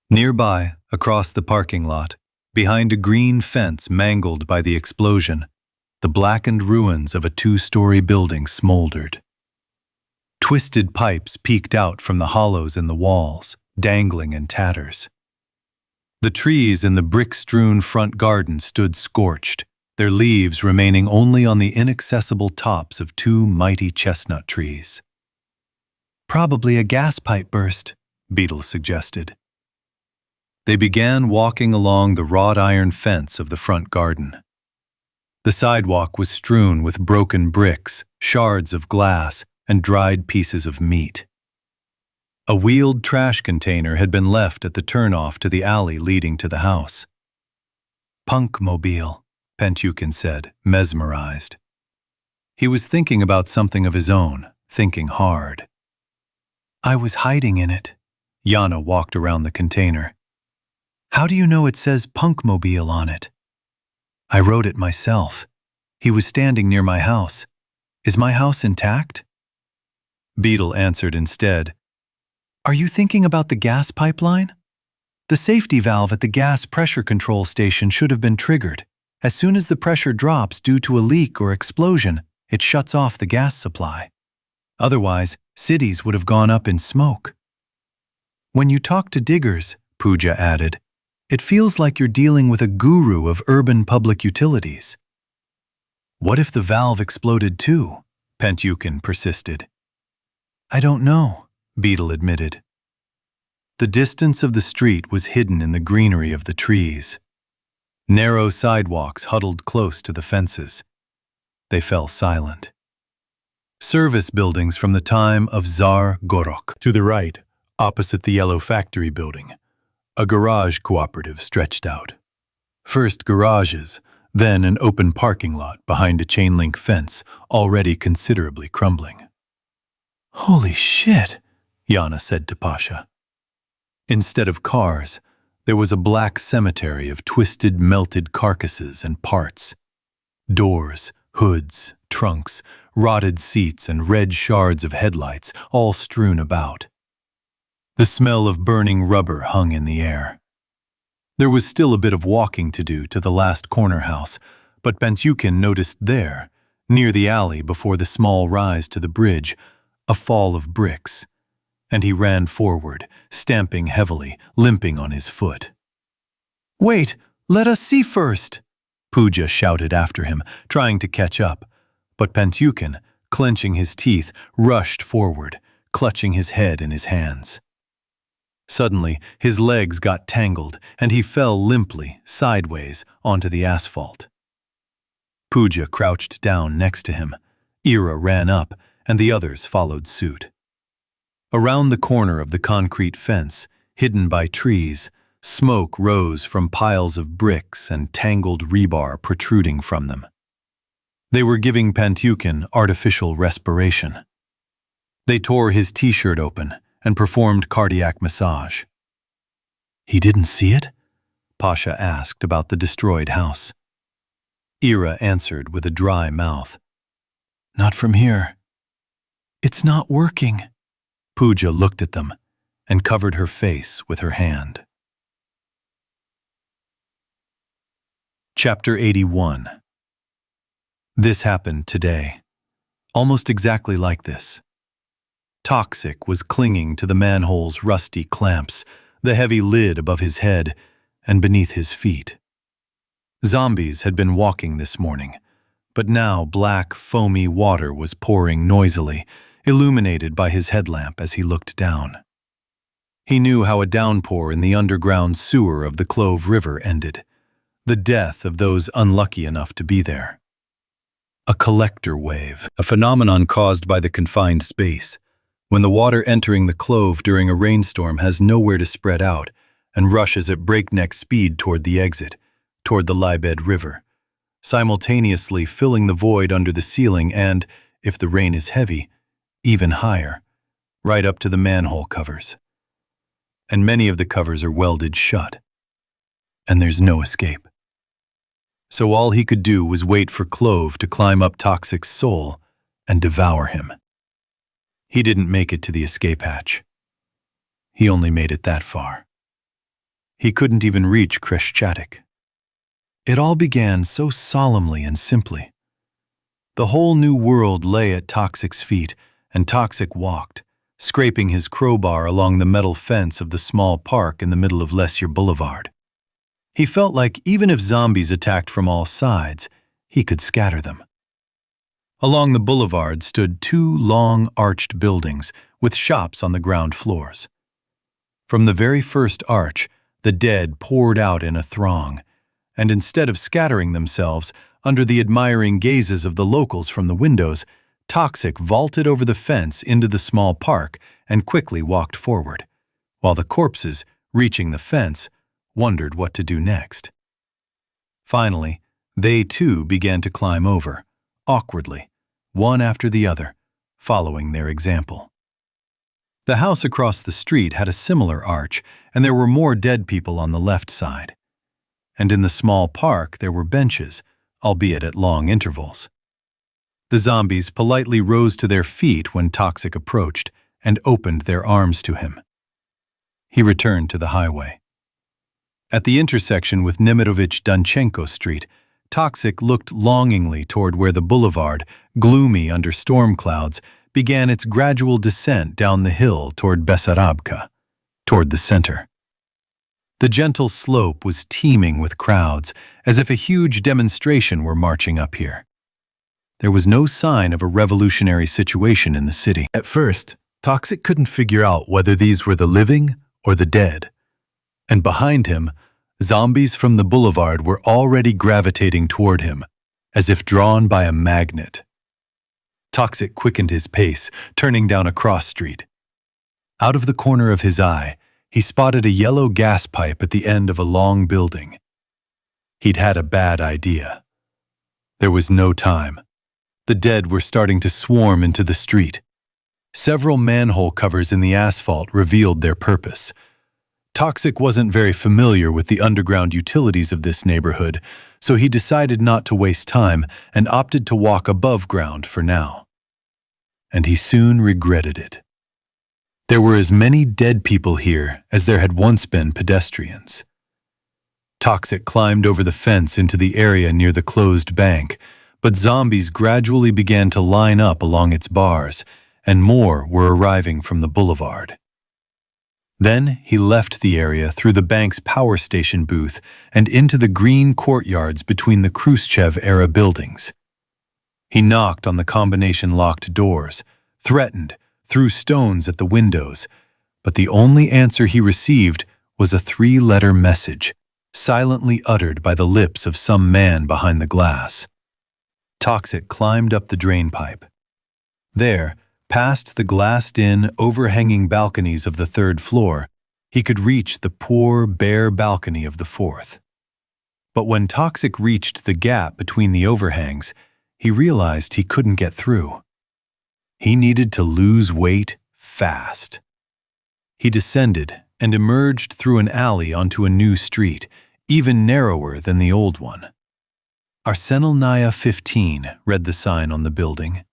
Nearby, across the parking lot, behind a green fence mangled by the explosion, the blackened ruins of a 2-story building smoldered. Twisted pipes peeked out from the hollows in the walls, dangling in tatters. The trees in the brick-strewn front garden stood scorched, their leaves remaining only on the inaccessible tops of 2 mighty chestnut trees. Probably a gas pipe burst, Beetle suggested. They began walking along the wrought iron fence of the front garden. The sidewalk was strewn with broken bricks, shards of glass, and dried pieces of meat. A wheeled trash container had been left at the turnoff to the alley leading to the house. Punkmobile, Pentukin said, mesmerized. He was thinking about something of his own, thinking hard. I was hiding in it. Yana walked around the container. How do you know it says Punkmobile on it? I wrote it myself. He was standing near my house. Is my house intact? Beetle answered instead. Are you thinking about the gas pipeline? The safety valve at the gas pressure control station should have been triggered. As soon as the pressure drops due to a leak or explosion, it shuts off the gas supply. Otherwise, cities would have gone up in smoke. When you talk to diggers, Pooja added, it feels like you're dealing with a guru of urban public utilities. What if the valve exploded too? Pentukin persisted. I don't know, Beetle admitted. The distance of the street was hidden in the greenery of the trees. Narrow sidewalks huddled close to the fences. They fell silent. Service buildings from the time of Tsar Gorok. To the right, opposite the yellow factory building, a garage cooperative stretched out. First garages, then an open parking lot behind a chain-link fence already considerably crumbling. Holy shit, Yana said to Pasha. Instead of cars, there was a black cemetery of twisted, melted carcasses and parts. Doors, hoods, trunks, rotted seats, and red shards of headlights all strewn about. The smell of burning rubber hung in the air. There was still a bit of walking to do to the last corner house, but Pentukin noticed there, near the alley before the small rise to the bridge, a fall of bricks, and he ran forward, stamping heavily, limping on his foot. Wait, let us see first, Pooja shouted after him, trying to catch up, but Pentukin, clenching his teeth, rushed forward, clutching his head in his hands. Suddenly, his legs got tangled, and he fell limply, sideways, onto the asphalt. Pooja crouched down next to him. Ira ran up, and the others followed suit. Around the corner of the concrete fence, hidden by trees, smoke rose from piles of bricks and tangled rebar protruding from them. They were giving Pantyukin artificial respiration. They tore his t-shirt open and performed cardiac massage. "He didn't see it?" Pasha asked about the destroyed house. Ira answered with a dry mouth. "Not from here." "It's not working." Pooja looked at them and covered her face with her hand. Chapter 81. This happened today, almost exactly like this. Toxic was clinging to the manhole's rusty clamps, the heavy lid above his head and beneath his feet. Zombies had been walking this morning, but now black, foamy water was pouring noisily, illuminated by his headlamp as he looked down. He knew how a downpour in the underground sewer of the Clove River ended, the death of those unlucky enough to be there. A collector wave, a phenomenon caused by the confined space, when the water entering the Clove during a rainstorm has nowhere to spread out and rushes at breakneck speed toward the exit, toward the Lybed River, simultaneously filling the void under the ceiling and, if the rain is heavy, even higher, right up to the manhole covers. And many of the covers are welded shut. And there's no escape. So all he could do was wait for Clove to climb up Toxic's soul and devour him. He didn't make it to the escape hatch. He only made it that far. He couldn't even reach Kreshchatik. It all began so solemnly and simply. The whole new world lay at Toxic's feet, and Toxic walked, scraping his crowbar along the metal fence of the small park in the middle of Lessier Boulevard. He felt like even if zombies attacked from all sides, he could scatter them. Along the boulevard stood two long, arched buildings with shops on the ground floors. From the very first arch, the dead poured out in a throng, and instead of scattering themselves under the admiring gazes of the locals from the windows, Toxic vaulted over the fence into the small park and quickly walked forward, while the corpses, reaching the fence, wondered what to do next. Finally, they too began to climb over, awkwardly, one after the other, following their example. The house across the street had a similar arch, and there were more dead people on the left side. And in the small park there were benches, albeit at long intervals. The zombies politely rose to their feet when Toxic approached and opened their arms to him. He returned to the highway. At the intersection with Nemirovich-Dunchenko Street, Toxic looked longingly toward where the boulevard, gloomy under storm clouds, began its gradual descent down the hill toward Bessarabka, toward the center. The gentle slope was teeming with crowds, as if a huge demonstration were marching up here. There was no sign of a revolutionary situation in the city. At first, Toxic couldn't figure out whether these were the living or the dead. And behind him, zombies from the boulevard were already gravitating toward him, as if drawn by a magnet. Toxic quickened his pace, turning down a cross street. Out of the corner of his eye, he spotted a yellow gas pipe at the end of a long building. He'd had a bad idea. There was no time. The dead were starting to swarm into the street. Several manhole covers in the asphalt revealed their purpose. Toxic wasn't very familiar with the underground utilities of this neighborhood, so he decided not to waste time and opted to walk above ground for now. And he soon regretted it. There were as many dead people here as there had once been pedestrians. Toxic climbed over the fence into the area near the closed bank, but zombies gradually began to line up along its bars, and more were arriving from the boulevard. Then he left the area through the bank's power station booth and into the green courtyards between the Khrushchev-era buildings. He knocked on the combination-locked doors, threatened, threw stones at the windows, but the only answer he received was a 3-letter message, silently uttered by the lips of some man behind the glass. Toxic climbed up the drain pipe. There, past the glassed-in, overhanging balconies of the third floor, he could reach the poor, bare balcony of the fourth. But when Toxic reached the gap between the overhangs, he realized he couldn't get through. He needed to lose weight fast. He descended and emerged through an alley onto a new street, even narrower than the old one. Arsenalnaya 15 read the sign on the building.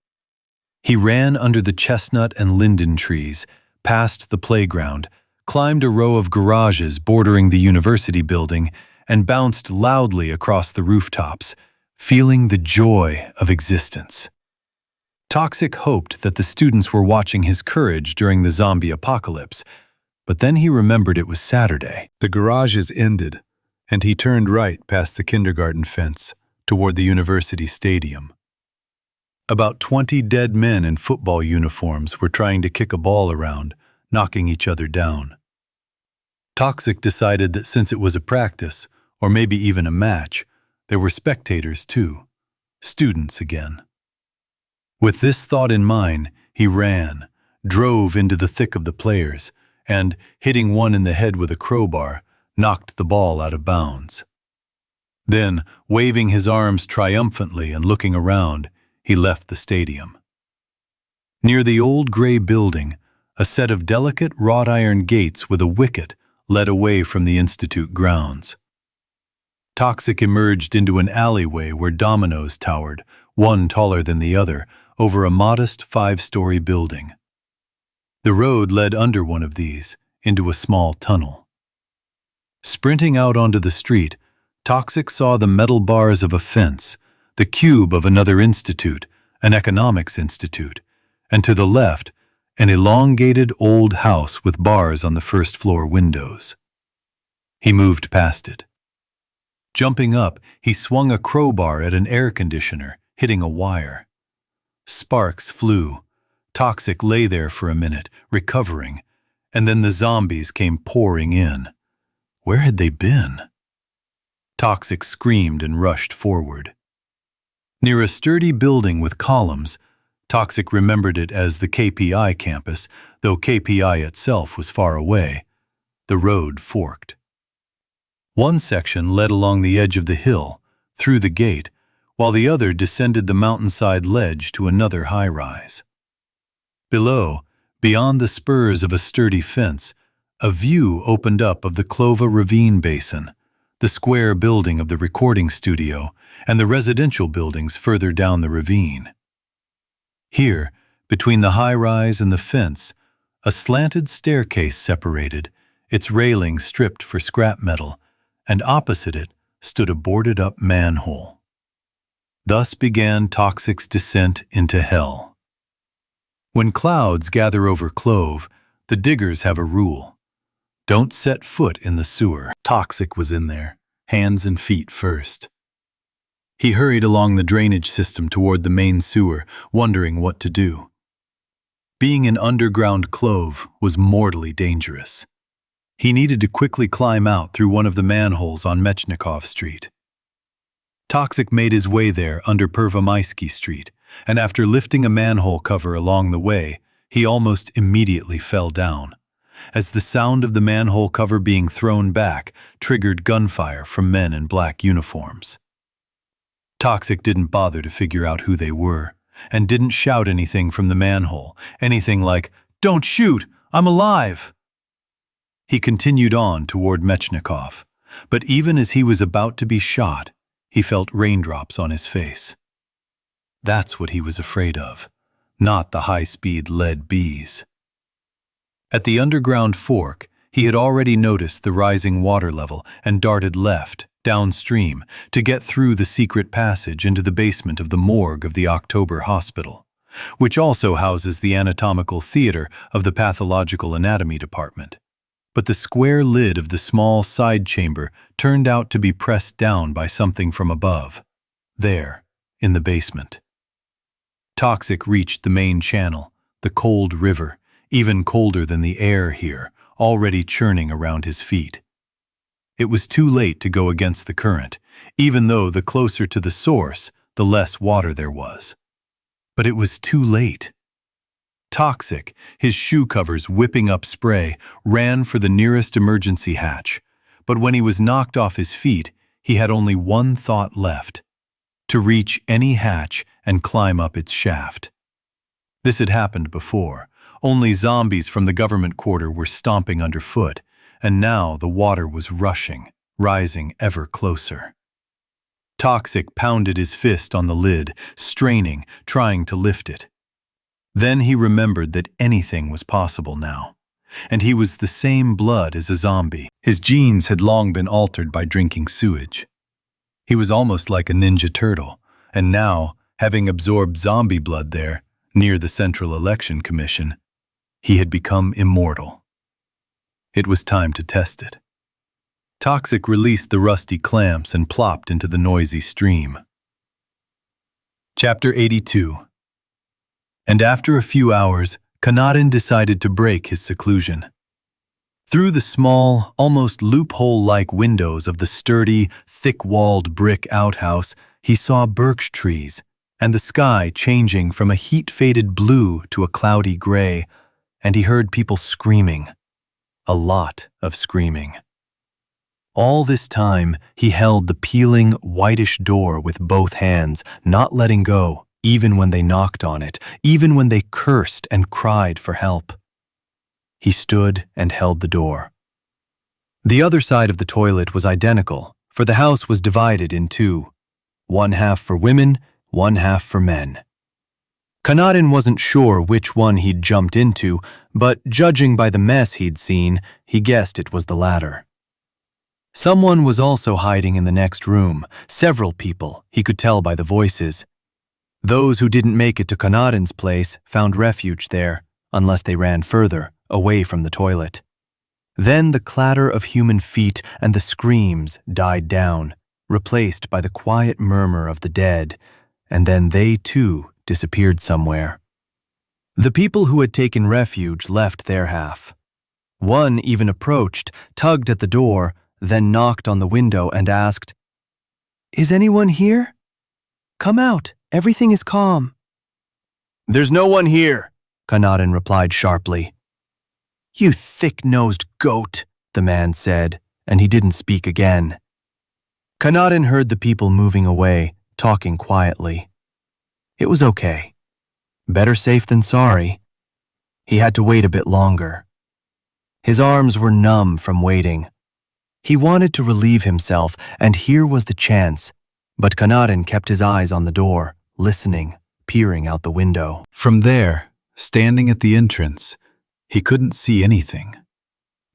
He ran under the chestnut and linden trees, past the playground, climbed a row of garages bordering the university building, and bounced loudly across the rooftops, feeling the joy of existence. Toxic hoped that the students were watching his courage during the zombie apocalypse, but then he remembered it was Saturday. The garages ended, and he turned right past the kindergarten fence toward the university stadium. About 20 dead men in football uniforms were trying to kick a ball around, knocking each other down. Toxic decided that since it was a practice, or maybe even a match, there were spectators too, students again. With this thought in mind, he ran, drove into the thick of the players, and, hitting one in the head with a crowbar, knocked the ball out of bounds. Then, waving his arms triumphantly and looking around, he left the stadium. Near the old gray building, a set of delicate wrought iron gates with a wicket led away from the institute grounds. Toxic emerged into an alleyway where dominoes towered, one taller than the other, over a modest 5-story building. The road led under one of these, into a small tunnel. Sprinting out onto the street, Toxic saw the metal bars of a fence, the cube of another institute, an economics institute, and to the left, an elongated old house with bars on the first-floor windows. He moved past it. Jumping up, he swung a crowbar at an air conditioner, hitting a wire. Sparks flew. Toxic lay there for a minute, recovering, and then the zombies came pouring in. Where had they been? Toxic screamed and rushed forward. Near a sturdy building with columns, Toxic remembered it as the KPI campus, though KPI itself was far away. The road forked. One section led along the edge of the hill, through the gate, while the other descended the mountainside ledge to another high-rise. Below, beyond the spurs of a sturdy fence, a view opened up of the Clova Ravine Basin, the square building of the recording studio, and the residential buildings further down the ravine. Here, between the high-rise and the fence, a slanted staircase separated, its railing stripped for scrap metal, and opposite it stood a boarded-up manhole. Thus began Toxic's descent into hell. When clouds gather over Clove, the diggers have a rule. Don't set foot in the sewer. Toxic was in there, hands and feet first. He hurried along the drainage system toward the main sewer, wondering what to do. Being in underground Clove was mortally dangerous. He needed to quickly climb out through one of the manholes on Mechnikov Street. Toxic made his way there under Pervomaisky Street, and after lifting a manhole cover along the way, he almost immediately fell down, as the sound of the manhole cover being thrown back triggered gunfire from men in black uniforms. Toxic didn't bother to figure out who they were, and didn't shout anything from the manhole, anything like, "Don't shoot! I'm alive!" He continued on toward Mechnikov, but even as he was about to be shot, he felt raindrops on his face. That's what he was afraid of, not the high-speed lead bees. At the underground fork, he had already noticed the rising water level and darted left, downstream, to get through the secret passage into the basement of the morgue of the October Hospital, which also houses the anatomical theater of the pathological anatomy department. But the square lid of the small side chamber turned out to be pressed down by something from above, there, in the basement. Toxic reached the main channel, the cold river, even colder than the air here, already churning around his feet. It was too late to go against the current, even though the closer to the source, the less water there was. But it was too late. Toxic, his shoe covers whipping up spray, ran for the nearest emergency hatch. But when he was knocked off his feet, he had only one thought left: to reach any hatch and climb up its shaft. This had happened before. Only zombies from the government quarter were stomping underfoot, and now the water was rushing, rising ever closer. Toxic pounded his fist on the lid, straining, trying to lift it. Then he remembered that anything was possible now, and he was the same blood as a zombie. His genes had long been altered by drinking sewage. He was almost like a ninja turtle, and now, having absorbed zombie blood there, near the Central Election Commission, he had become immortal. It was time to test it. Toxic released the rusty clamps and plopped into the noisy stream. Chapter 82. And after a few hours, Kanadin decided to break his seclusion. Through the small, almost loophole-like windows of the sturdy, thick-walled brick outhouse, he saw birch trees, and the sky changing from a heat-faded blue to a cloudy gray, and he heard people screaming. A lot of screaming. All this time, he held the peeling, whitish door with both hands, not letting go, even when they knocked on it, even when they cursed and cried for help. He stood and held the door. The other side of the toilet was identical, for the house was divided in two. One half for women, one half for men. Kanadin wasn't sure which one he'd jumped into, but judging by the mess he'd seen, he guessed it was the latter. Someone was also hiding in the next room, several people, he could tell by the voices. Those who didn't make it to Kanadin's place found refuge there, unless they ran further, away from the toilet. Then the clatter of human feet and the screams died down, replaced by the quiet murmur of the dead, and then they too disappeared somewhere. The people who had taken refuge left their half. One even approached, tugged at the door, then knocked on the window and asked, "Is anyone here? Come out, everything is calm." "There's no one here," Kanadin replied sharply. "You thick-nosed goat," the man said, and he didn't speak again. Kanadin heard the people moving away, talking quietly. It was okay. Better safe than sorry. He had to wait a bit longer. His arms were numb from waiting. He wanted to relieve himself, and here was the chance, but Kanadin kept his eyes on the door, listening, peering out the window. From there, standing at the entrance, he couldn't see anything.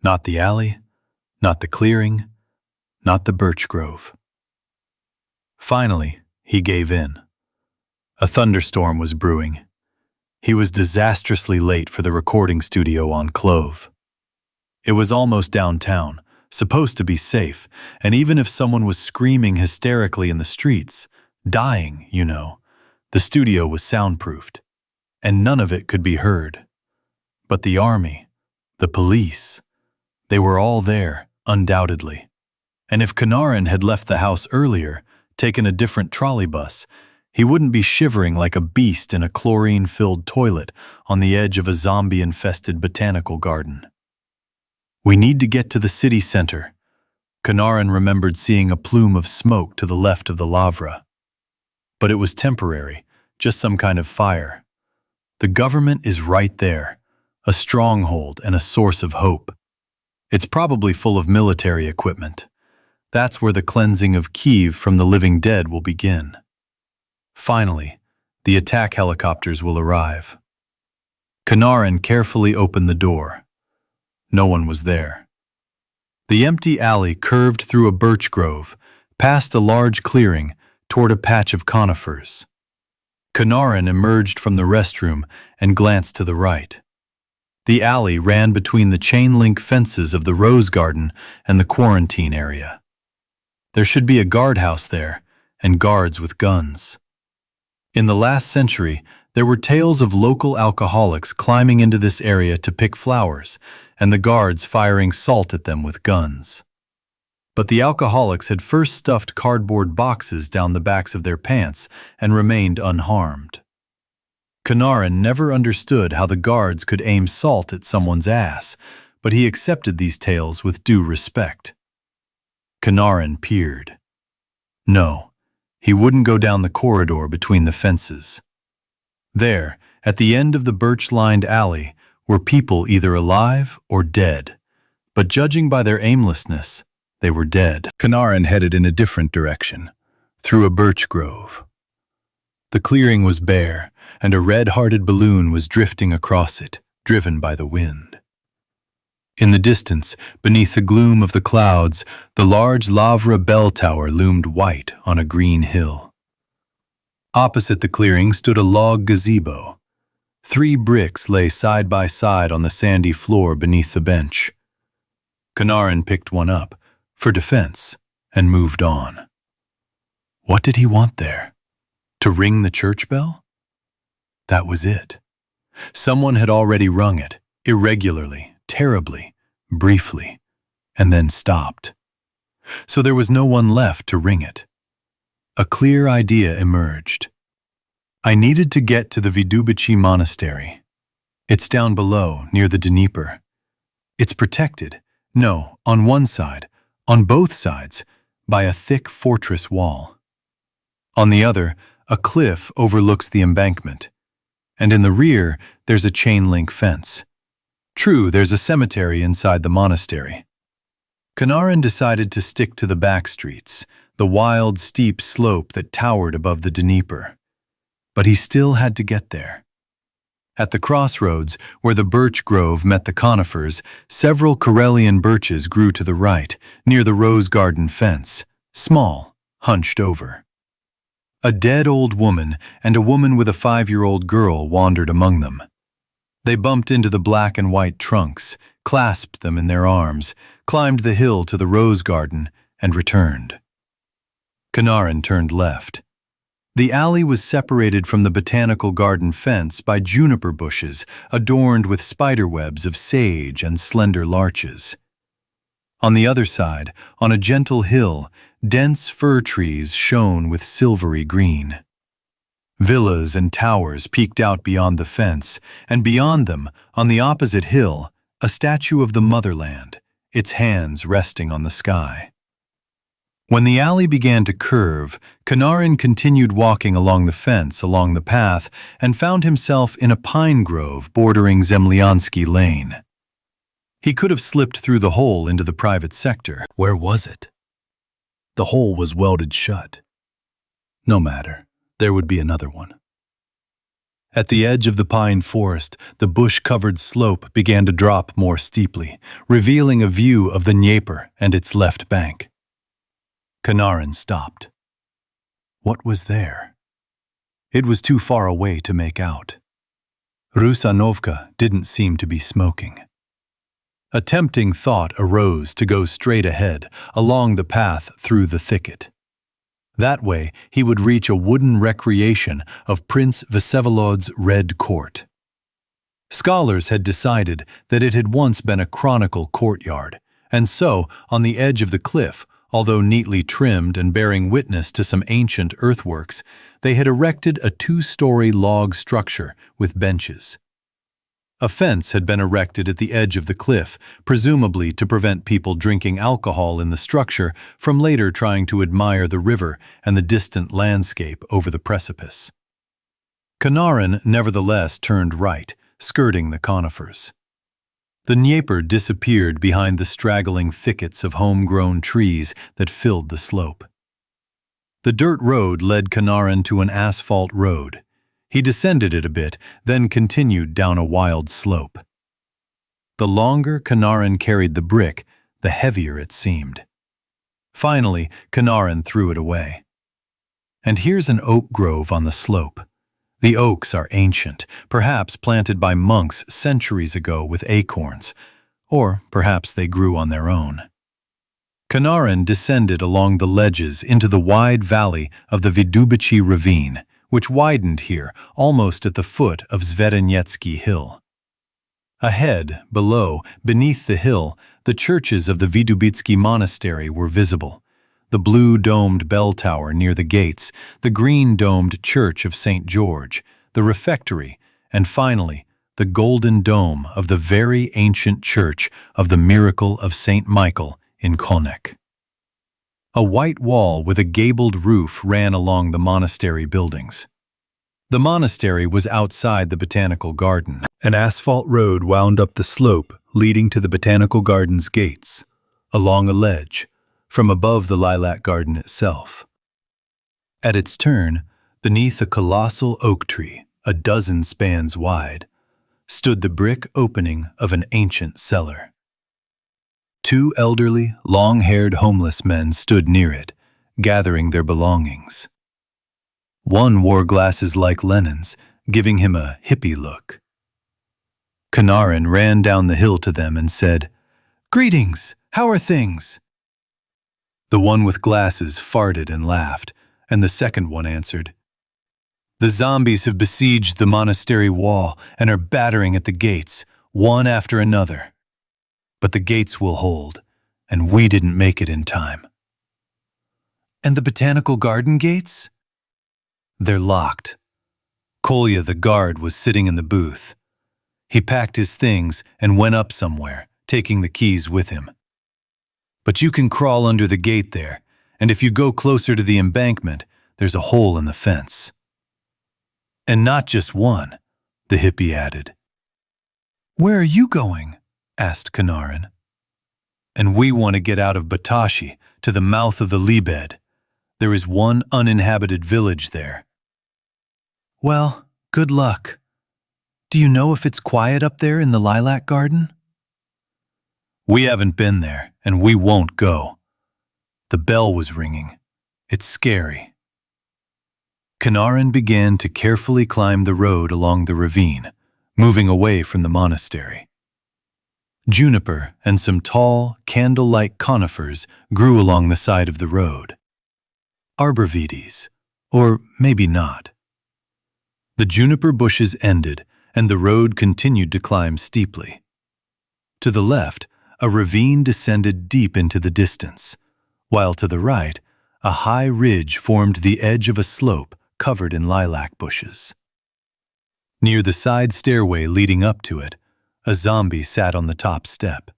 Not the alley, not the clearing, not the birch grove. Finally, he gave in. A thunderstorm was brewing. He was disastrously late for the recording studio on Clove. It was almost downtown, supposed to be safe, and even if someone was screaming hysterically in the streets, dying, you know, the studio was soundproofed, and none of it could be heard. But the army, the police, they were all there, undoubtedly. And if Kanadin had left the house earlier, taken a different trolley bus, he wouldn't be shivering like a beast in a chlorine-filled toilet on the edge of a zombie-infested botanical garden. "We need to get to the city center." Kanadin remembered seeing a plume of smoke to the left of the Lavra. But it was temporary, just some kind of fire. The government is right there, a stronghold and a source of hope. It's probably full of military equipment. That's where the cleansing of Kiev from the living dead will begin. Finally, the attack helicopters will arrive. Kanadin carefully opened the door. No one was there. The empty alley curved through a birch grove, past a large clearing, toward a patch of conifers. Kanadin emerged from the restroom and glanced to the right. The alley ran between the chain-link fences of the rose garden and the quarantine area. There should be a guardhouse there, and guards with guns. In the last century, there were tales of local alcoholics climbing into this area to pick flowers, and the guards firing salt at them with guns. But the alcoholics had first stuffed cardboard boxes down the backs of their pants and remained unharmed. Kanarin never understood how the guards could aim salt at someone's ass, but he accepted these tales with due respect. Kanarin peered. No, he wouldn't go down the corridor between the fences. There, at the end of the birch-lined alley, were people either alive or dead, but judging by their aimlessness, they were dead. Kanarin headed in a different direction, through a birch grove. The clearing was bare, and a red-hearted balloon was drifting across it, driven by the wind. In the distance, beneath the gloom of the clouds, the large Lavra bell tower loomed white on a green hill. Opposite the clearing stood a log gazebo. 3 bricks lay side by side on the sandy floor beneath the bench. Kanarin picked one up, for defense, and moved on. What did he want there? To ring the church bell? That was it. Someone had already rung it, irregularly, terribly, briefly, and then stopped. So there was no one left to ring it. A clear idea emerged. I needed to get to the Vidubichi Monastery. It's down below, near the Dnieper. It's protected, no, on one side, on both sides, by a thick fortress wall. On the other, a cliff overlooks the embankment, and in the rear, there's a chain-link fence. True, there's a cemetery inside the monastery. Kanarin decided to stick to the back streets, the wild, steep slope that towered above the Dnieper. But he still had to get there. At the crossroads, where the birch grove met the conifers, several Karelian birches grew to the right, near the rose garden fence, small, hunched over. A dead old woman and a woman with a 5-year-old girl wandered among them. They bumped into the black and white trunks, clasped them in their arms, climbed the hill to the rose garden, and returned. Kanarin turned left. The alley was separated from the Botanical Garden fence by juniper bushes adorned with spiderwebs of sage and slender larches. On the other side, on a gentle hill, dense fir trees shone with silvery green. Villas and towers peeked out beyond the fence, and beyond them, on the opposite hill, a statue of the motherland, its hands resting on the sky. When the alley began to curve, Kanarin continued walking along the fence along the path and found himself in a pine grove bordering Zemlyansky Lane. He could have slipped through the hole into the private sector. Where was it? The hole was welded shut. No matter. There would be another one. At the edge of the pine forest, the bush-covered slope began to drop more steeply, revealing a view of the Dnieper and its left bank. Kanarin stopped. What was there? It was too far away to make out. Rusanovka didn't seem to be smoking. A tempting thought arose to go straight ahead, along the path through the thicket. That way, he would reach a wooden recreation of Prince Vsevolod's Red Court. Scholars had decided that it had once been a chronicle courtyard, and so, on the edge of the cliff, although neatly trimmed and bearing witness to some ancient earthworks, they had erected a 2-story log structure with benches. A fence had been erected at the edge of the cliff, presumably to prevent people drinking alcohol in the structure from later trying to admire the river and the distant landscape over the precipice. Kanarin nevertheless turned right, skirting the conifers. The Dnieper disappeared behind the straggling thickets of homegrown trees that filled the slope. The dirt road led Kanarin to an asphalt road. He descended it a bit, then continued down a wild slope. The longer Kanarin carried the brick, the heavier it seemed. Finally, Kanarin threw it away. And here's an oak grove on the slope. The oaks are ancient, perhaps planted by monks centuries ago with acorns, or perhaps they grew on their own. Kanarin descended along the ledges into the wide valley of the Vidubichi ravine, which widened here almost at the foot of Zverenetsky Hill. Ahead, below, beneath the hill, the churches of the Vidubitsky Monastery were visible. The blue-domed bell tower near the gates, the green-domed church of St. George, the refectory, and finally, the golden dome of the very ancient church of the Miracle of St. Michael in Konek. A white wall with a gabled roof ran along the monastery buildings. The monastery was outside the Botanical Garden. An asphalt road wound up the slope leading to the Botanical Garden's gates, along a ledge, from above the lilac garden itself. At its turn, beneath a colossal oak tree, a dozen spans wide, stood the brick opening of an ancient cellar. Two elderly, long-haired homeless men stood near it, gathering their belongings. One wore glasses like Lenin's, giving him a hippie look. Kanarin ran down the hill to them and said, "Greetings! How are things?" The one with glasses farted and laughed, and the second one answered, "The zombies have besieged the monastery wall and are battering at the gates, one after another. But the gates will hold, and we didn't make it in time." "And the Botanical Garden gates?" "They're locked." Kolya, the guard, was sitting in the booth. He packed his things and went up somewhere, taking the keys with him. "But you can crawl under the gate there, and if you go closer to the embankment, there's a hole in the fence." "And not just one," the hippie added. "Where are you going?" asked Kanarin. "And we want to get out of Batashi, to the mouth of the Lybed. There is one uninhabited village there." "Well, good luck. Do you know if it's quiet up there in the lilac garden?" "We haven't been there, and we won't go. The bell was ringing. It's scary." Kanarin began to carefully climb the road along the ravine, moving away from the monastery. Juniper and some tall, candle-like conifers grew along the side of the road. Arborvitaes, or maybe not. The juniper bushes ended, and the road continued to climb steeply. To the left, a ravine descended deep into the distance, while to the right, a high ridge formed the edge of a slope covered in lilac bushes. Near the side stairway leading up to it, a zombie sat on the top step,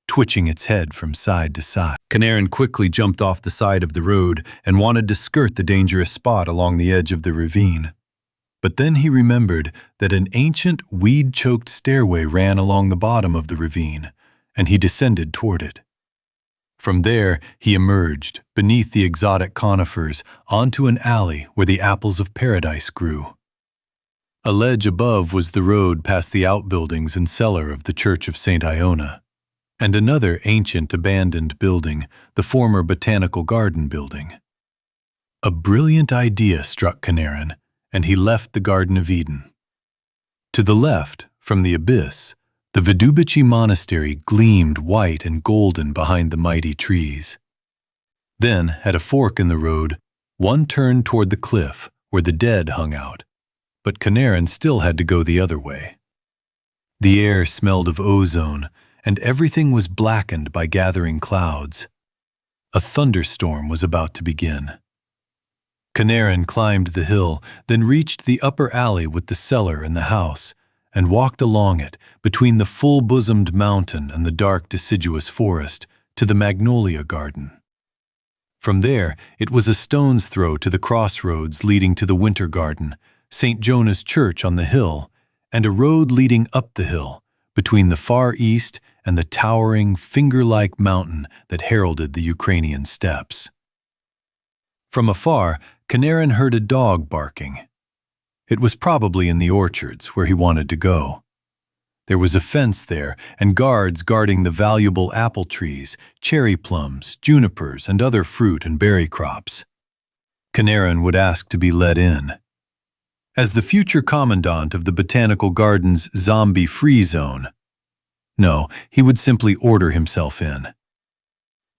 twitching its head from side to side. Kanarin quickly jumped off the side of the road and wanted to skirt the dangerous spot along the edge of the ravine. But then he remembered that an ancient, weed-choked stairway ran along the bottom of the ravine, and he descended toward it. From there, he emerged, beneath the exotic conifers, onto an alley where the apples of paradise grew. A ledge above was the road past the outbuildings and cellar of the Church of St. Iona, and another ancient abandoned building, the former Botanical Garden building. A brilliant idea struck Kanarin, and he left the Garden of Eden. To the left, from the abyss, the Vidubitsky Monastery gleamed white and golden behind the mighty trees. Then, at a fork in the road, one turned toward the cliff where the dead hung out, but Kanarin still had to go the other way. The air smelled of ozone, and everything was blackened by gathering clouds. A thunderstorm was about to begin. Kanarin climbed the hill, then reached the upper alley with the cellar and the house, and walked along it, between the full-bosomed mountain and the dark deciduous forest, to the Magnolia Garden. From there, it was a stone's throw to the crossroads leading to the Winter Garden, St. Jonah's Church on the hill, and a road leading up the hill, between the far east and the towering, finger-like mountain that heralded the Ukrainian steppes. From afar, Kanarin heard a dog barking. It was probably in the orchards where he wanted to go. There was a fence there and guards guarding the valuable apple trees, cherry plums, junipers, and other fruit and berry crops. Kanarin would ask to be let in. As the future commandant of the Botanical Garden's zombie-free zone, no, he would simply order himself in.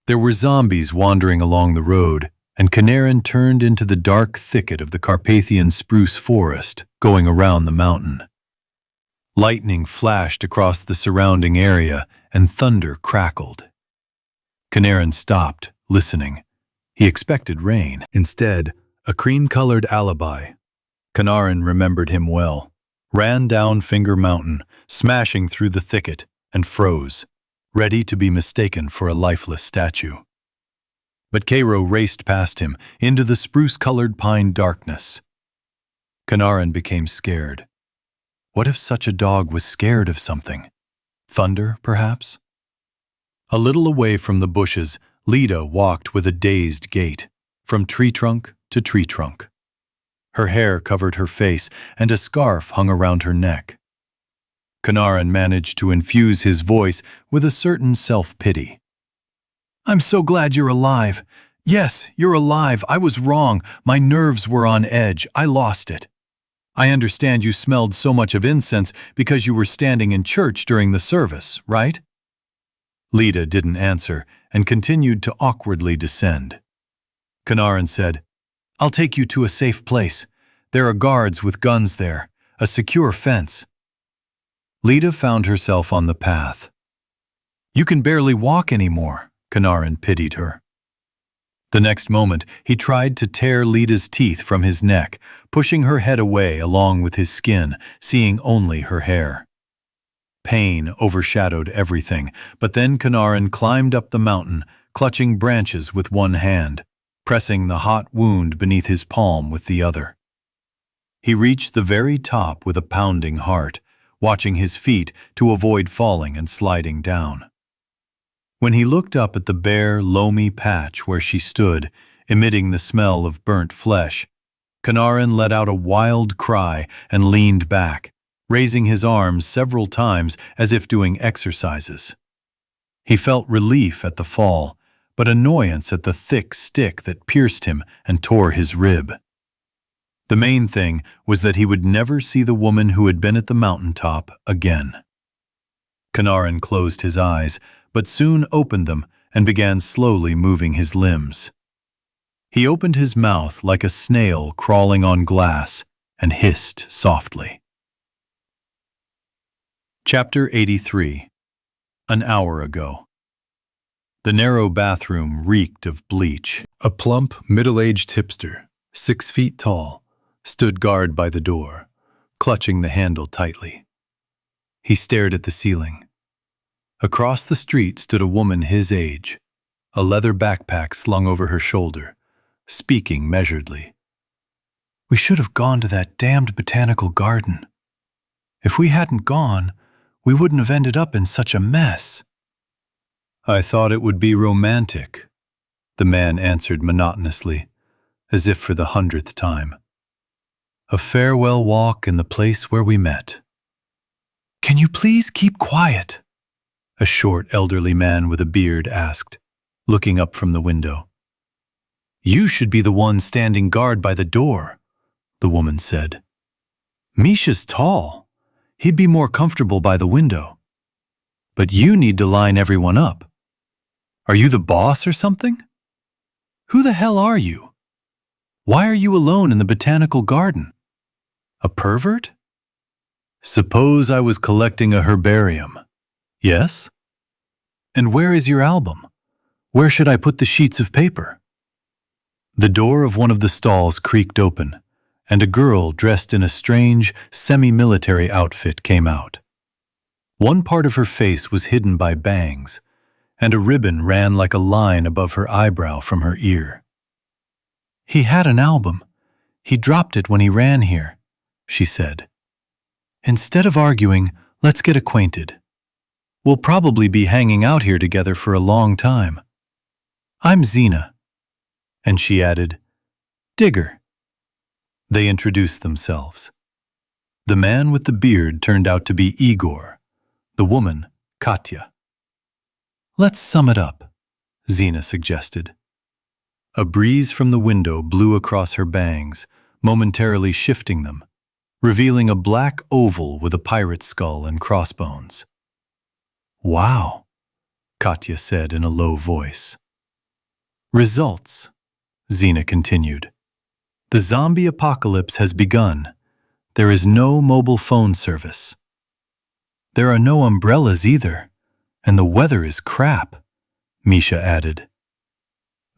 There were zombies wandering along the road, and Kanarin turned into the dark thicket of the Carpathian spruce forest, going around the mountain. Lightning flashed across the surrounding area and thunder crackled. Kanarin stopped, listening. He expected rain. Instead, a cream-colored alibi. Kanarin remembered him well. Ran down Finger Mountain, smashing through the thicket, and froze, ready to be mistaken for a lifeless statue. But Cairo raced past him into the spruce-colored pine darkness. Kanarin became scared. What if such a dog was scared of something? Thunder, perhaps? A little away from the bushes, Lida walked with a dazed gait, from tree trunk to tree trunk. Her hair covered her face, and a scarf hung around her neck. Kanarin managed to infuse his voice with a certain self-pity. "I'm so glad you're alive. Yes, you're alive. I was wrong. My nerves were on edge. I lost it. I understand you smelled so much of incense because you were standing in church during the service, right?" Lida didn't answer and continued to awkwardly descend. Kanarin said, "I'll take you to a safe place. There are guards with guns there, a secure fence." Lida found herself on the path. "You can barely walk anymore," Kanarin pitied her. The next moment, he tried to tear Lida's teeth from his neck, pushing her head away along with his skin, seeing only her hair. Pain overshadowed everything, but then Kanarin climbed up the mountain, clutching branches with one hand, pressing the hot wound beneath his palm with the other. He reached the very top with a pounding heart, watching his feet to avoid falling and sliding down. When he looked up at the bare, loamy patch where she stood, emitting the smell of burnt flesh, Kanarin let out a wild cry and leaned back, raising his arms several times as if doing exercises. He felt relief at the fall, but annoyance at the thick stick that pierced him and tore his rib. The main thing was that he would never see the woman who had been at the mountaintop again. Kanarin closed his eyes, but soon opened them and began slowly moving his limbs. He opened his mouth like a snail crawling on glass and hissed softly. Chapter 83. An hour ago. The narrow bathroom reeked of bleach. A plump, middle-aged hipster, 6 feet tall, stood guard by the door, clutching the handle tightly. He stared at the ceiling. Across the street stood a woman his age, a leather backpack slung over her shoulder, speaking measuredly. "We should have gone to that damned Botanical Garden. If we hadn't gone, we wouldn't have ended up in such a mess." "I thought it would be romantic," the man answered monotonously, as if for the 100th time. "A farewell walk in the place where we met." "Can you please keep quiet?" a short elderly man with a beard asked, looking up from the window. "You should be the one standing guard by the door," the woman said. "Misha's tall. He'd be more comfortable by the window. But you need to line everyone up. Are you the boss or something? Who the hell are you? Why are you alone in the Botanical Garden? A pervert? Suppose I was collecting a herbarium. Yes? And where is your album? Where should I put the sheets of paper?" The door of one of the stalls creaked open, and a girl dressed in a strange, semi-military outfit came out. One part of her face was hidden by bangs, and a ribbon ran like a line above her eyebrow from her ear. "He had an album. He dropped it when he ran here," she said. "Instead of arguing, let's get acquainted. We'll probably be hanging out here together for a long time. I'm Zina." And she added, "Digger." They introduced themselves. The man with the beard turned out to be Igor, the woman, Katya. "Let's sum it up," Zina suggested. A breeze from the window blew across her bangs, momentarily shifting them, revealing a black oval with a pirate skull and crossbones. "Wow," Katya said in a low voice. "Results," Zina continued. "The zombie apocalypse has begun. There is no mobile phone service. There are no umbrellas either, and the weather is crap, Misha added.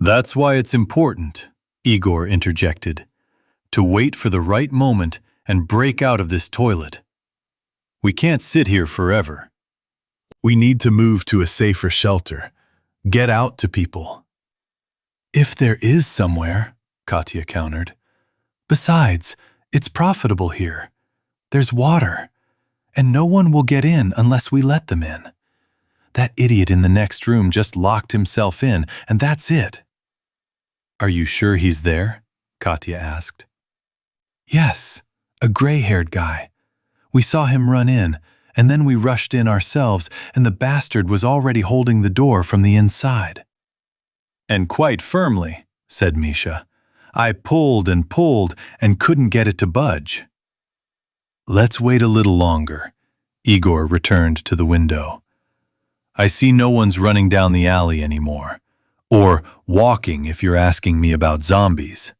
That's why it's important, Igor interjected, to wait for the right moment and break out of this toilet. We can't sit here forever. We need to move to a safer shelter. Get out to people. If there is somewhere, Katya countered. Besides, it's profitable here. There's water, and no one will get in unless we let them in. That idiot in the next room just locked himself in, and that's it. Are you sure he's there? Katya asked. Yes, a gray-haired guy. We saw him run in, and then we rushed in ourselves, and the bastard was already holding the door from the inside. And quite firmly, said Misha. I pulled and couldn't get it to budge. Let's wait a little longer. Igor returned to the window. I see no one's running down the alley anymore. Or walking if you're asking me about zombies.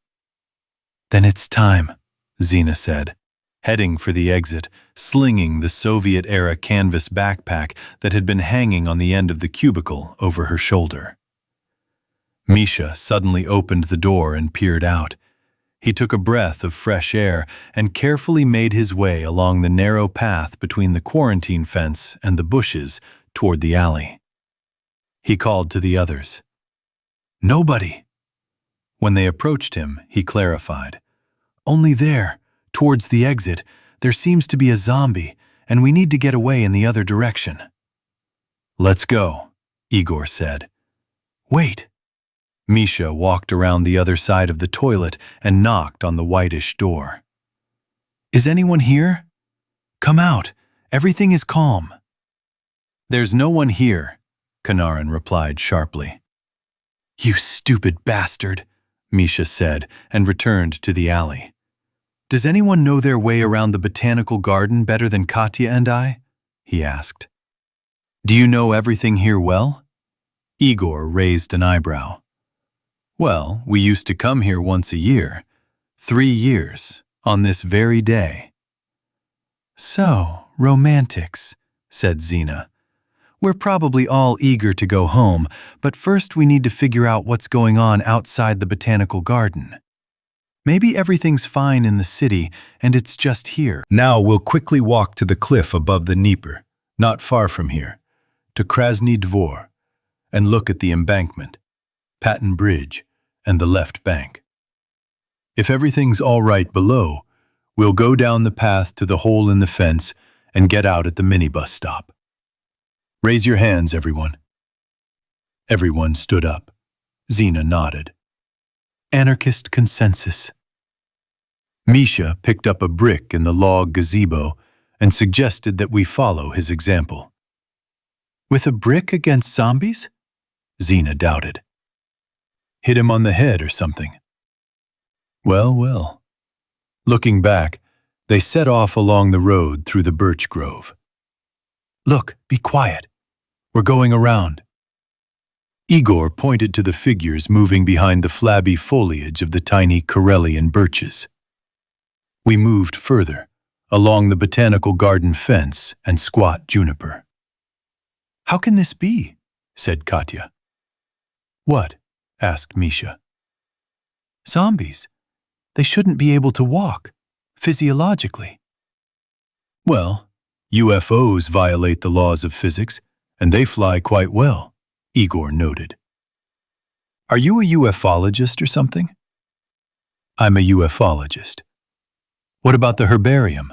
Then it's time, Zina said, heading for the exit, slinging the Soviet-era canvas backpack that had been hanging on the end of the cubicle over her shoulder. Misha suddenly opened the door and peered out. He took a breath of fresh air and carefully made his way along the narrow path between the quarantine fence and the bushes toward the alley. He called to the others. Nobody. When they approached him, he clarified. Only there, towards the exit, there seems to be a zombie, and we need to get away in the other direction. Let's go, Igor said. Wait. Misha walked around the other side of the toilet and knocked on the whitish door. Is anyone here? Come out. Everything is calm. There's no one here, Kanarin replied sharply. You stupid bastard, Misha said and returned to the alley. Does anyone know their way around the Botanical Garden better than Katya and I? He asked. Do you know everything here well? Igor raised an eyebrow. Well, we used to come here once a year, 3 years, on this very day. So, romantics, said Zina. We're probably all eager to go home, but first we need to figure out what's going on outside the Botanical Garden. Maybe everything's fine in the city, and it's just here. Now we'll quickly walk to the cliff above the Dnieper, not far from here, to Krasny Dvor, and look at the embankment, Patton Bridge, and the left bank. If everything's all right below, we'll go down the path to the hole in the fence and get out at the minibus stop. Raise your hands, everyone. Everyone stood up. Zina nodded. Anarchist consensus. Misha picked up a brick in the log gazebo and suggested that we follow his example. With a brick against zombies? Zina doubted. Hit him on the head or something. Well. Looking back, they set off along the road through the birch grove. Look, be quiet. We're going around. Igor pointed to the figures moving behind the flabby foliage of the tiny Karelian birches. We moved further, along the Botanical Garden fence and squat juniper. How can this be? Said Katya. What? Asked Misha. Zombies. They shouldn't be able to walk, physiologically. Well, UFOs violate the laws of physics, and they fly quite well, Igor noted. Are you a ufologist or something? I'm a ufologist. What about the herbarium?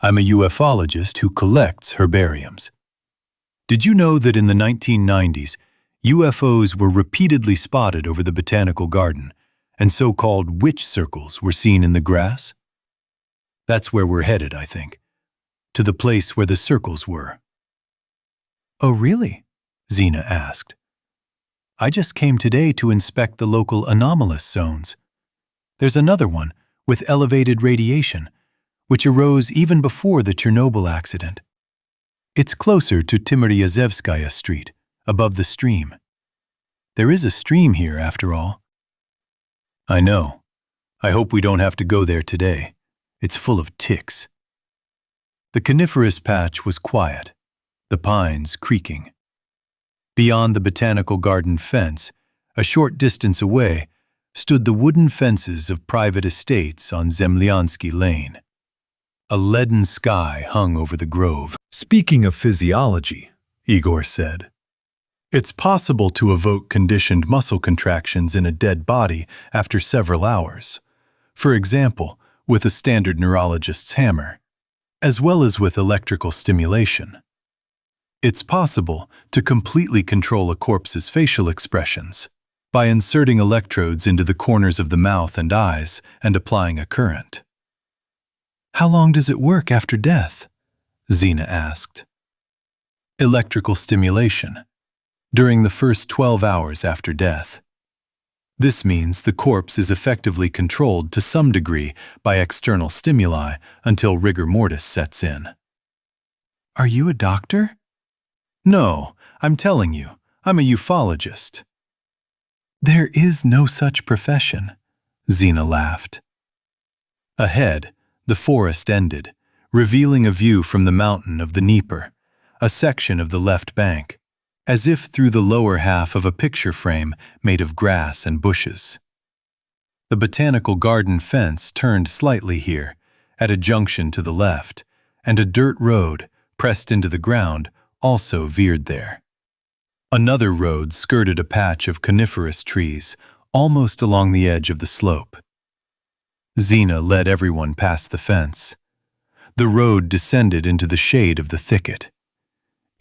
I'm a ufologist who collects herbariums. Did you know that in the 1990s, UFOs were repeatedly spotted over the Botanical Garden, and so-called witch circles were seen in the grass? That's where we're headed, I think. To the place where the circles were. Oh, really? Zina asked. I just came today to inspect the local anomalous zones. There's another one, with elevated radiation, which arose even before the Chernobyl accident. It's closer to Timiriazevskaya Street, above the stream. There is a stream here, after all. I know. I hope we don't have to go there today. It's full of ticks. The coniferous patch was quiet, the pines creaking. Beyond the Botanical Garden fence, a short distance away, stood the wooden fences of private estates on Zemlyansky Lane. A leaden sky hung over the grove. Speaking of physiology, Igor said, it's possible to evoke conditioned muscle contractions in a dead body after several hours. For example, with a standard neurologist's hammer, as well as with electrical stimulation. It's possible to completely control a corpse's facial expressions by inserting electrodes into the corners of the mouth and eyes and applying a current. How long does it work after death? Zina asked. Electrical stimulation. During the first 12 hours after death. This means the corpse is effectively controlled to some degree by external stimuli until rigor mortis sets in. Are you a doctor? No, I'm telling you, I'm a ufologist. There is no such profession, Zina laughed. Ahead, the forest ended, revealing a view from the mountain of the Dnieper, a section of the left bank, as if through the lower half of a picture frame made of grass and bushes. The Botanical Garden fence turned slightly here, at a junction to the left, and a dirt road, pressed into the ground, also veered there. Another road skirted a patch of coniferous trees, almost along the edge of the slope. Zina led everyone past the fence. The road descended into the shade of the thicket.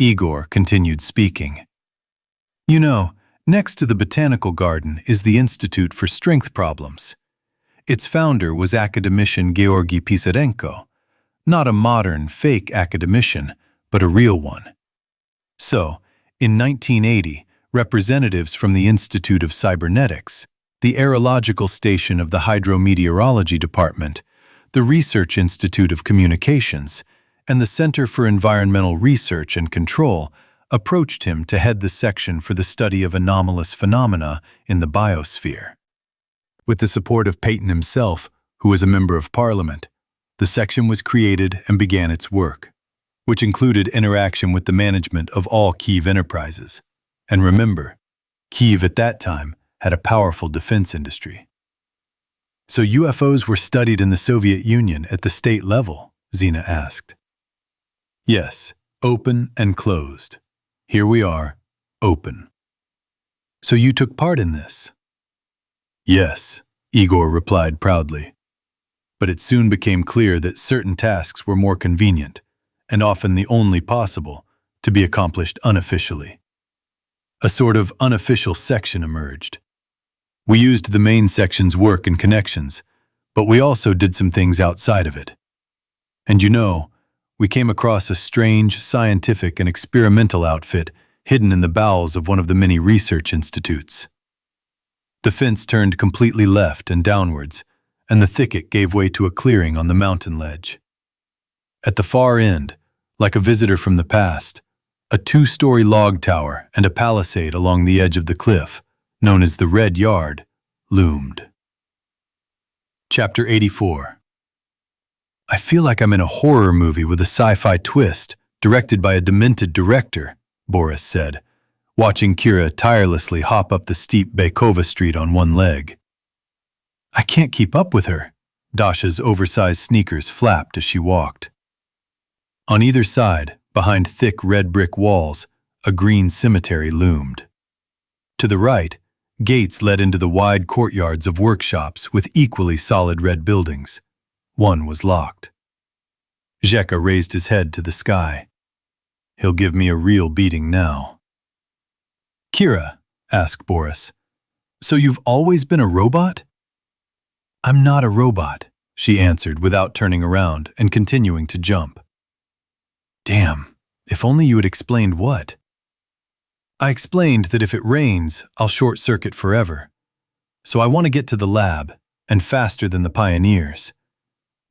Igor continued speaking. You know, next to the Botanical Garden is the Institute for Strength Problems. Its founder was academician Georgy Pisarenko, not a modern, fake academician, but a real one. So, in 1980, representatives from the Institute of Cybernetics, the aerological station of the Hydrometeorology Department, the Research Institute of Communications, and the Center for Environmental Research and Control approached him to head the section for the study of anomalous phenomena in the biosphere. With the support of Peyton himself, who was a member of Parliament, the section was created and began its work, which included interaction with the management of all Kiev enterprises. And remember, Kiev at that time had a powerful defense industry. So UFOs were studied in the Soviet Union at the state level, Zina asked. Yes, open and closed. Here we are, open. So you took part in this? Yes, Igor replied proudly. But it soon became clear that certain tasks were more convenient, and often the only possible, to be accomplished unofficially. A sort of unofficial section emerged. We used the main section's work and connections, but we also did some things outside of it. And you know, we came across a strange scientific and experimental outfit hidden in the bowels of one of the many research institutes. The fence turned completely left and downwards, and the thicket gave way to a clearing on the mountain ledge. At the far end, like a visitor from the past, a 2-story log tower and a palisade along the edge of the cliff, known as the Red Yard, loomed. Chapter 84. I feel like I'm in a horror movie with a sci-fi twist, directed by a demented director, Boris said, watching Kira tirelessly hop up the steep Baykova Street on one leg. I can't keep up with her. Dasha's oversized sneakers flapped as she walked. On either side, behind thick red brick walls, a green cemetery loomed. To the right, gates led into the wide courtyards of workshops with equally solid red buildings. One was locked. Zheka raised his head to the sky. He'll give me a real beating now. Kira, asked Boris, so you've always been a robot? I'm not a robot, she answered without turning around and continuing to jump. Damn, if only you had explained what. I explained that if it rains, I'll short-circuit forever. So I want to get to the lab, and faster than the pioneers.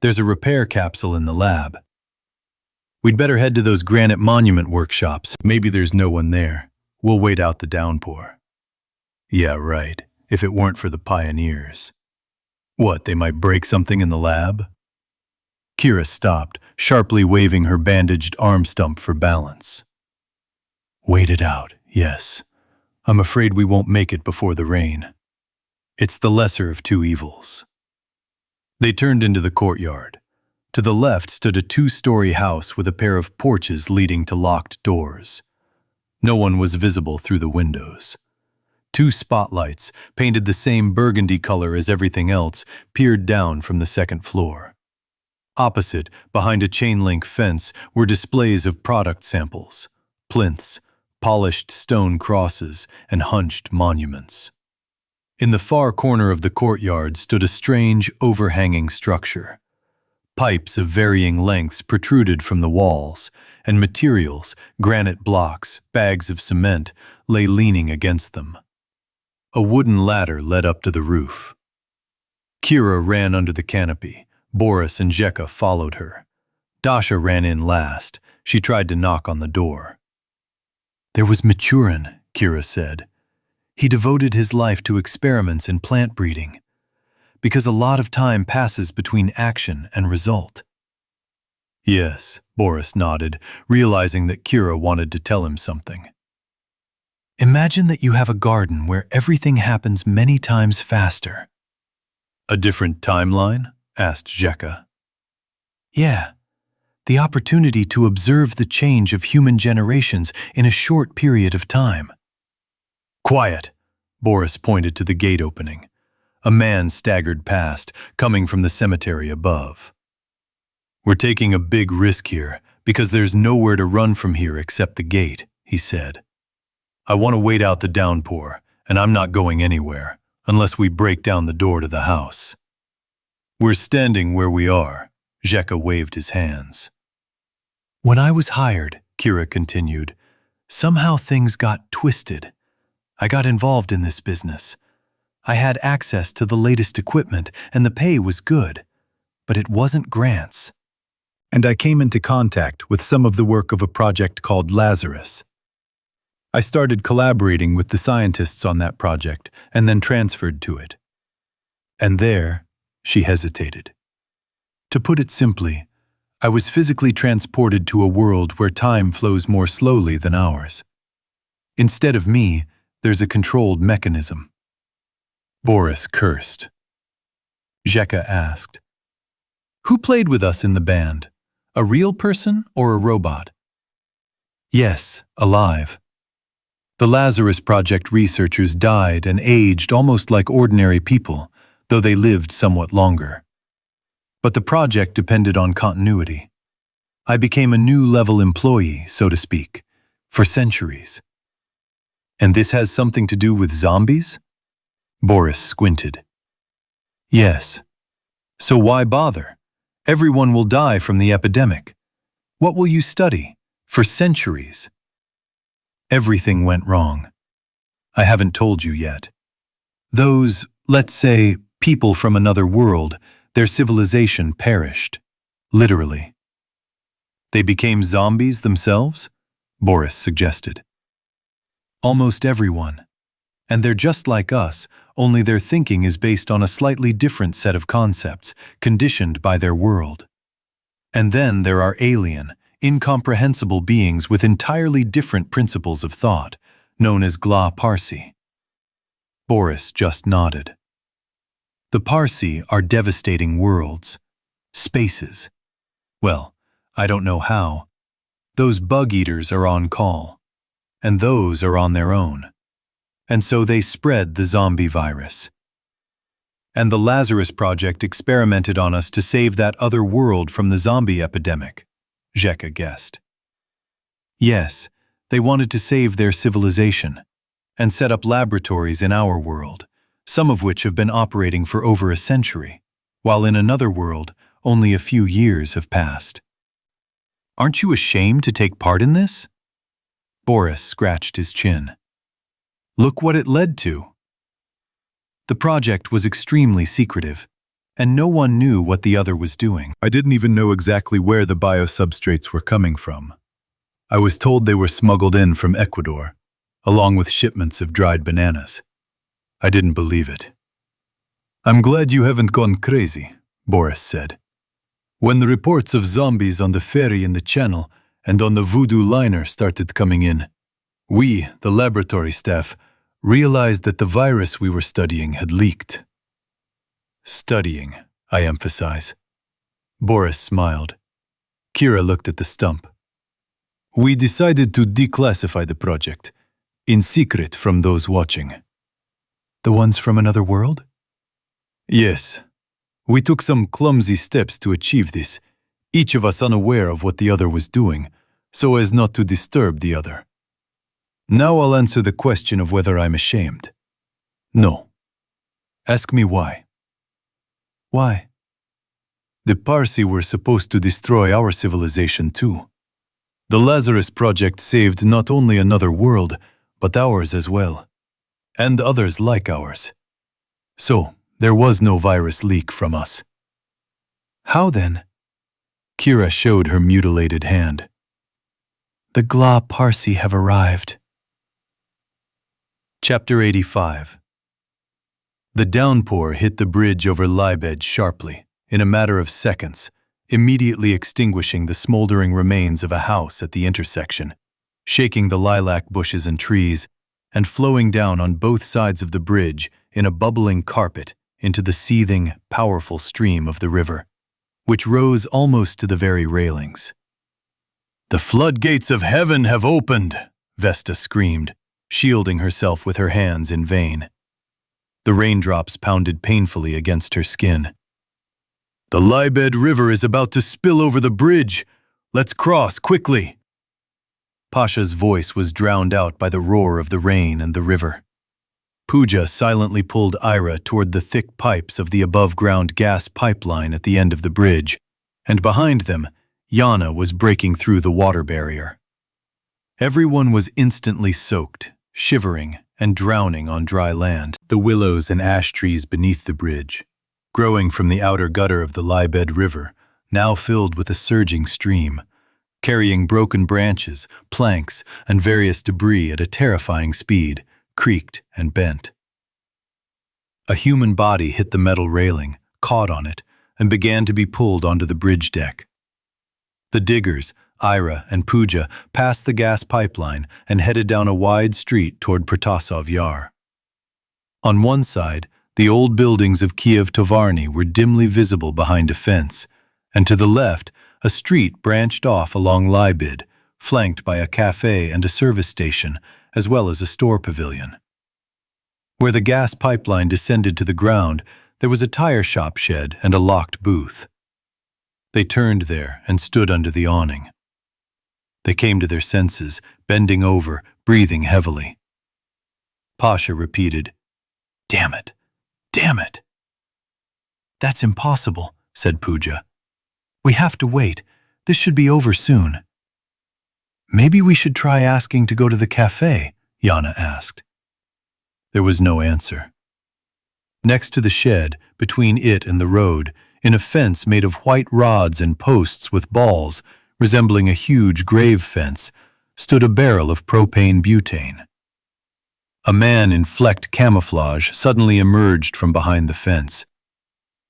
There's a repair capsule in the lab. We'd better head to those granite monument workshops. Maybe there's no one there. We'll wait out the downpour. Yeah, right, if it weren't for the pioneers. What, they might break something in the lab? Kira stopped, sharply waving her bandaged arm stump for balance. Wait it out, yes. I'm afraid we won't make it before the rain. It's the lesser of two evils. They turned into the courtyard. To the left stood a 2-story house with a pair of porches leading to locked doors. No one was visible through the windows. 2 spotlights, painted the same burgundy color as everything else, peered down from the second floor. Opposite, behind a chain-link fence, were displays of product samples, plinths, polished stone crosses, and hunched monuments. In the far corner of the courtyard stood a strange, overhanging structure. Pipes of varying lengths protruded from the walls, and materials, granite blocks, bags of cement, lay leaning against them. A wooden ladder led up to the roof. Kira ran under the canopy. Boris and Zheka followed her. Dasha ran in last. She tried to knock on the door. There was Michurin, Kira said. He devoted his life to experiments in plant breeding, because a lot of time passes between action and result. Yes, Boris nodded, realizing that Kira wanted to tell him something. Imagine that you have a garden where everything happens many times faster. A different timeline? Asked Zheka. Yeah, the opportunity to observe the change of human generations in a short period of time. Quiet, Boris pointed to the gate opening. A man staggered past, coming from the cemetery above. We're taking a big risk here, because there's nowhere to run from here except the gate, he said. I want to wait out the downpour, and I'm not going anywhere, unless we break down the door to the house. We're standing where we are, Zheka waved his hands. When I was hired, Kira continued, somehow things got twisted. I got involved in this business. I had access to the latest equipment, and the pay was good, but it wasn't grants. And I came into contact with some of the work of a project called Lazarus. I started collaborating with the scientists on that project and then transferred to it. And there, she hesitated. To put it simply, I was physically transported to a world where time flows more slowly than ours. Instead of me, there's a controlled mechanism. Boris cursed. Zheka asked, Who played with us in the band? A real person or a robot? Yes, alive. The Lazarus Project researchers died and aged almost like ordinary people, though they lived somewhat longer. But the project depended on continuity. I became a new-level employee, so to speak, for centuries. And this has something to do with zombies? Boris squinted. Yes. So why bother? Everyone will die from the epidemic. What will you study? For centuries? Everything went wrong. I haven't told you yet. Those, let's say, people from another world, their civilization perished. Literally. They became zombies themselves? Boris suggested. Almost everyone. And they're just like us, only their thinking is based on a slightly different set of concepts, conditioned by their world. And then there are alien, incomprehensible beings with entirely different principles of thought, known as Gla Parsi. Boris just nodded. The Parsi are devastating worlds, spaces. Well, I don't know how. Those bug-eaters are on call, and those are on their own. And so they spread the zombie virus. And the Lazarus Project experimented on us to save that other world from the zombie epidemic, Zheka guessed. Yes, they wanted to save their civilization, and set up laboratories in our world, some of which have been operating for over a century, while in another world, only a few years have passed. Aren't you ashamed to take part in this? Boris scratched his chin. Look what it led to. The project was extremely secretive, and no one knew what the other was doing. I didn't even know exactly where the biosubstrates were coming from. I was told they were smuggled in from Ecuador, along with shipments of dried bananas. I didn't believe it. I'm glad you haven't gone crazy, Boris said. When the reports of zombies on the ferry in the channel and on the voodoo liner started coming in, we, the laboratory staff, realized that the virus we were studying had leaked. Studying, I emphasize. Boris smiled. Kira looked at the stump. We decided to declassify the project, in secret from those watching. The ones from another world? Yes. We took some clumsy steps to achieve this, each of us unaware of what the other was doing, so as not to disturb the other. Now I'll answer the question of whether I'm ashamed. No. Ask me why. Why? The Parsi were supposed to destroy our civilization too. The Lazarus Project saved not only another world, but ours as well. And others like ours. So, there was no virus leak from us. How then? Kira showed her mutilated hand. The Gla Parsi have arrived. Chapter 85. The downpour hit the bridge over Lybed sharply, in a matter of seconds, immediately extinguishing the smoldering remains of a house at the intersection, shaking the lilac bushes and trees, and flowing down on both sides of the bridge in a bubbling carpet into the seething, powerful stream of the river, which rose almost to the very railings. "The floodgates of heaven have opened," Vesta screamed, shielding herself with her hands in vain. The raindrops pounded painfully against her skin. "The Lybed River is about to spill over the bridge. Let's cross quickly." Pasha's voice was drowned out by the roar of the rain and the river. Pooja silently pulled Ira toward the thick pipes of the above-ground gas pipeline at the end of the bridge, and behind them, Yana was breaking through the water barrier. Everyone was instantly soaked, shivering, and drowning on dry land. The willows and ash trees beneath the bridge, growing from the outer gutter of the Lybed River, now filled with a surging stream, carrying broken branches, planks, and various debris at a terrifying speed, creaked and bent. A human body hit the metal railing, caught on it, and began to be pulled onto the bridge deck. The diggers, Ira and Pooja, passed the gas pipeline and headed down a wide street toward Protasov Yar. On one side, the old buildings of Kiev Tovarny were dimly visible behind a fence, and to the left, a street branched off along Lybed, flanked by a cafe and a service station, as well as a store pavilion. Where the gas pipeline descended to the ground, there was a tire shop shed and a locked booth. They turned there and stood under the awning. They came to their senses, bending over, breathing heavily. Pasha repeated, "Damn it! Damn it!" "That's impossible," said Pooja. "We have to wait. This should be over soon." "Maybe we should try asking to go to the cafe," Yana asked. There was no answer. Next to the shed, between it and the road, in a fence made of white rods and posts with balls, resembling a huge grave fence, stood a barrel of propane butane. A man in flecked camouflage suddenly emerged from behind the fence.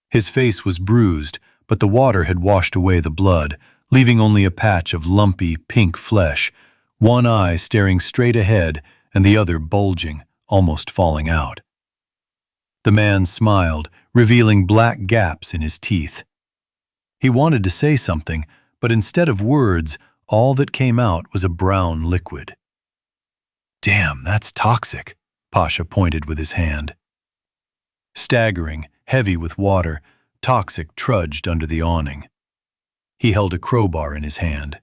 His face was bruised, but the water had washed away the blood, leaving only a patch of lumpy, pink flesh, one eye staring straight ahead and the other bulging, almost falling out. The man smiled, revealing black gaps in his teeth. He wanted to say something, but instead of words, all that came out was a brown liquid. "Damn, that's toxic," Pasha pointed with his hand. Staggering, heavy with water, Toxic trudged under the awning. He held a crowbar in his hand.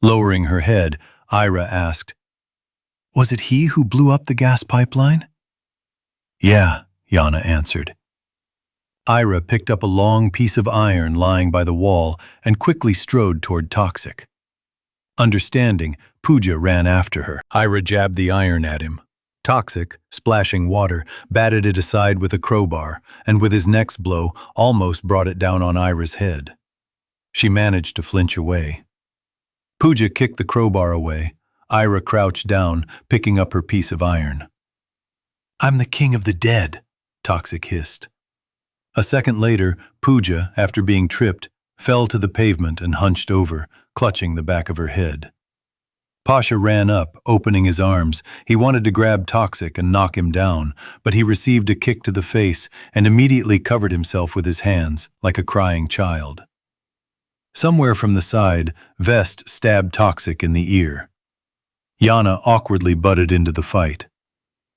Lowering her head, Ira asked, "Was it he who blew up the gas pipeline?" "Yeah," Yana answered. Ira picked up a long piece of iron lying by the wall and quickly strode toward Toxic. Understanding, Pooja ran after her. Ira jabbed the iron at him. Toxic, splashing water, batted it aside with a crowbar, and with his next blow, almost brought it down on Ira's head. She managed to flinch away. Pooja kicked the crowbar away. Ira crouched down, picking up her piece of iron. "I'm the king of the dead," Toxic hissed. A second later, Pooja, after being tripped, fell to the pavement and hunched over, clutching the back of her head. Pasha ran up, opening his arms. He wanted to grab Toxic and knock him down, but he received a kick to the face and immediately covered himself with his hands, like a crying child. Somewhere from the side, Vest stabbed Toxic in the ear. Yana awkwardly butted into the fight.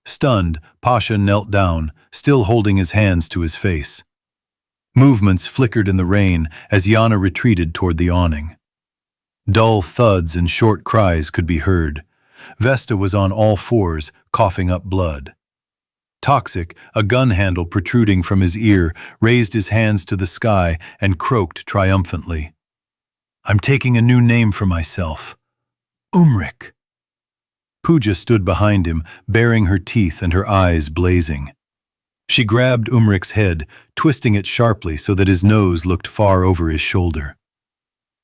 Stunned, Pasha knelt down, still holding his hands to his face. Movements flickered in the rain as Yana retreated toward the awning. Dull thuds and short cries could be heard. Vesta was on all fours, coughing up blood. Toxic, a gun handle protruding from his ear, raised his hands to the sky and croaked triumphantly. "I'm taking a new name for myself. Umrik." Pooja stood behind him, baring her teeth and her eyes blazing. She grabbed Umrik's head, twisting it sharply so that his nose looked far over his shoulder.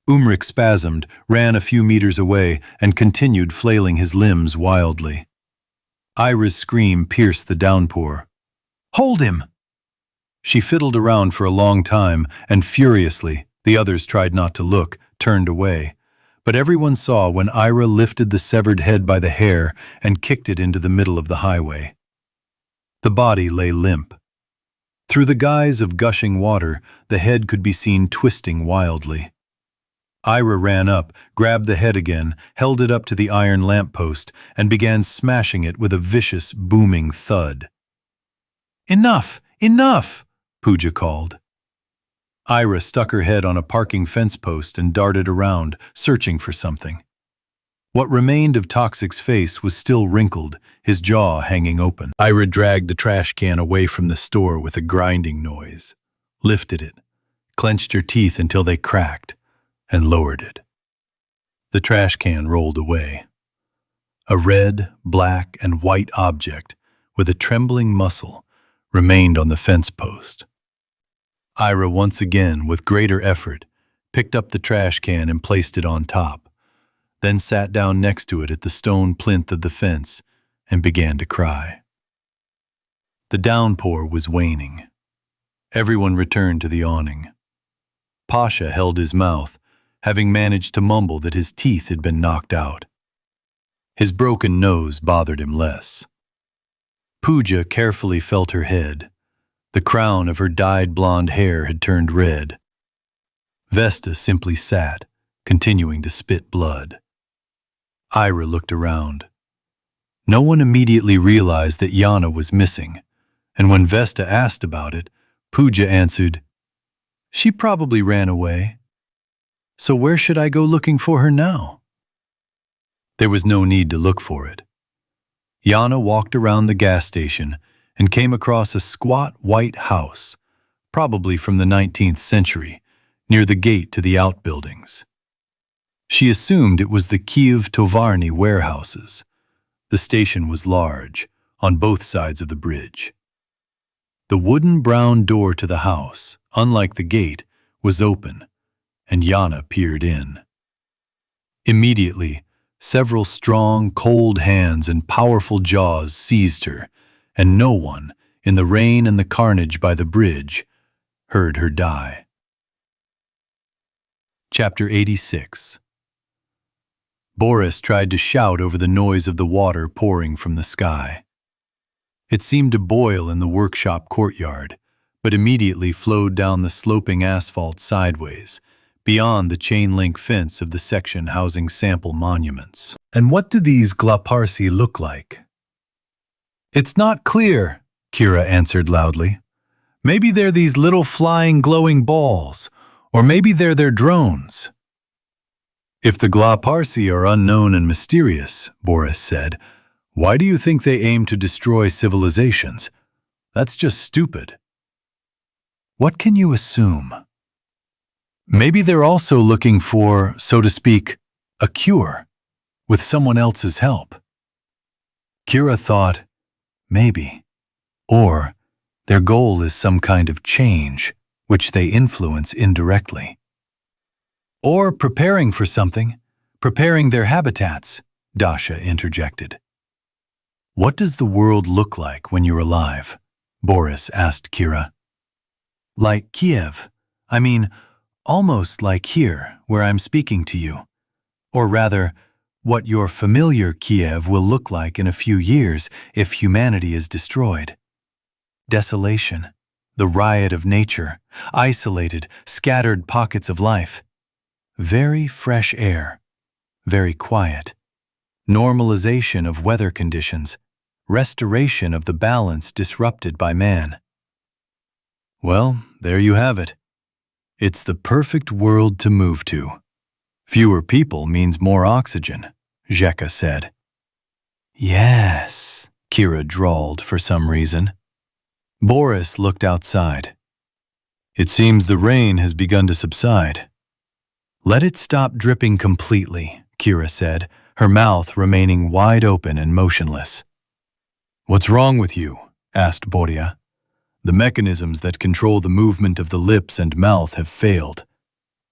Umrik spasmed, ran a few meters away, and continued flailing his limbs wildly. Ira's scream pierced the downpour. "Hold him!" She fiddled around for a long time, and furiously, the others tried not to look, turned away. But everyone saw when Ira lifted the severed head by the hair and kicked it into the middle of the highway. The body lay limp. Through the guise of gushing water, the head could be seen twisting wildly. Ira ran up, grabbed the head again, held it up to the iron lamppost, and began smashing it with a vicious, booming thud. "Enough! Enough!" Pooja called. Ira stuck her head on a parking fence post and darted around, searching for something. What remained of Toxic's face was still wrinkled, his jaw hanging open. Ira dragged the trash can away from the store with a grinding noise, lifted it, clenched her teeth until they cracked, and lowered it. The trash can rolled away. A red, black, and white object with a trembling muscle remained on the fence post. Ira once again, with greater effort, picked up the trash can and placed it on top, then sat down next to it at the stone plinth of the fence and began to cry. The downpour was waning. Everyone returned to the awning. Pasha held his mouth, having managed to mumble that his teeth had been knocked out. His broken nose bothered him less. Pooja carefully felt her head. The crown of her dyed blonde hair had turned red. Vesta simply sat, continuing to spit blood. Ira looked around. No one immediately realized that Yana was missing, and when Vesta asked about it, Pooja answered, "She probably ran away. So where should I go looking for her now?" There was no need to look for it. Yana walked around the gas station and came across a squat white house, probably from the 19th century, near the gate to the outbuildings. She assumed it was the Kiev Tovarny warehouses. The station was large, on both sides of the bridge. The wooden brown door to the house, unlike the gate, was open, and Yana peered in. Immediately, several strong, cold hands and powerful jaws seized her, and no one, in the rain and the carnage by the bridge, heard her die. Chapter 86. Boris tried to shout over the noise of the water pouring from the sky. It seemed to boil in the workshop courtyard, but immediately flowed down the sloping asphalt sideways, beyond the chain-link fence of the section housing sample monuments. "And what do these glaparsi look like?" "It's not clear," Kira answered loudly. "Maybe they're these little flying glowing balls, or maybe they're their drones." "If the glaparsi are unknown and mysterious," Boris said, "why do you think they aim to destroy civilizations? That's just stupid." "What can you assume?" "Maybe they're also looking for, so to speak, a cure, with someone else's help." Kira thought, maybe. Or their goal is some kind of change, which they influence indirectly. "Or preparing for something, preparing their habitats," Dasha interjected. "What does the world look like when you're alive?" Boris asked Kira. "Like Kiev. I mean, almost like here, where I'm speaking to you. Or rather, what your familiar Kiev will look like in a few years if humanity is destroyed. Desolation, the riot of nature, isolated, scattered pockets of life. Very fresh air, very quiet. Normalization of weather conditions, restoration of the balance disrupted by man. Well, there you have it. It's the perfect world to move to. Fewer people means more oxygen, Zheka said. Yes, Kira drawled for some reason. Boris looked outside. It seems the rain has begun to subside. Let it stop dripping completely, Kira said, her mouth remaining wide open and motionless. What's wrong with you? Asked Boria. The mechanisms that control the movement of the lips and mouth have failed.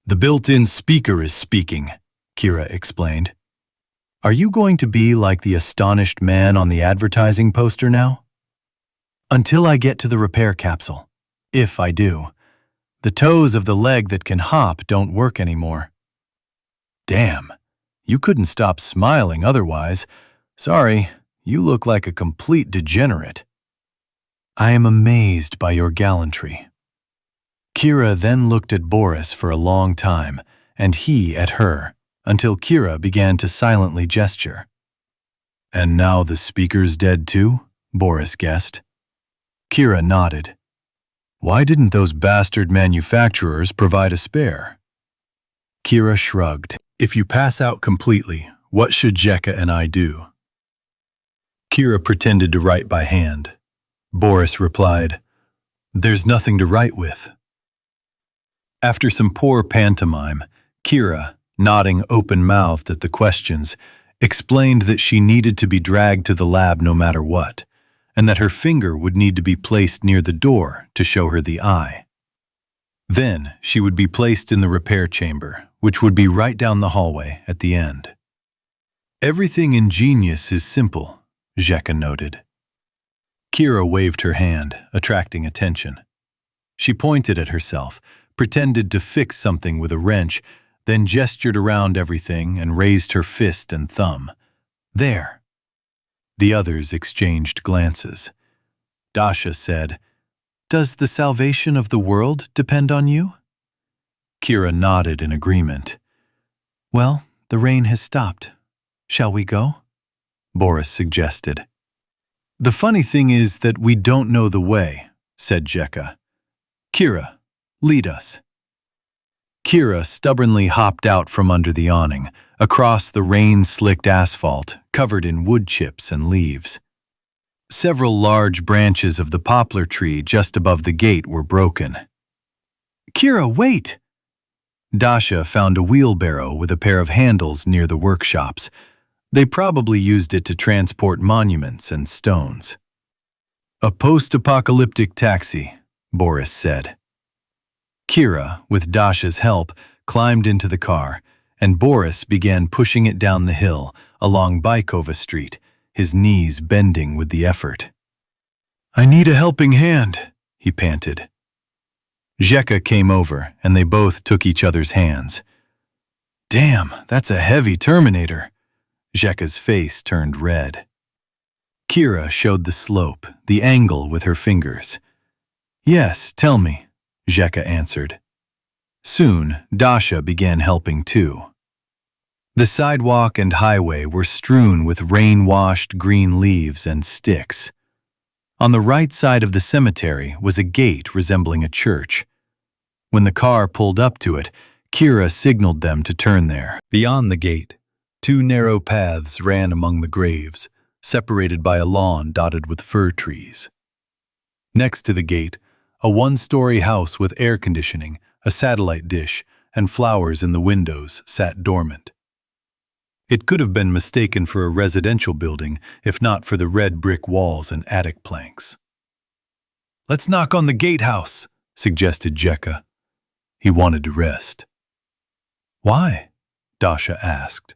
The built-in speaker is speaking, Kira explained. Are you going to be like the astonished man on the advertising poster now? Until I get to the repair capsule. If I do. The toes of the leg that can hop don't work anymore. Damn, you couldn't stop smiling otherwise. Sorry, you look like a complete degenerate. I am amazed by your gallantry. Kira then looked at Boris for a long time, and he at her, until Kira began to silently gesture. And now the speaker's dead too? Boris guessed. Kira nodded. Why didn't those bastard manufacturers provide a spare? Kira shrugged. If you pass out completely, what should Zheka and I do? Kira pretended to write by hand. Boris replied, There's nothing to write with. After some poor pantomime, Kira, nodding open-mouthed at the questions, explained that she needed to be dragged to the lab no matter what, and that her finger would need to be placed near the door to show her the eye. Then she would be placed in the repair chamber, which would be right down the hallway at the end. Everything in Genius is simple, Zheka noted. Kira waved her hand, attracting attention. She pointed at herself, pretended to fix something with a wrench, then gestured around everything and raised her fist and thumb. There. The others exchanged glances. Dasha said, Does the salvation of the world depend on you? Kira nodded in agreement. Well, the rain has stopped. Shall we go? Boris suggested. The funny thing is that we don't know the way, said Zheka. Kira, lead us. Kira stubbornly hopped out from under the awning, across the rain-slicked asphalt, covered in wood chips and leaves. Several large branches of the poplar tree just above the gate were broken. Kira, wait! Dasha found a wheelbarrow with a pair of handles near the workshops. They probably used it to transport monuments and stones. A post-apocalyptic taxi, Boris said. Kira, with Dasha's help, climbed into the car, and Boris began pushing it down the hill, along Baikova Street, his knees bending with the effort. I need a helping hand, he panted. Zheka came over, and they both took each other's hands. Damn, that's a heavy Terminator. Zheka's face turned red. Kira showed the slope, the angle with her fingers. Yes, tell me, Zheka answered. Soon, Dasha began helping too. The sidewalk and highway were strewn with rain-washed green leaves and sticks. On the right side of the cemetery was a gate resembling a church. When the car pulled up to it, Kira signaled them to turn there. Beyond the gate, two narrow paths ran among the graves, separated by a lawn dotted with fir trees. Next to the gate, a one-story house with air conditioning, a satellite dish, and flowers in the windows sat dormant. It could have been mistaken for a residential building if not for the red brick walls and attic planks. Let's knock on the gatehouse, suggested Zheka. He wanted to rest. Why? Dasha asked.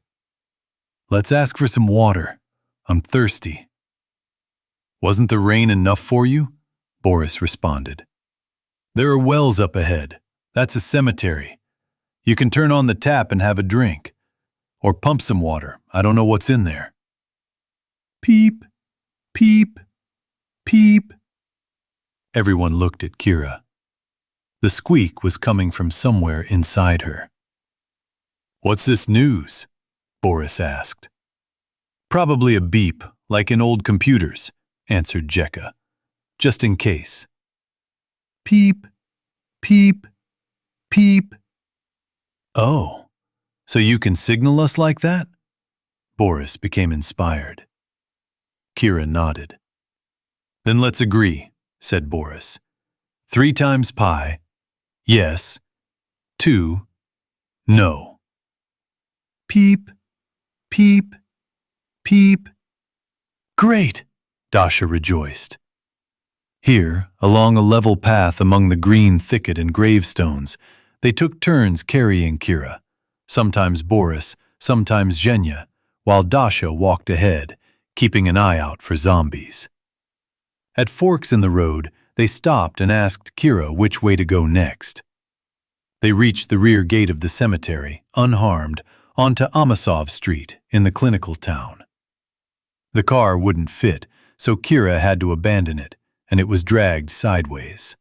Let's ask for some water. I'm thirsty. Wasn't the rain enough for you? Boris responded. There are wells up ahead. That's a cemetery. You can turn on the tap and have a drink. Or pump some water. I don't know what's in there. Peep, peep, peep. Everyone looked at Kira. The squeak was coming from somewhere inside her. What's this news? Boris asked. Probably a beep, like in old computers, answered Jekka. Just in case. Peep, peep, peep. Oh, so you can signal us like that? Boris became inspired. Kira nodded. Then let's agree, said Boris. 3 times pi, yes. 2, no. Peep, peep, peep. Great, Dasha rejoiced. Here, along a level path among the green thicket and gravestones, they took turns carrying Kira, sometimes Boris, sometimes Zhenya, while Dasha walked ahead, keeping an eye out for zombies. At forks in the road, they stopped and asked Kira which way to go next. They reached the rear gate of the cemetery, unharmed, onto Amasov Street in the clinical town. The car wouldn't fit, so Kira had to abandon it, and it was dragged sideways.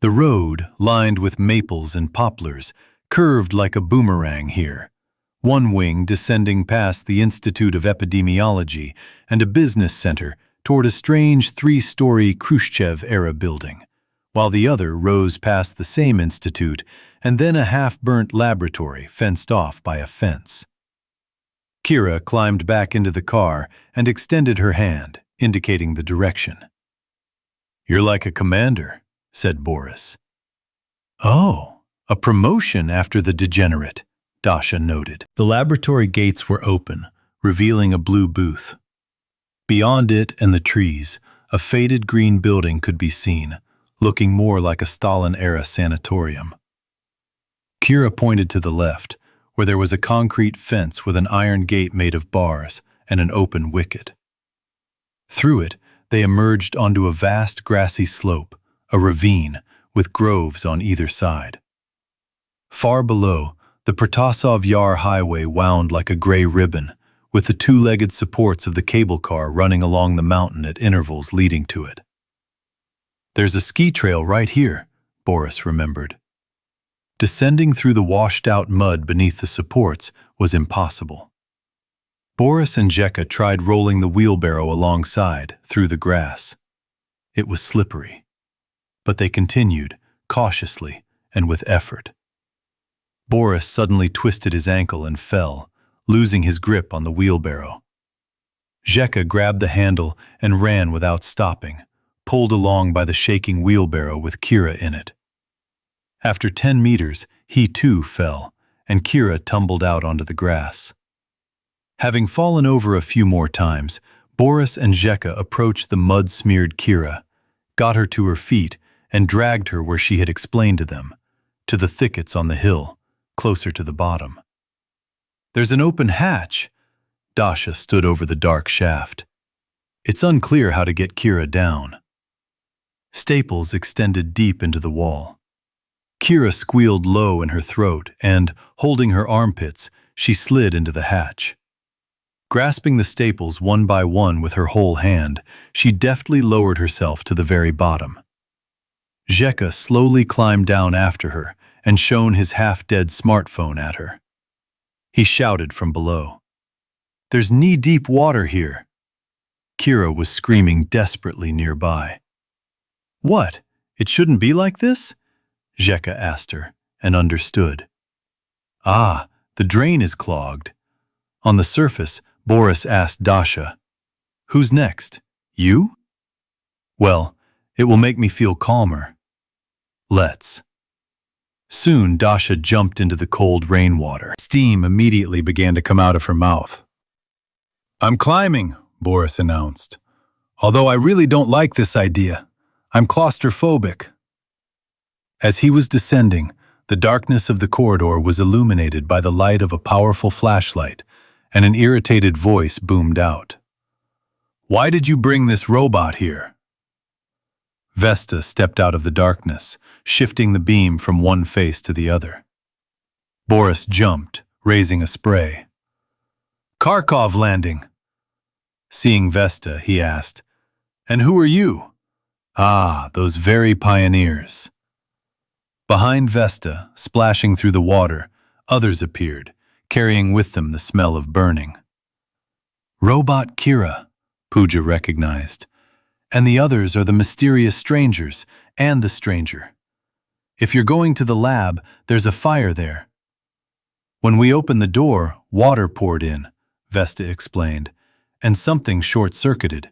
The road, lined with maples and poplars, curved like a boomerang here, one wing descending past the Institute of Epidemiology and a business center toward a strange 3-story Khrushchev-era building, while the other rose past the same institute and then a half-burnt laboratory fenced off by a fence. Kira climbed back into the car and extended her hand, indicating the direction. You're like a commander, said Boris. Oh, a promotion after the degenerate, Dasha noted. The laboratory gates were open, revealing a blue booth. Beyond it and the trees, a faded green building could be seen, looking more like a Stalin-era sanatorium. Kira pointed to the left, where there was a concrete fence with an iron gate made of bars and an open wicket. Through it, they emerged onto a vast grassy slope, a ravine, with groves on either side. Far below, the Protasov Yar highway wound like a gray ribbon, with the 2-legged supports of the cable car running along the mountain at intervals leading to it. There's a ski trail right here, Boris remembered. Descending through the washed-out mud beneath the supports was impossible. Boris and Jekka tried rolling the wheelbarrow alongside, through the grass. It was slippery. But they continued, cautiously and with effort. Boris suddenly twisted his ankle and fell, losing his grip on the wheelbarrow. Jekka grabbed the handle and ran without stopping, pulled along by the shaking wheelbarrow with Kira in it. After 10 meters, he too fell, and Kira tumbled out onto the grass. Having fallen over a few more times, Boris and Jekka approached the mud-smeared Kira, got her to her feet, and dragged her where she had explained to them, to the thickets on the hill, closer to the bottom. There's an open hatch. Dasha stood over the dark shaft. It's unclear how to get Kira down. Staples extended deep into the wall. Kira squealed low in her throat and, holding her armpits, she slid into the hatch. Grasping the staples one by one with her whole hand, she deftly lowered herself to the very bottom. Jekka slowly climbed down after her and shone his half-dead smartphone at her. He shouted from below. There's knee-deep water here. Kira was screaming desperately nearby. What? It shouldn't be like this? Jekka asked her, and understood. Ah, the drain is clogged. On the surface, Boris asked Dasha, Who's next? You? Well, it will make me feel calmer. Let's. Soon Dasha jumped into the cold rainwater. Steam immediately began to come out of her mouth. I'm climbing, Boris announced. Although I really don't like this idea. I'm claustrophobic. As he was descending, the darkness of the corridor was illuminated by the light of a powerful flashlight, and an irritated voice boomed out. Why did you bring this robot here? Vesta stepped out of the darkness, shifting the beam from one face to the other. Boris jumped, raising a spray. Kharkov landing. Seeing Vesta, he asked, "And who are you?" "Ah, those very pioneers." Behind Vesta, splashing through the water, others appeared, carrying with them the smell of burning. "Robot Kira," Pooja recognized. "And the others are the mysterious strangers and the stranger. If you're going to the lab, there's a fire there." "When we opened the door, water poured in," Vesta explained, "and something short-circuited."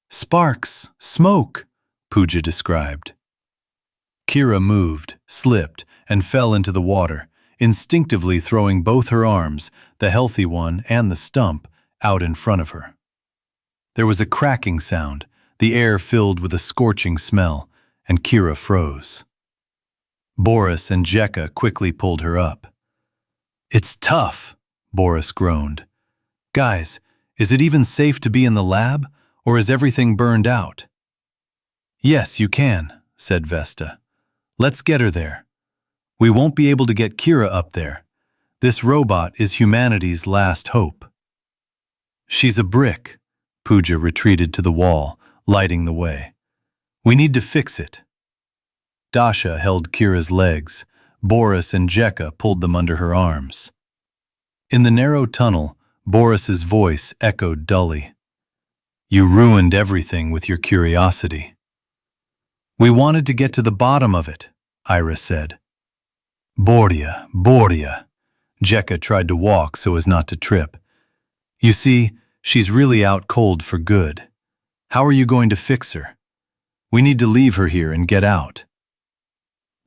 "Sparks, smoke," Pooja described. Kira moved, slipped, and fell into the water, instinctively throwing both her arms, the healthy one and the stump, out in front of her. There was a cracking sound, the air filled with a scorching smell, and Kira froze. Boris and Jekka quickly pulled her up. "It's tough," Boris groaned. "Guys, is it even safe to be in the lab, or is everything burned out?" "Yes, you can," said Vesta. "Let's get her there. We won't be able to get Kira up there. This robot is humanity's last hope." "She's a brick." Pooja retreated to the wall, lighting the way. "We need to fix it." Dasha held Kira's legs. Boris and Jekka pulled them under her arms. In the narrow tunnel, Boris's voice echoed dully. "You ruined everything with your curiosity." "We wanted to get to the bottom of it," Ira said. Boria. Jekka tried to walk so as not to trip. "You see, she's really out cold for good. How are you going to fix her? We need to leave her here and get out."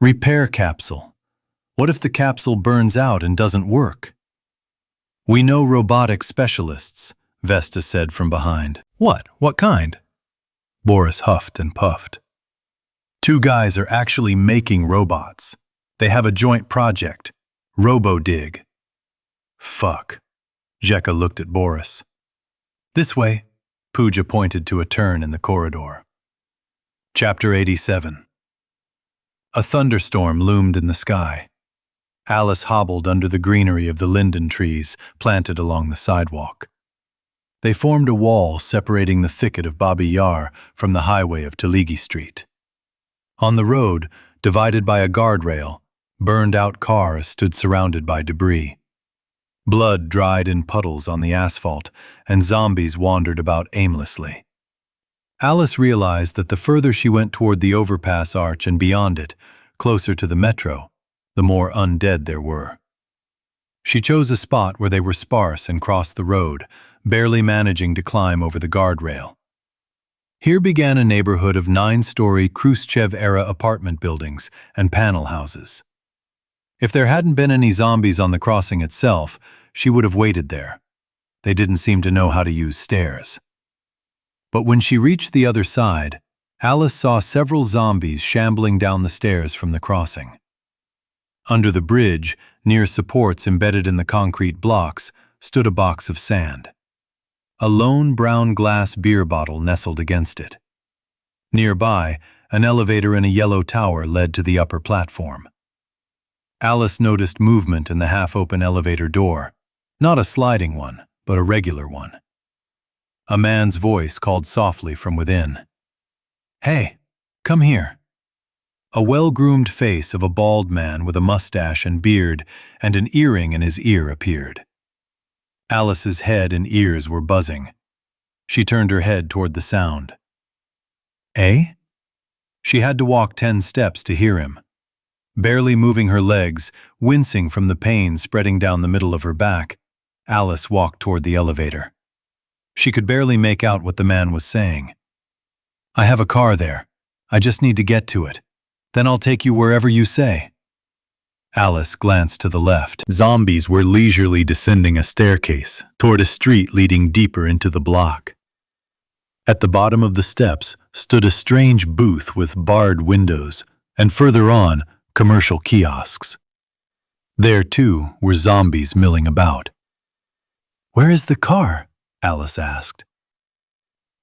"Repair capsule. What if the capsule burns out and doesn't work?" "We know robotic specialists," Vesta said from behind. "What? What kind?" Boris huffed and puffed. "Two guys are actually making robots. They have a joint project, RoboDig." "Fuck." Jekka looked at Boris. "This way," Pooja pointed to a turn in the corridor. Chapter 87. A thunderstorm loomed in the sky. Alice hobbled under the greenery of the linden trees planted along the sidewalk. They formed a wall separating the thicket of Babi Yar from the highway of Telegi Street. On the road, divided by a guardrail, burned-out cars stood surrounded by debris. Blood dried in puddles on the asphalt, and zombies wandered about aimlessly. Alice realized that the further she went toward the overpass arch and beyond it, closer to the metro, the more undead there were. She chose a spot where they were sparse and crossed the road, barely managing to climb over the guardrail. Here began a neighborhood of 9-story Khrushchev-era apartment buildings and panel houses. If there hadn't been any zombies on the crossing itself, she would have waited there. They didn't seem to know how to use stairs. But when she reached the other side, Alice saw several zombies shambling down the stairs from the crossing. Under the bridge, near supports embedded in the concrete blocks, stood a box of sand. A lone brown glass beer bottle nestled against it. Nearby, an elevator in a yellow tower led to the upper platform. Alice noticed movement in the half-open elevator door, not a sliding one, but a regular one. A man's voice called softly from within. "Hey, come here." A well-groomed face of a bald man with a mustache and beard and an earring in his ear appeared. Alice's head and ears were buzzing. She turned her head toward the sound. "Eh?" She had to walk 10 steps to hear him. Barely moving her legs, wincing from the pain spreading down the middle of her back, Alice walked toward the elevator. She could barely make out what the man was saying. "I have a car there. I just need to get to it. Then I'll take you wherever you say." Alice glanced to the left. Zombies were leisurely descending a staircase toward a street leading deeper into the block. At the bottom of the steps stood a strange booth with barred windows, and further on, commercial kiosks. There, too, were zombies milling about. "Where is the car?" Alice asked.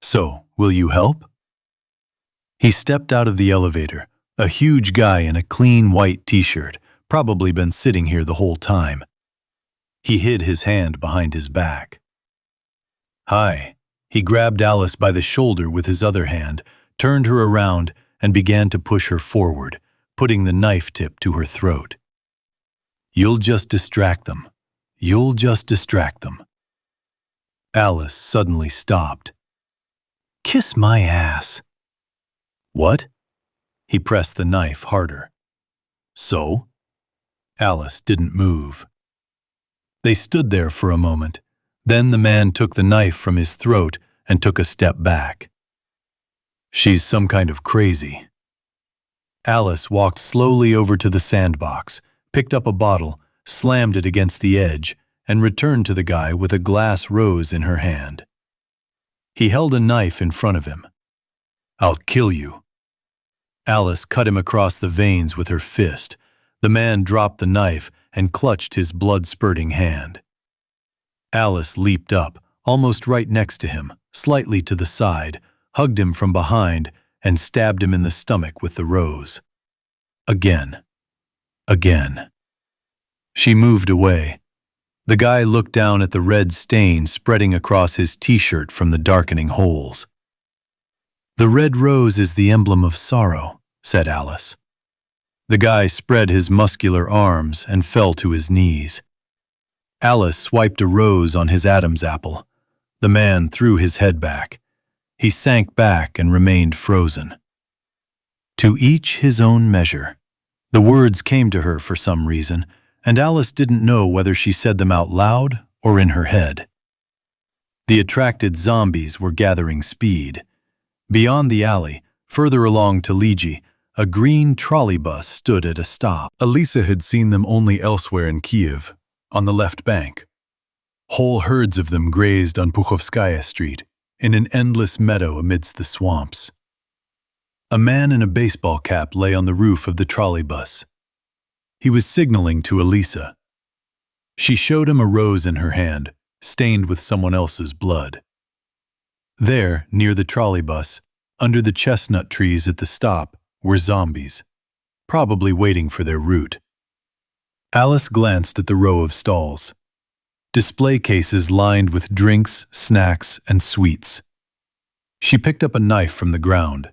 "So, will you help?" He stepped out of the elevator, a huge guy in a clean white t-shirt, probably been sitting here the whole time. He hid his hand behind his back. Hi. He grabbed Alice by the shoulder with his other hand, turned her around, and began to push her forward, putting the knife tip to her throat. You'll just distract them. You'll just distract them. Alice suddenly stopped. Kiss my ass. What? He pressed the knife harder. So? Alice didn't move. They stood there for a moment. Then the man took the knife from his throat and took a step back. She's some kind of crazy. Alice walked slowly over to the sandbox, picked up a bottle, slammed it against the edge, and returned to the guy with a glass rose in her hand. He held a knife in front of him. I'll kill you. Alice cut him across the veins with her fist. The man dropped the knife and clutched his blood-spurting hand. Alice leaped up, almost right next to him, slightly to the side, hugged him from behind, and stabbed him in the stomach with the rose. Again. Again. She moved away. The guy looked down at the red stain spreading across his t-shirt from the darkening holes. The red rose is the emblem of sorrow, said Alice. The guy spread his muscular arms and fell to his knees. Alice swiped a rose on his Adam's apple. The man threw his head back. He sank back and remained frozen. To each his own measure. The words came to her for some reason, and Alice didn't know whether she said them out loud or in her head. The attracted zombies were gathering speed. Beyond the alley, further along to Lybed, a green trolley bus stood at a stop. Elisa had seen them only elsewhere in Kiev, on the left bank. Whole herds of them grazed on Pukhovskaya Street, in an endless meadow amidst the swamps. A man in a baseball cap lay on the roof of the trolley bus. He was signaling to Elisa. She showed him a rose in her hand, stained with someone else's blood. There, near the trolley bus, under the chestnut trees at the stop, were zombies, probably waiting for their route. Alice glanced at the row of stalls. Display cases lined with drinks, snacks, and sweets. She picked up a knife from the ground.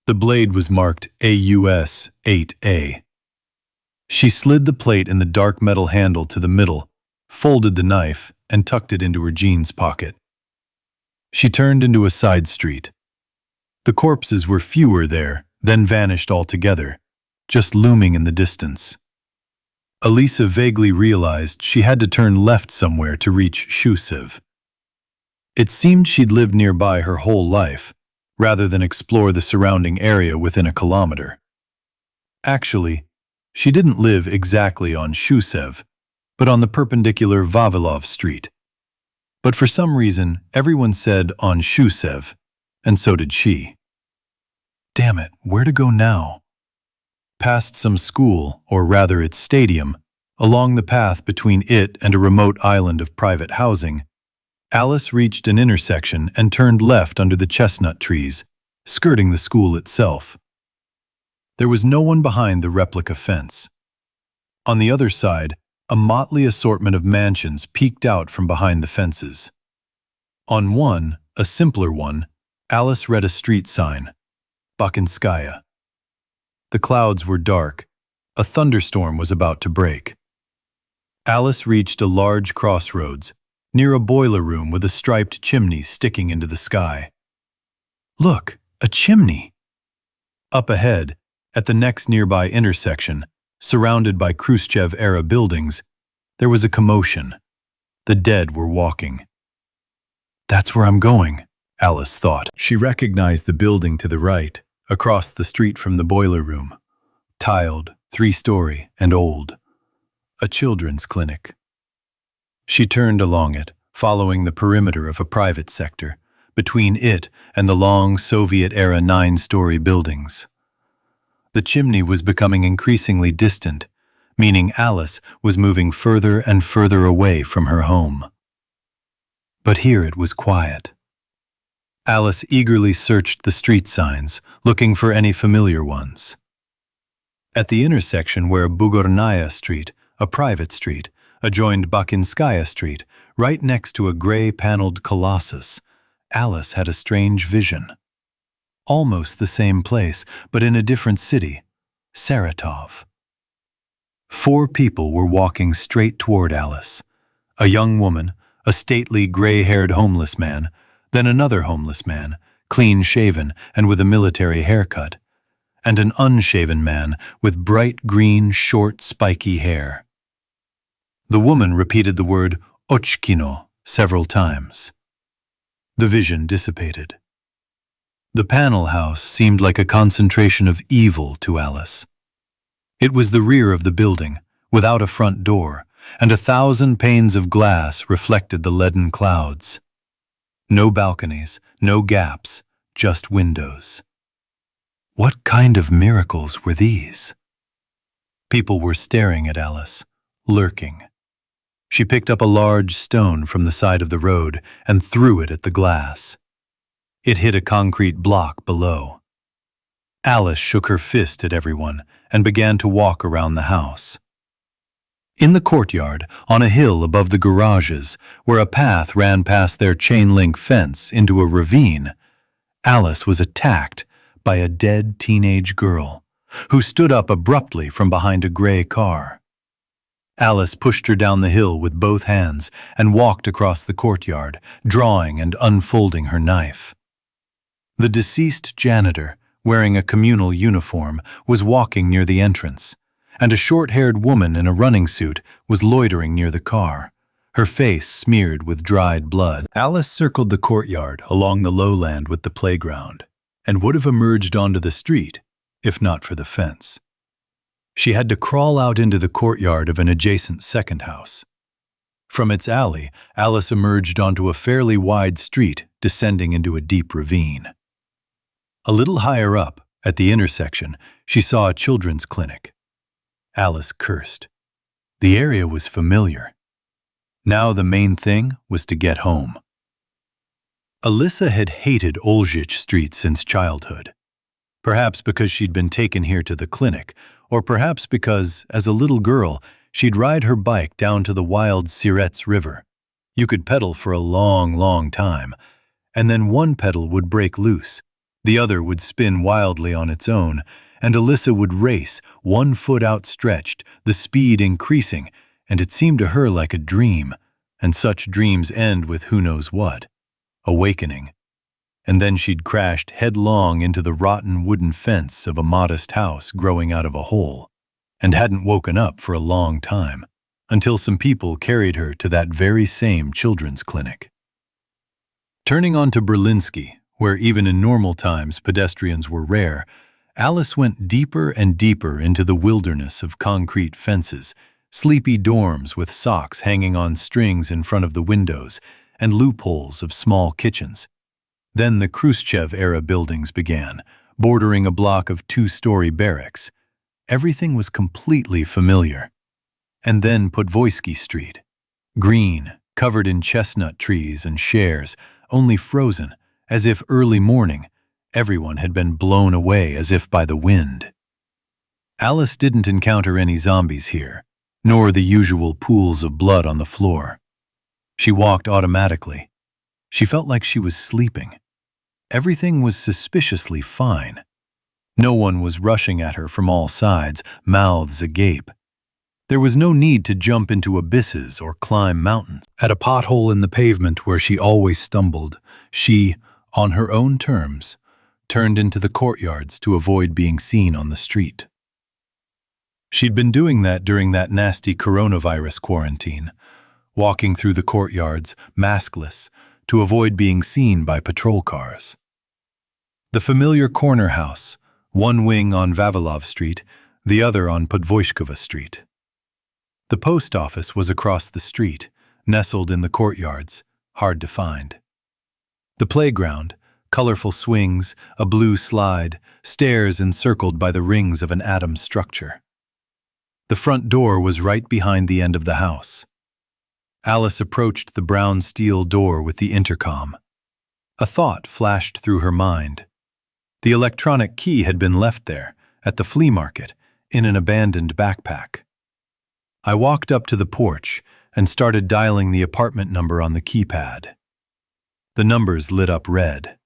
The blade was marked AUS 8A. She slid the plate in the dark metal handle to the middle, folded the knife, and tucked it into her jeans pocket. She turned into a side street. The corpses were fewer there, then vanished altogether, just looming in the distance. Elisa vaguely realized she had to turn left somewhere to reach Shusev. It seemed she'd lived nearby her whole life, rather than explore the surrounding area within a kilometer. Actually, she didn't live exactly on Shusev, but on the perpendicular Vavilov Street. But for some reason, everyone said on Shusev, and so did she. Damn it, where to go now? Past some school, or rather its stadium, along the path between it and a remote island of private housing, Alice reached an intersection and turned left under the chestnut trees, skirting the school itself. There was no one behind the replica fence. On the other side, a motley assortment of mansions peeked out from behind the fences. On one, a simpler one, Alice read a street sign, Bakinskaya. The clouds were dark. A thunderstorm was about to break. Alice reached a large crossroads, near a boiler room with a striped chimney sticking into the sky. Look, a chimney! Up ahead, at the next nearby intersection, surrounded by Khrushchev-era buildings, there was a commotion. The dead were walking. That's where I'm going, Alice thought. She recognized the building to the right, across the street from the boiler room. Tiled, 3-story, and old. A children's clinic. She turned along it, following the perimeter of a private sector, between it and the long Soviet-era 9-story buildings. The chimney was becoming increasingly distant, meaning Alice was moving further and further away from her home. But here it was quiet. Alice eagerly searched the street signs, looking for any familiar ones. At the intersection where Bugornaya Street, a private street, adjoined Bakinskaya Street, right next to a gray-paneled colossus, Alice had a strange vision. Almost the same place, but in a different city, Saratov. 4 people were walking straight toward Alice. A young woman, a stately gray-haired homeless man, then another homeless man, clean-shaven and with a military haircut, and an unshaven man with bright green, short, spiky hair. The woman repeated the word Ochkino several times. The vision dissipated. The panel house seemed like a concentration of evil to Alice. It was the rear of the building, without a front door, and 1,000 panes of glass reflected the leaden clouds. No balconies, no gaps, just windows. What kind of miracles were these? People were staring at Alice, lurking. She picked up a large stone from the side of the road and threw it at the glass. It hit a concrete block below. Alice shook her fist at everyone and began to walk around the house. In the courtyard, on a hill above the garages, where a path ran past their chain-link fence into a ravine, Alice was attacked by a dead teenage girl, who stood up abruptly from behind a gray car. Alice pushed her down the hill with both hands and walked across the courtyard, drawing and unfolding her knife. The deceased janitor, wearing a communal uniform, was walking near the entrance, and a short-haired woman in a running suit was loitering near the car, her face smeared with dried blood. Alice circled the courtyard along the lowland with the playground, and would have emerged onto the street, if not for the fence. She had to crawl out into the courtyard of an adjacent second house. From its alley, Alice emerged onto a fairly wide street descending into a deep ravine. A little higher up, at the intersection, she saw a children's clinic. Alice cursed. The area was familiar. Now the main thing was to get home. Alyssa had hated Olzhich Street since childhood. Perhaps because she'd been taken here to the clinic, or perhaps because, as a little girl, she'd ride her bike down to the wild Sirets River. You could pedal for a long, long time, and then one pedal would break loose, the other would spin wildly on its own, and Alyssa would race, 1 foot outstretched, the speed increasing, and it seemed to her like a dream, and such dreams end with who knows what, awakening. And then she'd crashed headlong into the rotten wooden fence of a modest house growing out of a hole, and hadn't woken up for a long time, until some people carried her to that very same children's clinic. Turning onto Berlinsky, where even in normal times pedestrians were rare, Alice went deeper and deeper into the wilderness of concrete fences, sleepy dorms with socks hanging on strings in front of the windows, and loopholes of small kitchens. Then the Khrushchev-era buildings began, bordering a block of 2-story barracks. Everything was completely familiar. And then Podvoisky Street. Green, covered in chestnut trees and shares, only frozen, as if early morning, everyone had been blown away as if by the wind. Alice didn't encounter any zombies here, nor the usual pools of blood on the floor. She walked automatically. She felt like she was sleeping. Everything was suspiciously fine. No one was rushing at her from all sides, mouths agape. There was no need to jump into abysses or climb mountains. At a pothole in the pavement where she always stumbled, she, on her own terms, turned into the courtyards to avoid being seen on the street. She'd been doing that during that nasty coronavirus quarantine, walking through the courtyards, maskless, to avoid being seen by patrol cars. The familiar corner house, one wing on Vavilov Street, the other on Podvoishkova Street. The post office was across the street, nestled in the courtyards, hard to find. The playground, colorful swings, a blue slide, stairs encircled by the rings of an atom structure. The front door was right behind the end of the house. Alice approached the brown steel door with the intercom. A thought flashed through her mind. The electronic key had been left there, at the flea market, in an abandoned backpack. I walked up to the porch and started dialing the apartment number on the keypad. The numbers lit up red.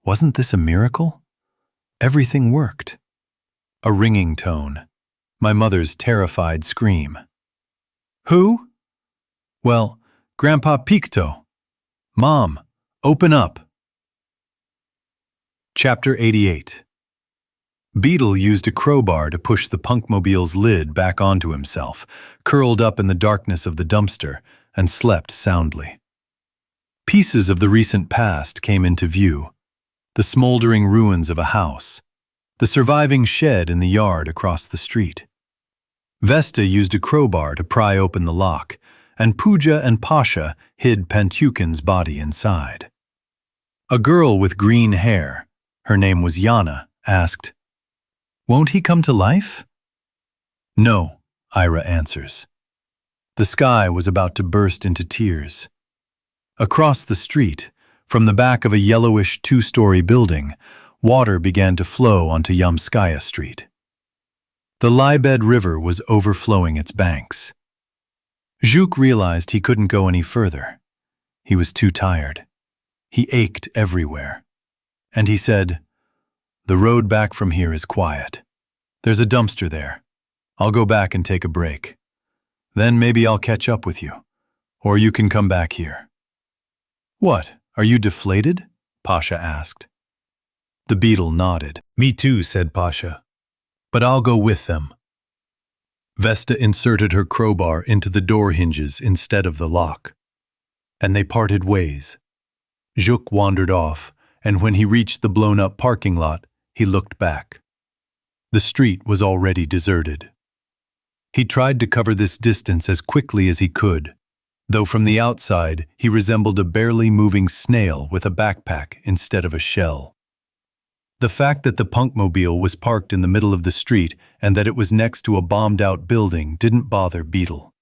Wasn't this a miracle? Everything worked. A ringing tone. My mother's terrified scream. Who? Well, Grandpa Picto. Mom, open up. Chapter 88. Beetle used a crowbar to push the punkmobile's lid back onto himself, curled up in the darkness of the dumpster, and slept soundly. Pieces of the recent past came into view. The smoldering ruins of a house. The surviving shed in the yard across the street. Vesta used a crowbar to pry open the lock, and Pooja and Pasha hid Pantukin's body inside. A girl with green hair, her name was Yana, asked, "Won't he come to life?" "No," Ira answers. The sky was about to burst into tears. Across the street, from the back of a yellowish two-story building, water began to flow onto Yamskaya Street. The Lybed River was overflowing its banks. Zhuk realized he couldn't go any further. He was too tired. He ached everywhere. And he said, "The road back from here is quiet. There's a dumpster there. I'll go back and take a break. Then maybe I'll catch up with you. Or you can come back here." "What, are you deflated?" Pasha asked. The beetle nodded. "Me too," said Pasha. "But I'll go with them." Vesta inserted her crowbar into the door hinges instead of the lock. And they parted ways. Zhuk wandered off, and when he reached the blown-up parking lot, he looked back. The street was already deserted. He tried to cover this distance as quickly as he could, though from the outside he resembled a barely moving snail with a backpack instead of a shell. The fact that the punkmobile was parked in the middle of the street and that it was next to a bombed-out building didn't bother Beetle.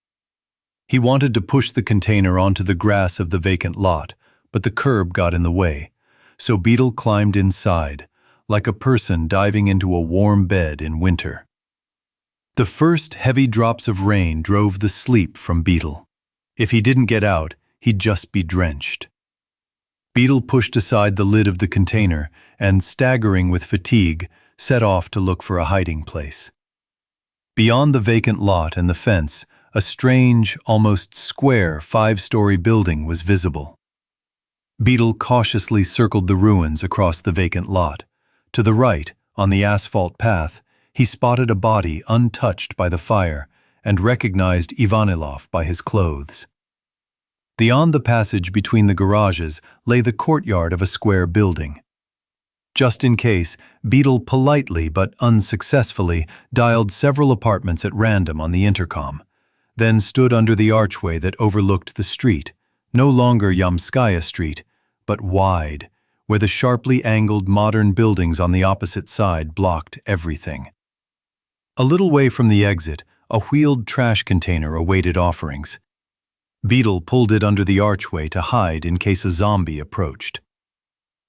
He wanted to push the container onto the grass of the vacant lot, but the curb got in the way, so Beetle climbed inside, like a person diving into a warm bed in winter. The first heavy drops of rain drove the sleep from Beetle. If he didn't get out, he'd just be drenched. Beetle pushed aside the lid of the container and, staggering with fatigue, set off to look for a hiding place. Beyond the vacant lot and the fence, a strange, almost square 5-story building was visible. Beetle cautiously circled the ruins across the vacant lot. To the right, on the asphalt path, he spotted a body untouched by the fire and recognized Ivanilov by his clothes. Beyond the passage between the garages lay the courtyard of a square building. Just in case, Beetle politely but unsuccessfully dialed several apartments at random on the intercom, then stood under the archway that overlooked the street, no longer Yamskaya Street, but wide, where the sharply angled modern buildings on the opposite side blocked everything. A little way from the exit, a wheeled trash container awaited offerings. Beetle pulled it under the archway to hide in case a zombie approached.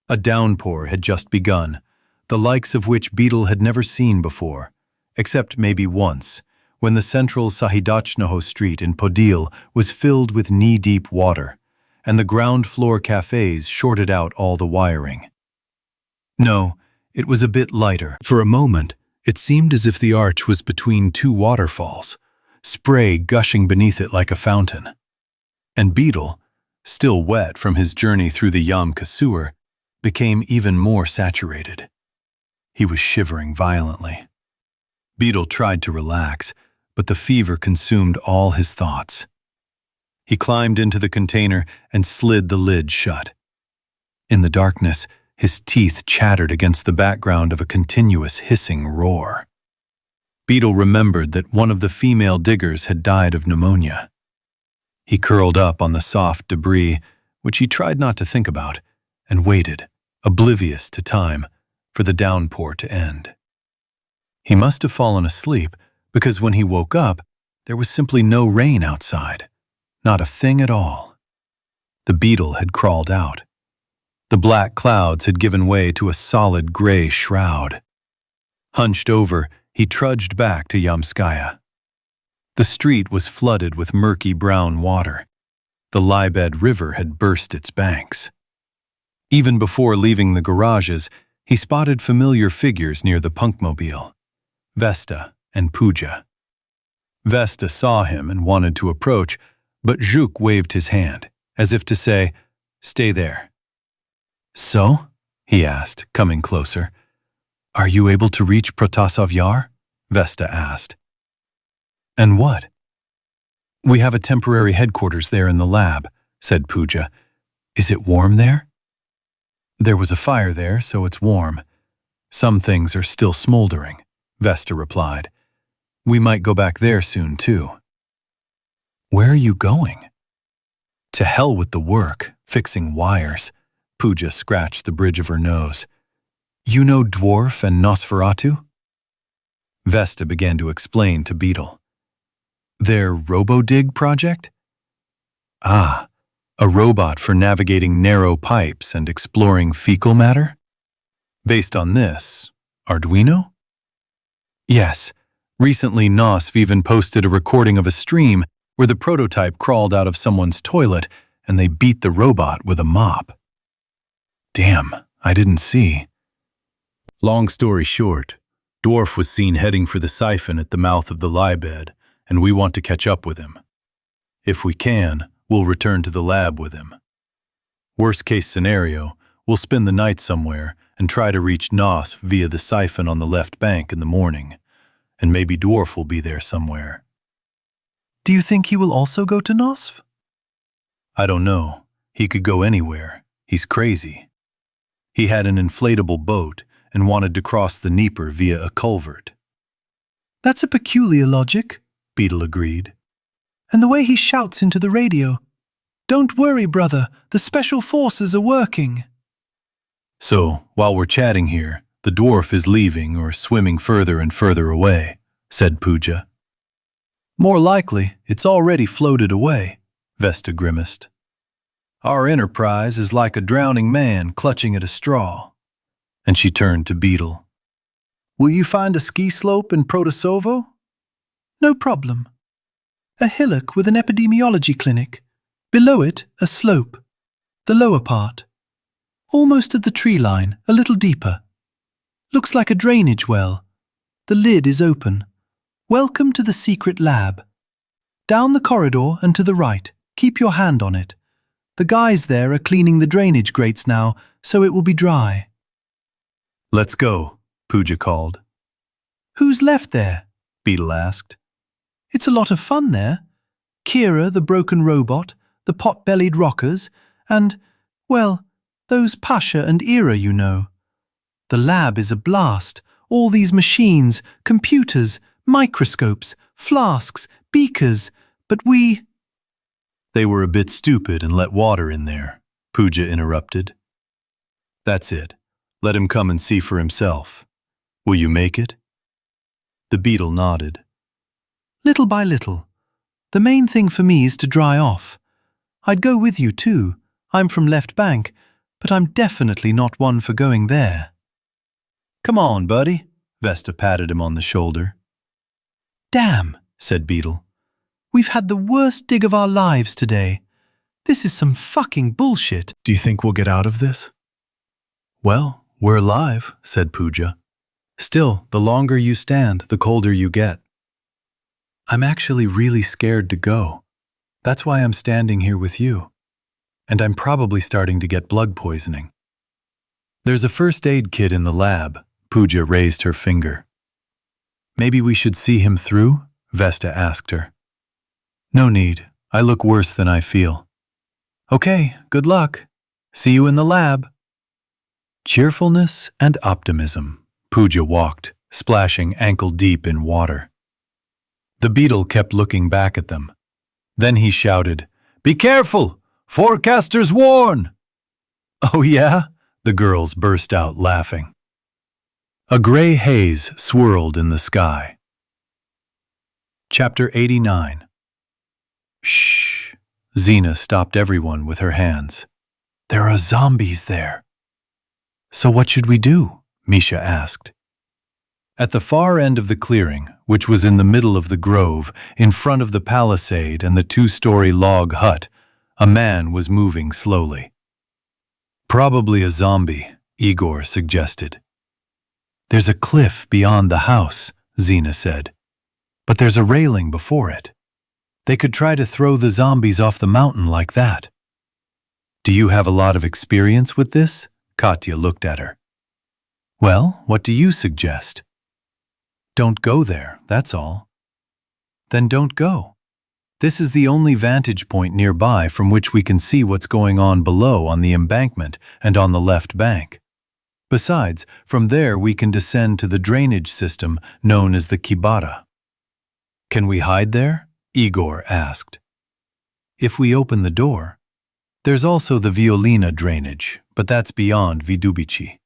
A downpour had just begun, the likes of which Beetle had never seen before, except maybe once, when the central Sahidachnoho street in Podil was filled with knee-deep water, and the ground-floor cafes shorted out all the wiring. No, it was a bit lighter. For a moment, it seemed as if the arch was between two waterfalls, spray gushing beneath it like a fountain. And Beetle, still wet from his journey through the Yamka sewer, became even more saturated. He was shivering violently. Beetle tried to relax, but the fever consumed all his thoughts. He climbed into the container and slid the lid shut. In the darkness, his teeth chattered against the background of a continuous hissing roar. Beetle remembered that one of the female diggers had died of pneumonia. He curled up on the soft debris, which he tried not to think about, and waited, oblivious to time, for the downpour to end. He must have fallen asleep, because when he woke up, there was simply no rain outside. Not a thing at all. The beetle had crawled out. The black clouds had given way to a solid gray shroud. Hunched over, he trudged back to Yamskaya. The street was flooded with murky brown water. The Lybed River had burst its banks. Even before leaving the garages, he spotted familiar figures near the punkmobile, Vesta and Puja. Vesta saw him and wanted to approach, but Zhuk waved his hand, as if to say, "Stay there." "So?" he asked, coming closer. "Are you able to reach Protasov Yar?" Vesta asked. "And what?" "We have a temporary headquarters there in the lab," said Puja. "Is it warm there?" "There was a fire there, so it's warm. Some things are still smoldering," Vesta replied. "We might go back there soon, too." "Where are you going?" "To hell with the work, fixing wires." Puja scratched the bridge of her nose. "You know Dwarf and Nosferatu?" Vesta began to explain to Beetle. "Their RoboDig project?" "Ah, a robot for navigating narrow pipes and exploring fecal matter? Based on this, Arduino?" "Yes. Recently, Nosf even posted a recording of a stream where the prototype crawled out of someone's toilet and they beat the robot with a mop." "Damn, I didn't see." Long story short, Dwarf was seen heading for the siphon at the mouth of the Lybed, and we want to catch up with him. If we can, we'll return to the lab with him. Worst case scenario, we'll spend the night somewhere and try to reach Nosf via the siphon on the left bank in the morning, and maybe Dwarf will be there somewhere. "Do you think he will also go to Nosf?" "I don't know. He could go anywhere. He's crazy. He had an inflatable boat and wanted to cross the Dnieper via a culvert." "That's a peculiar logic," Beetle agreed. "And the way he shouts into the radio, 'Don't worry, brother, the special forces are working.'" "So, while we're chatting here, the dwarf is leaving or swimming further and further away," said Puja. "More likely, it's already floated away," Vesta grimaced. "Our enterprise is like a drowning man clutching at a straw." And she turned to Beetle. "Will you find a ski slope in Protasovo?" "No problem. A hillock with an epidemiology clinic. Below it, a slope. The lower part. Almost at the tree line, a little deeper. Looks like a drainage well. The lid is open. Welcome to the secret lab. Down the corridor and to the right. Keep your hand on it. The guys there are cleaning the drainage grates now, so it will be dry." "Let's go," Puja called. "Who's left there?" Beetle asked. "It's a lot of fun there. Kira, the broken robot, the pot-bellied rockers, and, well, those Pasha and Ira you know. The lab is a blast. All these machines, computers, microscopes, flasks, beakers, but we—" "They were a bit stupid and let water in there," Puja interrupted. "That's it. Let him come and see for himself. Will you make it?" The Beetle nodded. "Little by little. The main thing for me is to dry off. I'd go with you too. I'm from Left Bank, but I'm definitely not one for going there." "Come on, buddy," Vesta patted him on the shoulder. "Damn," said Beetle. "We've had the worst dig of our lives today. This is some fucking bullshit." "Do you think we'll get out of this?" "Well, we're alive," said Puja. "Still, the longer you stand, the colder you get." "I'm actually really scared to go. That's why I'm standing here with you. And I'm probably starting to get blood poisoning." "There's a first aid kit in the lab," Puja raised her finger. "Maybe we should see him through?" Vesta asked her. "No need. I look worse than I feel." "Okay, good luck. See you in the lab." Cheerfulness and optimism. Puja walked, splashing ankle-deep in water. The Beetle kept looking back at them. Then he shouted, "Be careful! Forecasters warn!" "Oh yeah?" The girls burst out laughing. A gray haze swirled in the sky. Chapter 89. Shh! Xena stopped everyone with her hands. "There are zombies there." "So what should we do?" Misha asked. At the far end of the clearing, which was in the middle of the grove, in front of the palisade and the two-story log hut, a man was moving slowly. Probably a zombie, Igor suggested. There's a cliff beyond the house, Zina said. But there's a railing before it. They could try to throw the zombies off the mountain like that. Do you have a lot of experience with this? Katya looked at her. Well, what do you suggest? Don't go there, that's all. Then don't go. This is the only vantage point nearby from which we can see what's going on below on the embankment and on the left bank. Besides, from there we can descend to the drainage system known as the Kibara. Can we hide there? Igor asked. If we open the door. There's also the Violina drainage, but that's beyond Vidubici.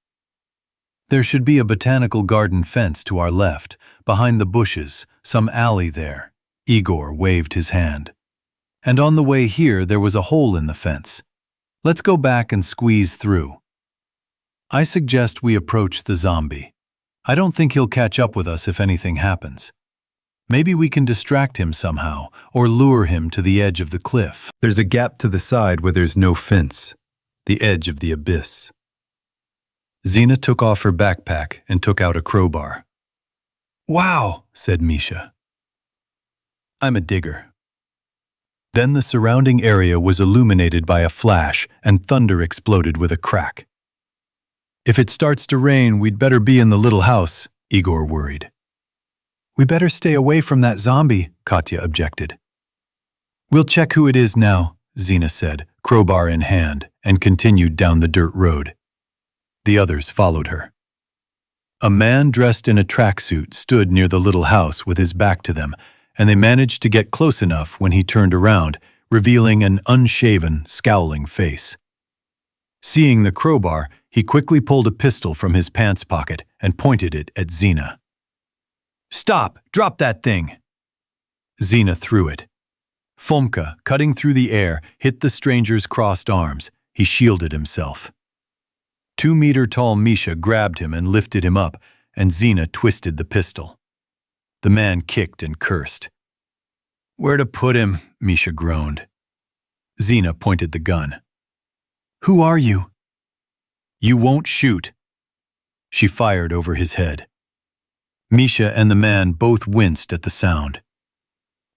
There should be a botanical garden fence to our left, behind the bushes, some alley there. Igor waved his hand. And on the way here there was a hole in the fence. Let's go back and squeeze through. I suggest we approach the zombie. I don't think he'll catch up with us if anything happens. Maybe we can distract him somehow, or lure him to the edge of the cliff. There's a gap to the side where there's no fence, the edge of the abyss. Zina took off her backpack and took out a crowbar. Wow, said Misha. I'm a digger. Then the surrounding area was illuminated by a flash and thunder exploded with a crack. If it starts to rain, we'd better be in the little house, Igor worried. We better stay away from that zombie, Katya objected. We'll check who it is now, Zina said, crowbar in hand, and continued down the dirt road. The others followed her. A man dressed in a tracksuit stood near the little house with his back to them, and they managed to get close enough when he turned around, revealing an unshaven, scowling face. Seeing the crowbar, he quickly pulled a pistol from his pants pocket and pointed it at Zina. Stop! Drop that thing! Zina threw it. Fomka, cutting through the air, hit the stranger's crossed arms. He shielded himself. 2-meter-tall Misha grabbed him and lifted him up, and Zina twisted the pistol. The man kicked and cursed. Where to put him? Misha groaned. Zina pointed the gun. Who are you? You won't shoot. She fired over his head. Misha and the man both winced at the sound.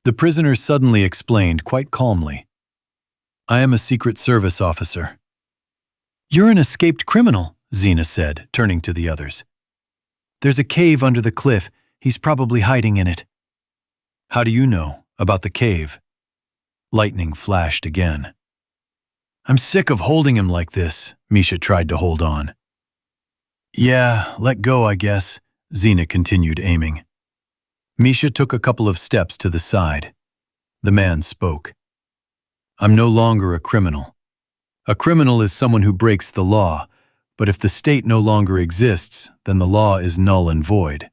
The prisoner suddenly explained quite calmly. I am a Secret Service officer. You're an escaped criminal, Zina said, turning to the others. There's a cave under the cliff. He's probably hiding in it. How do you know about the cave? Lightning flashed again. I'm sick of holding him like this, Misha tried to hold on. Yeah, let go, I guess, Zina continued aiming. Misha took a couple of steps to the side. The man spoke. I'm no longer a criminal. A criminal is someone who breaks the law, but if the state no longer exists, then the law is null and void.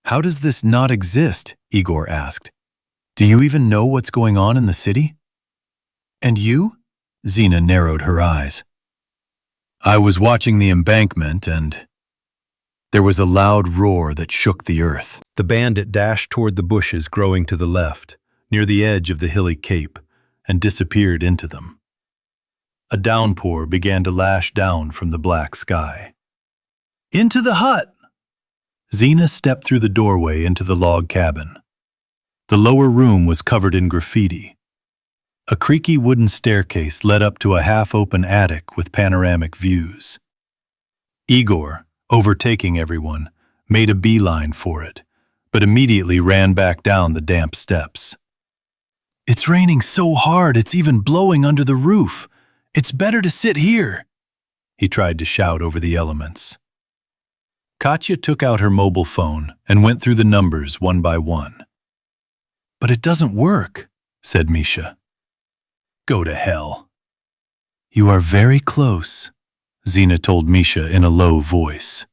How does this not exist? Igor asked. Do you even know what's going on in the city? And you? Zina narrowed her eyes. I was watching the embankment and there was a loud roar that shook the earth. The bandit dashed toward the bushes growing to the left, near the edge of the hilly cape, and disappeared into them. A downpour began to lash down from the black sky. Into the hut! Zina stepped through the doorway into the log cabin. The lower room was covered in graffiti. A creaky wooden staircase led up to a half-open attic with panoramic views. Igor, overtaking everyone, made a beeline for it, but immediately ran back down the damp steps. It's raining so hard it's even blowing under the roof. It's better to sit here, he tried to shout over the elements. Katya took out her mobile phone and went through the numbers one by one. But it doesn't work, said Misha. Go to hell. You are very close, Zina told Misha in a low voice.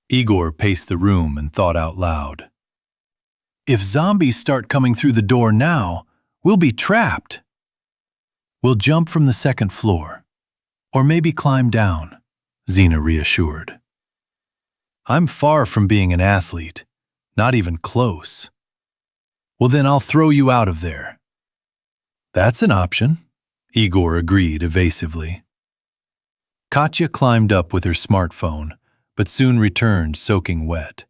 Igor paced the room and thought out loud. If zombies start coming through the door now, we'll be trapped. We'll jump from the second floor, or maybe climb down, Zina reassured. I'm far from being an athlete. Not even close. Well, then I'll throw you out of there. That's an option, Igor agreed evasively. Katya climbed up with her smartphone, but soon returned soaking wet.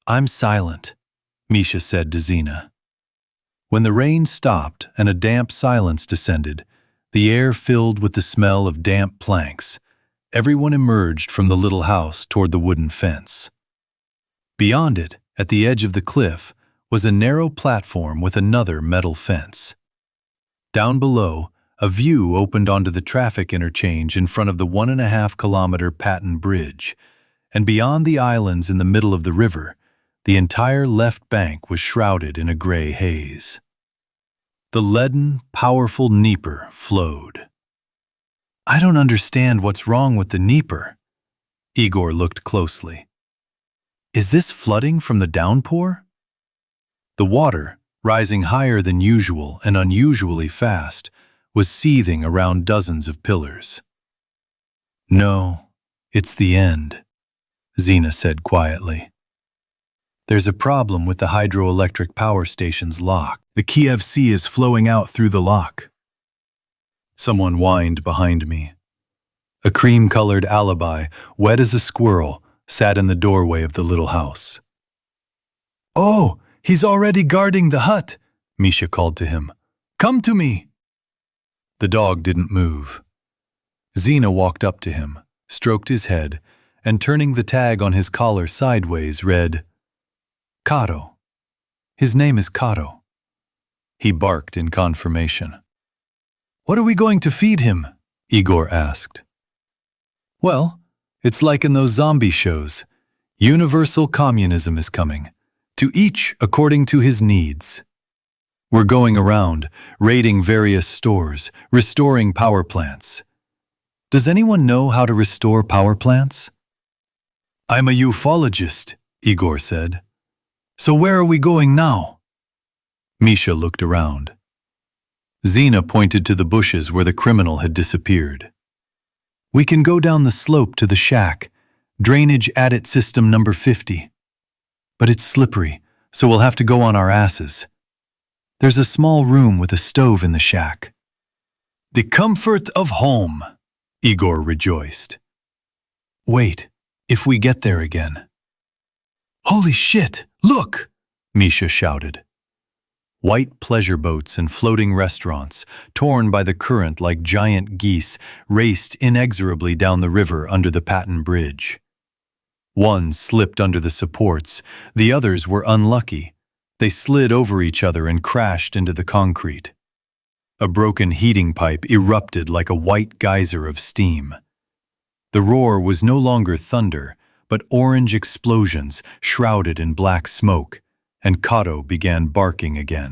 I'm silent, Misha said to Zina. When the rain stopped and a damp silence descended, the air filled with the smell of damp planks, everyone emerged from the little house toward the wooden fence. Beyond it, at the edge of the cliff, was a narrow platform with another metal fence. Down below, a view opened onto the traffic interchange in front of the 1.5-kilometer Patton Bridge, and beyond the islands in the middle of the river, the entire left bank was shrouded in a gray haze. The leaden, powerful Dnieper flowed. I don't understand what's wrong with the Dnieper. Igor looked closely. Is this flooding from the downpour? The water, rising higher than usual and unusually fast, was seething around dozens of pillars. No, it's the end, Zina said quietly. There's a problem with the hydroelectric power station's lock. The Kiev Sea is flowing out through the lock. Someone whined behind me. A cream-colored alibi, wet as a squirrel, sat in the doorway of the little house. Oh, he's already guarding the hut, Misha called to him. Come to me. The dog didn't move. Zina walked up to him, stroked his head, and turning the tag on his collar sideways, read, Kato. His name is Kato. He barked in confirmation. What are we going to feed him? Igor asked. Well, it's like in those zombie shows. Universal communism is coming, to each according to his needs. We're going around, raiding various stores, restoring power plants. Does anyone know how to restore power plants? I'm a ufologist, Igor said. So where are we going now? Misha looked around. Zina pointed to the bushes where the criminal had disappeared. We can go down the slope to the shack, drainage adit system number 50. But it's slippery, so we'll have to go on our asses. There's a small room with a stove in the shack. The comfort of home, Igor rejoiced. Wait, if we get there again. Holy shit, look, Misha shouted. White pleasure boats and floating restaurants, torn by the current like giant geese, raced inexorably down the river under the Patton Bridge. One slipped under the supports, the others were unlucky. They slid over each other and crashed into the concrete. A broken heating pipe erupted like a white geyser of steam. The roar was no longer thunder, but orange explosions shrouded in black smoke, and Kato began barking again.